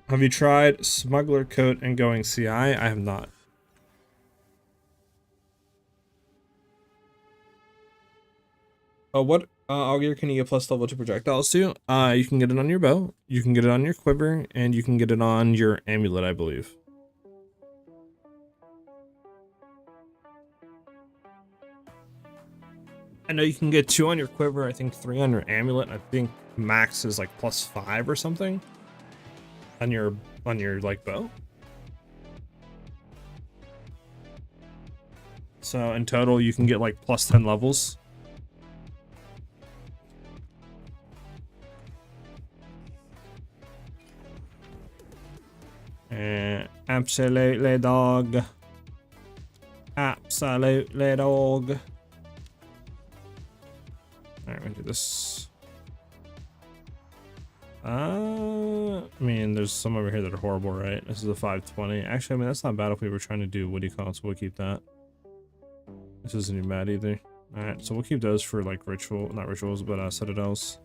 Have you tried Smuggler Coat and going CI? I have not. What auger can you get plus level 2 projectiles to? You can get it on your bow, you can get it on your quiver, and you can get it on your amulet, I believe. I know you can get 2 on your quiver, I think 3 on your amulet, I think max is like plus 5 or something on your like bow. So in total you can get like plus 10 levels. Absolutely, dog. Absolutely, dog. Alright, we'll do this. I mean, there's some over here that are horrible, right? This is a 520. Actually, I mean, that's not bad if we were trying to do, what do you call it? So we'll keep that. This isn't even bad either. Alright, so we'll keep those for like ritual, not rituals, but citadels.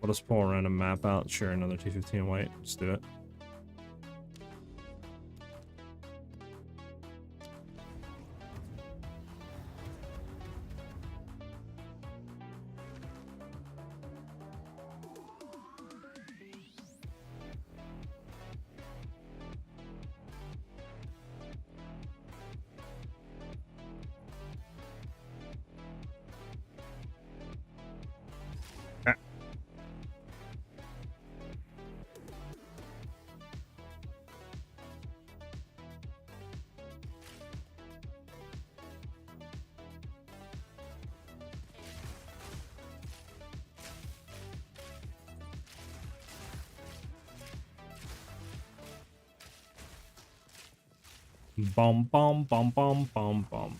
We'll just pull a random map out. Sure, another T15 white. Let's do it. Bum bum bum bum bum bum.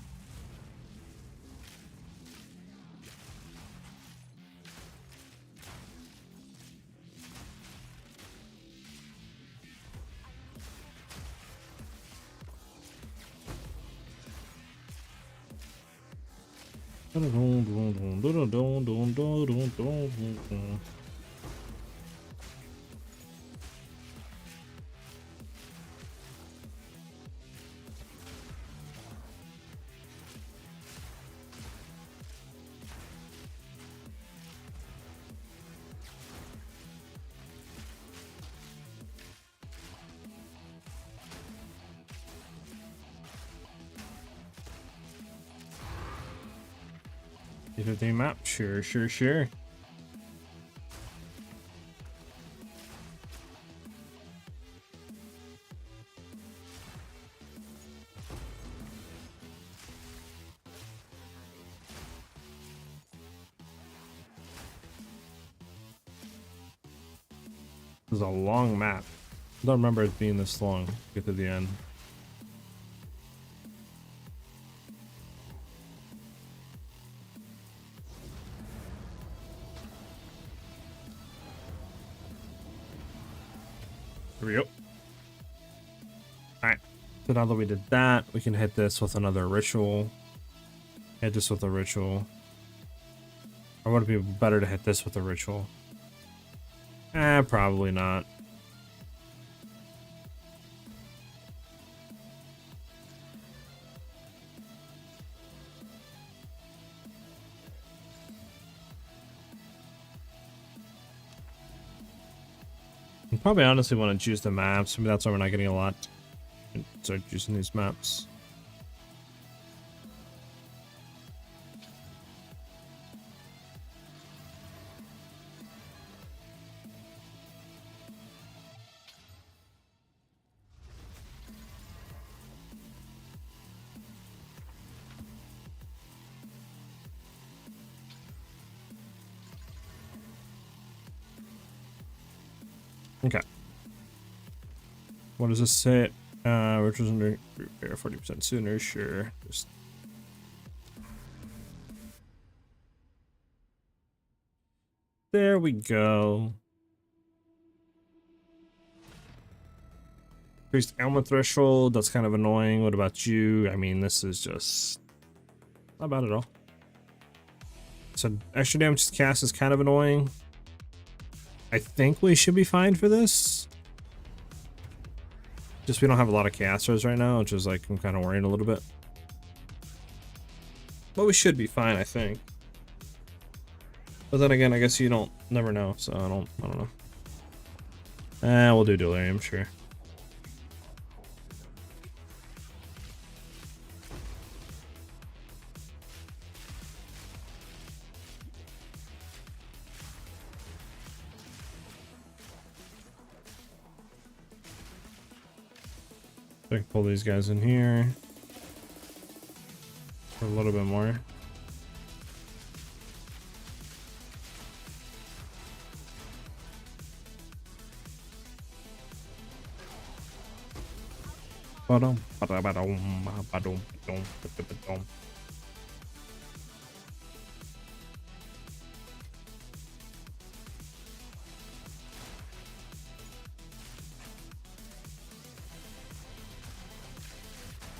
T15 map, sure. This is a long map. I don't remember it being this long to get to the end. Here we go. Alright. So now that we did that, we can hit this with another ritual. Hit this with a ritual. Or would it be better to hit this with a ritual? Probably not. I probably honestly want to choose the maps. Maybe that's why we're not getting a lot. Start choosing these maps. Okay. What does this say? Which was under repair 40% sooner, sure. Just there we go. Increased ammo threshold, that's kind of annoying. What about you? I mean, this is just not bad at all. So extra damage to cast is kind of annoying. I think we should be fine for this. Just we don't have a lot of casters right now, which is like I'm kind of worried a little bit. But we should be fine, I think. But then again, I guess you don't never know, so I don't know. We'll do delirium, sure. I can pull these guys in here for a little bit more.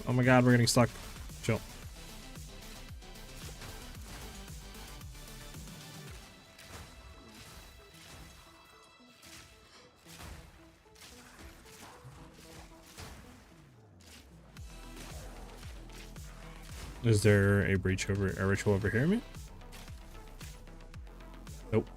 Oh my god, we're getting stuck. Chill. Is there a ritual over here, man? Nope.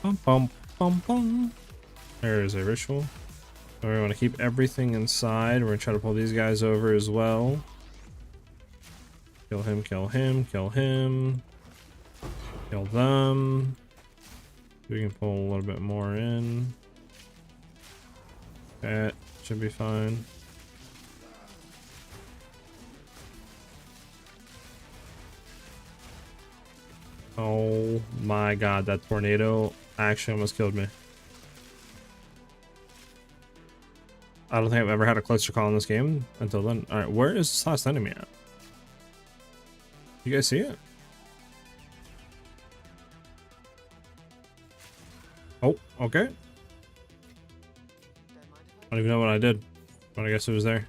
Bum, bum, bum, bum. There is a ritual. So we want to keep everything inside. We're going to try to pull these guys over as well. Kill him, kill him, kill him. Kill them. We can pull a little bit more in. That should be fine. Oh my god, that tornado actually almost killed me. I don't think I've ever had a closer call in this game until then. Alright, where is this last enemy at? You guys see it? Oh, okay. I don't even know what I did, but I guess it was there.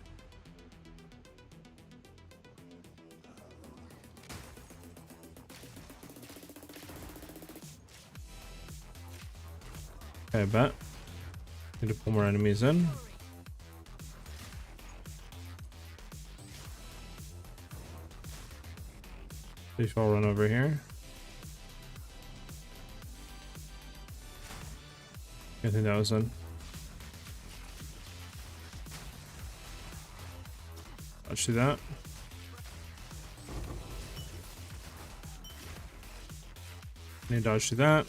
Okay, bet. Need to pull more enemies in. Please all run over here. I think that was in. Let's do that. Need to dodge to that.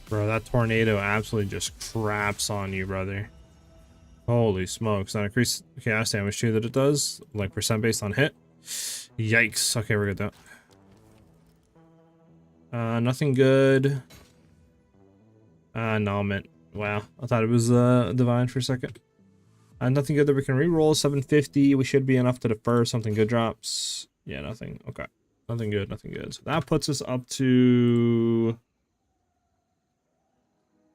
Bro, that tornado absolutely just craps on you, brother. Holy smokes. That increased chaos damage too that it does. Like percent based on hit. Yikes. Okay, we're good though. Nothing good. No, I meant, wow. I thought it was divine for a second. Nothing good that we can re-roll. 750. We should be enough to defer. Something good drops. Yeah, nothing. Okay. Nothing good, nothing good. So that puts us up to,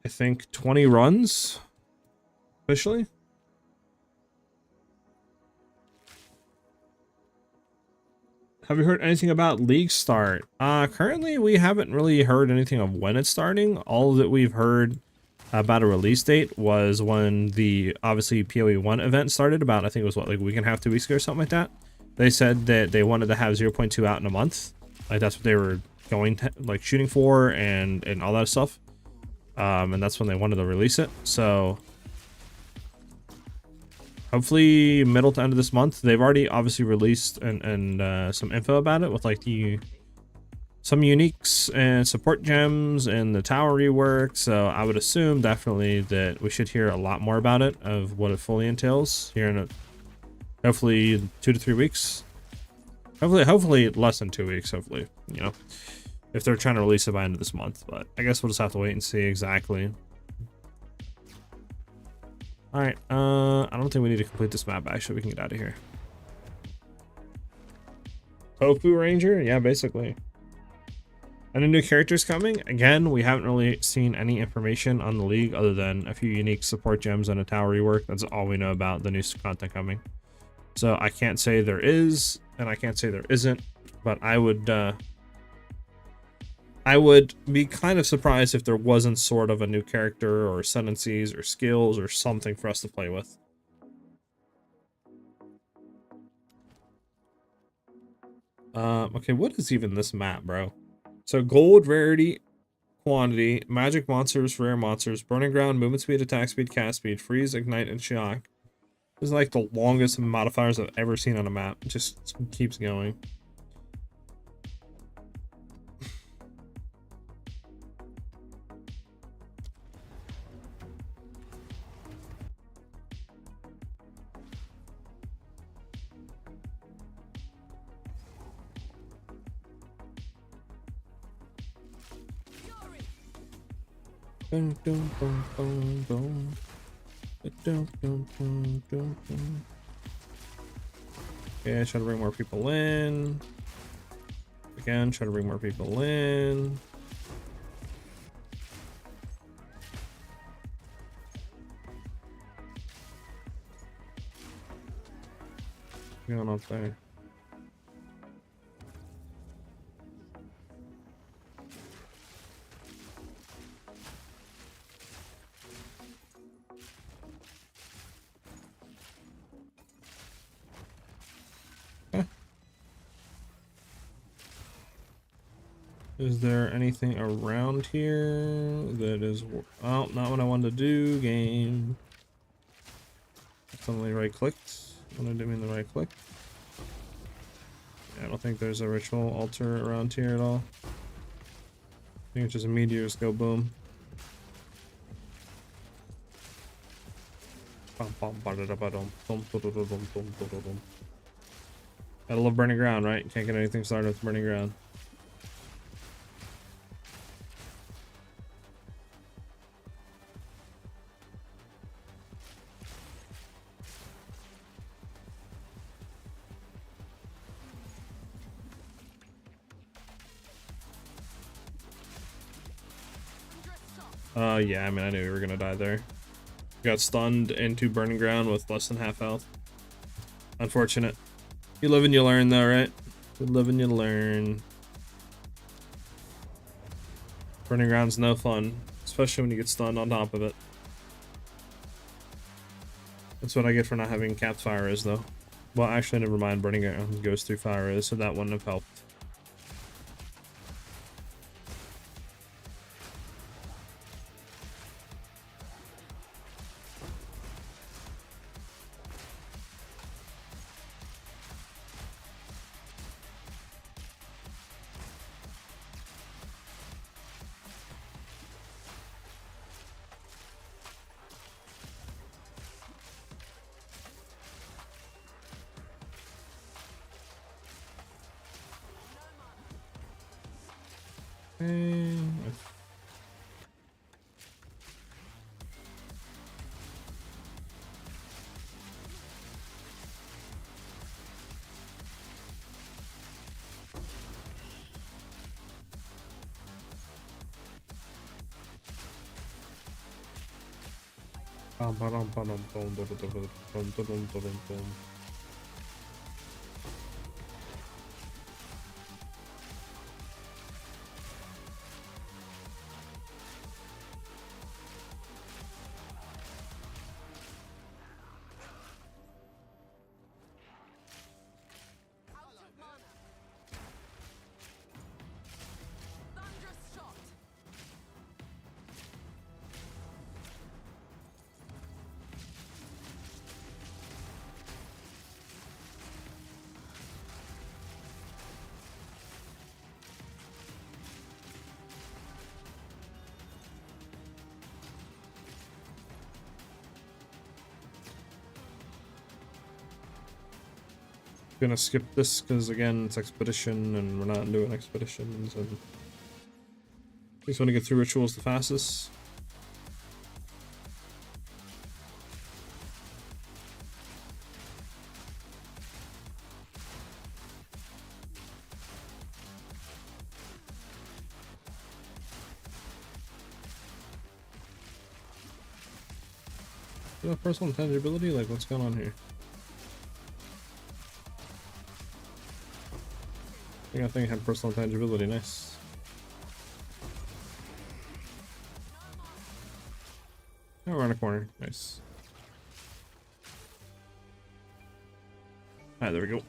I think, 20 runs officially. Have you heard anything about league start? Currently we haven't really heard anything of when it's starting. All that we've heard about a release date was when the obviously PoE 1 event started about, I think it was what, like a week and a half, 2 weeks ago or something like that. They said that they wanted to have 0.2 out in a month. Like that's what they were going to, like, shooting for and all that stuff. And that's when they wanted to release it. So hopefully middle to end of this month. They've already obviously released and some info about it with like some uniques and support gems and the tower rework. So I would assume definitely that we should hear a lot more about it, of what it fully entails here in hopefully 2 to 3 weeks. Hopefully less than 2 weeks, hopefully, you know, if they're trying to release it by end of this month. But I guess we'll just have to wait and see exactly. All right, I don't think we need to complete this map. Actually, we can get out of here. Tofu Ranger? Yeah, basically. And a new character's coming. Again, we haven't really seen any information on the league other than a few unique support gems and a tower rework. That's all we know about the new content coming. So I can't say there is, and I can't say there isn't, but I would be kind of surprised if there wasn't sort of a new character or ascendancies or skills or something for us to play with. Okay, what is even this map, bro? So gold, rarity, quantity, magic monsters, rare monsters, burning ground, movement speed, attack speed, cast speed, freeze, ignite, and shock. This is like the longest modifiers I've ever seen on a map. It just keeps going. Dun, dun, dun, dun, dun. Dun, dun, dun, dun, dun. Okay, try to bring more people in. Again, try to bring more people in. What's going on up there? Is there anything around here that is... Oh, not what I wanted to do, game. Suddenly right-clicked. When I didn't mean the right-click. Yeah, I don't think there's a ritual altar around here at all. I think it's just meteors go boom. Gotta love burning ground, right? Can't get anything started with burning ground. Yeah, I mean, I knew we were gonna die there. Got stunned into burning ground with less than half health. Unfortunate. You live and you learn though, right? You live and you learn. Burning ground's no fun, especially when you get stunned on top of it. That's what I get for not having capped fire is though. Well, actually, never mind. Burning ground goes through fire is, so that wouldn't have helped. Gonna skip this because again it's expedition and we're not doing expeditions, and just want to get through rituals the fastest. You know, personal intangibility, like what's going on here? I think I had personal intangibility, nice. Oh, we're in a corner, nice. Alright, there we go.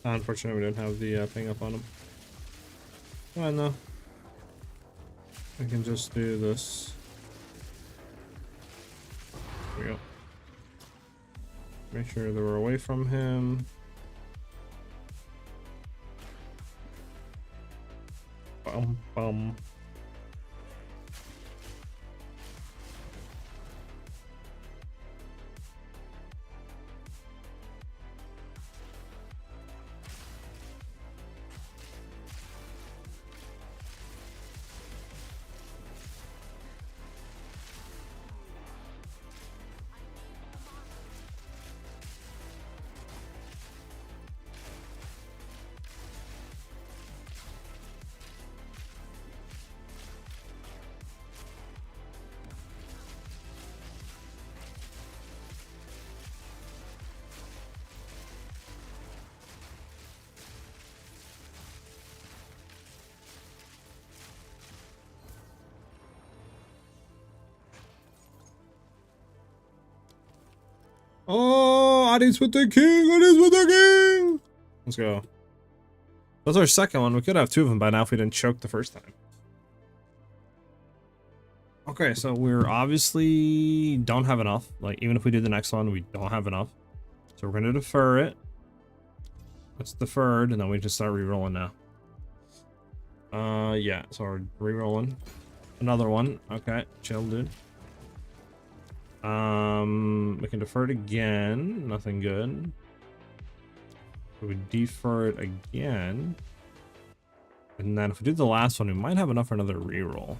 Unfortunately, we don't have the ping up on him. Oh no. I can just do this. There we go. Make sure that we're away from him. Bum bum. Oh, it is with the king! It is with the king! Let's go. That's our second one. We could have two of them by now if we didn't choke the first time. Okay, so we're obviously don't have enough. Like, even if we do the next one, we don't have enough. So we're going to defer it. That's deferred, and then we just start re-rolling now. Yeah, so we're re-rolling. Another one. Okay, chill, dude. We can defer it again. Nothing good. So we defer it again. And then if we do the last one, we might have enough for another reroll.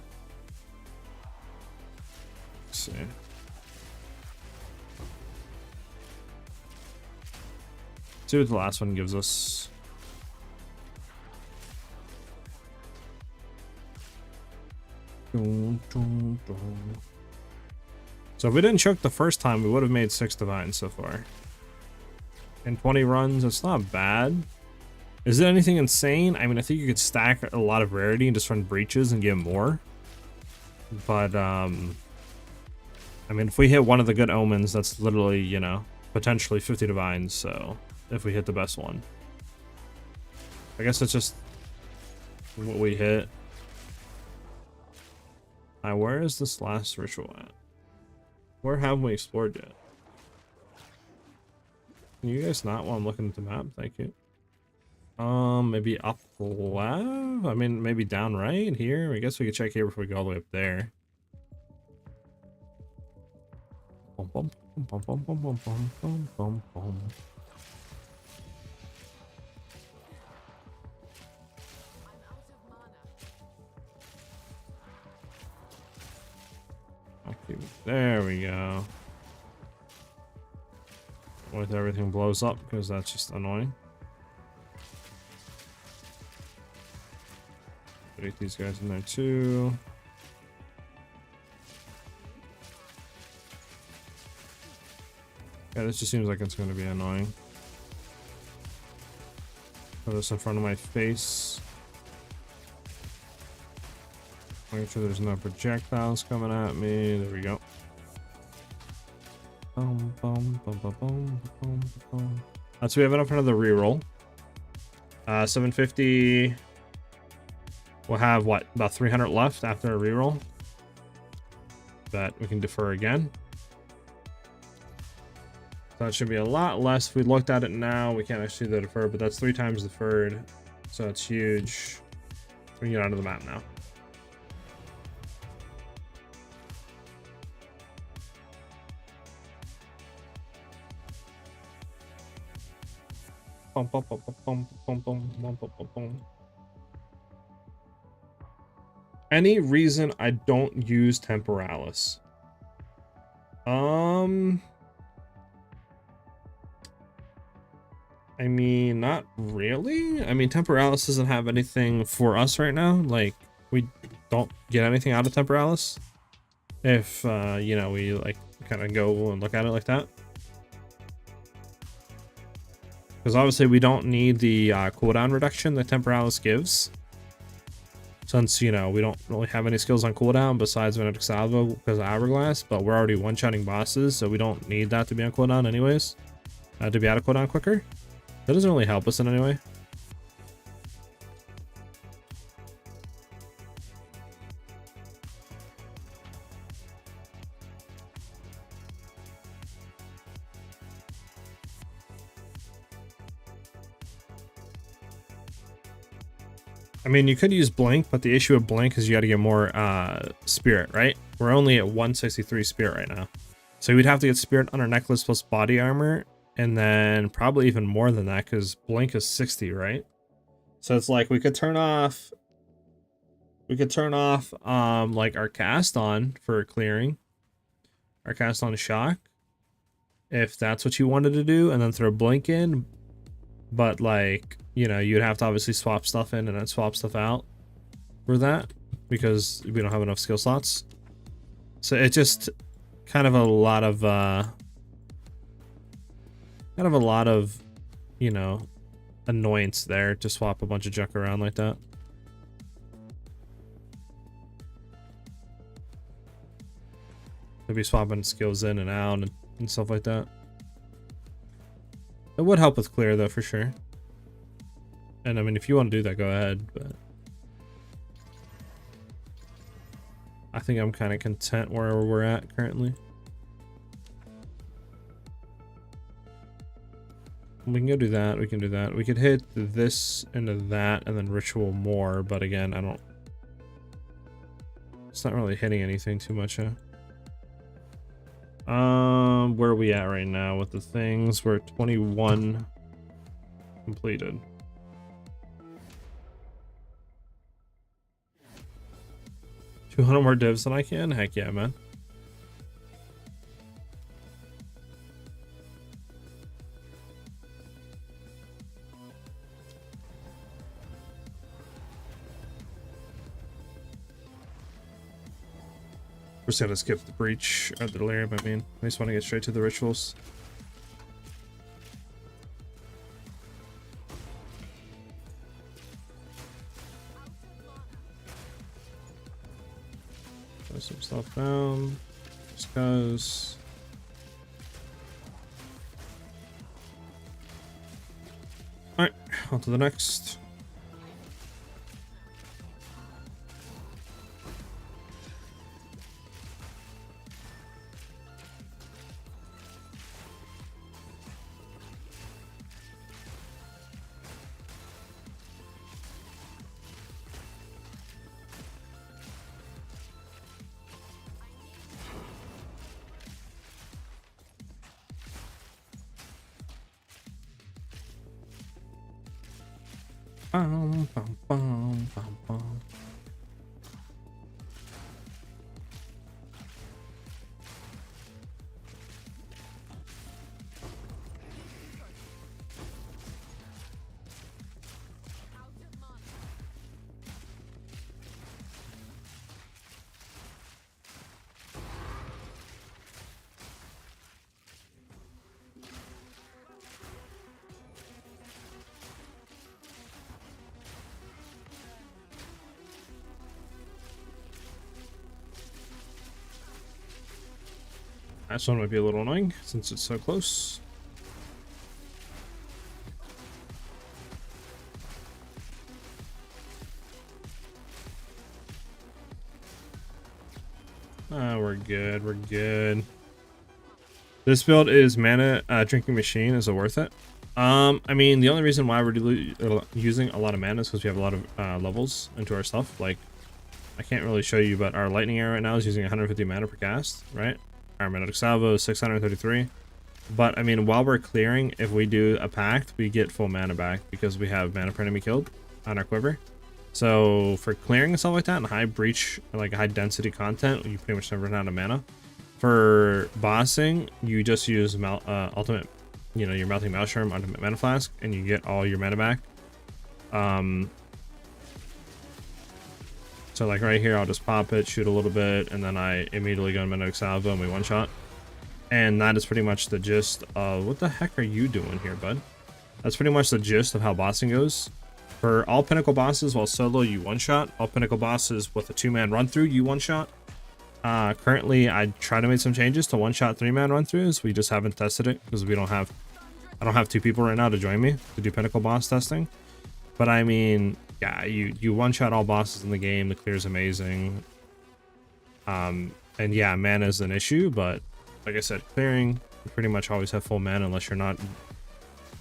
Let's see. See what the last one gives us. So if we didn't choke the first time, we would have made 6 divines so far. In 20 runs, it's not bad. Is it anything insane? I mean, I think you could stack a lot of rarity and just run breaches and get more. But, I mean, if we hit one of the good omens, that's literally, you know, potentially 50 divines, so if we hit the best one. I guess it's just what we hit. Now, where is this last ritual at? Where haven't we explored yet? Can you guys not while I'm looking at the map? Thank you. Maybe up left? I mean, maybe down right here? I guess we could check here before we go all the way up there. Bum, bum, bum, bum, bum, bum, bum, bum, bum, bum. Okay, there we go. With everything blows up because that's just annoying. Put these guys in there too. Yeah, this just seems like it's going to be annoying. Put this in front of my face. Make sure there's no projectiles coming at me. There we go. Boom, boom, boom, boom, boom, boom, boom. So we have enough for another reroll. 750. We'll have what, about 300 left after a reroll. That we can defer again. So it should be a lot less. If we looked at it now, we can't actually do the defer, but that's 3 times deferred. So it's huge. We can get onto the map now. Bum, bum, bum, bum, bum, bum, bum, bum, bum, bum. Any reason I don't use Temporalis? I mean, not really. I mean, Temporalis doesn't have anything for us right now. Like, we don't get anything out of Temporalis. If, you know, we, like, kind of go and look at it like that. Because obviously we don't need the cooldown reduction that Temporalis gives. Since, you know, we don't really have any skills on cooldown besides Venetic Salvo because of Hourglass, but we're already one-shotting bosses, so we don't need that to be on cooldown anyways. To be out of cooldown quicker. That doesn't really help us in any way. I mean, you could use Blink, but the issue with Blink is you got to get more Spirit, right? We're only at 163 Spirit right now. So we'd have to get Spirit on our necklace plus body armor, and then probably even more than that because Blink is 60, right? So it's like we could turn off like our cast on for clearing. Our cast on shock. If that's what you wanted to do, and then throw Blink in. But like, you know, you'd have to obviously swap stuff in and then swap stuff out for that because we don't have enough skill slots. So it's just kind of a lot of you know, annoyance there to swap a bunch of junk around like that. Maybe swapping skills in and out and stuff like that. It would help with clear though, for sure. And I mean, if you want to do that, go ahead, but I think I'm kind of content where we're at currently. We can go do that. We can do that. We could hit this into that and then ritual more, but again, it's not really hitting anything too much, huh? Where are we at right now with the things? We're at 21 completed. $200 more divs than I can? Heck yeah, man. We're just gonna skip the breach or the delirium. I mean, I just want to get straight to the rituals. Throw some stuff down. Just cause. Alright, on to the next. Bum, bum, bum, bum, bum. This one might be a little annoying since it's so close. We're good. We're good. This build is mana drinking machine. Is it worth it? I mean, the only reason why we're using a lot of mana is because we have a lot of levels into our stuff. Like, I can't really show you, but our lightning arrow right now is using 150 mana per cast, right? Our magnetic salvo is 633. But I mean, while we're clearing, if we do a pact, we get full mana back because we have mana per enemy killed on our quiver. So for clearing and stuff like that and high breach, like high density content, you pretty much never run out of mana. For bossing, you just use ultimate, you know, your melting maelstrom, ultimate mana flask, and you get all your mana back. So like right here, I'll just pop it, shoot a little bit, and then I immediately go in magnetic salvo and we one shot. And that is pretty much the gist of what the heck are you doing here, bud? That's pretty much the gist of how bossing goes. For all pinnacle bosses, while solo you one shot. All pinnacle bosses with a 2-man run through, you one shot. Currently, I try to make some changes to one shot 3-man run throughs. We just haven't tested it because I don't have 2 people right now to join me to do pinnacle boss testing. But I mean, yeah, you one shot all bosses in the game. The clear is amazing. And yeah, mana is an issue, but like I said, clearing, you pretty much always have full mana unless you're not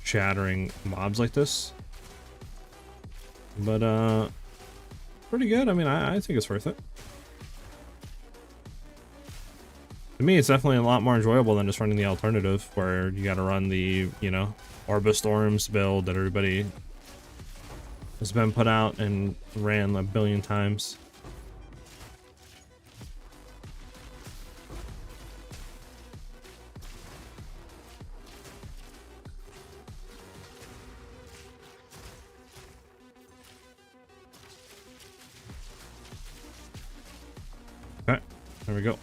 shattering mobs like this. But pretty good. I mean, I think it's worth it. To me, it's definitely a lot more enjoyable than just running the alternative where you got to run the, you know, Orba Storms build that everybody has been put out and ran a billion times. Okay, there we go.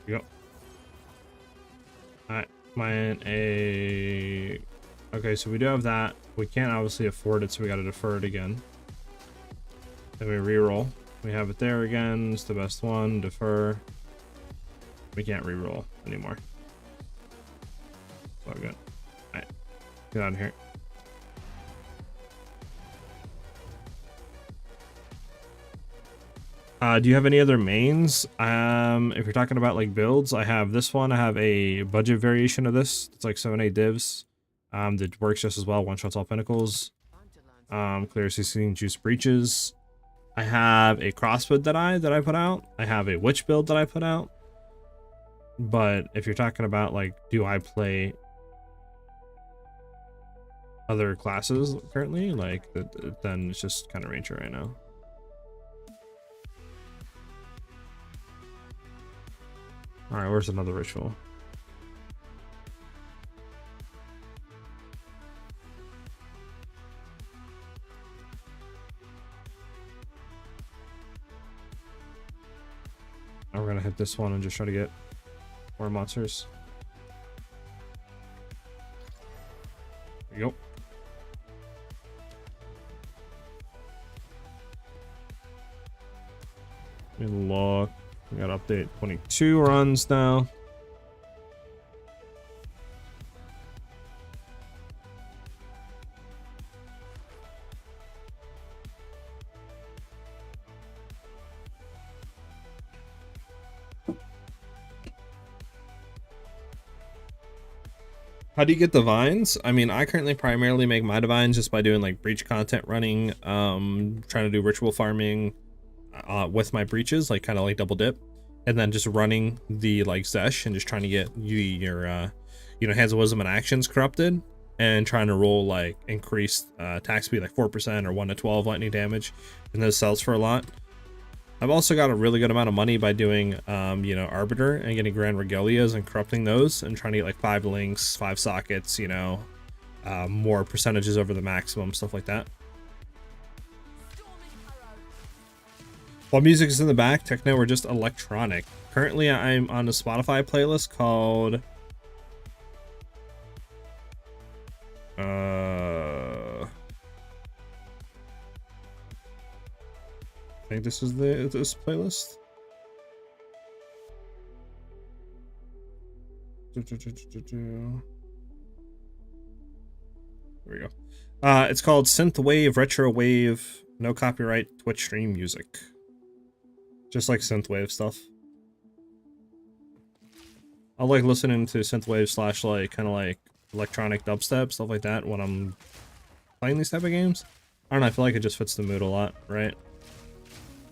Yep. Alright, okay, so we do have that. We can't obviously afford it, so we gotta defer it again. Then we reroll. We have it there again. It's the best one. Defer. We can't reroll anymore. It's all good. Alright, get out of here. Do you have any other mains? If you're talking about like builds, I have this one. I have a budget variation of this. It's like 7-8 divs. That works just as well. One shots all pinnacles. Clear 16 juice breaches. I have a crossbow that I put out. I have a witch build that I put out. But if you're talking about like, do I play other classes currently? Like, then it's just kind of ranger right now. All right, where's another ritual? Now we're gonna hit this one and just try to get more monsters. There you go. Let me look. We got update 22 runs now. How do you get divines? I mean, I currently primarily make my divines just by doing like breach content running, trying to do ritual farming, with my breaches, like kind of like double dip, and then just running the like Zesh and just trying to get your Hands of Wisdom and actions corrupted, and trying to roll like increased attack speed like 4% or 1 to 12 lightning damage, and those sells for a lot. I've also got a really good amount of money by doing Arbiter and getting Grand Regalias and corrupting those and trying to get like 5 links, 5 sockets, more percentages over the maximum, stuff like that. While music is in the back, techno or just electronic. Currently I'm on a Spotify playlist called I think this is this playlist. There we go. It's called Synthwave, Retro Wave, no copyright Twitch stream music. Just like synthwave stuff. I like listening to synthwave slash like kind of like electronic dubstep, stuff like that when I'm playing these type of games. I don't know, I feel like it just fits the mood a lot, right?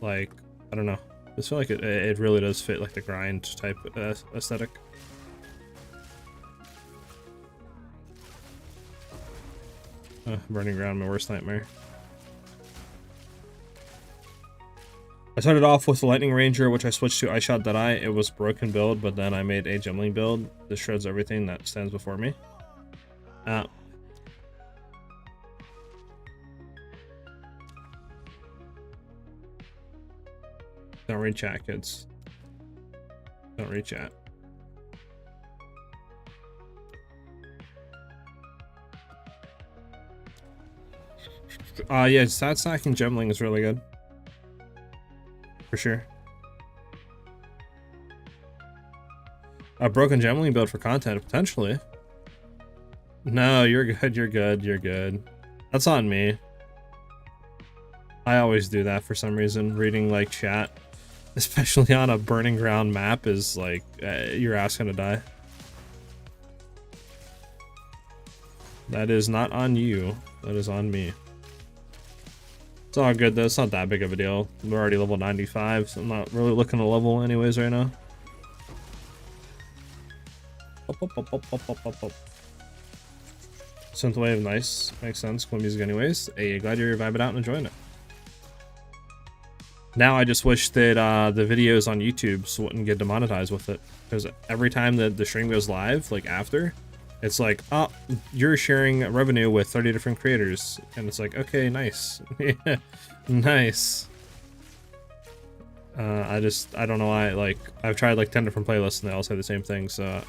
Like, I don't know. I just feel like it really does fit like the grind type aesthetic. Burning Ground, my worst nightmare. I started off with the Lightning Ranger, which I switched to I Shot That Eye. It was broken build, but then I made a Gemling build. This shreds everything that stands before me. Don't read chat, kids. Don't read chat. Yeah, stat stacking Gemling is really good. For sure. A broken Gemling build for content, potentially. No, you're good, you're good, you're good. That's on me. I always do that for some reason. Reading like chat, especially on a Burning Ground map, is like, your ass gonna die. That is not on you. That is on me. It's all good though, it's not that big of a deal. We're already level 95, so I'm not really looking to level anyways right now. Synthwave, nice. Makes sense. Cool music anyways. Hey, glad you're vibing out and enjoying it. Now I just wish that the videos on YouTube wouldn't get demonetized with it. Because every time that the stream goes live, like after, it's like, oh, you're sharing revenue with 30 different creators. And it's like, okay, nice. Nice. I don't know why, like, I've tried like 10 different playlists and they all say the same thing, so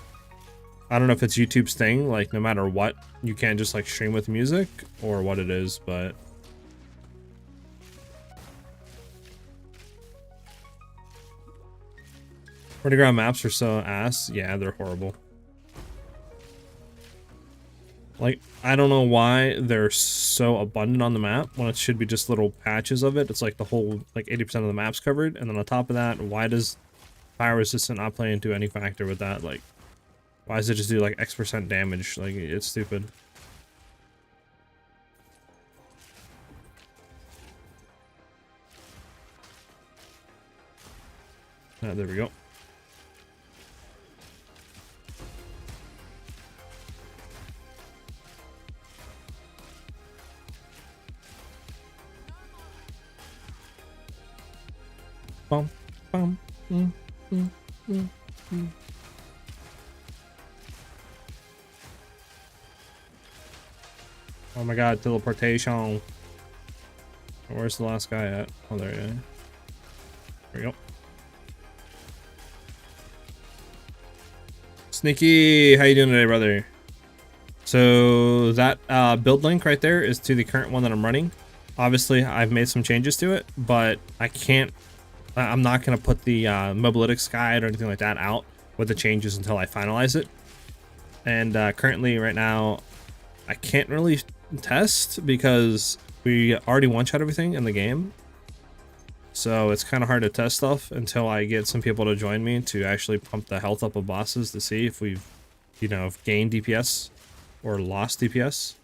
I don't know if it's YouTube's thing, like no matter what, you can't just like stream with music or what it is, but Burning Ground maps are so ass. Yeah, they're horrible. Like, I don't know why they're so abundant on the map when it should be just little patches of it. It's like the whole, like 80% of the map's covered. And then on top of that, why does fire resistant not play into any factor with that? Like, why does it just do like X% damage? Like, it's stupid. There we go. Bum, bum, Oh my god, teleportation. Where's the last guy at? Oh, there he is. There we go. Sneaky, how you doing today, brother? So that build link right there is to the current one that I'm running. Obviously, I've made some changes to it, but I'm not going to put the Mobalytics guide or anything like that out with the changes until I finalize it. And currently, right now, I can't really test because we already one-shot everything in the game. So it's kind of hard to test stuff until I get some people to join me to actually pump the health up of bosses to see if we've, gained DPS or lost DPS.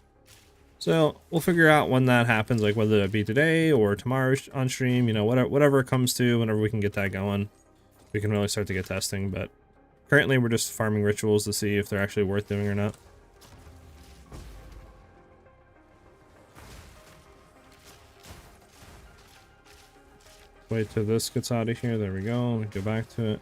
So we'll figure out when that happens, like whether it be today or tomorrow on stream, you know, whatever it comes to, whenever we can get that going, we can really start to get testing. But currently we're just farming rituals to see if they're actually worth doing or not. Wait till this gets out of here. There we go. Go back to it.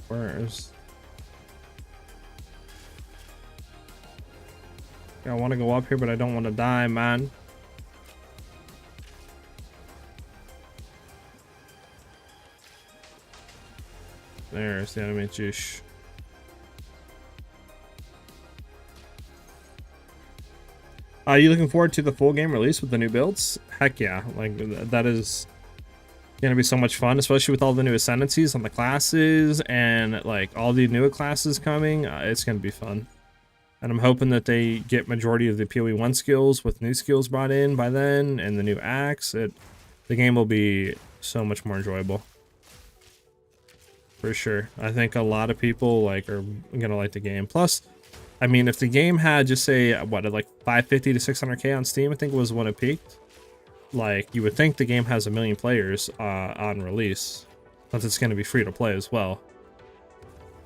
Where's... I want to go up here, but I don't want to die, man. There's the enemy juice. Are you looking forward to the full game release with the new builds? Heck yeah. Like, that is gonna be so much fun, especially with all the new ascendancies on the classes and like all the new classes coming. It's gonna be fun. And I'm hoping that they get majority of the PoE 1 skills with new skills brought in by then and the new axe. The game will be so much more enjoyable. For sure. I think a lot of people like are gonna like the game. Plus, I mean, if the game had just say what, like 550 to 600k on Steam, I think was when it peaked. Like, you would think the game has 1 million players on release, since it's going to be free to play as well.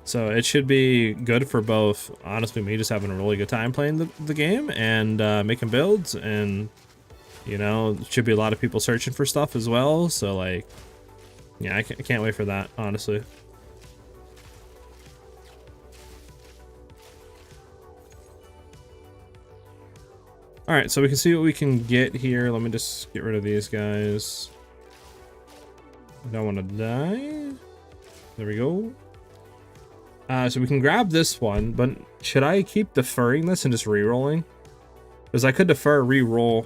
So it should be good for both, honestly, me just having a really good time playing the game and making builds, and, you know, should be a lot of people searching for stuff as well. So, like, yeah, I can't wait for that, honestly. All right, so we can see what we can get here. Let me just get rid of these guys. I don't want to die. There we go. So we can grab this one, but should I keep deferring this and just re-rolling? Because I could defer, re-roll.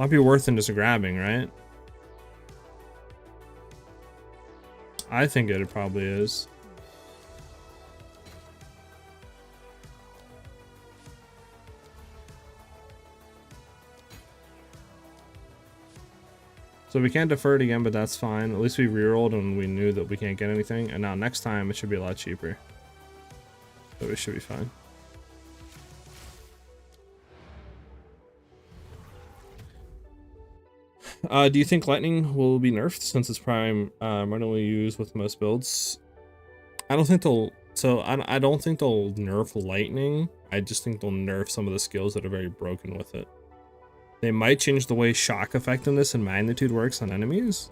Might be worth than just grabbing, right? I think it probably is. So we can't defer it again, but that's fine. At least we rerolled and we knew that we can't get anything. And now next time it should be a lot cheaper. So it should be fine. Do you think lightning will be nerfed since it's primarily used with most builds? I don't think they'll. So I don't think they'll nerf lightning. I just think they'll nerf some of the skills that are very broken with it. They might change the way shock effectiveness and magnitude works on enemies,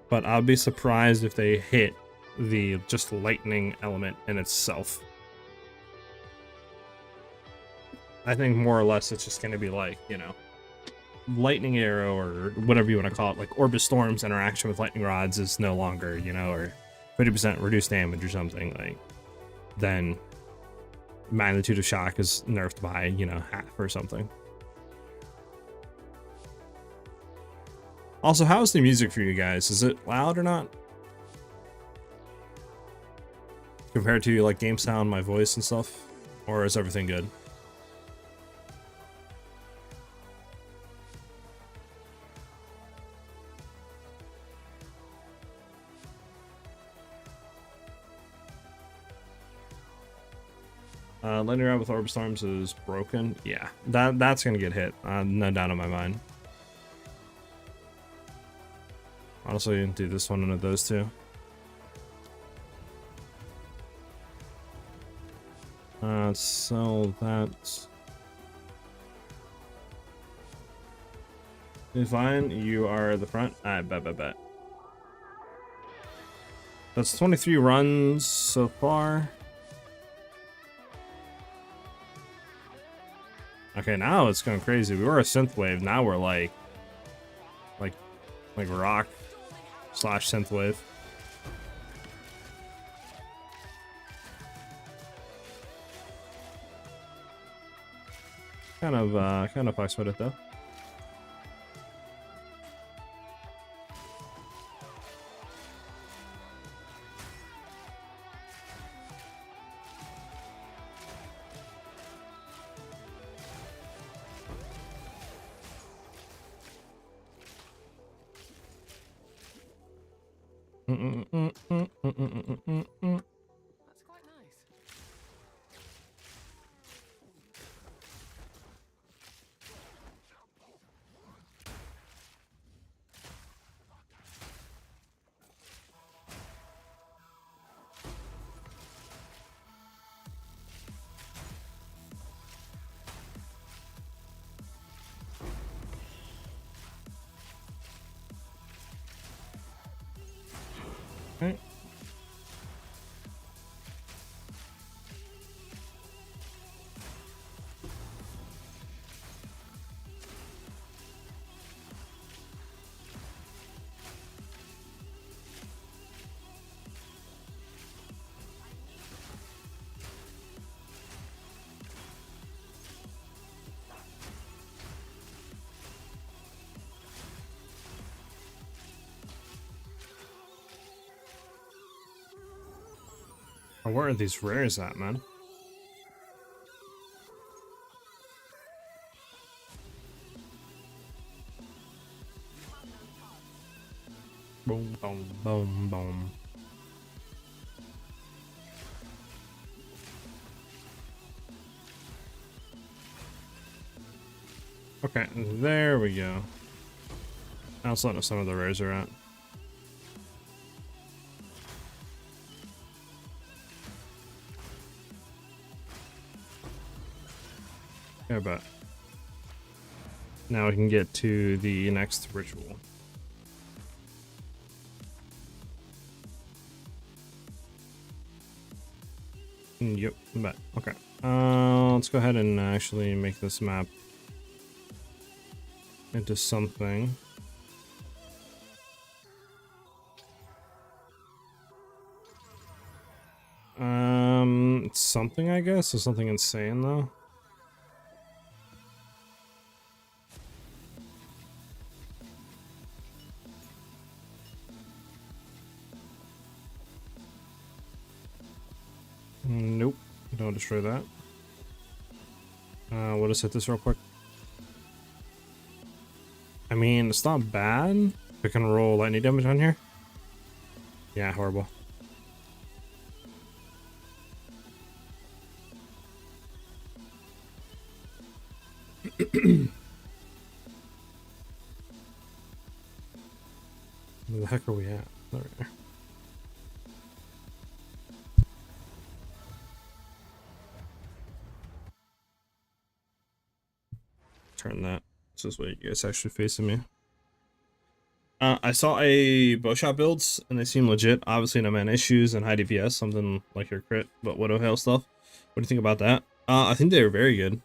but I'll be surprised if they hit the just lightning element in itself. I think more or less it's just going to be like, you know, lightning arrow or whatever you want to call it, like Orbis Storm's interaction with lightning rods is no longer, you know, or 50% reduced damage or something, like, then magnitude of shock is nerfed by, you know, half or something. Also, how's the music for you guys? Is it loud or not? Compared to like game sound, my voice and stuff? Or is everything good? Landing around with Orbis Storms is broken. Yeah, that's gonna get hit. No doubt in my mind. Honestly, do this one of those two. So that is fine. You are the front. I bet. That's 23 runs so far. Okay, now it's going crazy. We were a synthwave. Now we're like rock / synthwave. Kind of fucks with it though. quite nice. Okay. Oh, where are these rares at, man? Boom, boom, boom, boom. Okay, there we go. Now let's let know some of the rares are at. Yeah, but now we can get to the next ritual. Yep, bet. Okay. Let's go ahead and actually make this map into something. It's something, I guess. It's something insane, though. Nope. Don't destroy that. We'll just hit this real quick. I mean, it's not bad. We can roll lightning damage on here. Yeah, horrible. Where the heck are we at? There we are. Turn that. This is what you guys actually facing me. I saw a bowshot builds and they seem legit. Obviously, no man issues and high DPS, something like your crit, but Widow Hail stuff. What do you think about that? I think they were very good.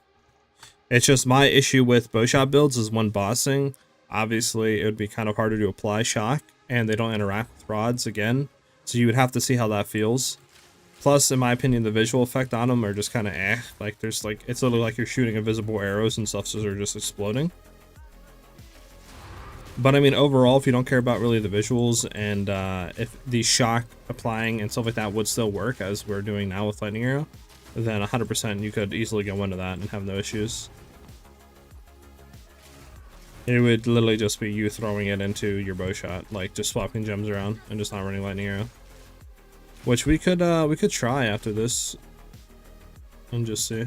It's just my issue with bowshot builds is when bossing. Obviously, it would be kind of harder to apply shock, and they don't interact with rods again. So you would have to see how that feels. Plus, in my opinion, the visual effect on them are just kind of eh. Like, there's like, it's literally like you're shooting invisible arrows and stuff, so they're just exploding. But I mean, overall, if you don't care about really the visuals and if the shock applying and stuff like that would still work as we're doing now with Lightning Arrow, then 100% you could easily go into that and have no issues. It would literally just be you throwing it into your bow shot, like just swapping gems around and just not running Lightning Arrow. Which we could try after this and just see.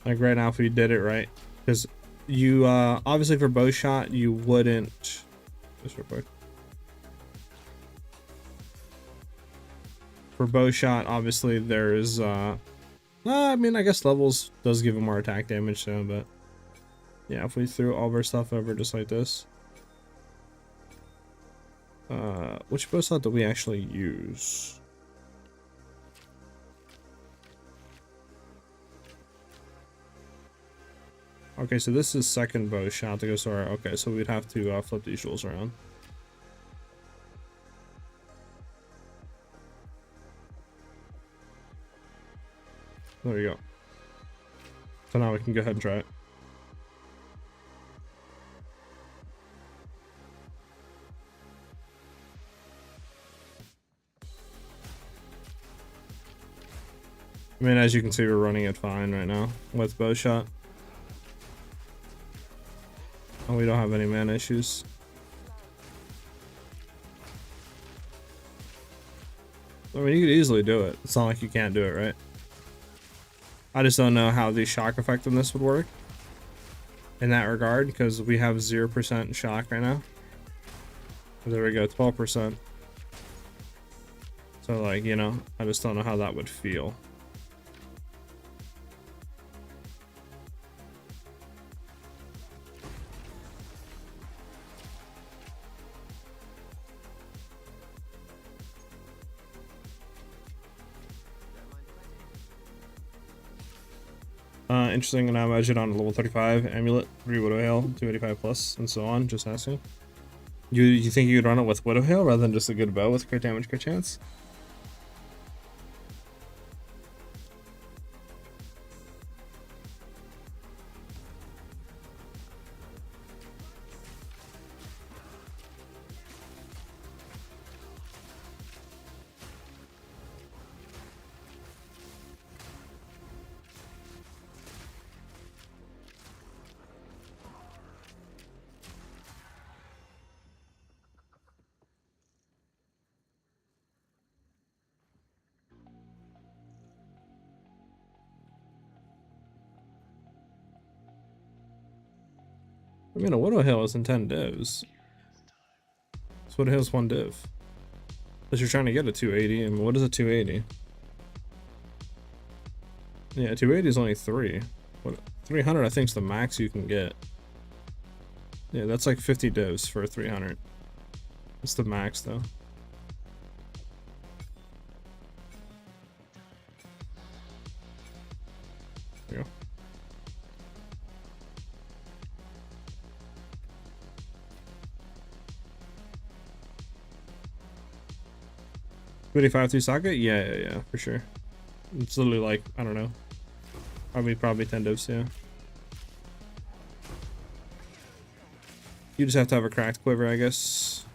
Like right now, if we did it right, because you obviously for bow shot you wouldn't. Just real quick. For bow shot, obviously there's I mean, I guess levels does give it more attack damage, so but yeah, if we threw all of our stuff over just like this. Which bow shot do we actually use? Okay, so this is second bow shot to go so okay, so we'd have to flip these jewels around. There we go. So now we can go ahead and try it. I mean, as you can see, we're running it fine right now with bow shot. And we don't have any mana issues. I mean, you could easily do it. It's not like you can't do it, right? I just don't know how the shock effectiveness would work in that regard, because we have 0% shock right now. There we go, 12%. So, like, you know, I just don't know how that would feel. Interesting, and I imagine on a level 35 amulet, 3 Widow Hail, 285 plus, and so on. Just asking. You think you could run it with Widow Hail rather than just a good bow with crit damage, crit chance? I mean, a Widow Hail isn't 10 divs. So Widow Hail's 1 div. Unless you're trying to get a 280, and what is a 280? Yeah, 280 is only 3. What, 300 I think is the max you can get. Yeah, that's like 50 divs for 300. That's the max though. There you go. $25 through socket? Yeah, for sure. It's literally like, I don't know. Probably 10 divs, yeah. You just have to have a cracked quiver, I guess.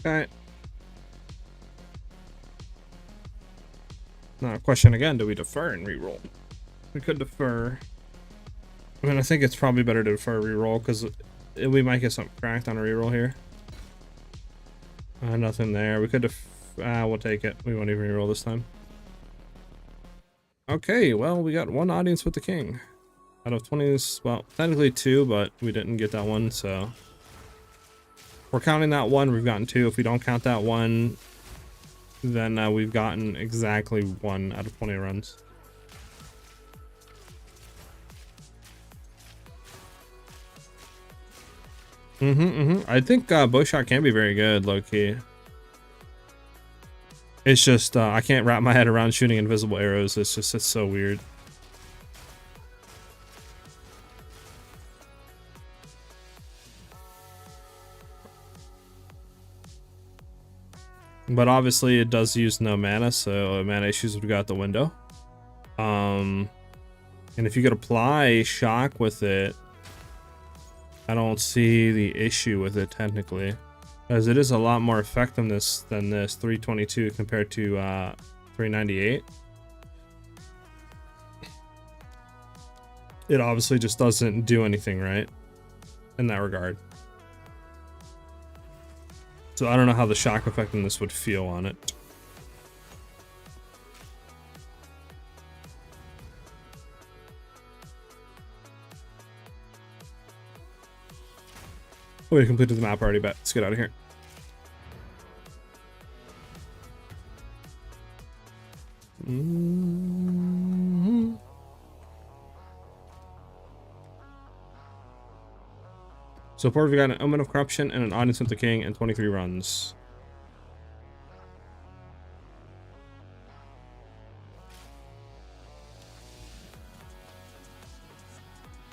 Okay. Now, question again, do we defer and reroll? We could defer. I mean, I think it's probably better to defer reroll because we might get something cracked on a reroll here. Nothing there. We could we'll take it. We won't even reroll this time. Okay, well, we got 1 audience with the king. Out of 20s, well, technically 2, but we didn't get that one, so... We're counting that 1, we've gotten 2. If we don't count that 1, then we've gotten exactly 1 out of 20 runs. I think bowshot can be very good, low-key. It's just, I can't wrap my head around shooting invisible arrows. It's so weird. But obviously it does use no mana, so mana issues would go out the window. And if you could apply shock with it, I don't see the issue with it technically, as it is a lot more effectiveness than this 322 compared to 398. It obviously just doesn't do anything right in that regard. So I don't know how the shock effectiveness would feel on it. Oh, we completed the map already, bet. Let's get out of here. So far, we got an Omen of Corruption and an Audience with the King and 23 runs.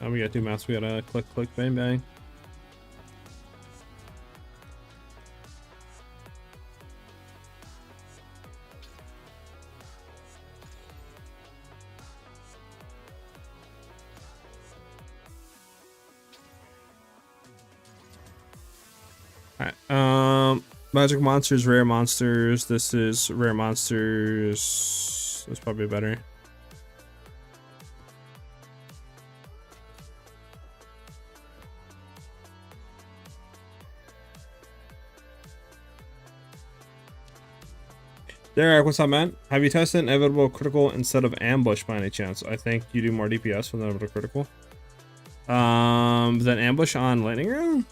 Now we gotta do maps. We gotta click, click, bang, bang. Alright, magic monsters, rare monsters. This is rare monsters. That's probably better. Derek, what's up, man? Have you tested inevitable critical instead of ambush by any chance? I think you do more DPS with inevitable critical. Then ambush on lightning round?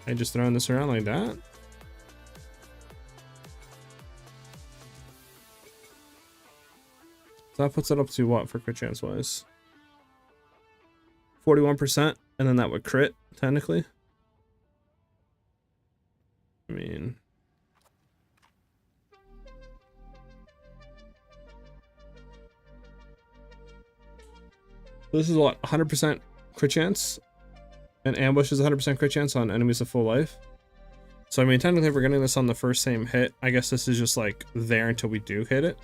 I just throwing this around like that? So that puts it up to what for crit chance wise? 41%, and then that would crit, technically. I mean, this is what, 100% crit chance, and ambush is 100% crit chance on enemies of full life. So I mean, technically, if we're getting this on the first same hit, I guess this is just like there until we do hit it.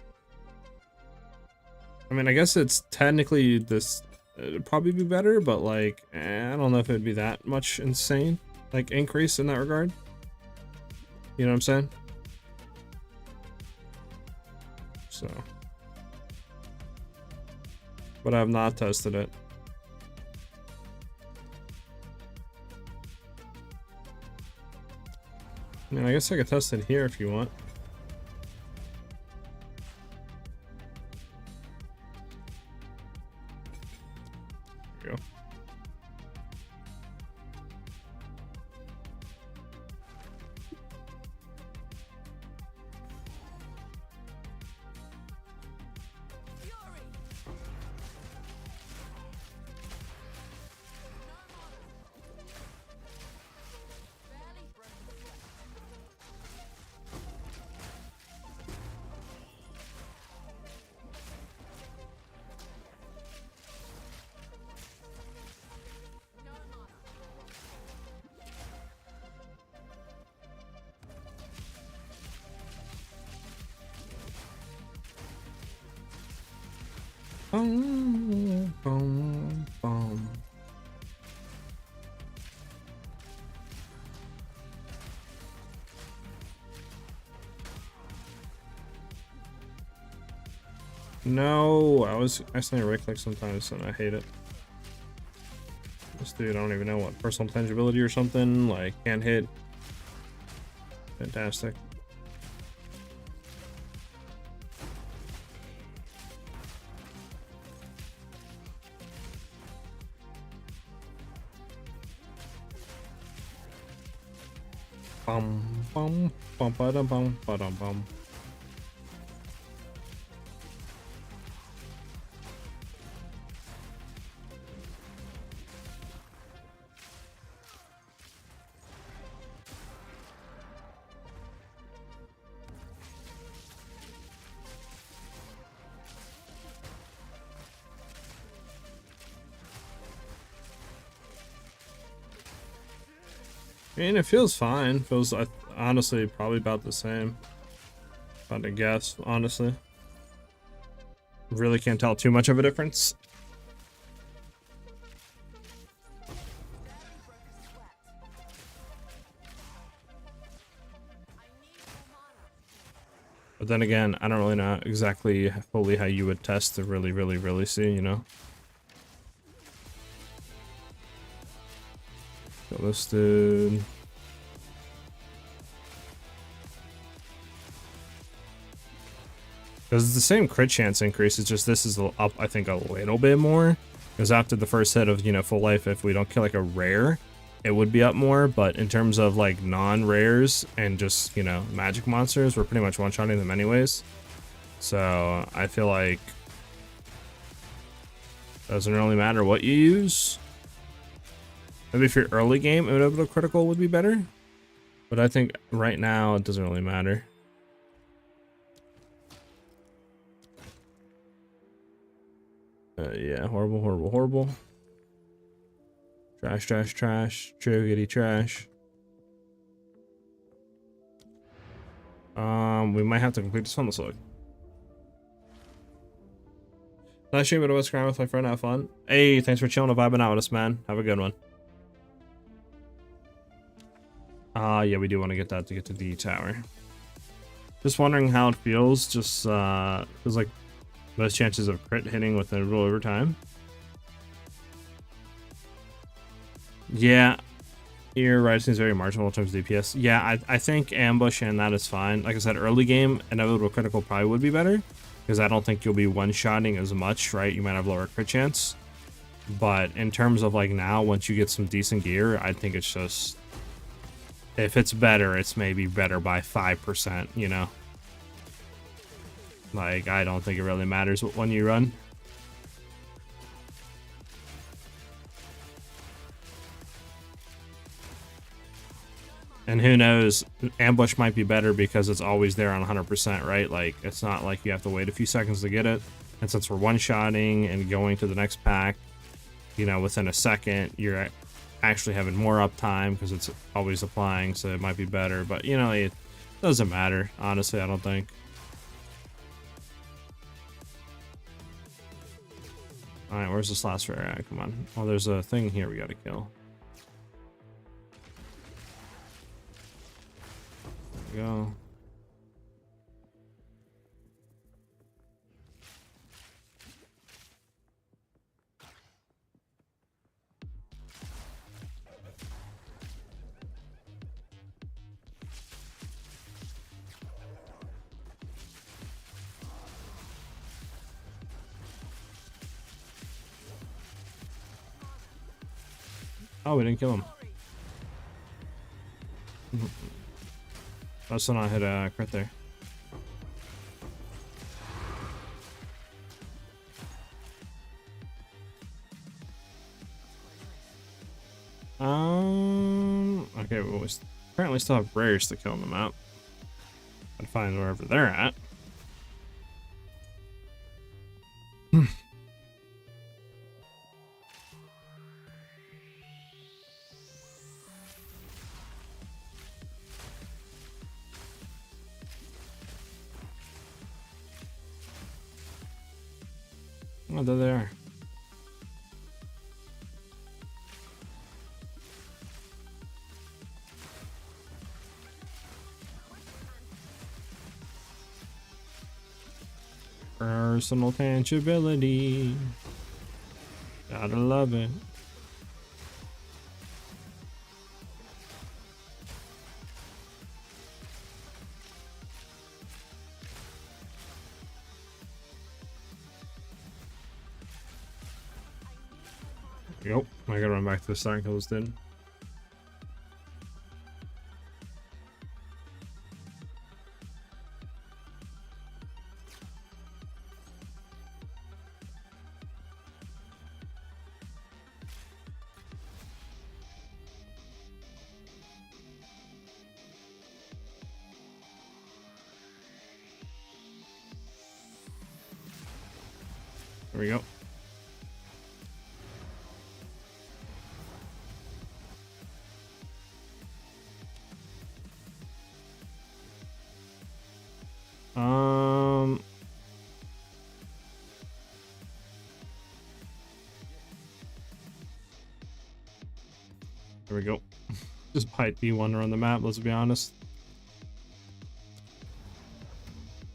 I mean, I guess it's technically this. It'd probably be better, but like, I don't know if it'd be that much insane, like increase in that regard. You know what I'm saying? So, but I have not tested it. I mean, I guess I could test it here if you want. There we go. Boom, boom, boom. No, I accidentally right click sometimes and I hate it. This dude, I don't even know what, personal tangibility or something, like can't hit. Fantastic. Bum bum bum ba dum bum ba dum bum. I mean, it feels fine. Feels honestly probably about the same. About to guess, honestly. Really can't tell too much of a difference. But then again, I don't really know exactly fully how you would test to really see, you know? Got this dude. Because it's the same crit chance increase, it's just this is up, I think, a little bit more. Because after the first hit of, you know, full life, if we don't kill like a rare, it would be up more. But in terms of like non-rares and just, you know, magic monsters, we're pretty much one-shotting them anyways. So I feel like doesn't really matter what you use. Maybe if you're early game, inevitable critical would be better. But I think right now it doesn't really matter. Yeah, horrible, horrible, horrible. Trash, trash, trash. Chiggity trash. We might have to complete this one. Let's look. Last stream, I was crying with my friend. Have fun. Hey, thanks for chilling and vibing out with us, man. Have a good one. Yeah, we do want to get that to get to the tower. Just wondering how it feels. Just feels like most chances of crit hitting with a roll over time. Yeah, you're right. It seems very marginal in terms of DPS. Yeah, I think ambush and that is fine. Like I said, early game, inevitable critical probably would be better because I don't think you'll be one-shotting as much, right? You might have lower crit chance. But in terms of like now, once you get some decent gear, I think it's just, if it's better, it's maybe better by 5%, you know? Like, I don't think it really matters what one you run. And who knows, ambush might be better because it's always there on 100%, right? Like, it's not like you have to wait a few seconds to get it. And since we're one-shotting and going to the next pack, you know, within a second, you're actually having more uptime because it's always applying, so it might be better. But, you know, it doesn't matter, honestly, I don't think. Alright, where's this last rare at? Come on. Oh, there's a thing here we gotta kill. There we go. Oh, we didn't kill him. That's not hit a crit there. Okay, well, we apparently still have rares to kill them out. I'd find wherever they're at. Oh, there they are. Personal tangibility. Gotta love it. Yep, I gotta run back to the start kill this dude. There we go. There we go. Just bite B1 around the map, let's be honest.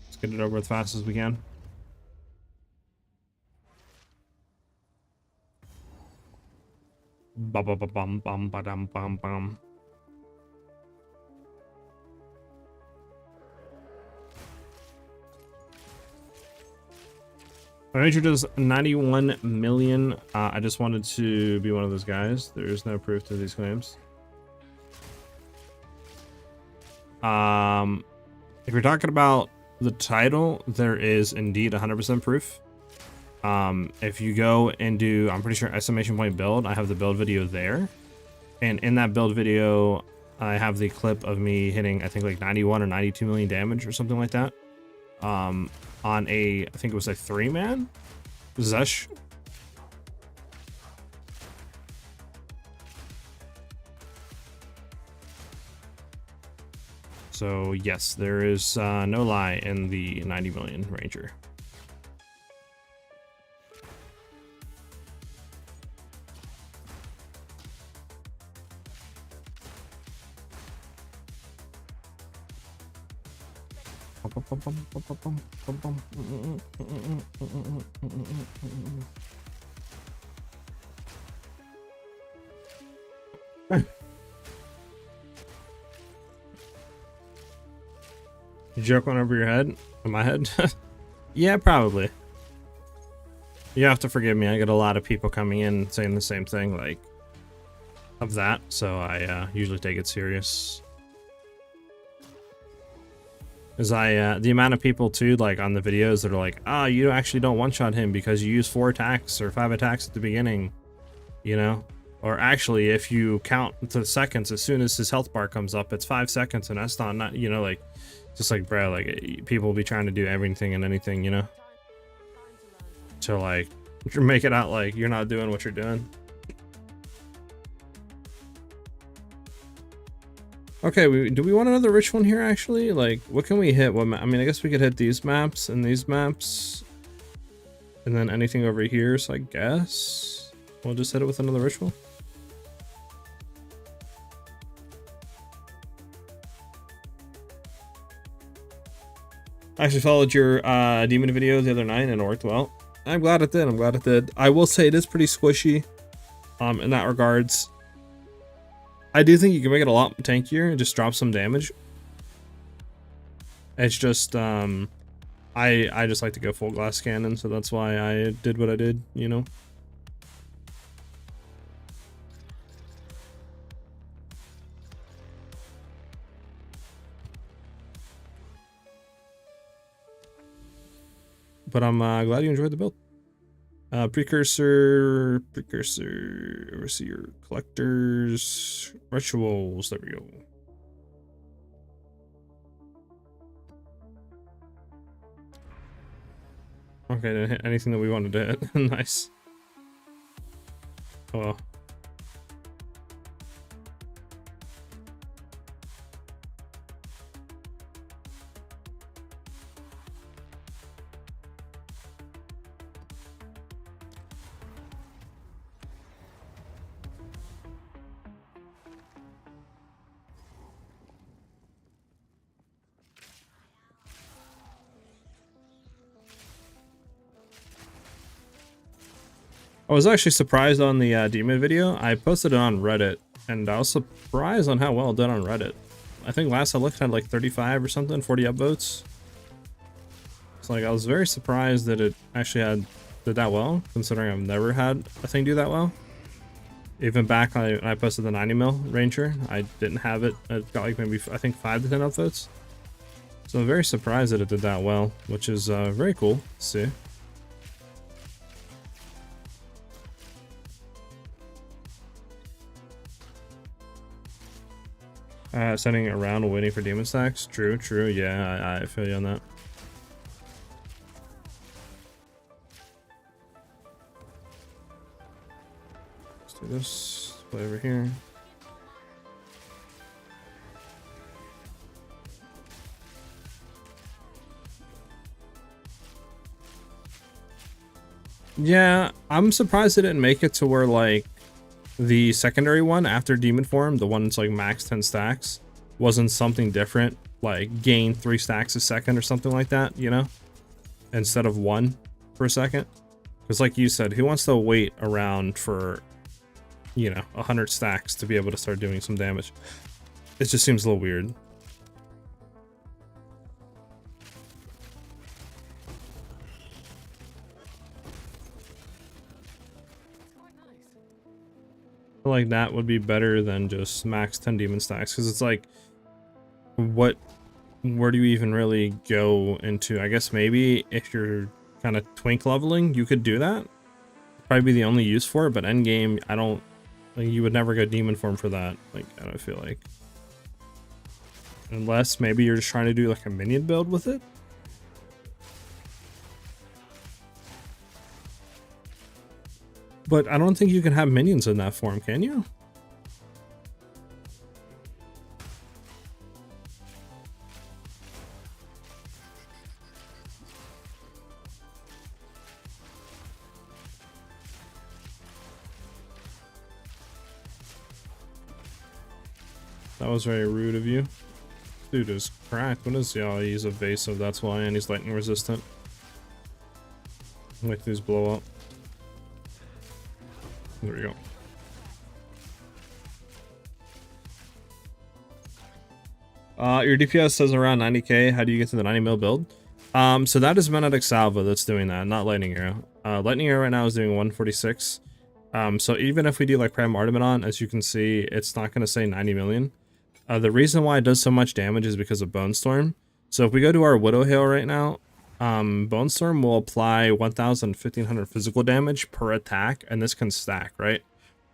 Let's get it over as fast as we can. Ba ba ba bum bum ba dum bum bum. My major does 91 million. I just wanted to be one of those guys. There is no proof to these claims. If you're talking about the title, there is indeed 100% proof. If you go and do, I'm pretty sure estimation point build, I have the build video there. And in that build video, I have the clip of me hitting, I think like 91 or 92 million damage or something like that. On a, I think it was a 3-man Zesh. So yes, there is no lie in the 90 million Ranger. You joke one over your head? In my head? Yeah, probably. You have to forgive me. I get a lot of people coming in saying the same thing, like, of that. So I usually take it serious. Is the amount of people too, like on the videos that are like, oh, you actually don't one-shot him because you use 4 attacks or 5 attacks at the beginning, you know? Or actually, if you count to seconds, as soon as his health bar comes up, it's 5 seconds, and that's not, you know, like, just like, bro, like, people will be trying to do everything and anything, you know? To, like, make it out like you're not doing what you're doing. Okay, do we want another rich one here, actually? Like, what can we hit? What I mean, I guess we could hit these maps and these maps. And then anything over here, so I guess we'll just hit it with another ritual. I actually followed your demon video the other night and it worked well. I'm glad it did. I'm glad it did. I will say it is pretty squishy in that regards. I do think you can make it a lot tankier and just drop some damage. It's just I just like to go full glass cannon, so that's why I did what I did, you know. But I'm glad you enjoyed the build. Precursor, overseer, collectors, rituals. There we go. Okay, didn't hit anything that we wanted to hit. Nice. Oh well. I was actually surprised on the demon video. I posted it on Reddit, and I was surprised on how well it did on Reddit. I think last I looked had like 35 or something, 40 upvotes. It's like I was very surprised that it actually did that well, considering I've never had a thing do that well. Even back when I posted the 90 mil Ranger, I didn't have it. It got like maybe I think 5 to 10 upvotes. So I'm very surprised that it did that well, which is very cool to see. Sending it around waiting for demon stacks. True, yeah, I feel you on that. Let's do this. Play over here. Yeah, I'm surprised it didn't make it to where like the secondary one after demon form, the one that's like max 10 stacks, wasn't something different, like gain 3 stacks a second or something like that, you know, instead of 1 for a second. Because like you said, who wants to wait around for, you know, 100 stacks to be able to start doing some damage? It just seems a little weird. Like that would be better than just max 10 demon stacks, because it's like, where do you even really go into? I guess maybe if you're kind of twink leveling, you could do that. Probably be the only use for it, but endgame, I don't Like, you would never go demon form for that. Like, I don't feel like. Unless maybe you're just trying to do like a minion build with it. But I don't think you can have minions in that form, can you? That was very rude of you. Dude is cracked. What is y'all? He's evasive, that's why, and he's lightning resistant. Like these blow up. There we go. Your DPS says around 90k. How do you get to the 90 mil build? So that is Magnetic Salvo that's doing that, not Lightning Arrow. Lightning Arrow right now is doing 146. So even if we do like Prime Artemidon, as you can see, it's not going to say 90 million. The reason why it does so much damage is because of Bone Storm. So if we go to our Widow Hail right now, Bone Storm will apply 1,500 physical damage per attack, and this can stack, right?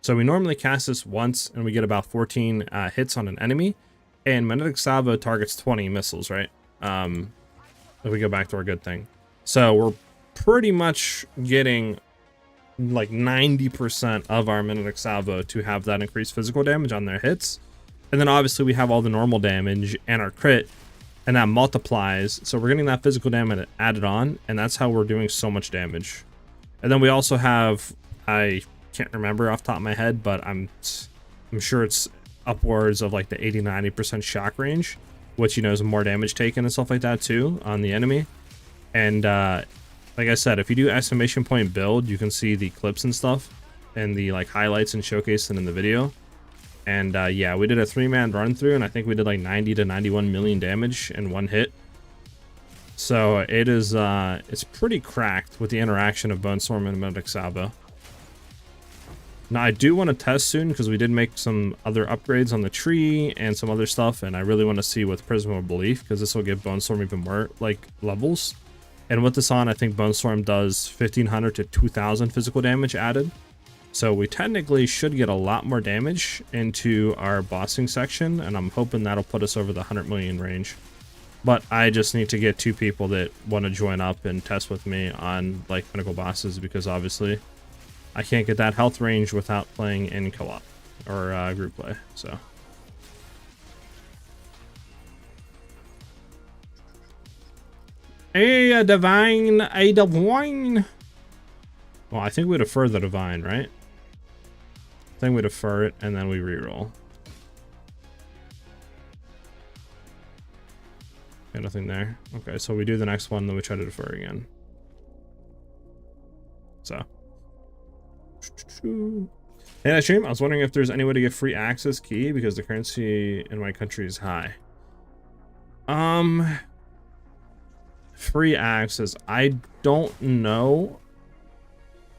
So we normally cast this once, and we get about 14 hits on an enemy, and Magnetic Salvo targets 20 missiles, right? If we go back to our good thing. So we're pretty much getting like 90% of our Magnetic Salvo to have that increased physical damage on their hits. And then obviously we have all the normal damage and our crit, and that multiplies. So we're getting that physical damage added on, and that's how we're doing so much damage. And then we also have, I can't remember off the top of my head, but I'm sure it's upwards of like the 80-90% shock range, which, you know, is more damage taken and stuff like that too on the enemy. And like I said, if you do exclamation point build, you can see the clips and stuff and the like highlights and showcasing in the video. And yeah, we did a 3-man run through, and I think we did like 90 to 91 million damage in one hit. So it is it's pretty cracked with the interaction of Bone Storm and Magnetic Salvo. Now I do want to test soon, because we did make some other upgrades on the tree and some other stuff, and I really want to see with Prism of Belief, because this will give Bone Storm even more like levels. And with this on, I think Bone Storm does 1,500 to 2,000 physical damage added. So we technically should get a lot more damage into our bossing section, and I'm hoping that'll put us over the 100 million range. But I just need to get 2 people that want to join up and test with me on like pinnacle bosses, because obviously I can't get that health range without playing in co-op or group play. So a divine. Well, I think we defer the divine, right? I think we defer it and then we reroll. Okay, nothing there. Okay, so we do the next one, then we try to defer again. So. Hey, that stream. I was wondering if there's any way to get free access key, because the currency in my country is high. Free access. I don't know.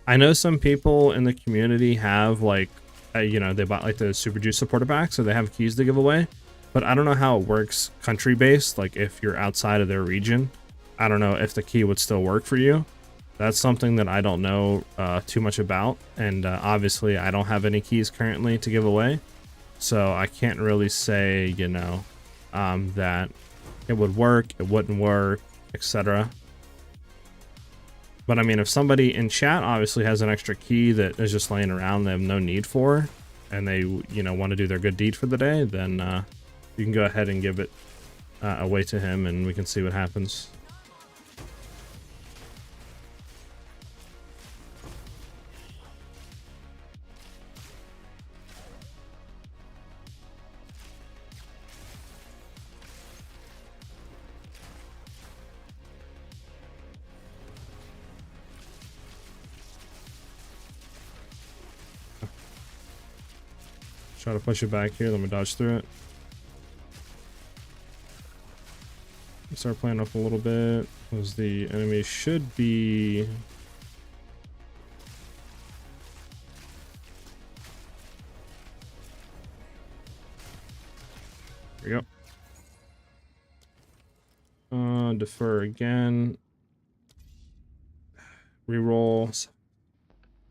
I know some people in the community have like, you know, they bought like the Super Juice supporter pack, so they have keys to give away. But I don't know how it works country based. Like if you're outside of their region, I don't know if the key would still work for you. That's something that I don't know too much about. And obviously I don't have any keys currently to give away. So I can't really say, you know, that it would work, it wouldn't work, etc. But I mean, if somebody in chat obviously has an extra key that is just laying around they have no need for, and they, you know, want to do their good deed for the day, then you can go ahead and give it away to him, and we can see what happens. Try to push it back here, let me dodge through it. Start playing up a little bit, because the enemy should be... There we go. Defer again. Reroll.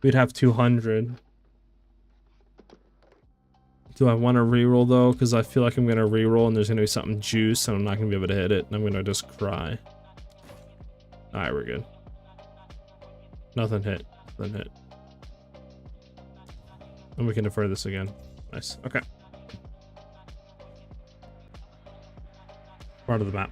We'd have 200. Do I want to reroll though? Because I feel like I'm gonna reroll and there's gonna be something juice and I'm not gonna be able to hit it and I'm gonna just cry. All right, we're good. Nothing hit. Nothing hit. And we can defer this again. Nice. Okay. Part of the map.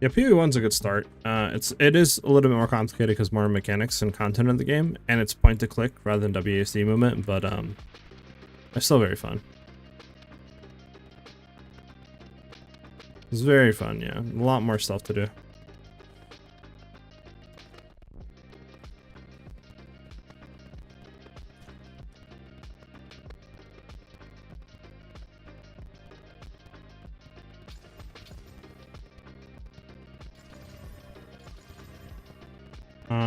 Yeah, PoE 1's a good start. It is a little bit more complicated because more mechanics and content in the game, and it's point to click rather than WASD movement, but it's still very fun. It's very fun, yeah. A lot more stuff to do.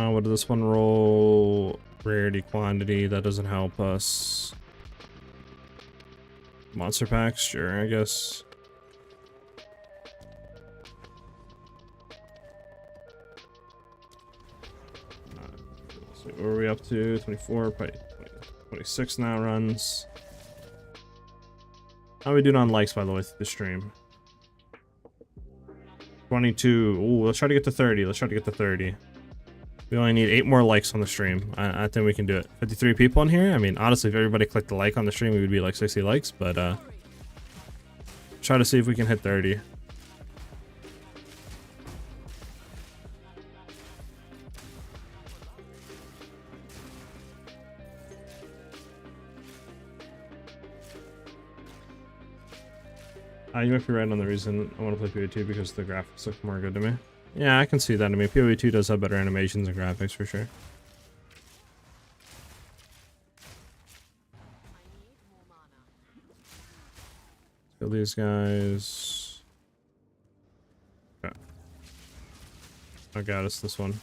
What did this one roll? Rarity, quantity, that doesn't help us. Monster packs, sure, I guess. So what are we up to? 24, probably 26 now runs. How are we doing on likes, by the way, through the stream? 22. Ooh, let's try to get to 30. Let's try to get to 30. We only need 8 more likes on the stream. I think we can do it. 53 people in here. I mean, honestly, if everybody clicked the like on the stream, we would be like 60 likes. But try to see if we can hit 30. You might be right on the reason I want to play PoE 2 because the graphics look more good to me. Yeah, I can see that. I mean, PoE 2 does have better animations and graphics for sure. Kill these guys. Okay. I got us this one.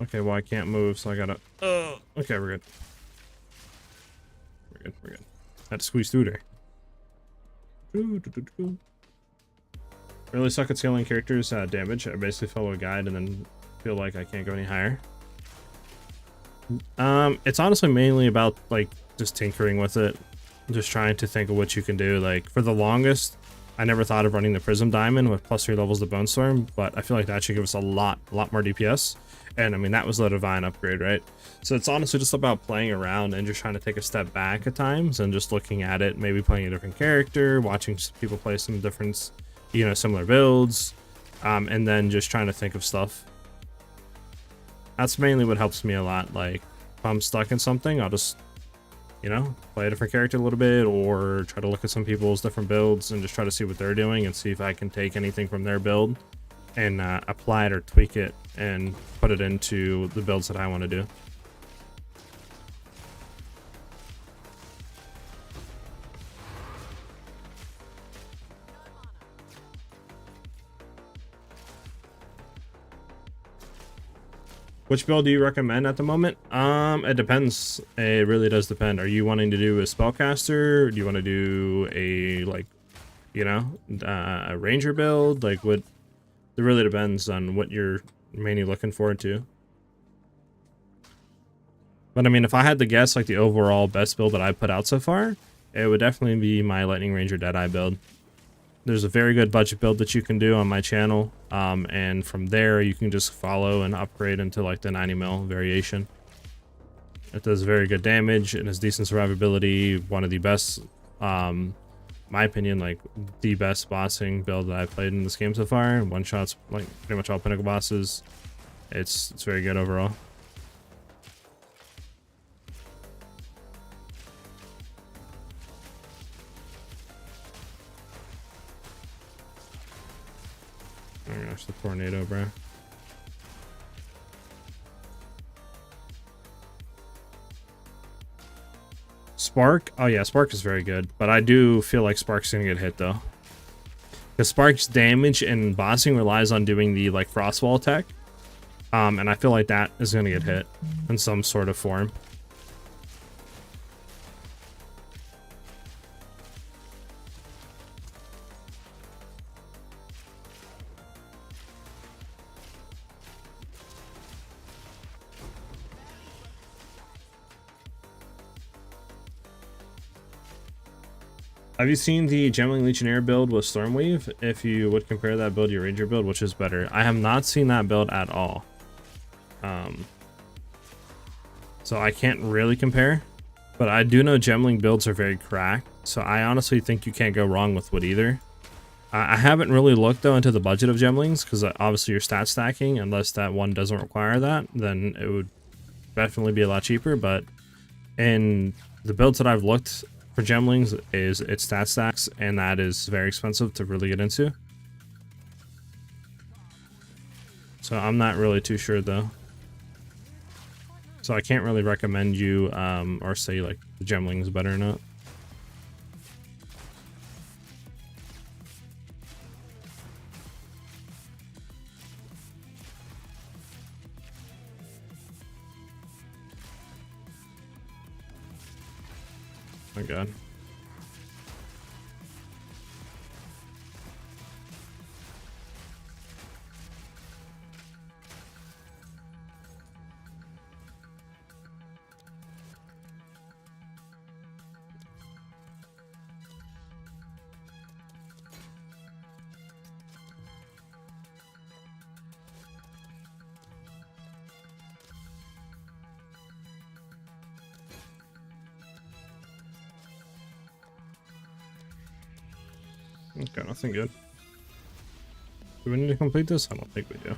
Okay, well I can't move, so I gotta. Okay, we're good. We're good. Had to squeeze through there. Really suck at scaling characters damage. I basically follow a guide and then feel like I can't go any higher. It's honestly mainly about like just tinkering with it, just trying to think of what you can do. Like for the longest, I never thought of running the Prism Diamond with +3 levels of Bone Storm, but I feel like that should give us a lot more DPS. And I mean, that was the Divine upgrade, right? So it's honestly just about playing around and just trying to take a step back at times and just looking at it, maybe playing a different character, watching people play some different, you know, similar builds, and then just trying to think of stuff. That's mainly what helps me a lot. Like if I'm stuck in something, I'll just, you know, play a different character a little bit or try to look at some people's different builds and just try to see what they're doing and see if I can take anything from their build and apply it or tweak it and put it into the builds that I want to do. Which build do you recommend at the moment? It depends. It really does depend. Are you wanting to do a spellcaster? Do you want to do a, like, you know, a ranger build? Like, what? It really depends on what you're mainly looking forward to. But I mean, if I had to guess, like the overall best build that I put out so far, it would definitely be my Lightning Ranger Deadeye build. There's a very good budget build that you can do on my channel, and from there you can just follow and upgrade into like the 90mm variation. It does very good damage and has decent survivability. One of the best, my opinion, like the best bossing build that I've played in this game so far. One shots like pretty much all pinnacle bosses. It's very good overall. Oh my gosh, the tornado, bro. Spark? Oh yeah, Spark is very good, but I do feel like Spark's gonna get hit though. Because Spark's damage and bossing relies on doing the like Frostwall attack. And I feel like that is gonna get hit in some sort of form. Have you seen the Gemling Legionnaire build with Stormwave? If you would compare that build to your Ranger build, which is better? I have not seen that build at all. So I can't really compare, but I do know Gemling builds are very cracked. So I honestly think you can't go wrong with wood either. I haven't really looked though into the budget of Gemlings because obviously you're stat stacking. Unless that one doesn't require that, then it would definitely be a lot cheaper. But in the builds that I've looked for Gemlings, it's stat stacks, and that is very expensive to really get into. So I'm not really too sure though. So I can't really recommend you or say like the Gemling is better or not. Oh my god. Okay, nothing good. Do we need to complete this? I don't think we do.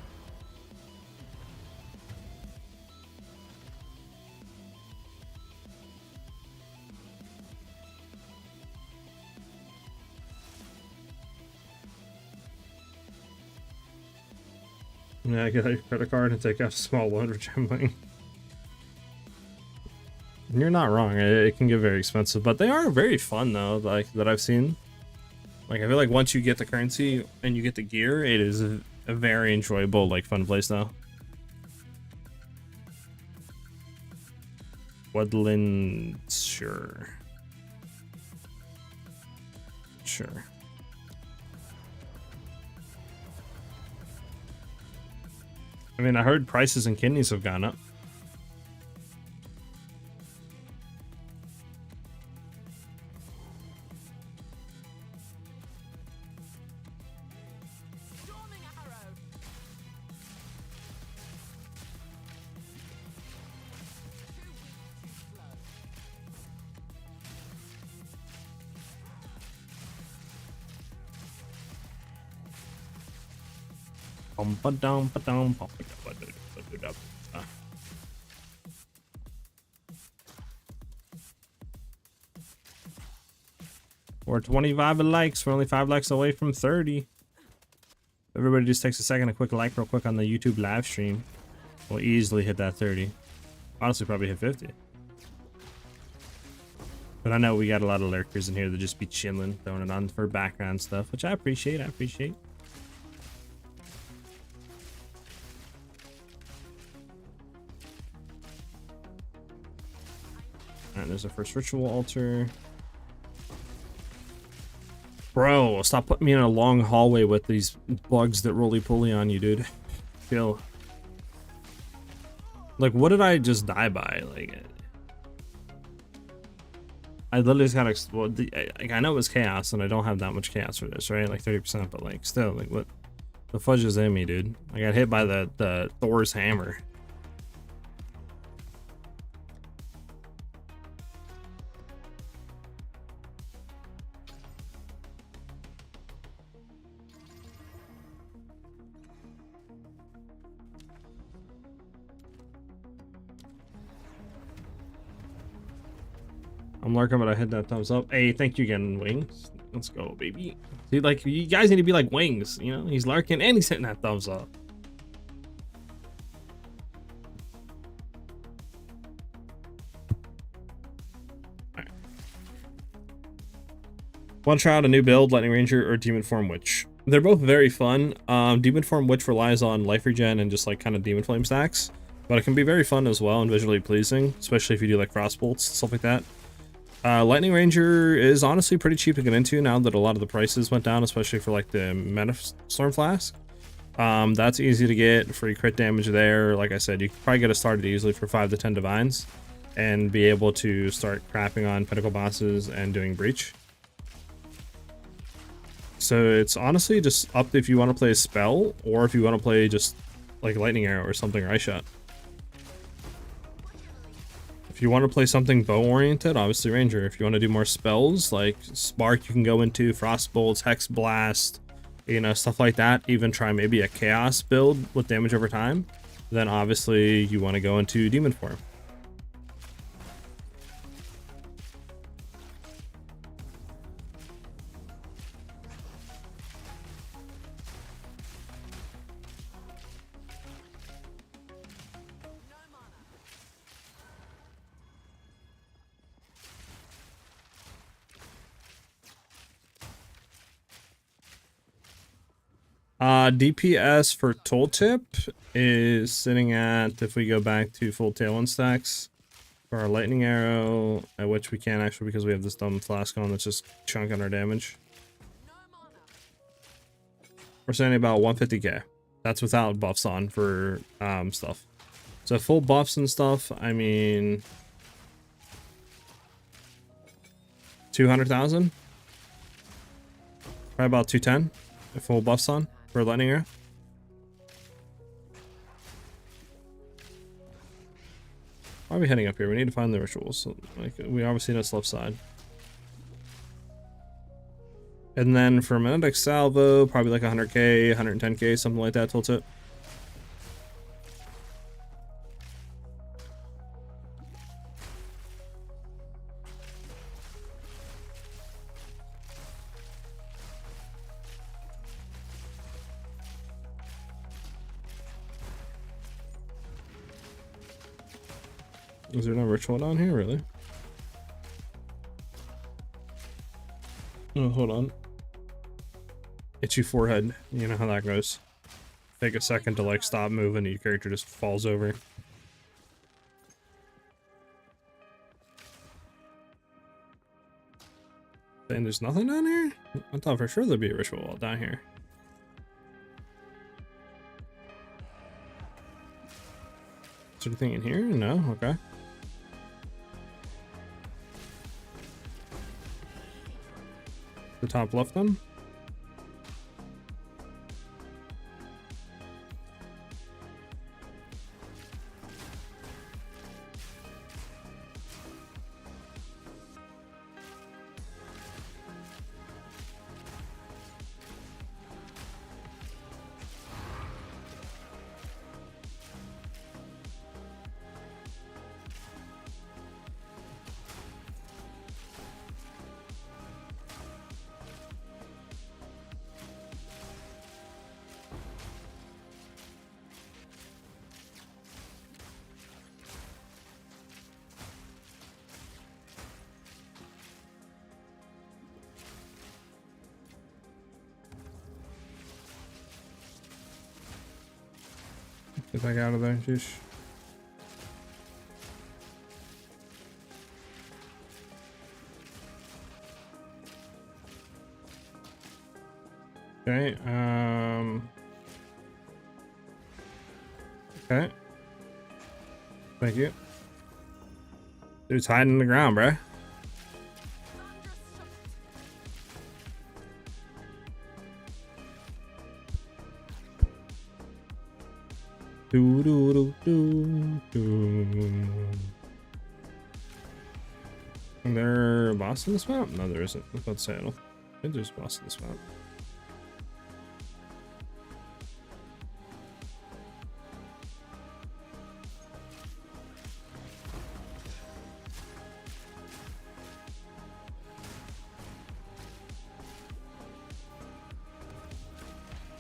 Yeah, get out your credit card and take out a small loan for Gemling. You're not wrong. It can get very expensive, but they are very fun though. Like that I've seen. Like I feel like once you get the currency and you get the gear, it is a very enjoyable, like fun playstyle. Woodland, sure. Sure. I mean, I heard prices and kidneys have gone up. We're 25 likes. We're only 5 likes away from 30. Everybody just takes a second, a quick like real quick on the YouTube live stream. We'll easily hit that 30. Honestly, probably hit 50. But I know we got a lot of lurkers in here that just be chilling, throwing it on for background stuff, which I appreciate. Alright, there's a first ritual altar. Bro, stop putting me in a long hallway with these bugs that roly-poly on you, dude. Feel like, what did I just die by? Like, I literally just got well, like, I know it was chaos, and I don't have that much chaos for this, right? Like 30%, but like still, like what the fudge is in me, dude? I got hit by the Thor's hammer. I'm lurking, but I hit that thumbs up. Hey, thank you again, Wings. Let's go, baby. See, like, you guys need to be like Wings, you know? He's lurking and he's hitting that thumbs up. Alright. Want to try out a new build, Lightning Ranger or Demon Form Witch? They're both very fun. Demon Form Witch relies on life regen and just like kind of Demon Flame stacks, but it can be very fun as well and visually pleasing, especially if you do like frost bolts, stuff like that. Lightning Ranger is honestly pretty cheap to get into now that a lot of the prices went down, especially for like the Meta Storm Flask. That's easy to get, free crit damage there. Like I said, you can probably get it started easily for 5 to 10 divines and be able to start crapping on pinnacle bosses and doing breach. So it's honestly just up to if you want to play a spell or if you want to play just like lightning arrow or something, or ice shot. If you want to play something bow oriented, obviously ranger. If you want to do more spells like spark, you can go into frost bolts, hex blast, you know, stuff like that. Even try maybe a chaos build with damage over time. Then obviously you want to go into demon form. DPS for tooltip is sitting at, if we go back to full tailwind stacks, for our lightning arrow, at which we can't actually because we have this dumb flask on that's just chunking our damage. We're sitting about 150k. That's without buffs on for stuff. So full buffs and stuff, I mean 200,000. Probably about 210 if full buffs on for lightning arrow. Why are we heading up here? We need to find the rituals. So, like, we obviously know it's left side. And then for Magnetic Salvo, probably like 100k, 110k, something like that, tilt it. Is there no ritual down here, really? Oh, hold on. Itchy forehead. You know how that goes. Take a second to like stop moving and your character just falls over. And there's nothing down here? I thought for sure there'd be a ritual down here. Is there anything in here? No? Okay. The top left then? Get back out of there, sheesh. Okay, okay. Thank you. Dude's hiding in the ground, bruh. Do do do do do. Is there a boss in this map? No, there isn't. I was about to say I don't think there's a boss in this map.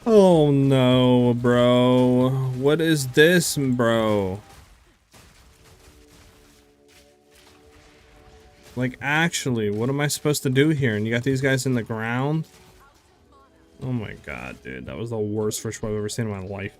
Oh no, bro. What is this, bro? Like, actually, what am I supposed to do here? And you got these guys in the ground? Oh my god, dude. That was the worst first one I've ever seen in my life.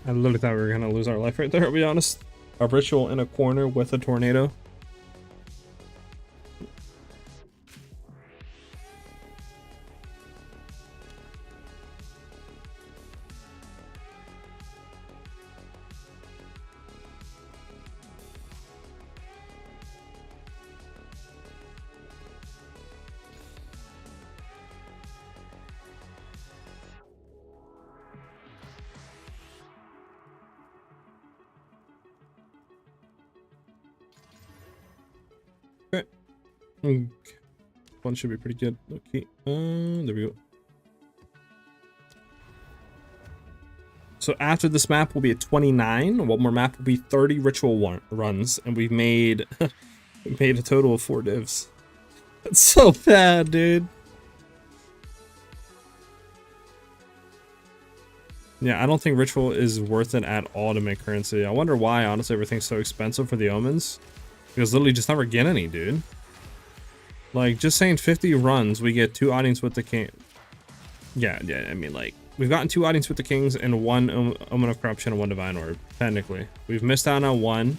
I literally thought we were gonna lose our life right there, to be honest. A ritual in a corner with a tornado. One should be pretty good. Okay, there we go. So after this map will be at 29. One more map will be 30 ritual runs, and we've made we made a total of 4 divs. That's so bad, dude. Yeah, I don't think ritual is worth it at all to make currency. I wonder why, honestly, everything's so expensive for the omens. Because literally just never get any, dude. Like, just saying 50 runs, we get 2 audience with the king. Yeah, I mean, like, we've gotten 2 audience with the kings and 1 omen of corruption and 1 divine orb, technically. We've missed out on 1,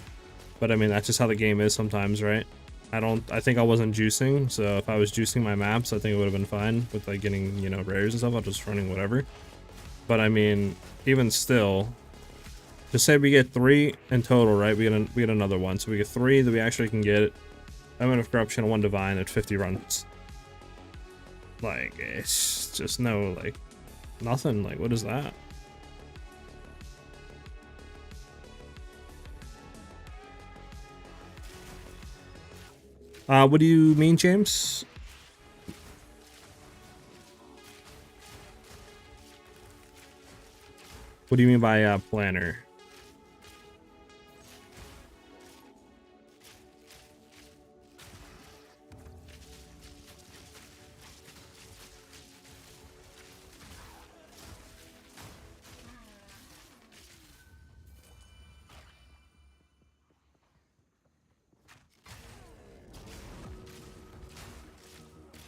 but I mean, that's just how the game is sometimes, right? I think I wasn't juicing, so if I was juicing my maps, I think it would have been fine with, like, getting, you know, rares and stuff. I'm just running whatever. But I mean, even still, just say we get 3 in total, right? We get another 1, so we get 3 that we actually can get omen of corruption and 1 divine at 50 runs. Like, it's just no, like, nothing. Like, what is that? What do you mean, James? What do you mean by planner?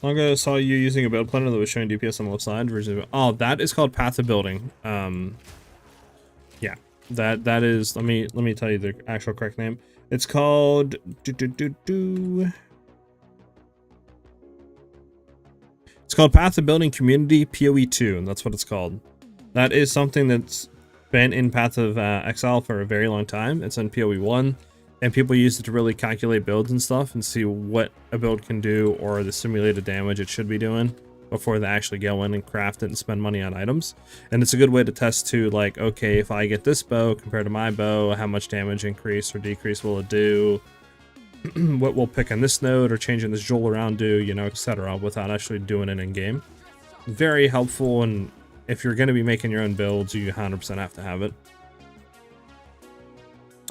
Long ago, I saw you using a build planner that was showing DPS on the left side. Oh, that is called Path of Building. Yeah, that is. Let me tell you the actual correct name. It's called It's called Path of Building Community PoE 2, and that's what it's called. That is something that's been in Path of Exile for a very long time. It's in PoE 1. And people use it to really calculate builds and stuff and see what a build can do or the simulated damage it should be doing before they actually go in and craft it and spend money on items. And it's a good way to test too, like, okay, if I get this bow compared to my bow, how much damage increase or decrease will it do? What will pick on this node or changing this jewel around do, you know, etc. without actually doing it in game. Very helpful, and if you're going to be making your own builds, you 100% have to have it.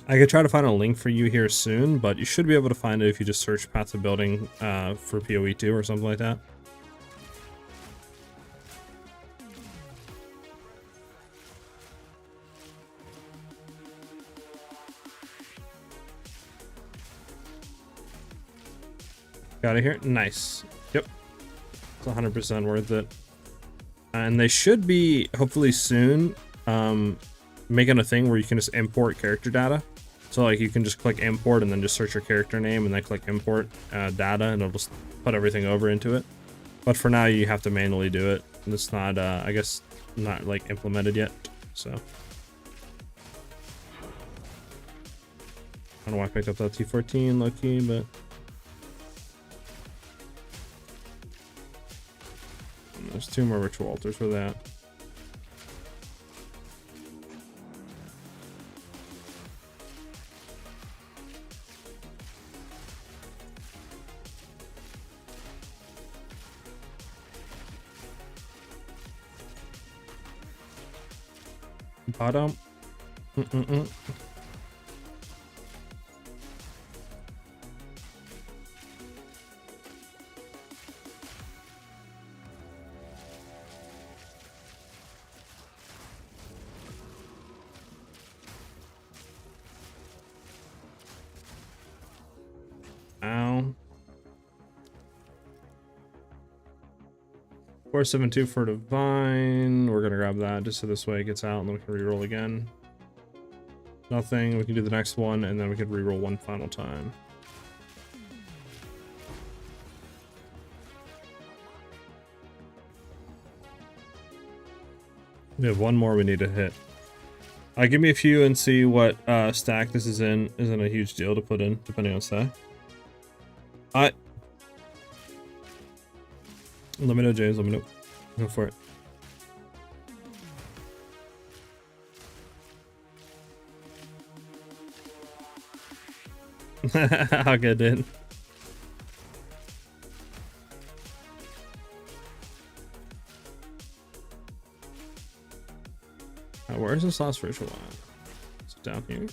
I could try to find a link for you here soon, but you should be able to find it if you just search Path of Building for PoE 2 or something like that. Got it here. Nice. Yep. It's 100% worth it. And they should be, hopefully soon, making a thing where you can just import character data. So like you can just click import and then just search your character name and then click import data and it'll just put everything over into it. But for now you have to manually do it. And it's not, I guess, not like implemented yet. So I don't know why I picked up that T14 low-key, but there's 2 more ritual altars for that. Bottom. Ow. 472 for divine. We're gonna grab that just so this way it gets out and then we can reroll again. Nothing. We can do the next one and then we could reroll one final time. We have 1 more we need to hit. Give me a few and see what stack this is in. Isn't a huge deal to put in, depending on stack. Let me know, James. Let me know. Go for it. How good, dude. where's this last ritual at? Is it down here?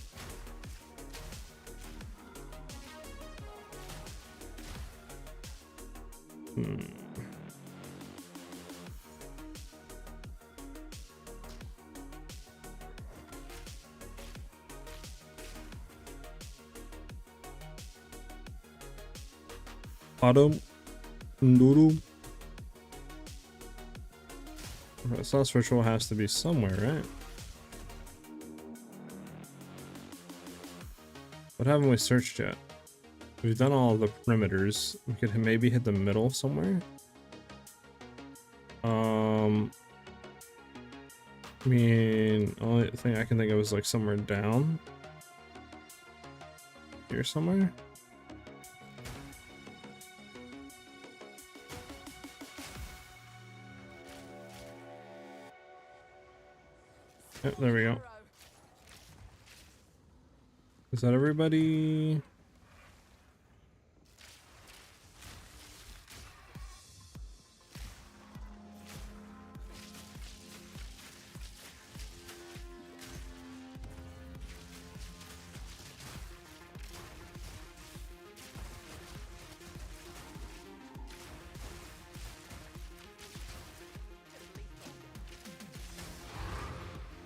Autumn. Noodle. This last ritual has to be somewhere, right? What haven't we searched yet? We've done all the perimeters. We could maybe hit the middle somewhere. I mean, only thing I can think of is like somewhere down here somewhere. Yep, there we go. Is that everybody?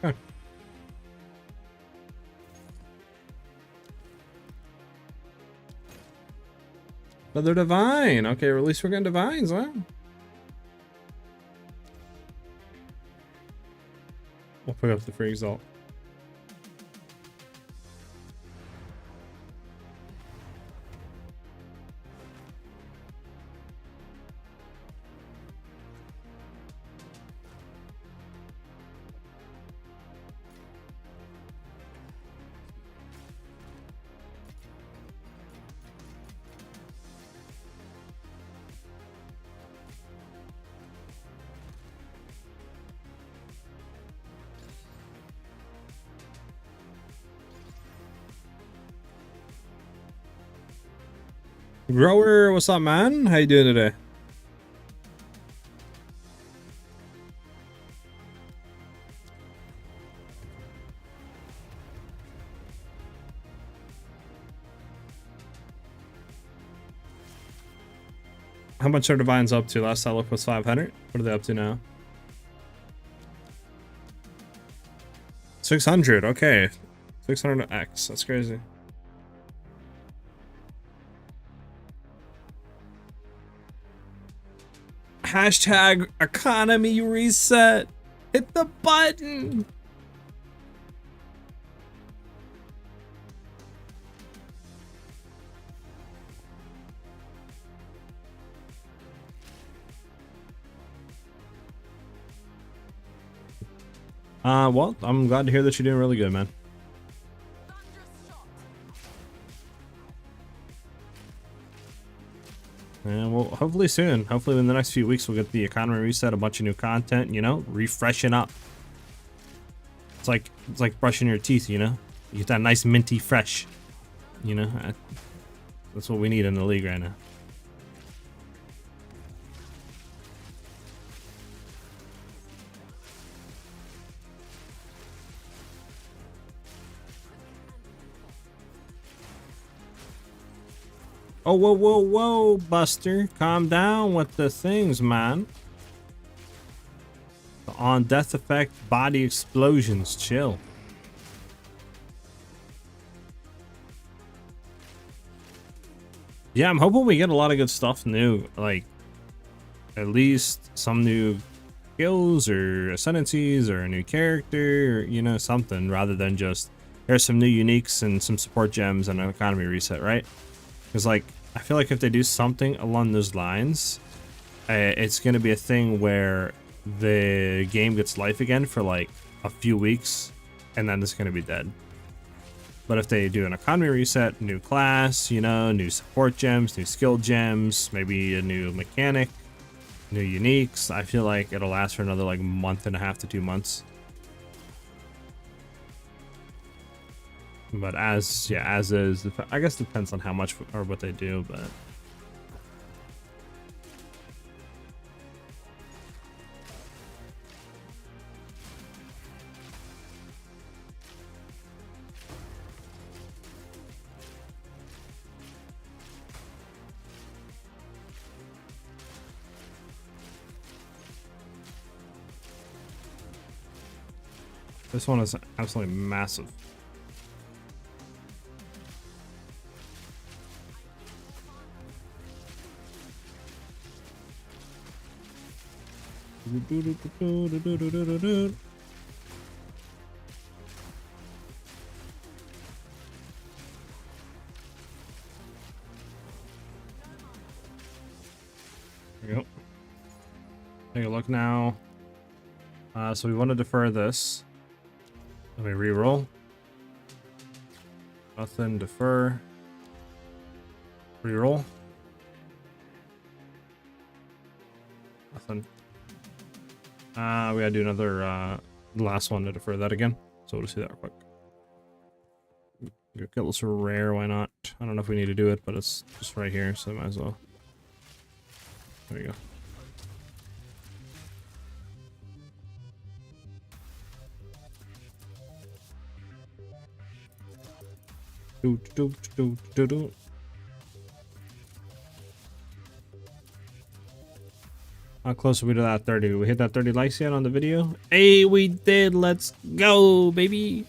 Okay. But they're divine. Okay, or at least we're getting divines, huh? We'll pick up the free exalt. Grower, what's up, man? How you doing today? How much are divines up to? Last I looked was 500. What are they up to now? 600. Okay, 600x. That's crazy. Hashtag economy reset. Hit the button. Well, I'm glad to hear that you're doing really good, man. And well, hopefully soon. Hopefully in the next few weeks we'll get the economy reset, a bunch of new content, you know, refreshing up. It's like brushing your teeth, you know? You get that nice minty fresh, you know? That's what we need in the league right now. Oh, whoa, whoa, whoa, Buster. Calm down with the things, man. On death effect, body explosions. Chill. Yeah, I'm hoping we get a lot of good stuff new. Like, at least some new skills or ascendancies or a new character, or, you know, something, rather than just, here's some new uniques and some support gems and an economy reset, right? Because, like, I feel like if they do something along those lines, it's going to be a thing where the game gets life again for, like, a few weeks, and then it's going to be dead. But if they do an economy reset, new class, you know, new support gems, new skill gems, maybe a new mechanic, new uniques, I feel like it'll last for another, like, month and a half to 2 months. But as is, I guess it depends on how much or what they do, but This one is absolutely massive. There we go. Take a look now. So we want to defer this. Let me re-roll. Nothing, defer. Re-roll. Nothing. We gotta do another last one to defer that again. So we'll just do that real quick. Get this rare, why not? I don't know if we need to do it, but it's just right here, so might as well. There we go. Do. How close are we to that 30? Did we hit that 30 likes yet on the video? Hey, we did. Let's go, baby.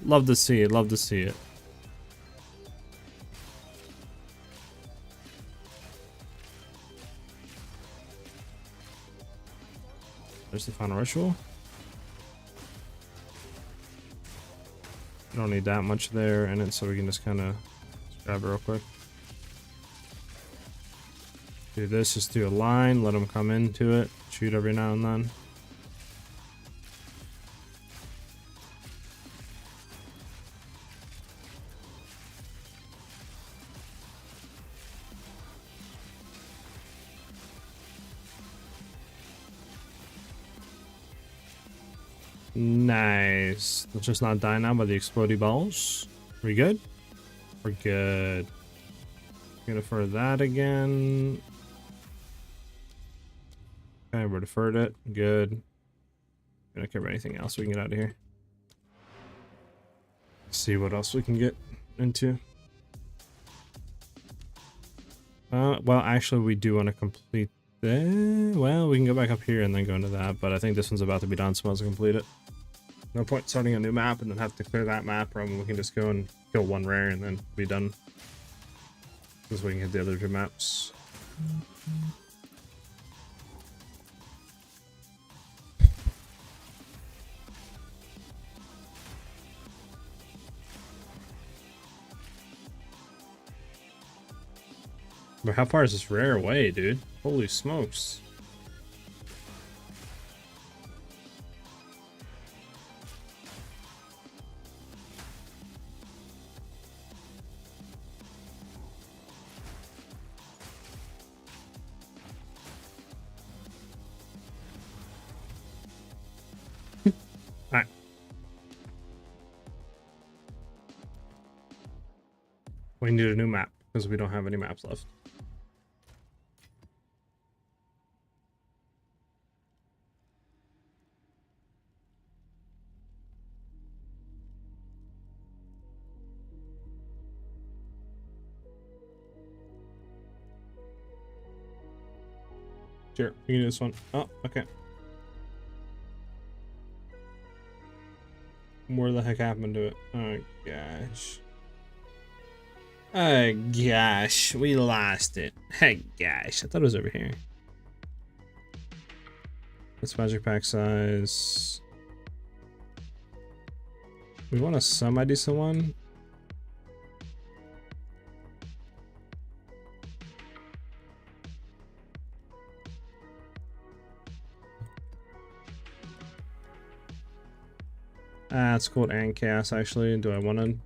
Love to see it. Love to see it. There's the final ritual. We don't need that much there in it, so we can just kind of grab it real quick. Do this, just do a line, let them come into it, shoot every now and then. Nice. Let's just not die now by the explodey balls. We good? We're good. Gonna defer that again. Okay, we're deferred it. Good. I don't care about anything else. We can get out of here. See what else we can get into. Well, actually, we do want to complete that. Well, we can go back up here and then go into that, but I think this one's about to be done, so let's complete it. No point starting a new map and then have to clear that map, or we can just go and kill one rare and then be done. This way we can hit the other two maps. But how far is this rare away, dude? Holy smokes. Alright. We need a new map because we don't have any maps left. Sure, we can do this one. Oh, okay. Where the heck happened to it? Oh gosh. Oh gosh, we lost it. Hey gosh, I thought it was over here. What's magic pack size? We want a semi-decent one. It's called and chaos actually. Do I want to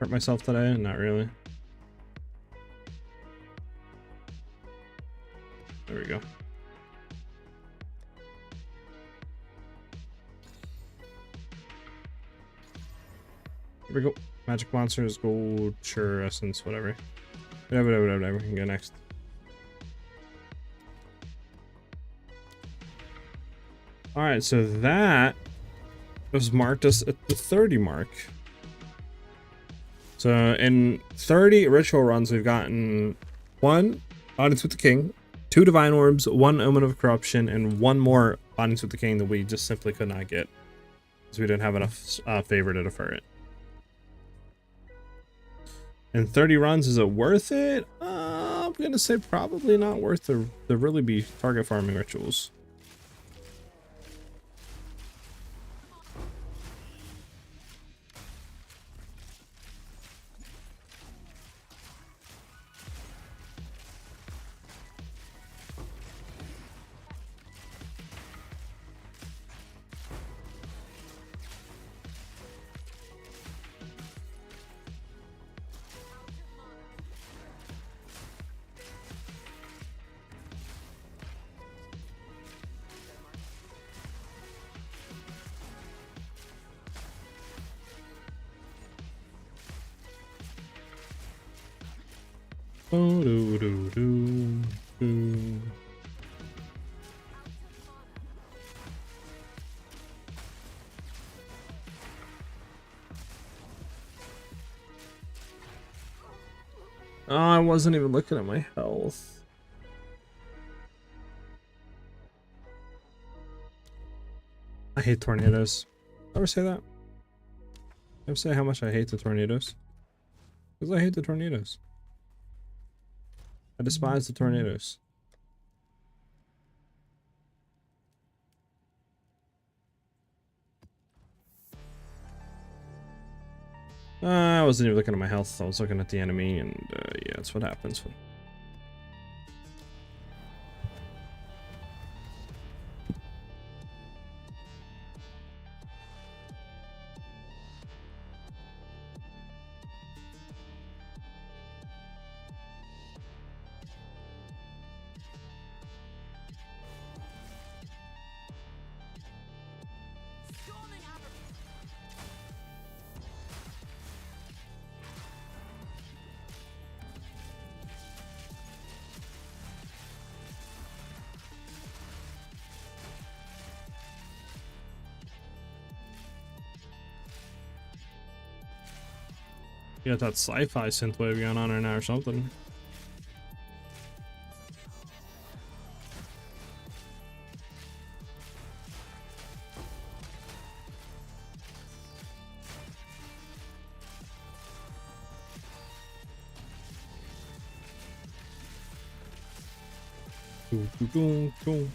hurt myself today? Not really. There we go. Here we go. Magic monsters, gold, sure, essence, whatever. Whatever. We can go next. Alright, so that was marked us at the 30 mark. So in 30 ritual runs, we've gotten 1 Audience with the King, 2 Divine Orbs, 1 Omen of Corruption, and 1 more bondings with the king that we just simply could not get because we didn't have enough favor to defer it. And 30 runs, is it worth it? I'm gonna say probably not worth to really be target farming rituals. Oh, I wasn't even looking at my health. I hate tornadoes. Ever say that? Ever say how much I hate the tornadoes? Because I hate the tornadoes. I despise the tornadoes. I wasn't even looking at my health. I was looking at the enemy, and yeah, that's what happens. You got that sci-fi synthwave going on right now or something. Cool.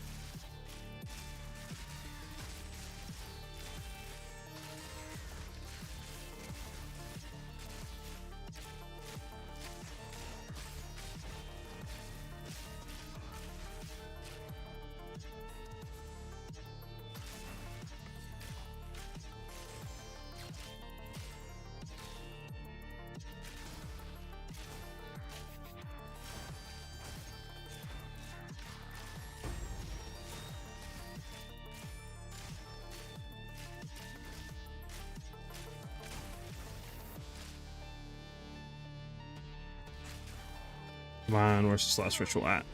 Come on, where's this last ritual at?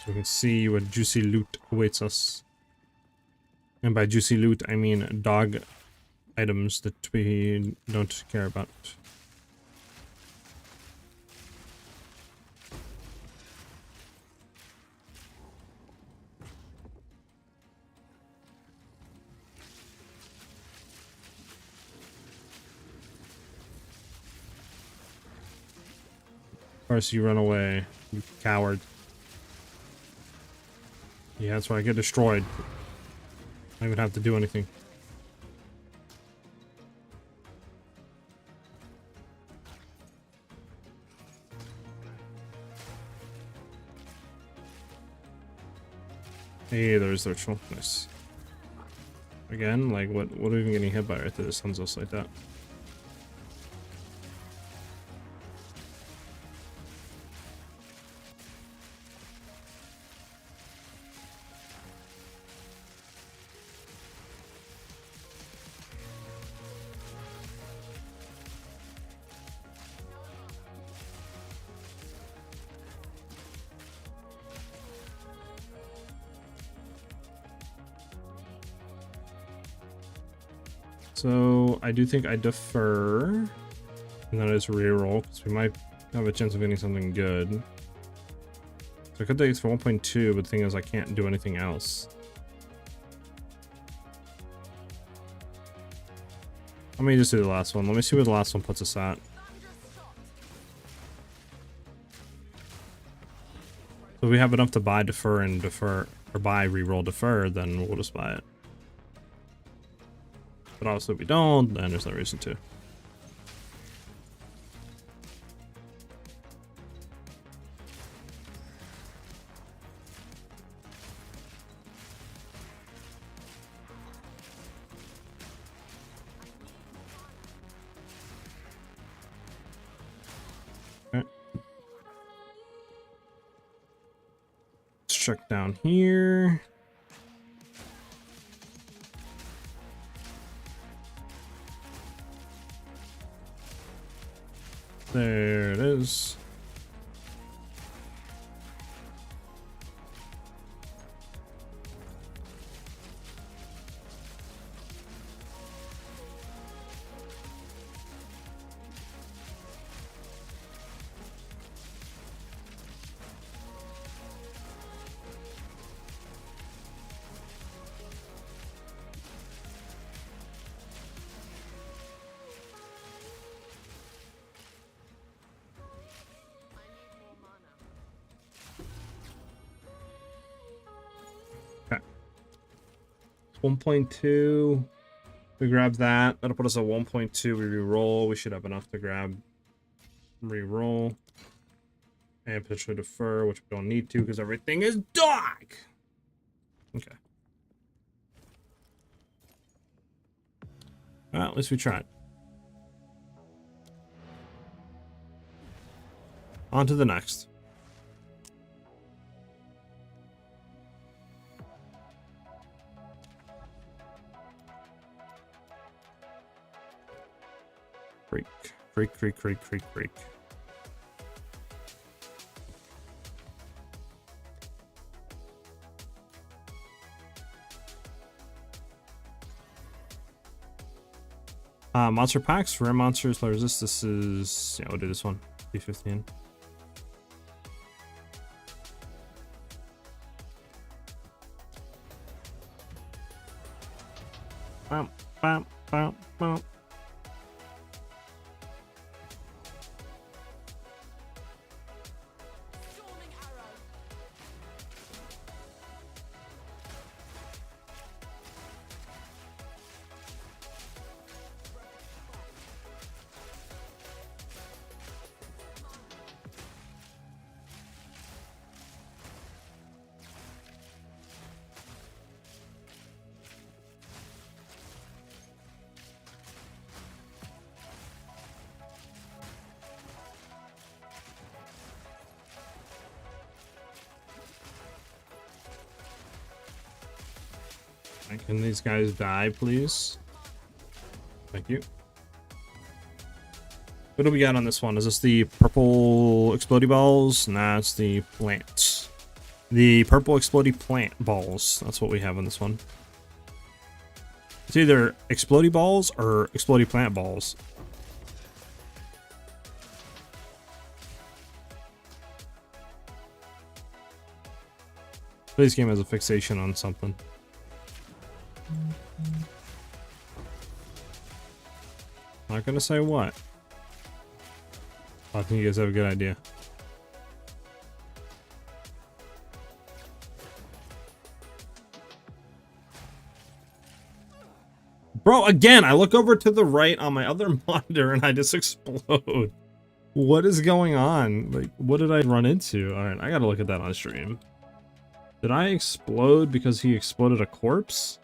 So we can see what juicy loot awaits us. And by juicy loot, I mean dog items that we don't care about. Of course, you run away, you coward. Yeah, that's why I get destroyed. I don't even have to do anything. Hey, there's the ritual. Nice. Again, like, what are we even getting hit by right there? This sounds just like that. So I do think I defer, and then I just reroll because we might have a chance of getting something good. So I could take this for 1.2, but the thing is I can't do anything else. Let me just do the last one. Let me see where the last one puts us at. So if we have enough to buy defer and defer, or buy reroll defer, then we'll just buy it. But obviously if we don't, then there's no reason to. Check down here. There it is. Okay. 1.2. We grab that. That'll put us at 1.2. We re-roll. We should have enough to grab re-roll. And potentially defer, which we don't need to because everything is dark. Okay. Well, at least we tried. On to the next. Creek. Creek, creek, creek, creek, creek. Monster packs, rare monsters, low resist. This is, yeah, we'll do this one. D15. Bam, bam, bam, bam. Can these guys die, please? Thank you. What do we got on this one? Is this the purple explodey balls? Nah, it's the plants. The purple explodey plant balls. That's what we have on this one. It's either explodey balls or explodey plant balls. This game has a fixation on something. Not gonna say what. I think you guys have a good idea. Bro, again, I look over to the right on my other monitor and I just explode. What is going on? Like, what did I run into? Alright, I gotta look at that on stream. Did I explode because he exploded a corpse?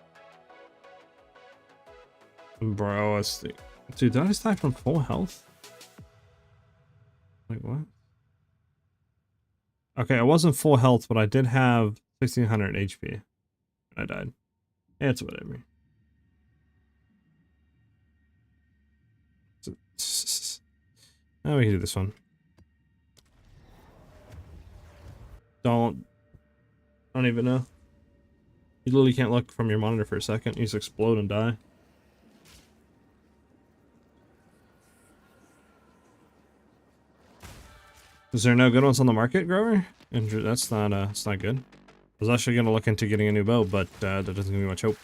Bro, let's see. Dude, did I just die from full health? Wait, what? Okay, I wasn't full health, but I did have 1600 HP. I died. Yeah, it's whatever. Now we can do this one. Don't even know. You literally can't look from your monitor for a second. You just explode and die. Is there no good ones on the market, Grover? Injured. That's not good. I was actually gonna look into getting a new bow, but that doesn't give me much hope.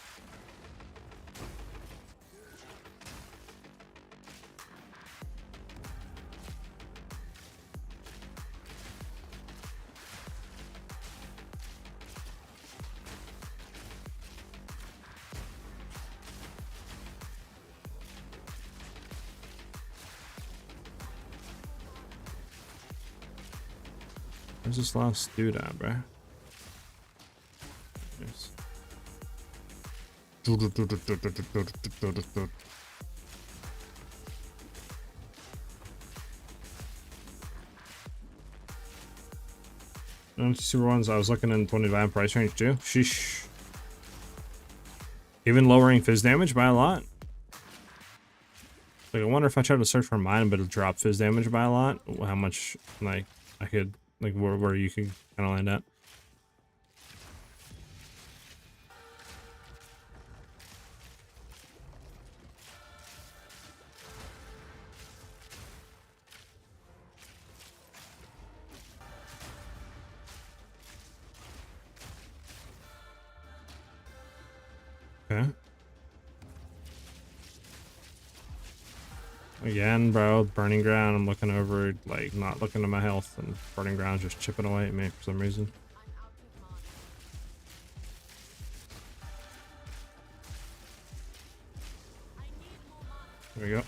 Where's this last dude at, bro? Yes. Super ones. I was looking in 20 price range too. Sheesh. Even lowering fizz damage by a lot. Like, I wonder if I try to search for mine, but it'll drop fizz damage by a lot. How much, like, I could, like, where you can kind of land at. Okay. Again, bro, burning ground. I'm looking over, like, not looking at my health, and burning ground just chipping away at me for some reason. There we go.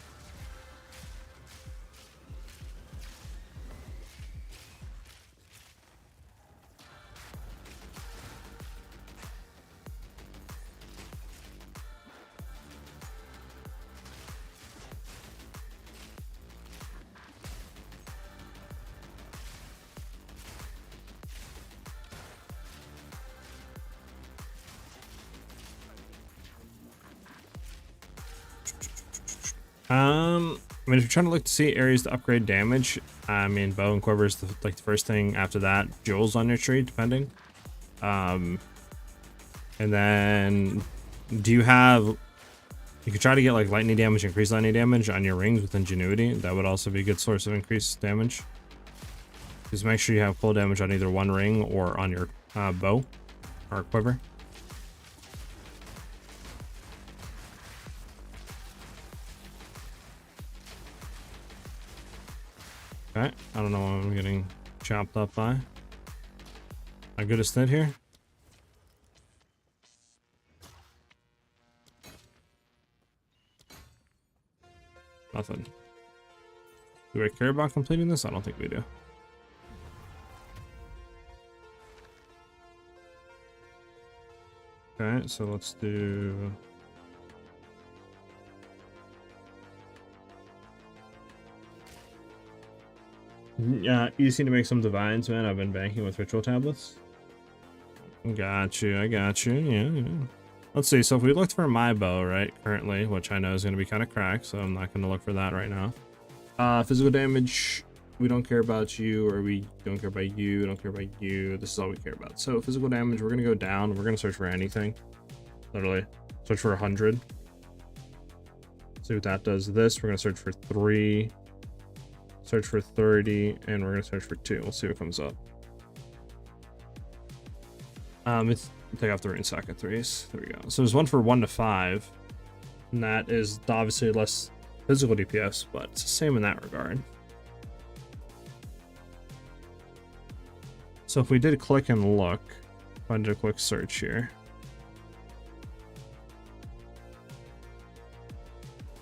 I mean, if you're trying to look to see areas to upgrade damage, I mean, bow and quiver is the first thing. After that, jewels on your tree, depending. And then, do you have? You could try to get like lightning damage, increased lightning damage on your rings with ingenuity. That would also be a good source of increased damage. Just make sure you have full damage on either one ring or on your bow or quiver. Okay, I don't know what I'm getting chopped up by. I good a stint here? Nothing. Do I care about completing this? I don't think we do. Okay, so let's do... Yeah, easy to make some divines, man. I've been banking with ritual tablets. Got you, I got you. Yeah. Let's see. So if we looked for my bow, right, currently, which I know is going to be kind of cracked, so I'm not going to look for that right now. Physical damage, we don't care about you, or we don't care about you, don't care about you. This is all we care about. So physical damage, we're going to go down. We're going to search for anything. Literally. Search for 100. See what that does. This, we're going to search for 3. Search for 30, and we're going to search for 2. We'll see what comes up. It's take off the rune stack at 3s. There we go. So there's one for 1 to 5, and that is obviously less physical DPS, but it's the same in that regard. So if we did click and look, if I did a quick search here.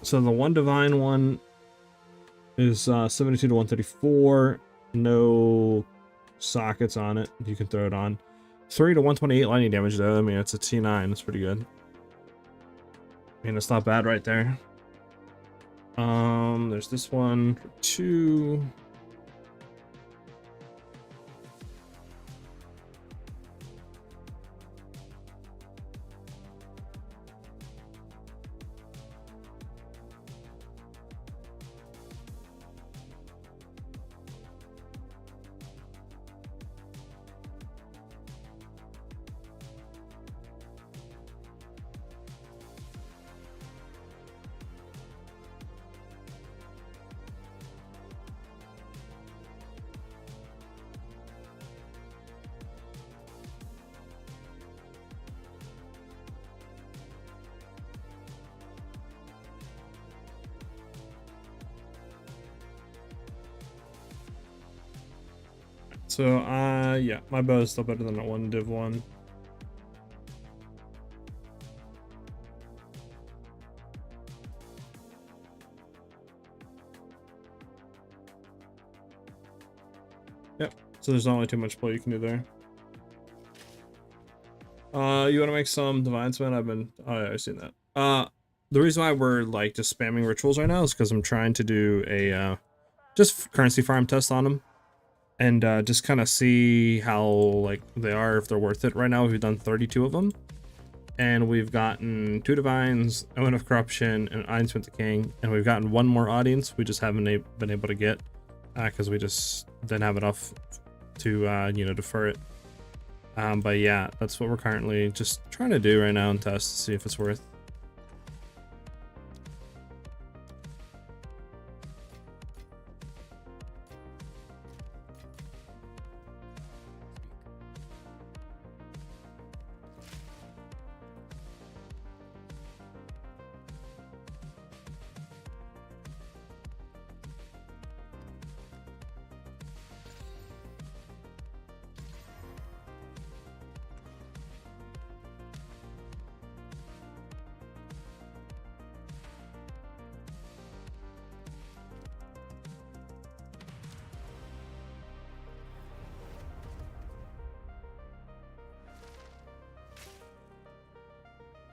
So the one divine one is 72 to 134. No sockets on it. You can throw it on. 3 to 128 lightning damage though. I mean, it's a T9. That's pretty good. I mean, it's not bad right there. There's this one for 2. So, yeah, my bow is still better than that 1 div 1. Yep, so there's not really too much play you can do there. You want to make some divine spin? Oh yeah, I've seen that. The reason why we're like just spamming rituals right now is because I'm trying to do a just currency farm test on them, and just kind of see how like they are, if they're worth it. Right now we've done 32 of them, and we've gotten 2 divines, Owen of Corruption, and Audience with the King, and we've gotten 1 more audience we just haven't been able to get because we just didn't have enough to you know, defer it. But yeah, that's what we're currently just trying to do right now and test to see if it's worth.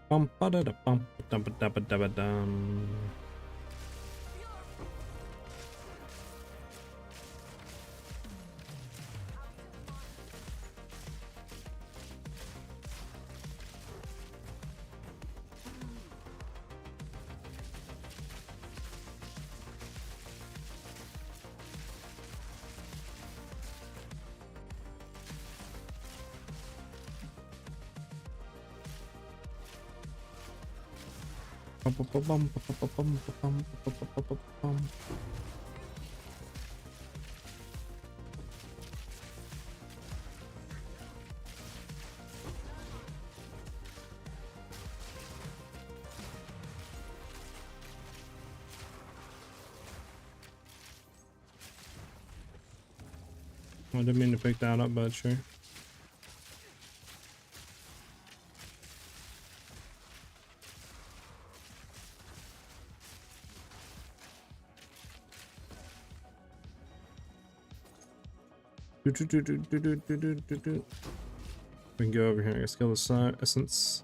Bum ba da da bum dum ba da ba da ba dum. I didn't mean to pick that up, but sure. We can go over here and skill the essence.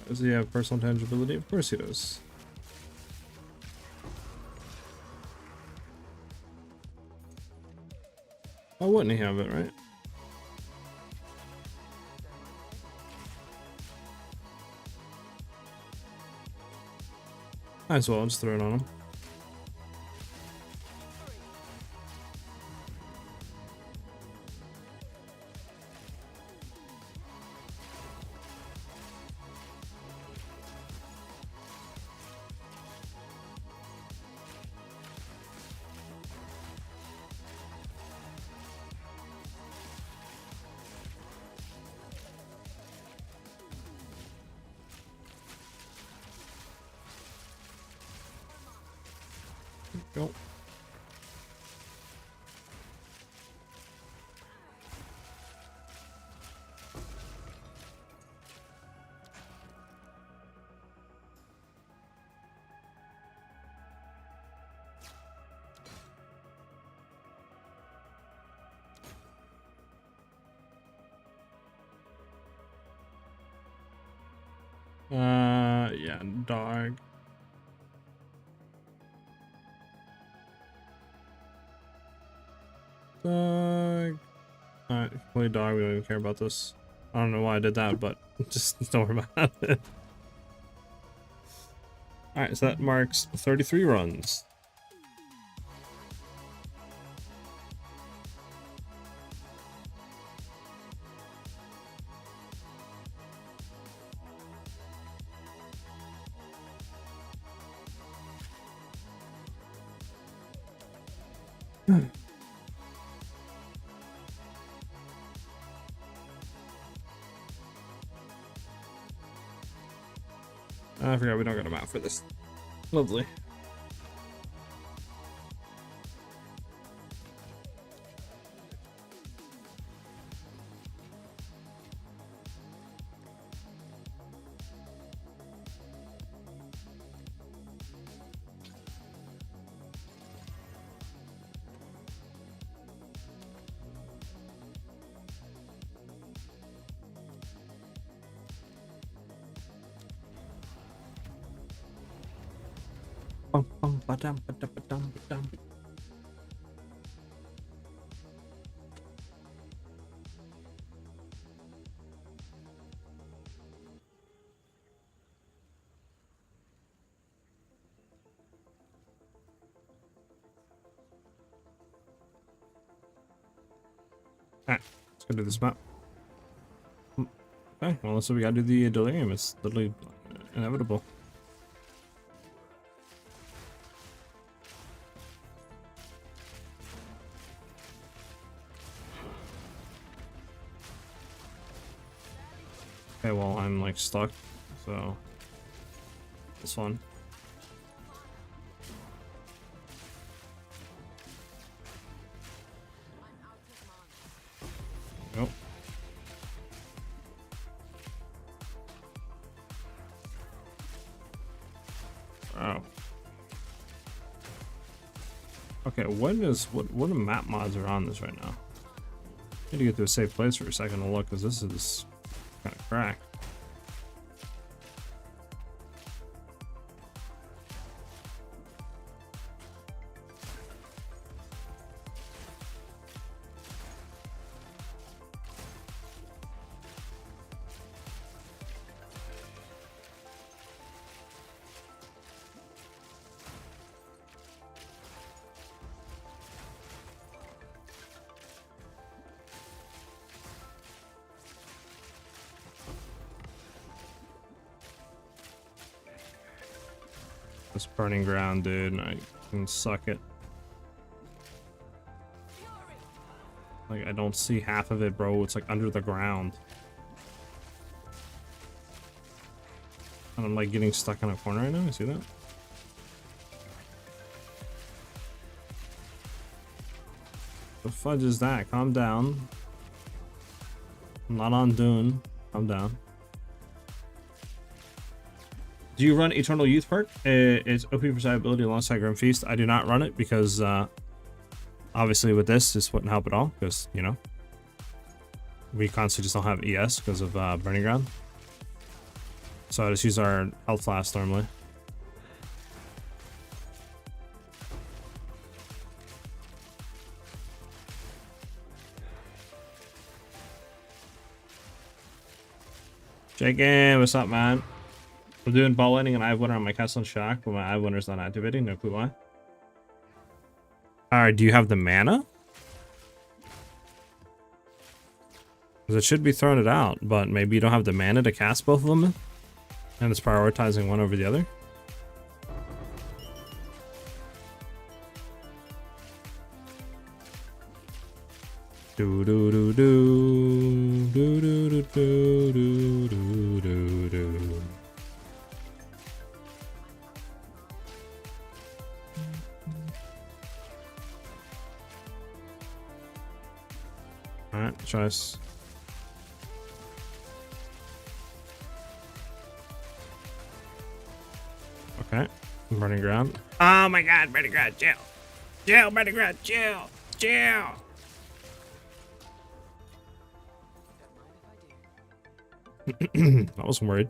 Does he have personal tangibility? Of course he does. Why wouldn't he have it, right? Might as well, I'll just throw it on him. Go. Yeah, dog. Dog. Alright, play dog, we don't even care about this. I don't know why I did that, but just don't worry about it. Alright, so that marks 33 runs. I forgot we don't got a map for this. Lovely. bum, bum, ba-dum, ba-dum, ba-dum, ba-dum. Alright, let's go do this map. Okay, well, so we gotta do the delirium. It's literally inevitable. Okay, well, I'm like stuck, so it's fun. Nope. Oh. Okay, what map mods are on this right now? Need to get to a safe place for a second to look, because this is kind of cracked. This burning ground, dude, I can suck it. Like, I don't see half of it, bro. It's like under the ground. And I'm like getting stuck in a corner right now. You see that? The fudge is that? Calm down. I'm not on Dune. Calm down. Do you run Eternal Youth perk? It's OP for side ability alongside Grim Feast. I do not run it because obviously with this wouldn't help at all, because you know we constantly just don't have ES because of Burning Ground. So I just use our health flask normally. Jacob, what's up, man? I'm doing ball ending and Eye of Winter on my castle and shock, but my Eye of Winter's not activating. No clue why. Alright, do you have the mana? Because it should be throwing it out, but maybe you don't have the mana to cast both of them, and it's prioritizing one over the other. Do do do do do do do do do do do. Alright, choice. Okay, burning ground. Oh my god, burning ground, chill. Chill, burning ground, chill. Chill. I was worried.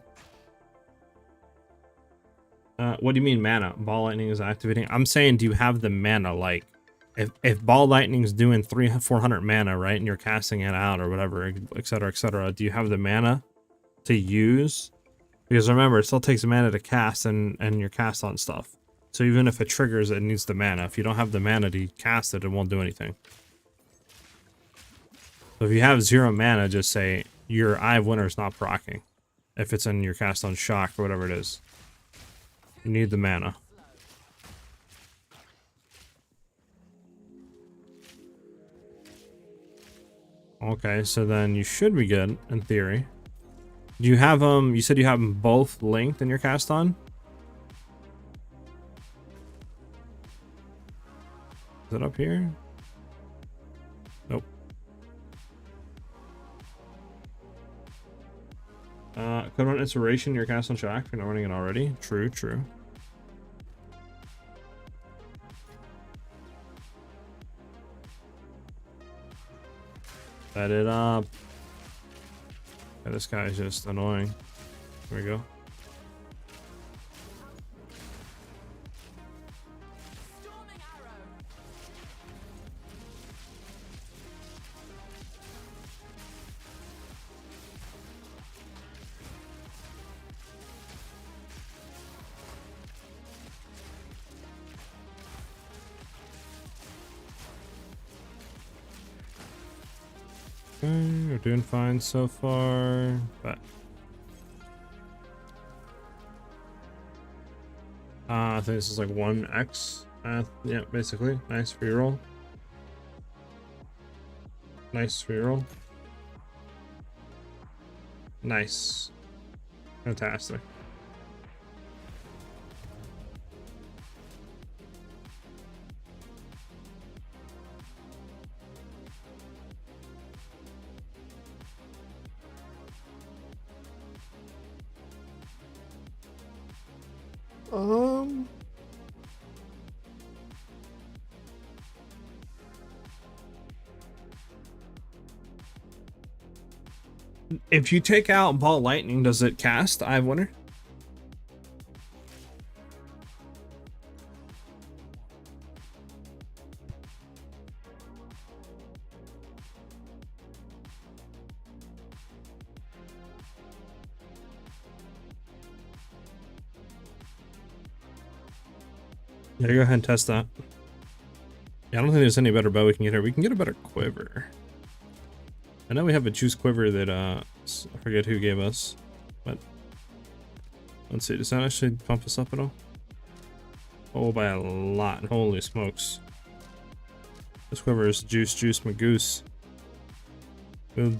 What do you mean mana? Ball lightning is activating. I'm saying, do you have the mana? Like, if ball lightning is doing 400 mana, right, and you're casting it out or whatever, etc., do you have the mana to use? Because remember, it still takes mana to cast and your cast on stuff. So even if it triggers, it needs the mana. If you don't have the mana to cast it, it won't do anything. So if you have 0 mana, just say your Eye of Winter is not proccing. If it's in your cast on shock or whatever it is, you need the mana. Okay, so then you should be good in theory. Do you have you said you have them both linked in your cast on? Is it up here? Nope. Could run Inspiration in your cast on shock if you're not running it already. True, true. Set it up. Yeah, this guy is just annoying. There we go. Okay, we're doing fine so far, but I think this is like 1x. Yeah, basically. Nice free roll. Nice free roll. Nice. Fantastic. If you take out Ball Lightning, does it cast? I wonder. Yeah, go ahead and test that. Yeah, I don't think there's any better bow we can get here. We can get a better quiver. I know we have a juice quiver that I forget who gave us, but let's see, does that actually pump us up at all? Oh, by a lot. Holy smokes. This quiver is juice magoose. I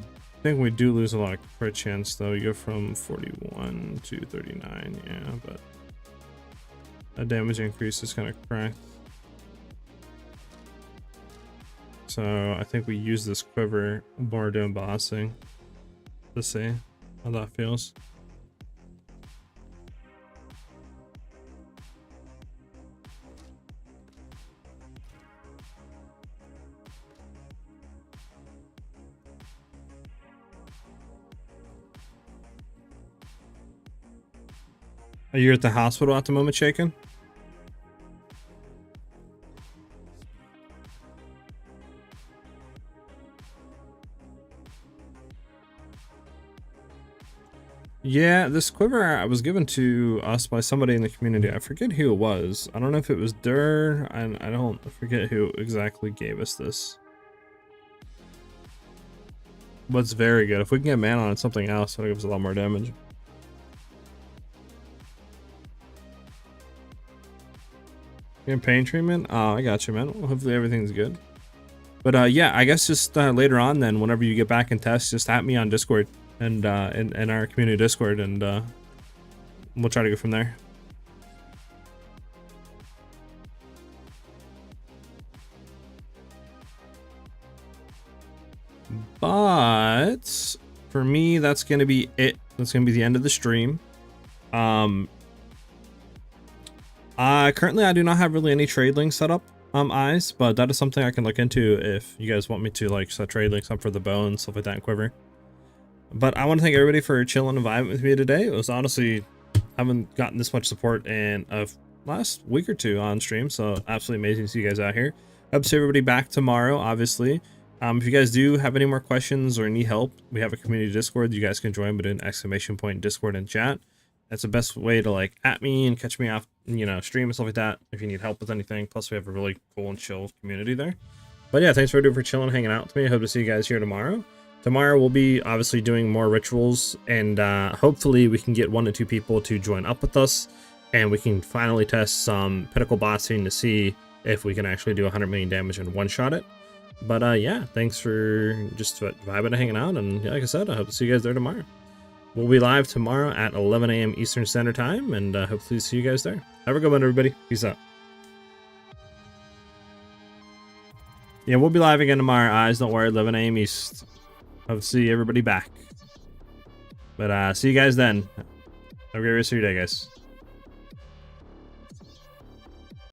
think we do lose a lot of crit chance though. You go from 41 to 39, yeah, but that damage increase is kind of cracked. So I think we use this quiver more doing bossing to see how that feels. Are you at the hospital at the moment, Shaken? Yeah, this quiver was given to us by somebody in the community. I forget who it was. I don't know if it was Dur. I forget who exactly gave us this. But it's very good. If we can get mana on something else, it'll give us a lot more damage. Getting pain treatment? Oh, I got you, man. Well, hopefully everything's good. But yeah, I guess just later on then, whenever you get back and test, just at me on Discord and in our community Discord, and we'll try to go from there. But for me, that's gonna be it. That's gonna be the end of the stream. Currently I do not have really any trade links set up eyes, but that is something I can look into if you guys want me to, like, set trade links up for the bow and stuff like that and quiver. But I want to thank everybody for chilling and vibing with me today. It was honestly, haven't gotten this much support in a last week or two on stream, so absolutely amazing to see you guys out here. Hope to see everybody back tomorrow, obviously. If you guys do have any more questions or need help, we have a community Discord you guys can join, but in ! Discord and chat. That's the best way to, like, at me and catch me off, you know, stream and stuff like that if you need help with anything. Plus we have a really cool and chill community there. But yeah, thanks for chilling, hanging out with me. I hope to see you guys here tomorrow. Tomorrow we'll be obviously doing more rituals, and hopefully we can get 1 to 2 people to join up with us, and we can finally test some pinnacle bossing to see if we can actually do 100 million damage and one-shot it. But yeah, thanks for just vibing and hanging out, and like I said, I hope to see you guys there tomorrow. We'll be live tomorrow at 11 AM Eastern Standard Time, and hopefully see you guys there. Have a good one, everybody. Peace out. Yeah, we'll be live again tomorrow, eyes. Don't worry, 11 AM East. Hope to see everybody back. But see you guys then. Have a great rest of your day, guys.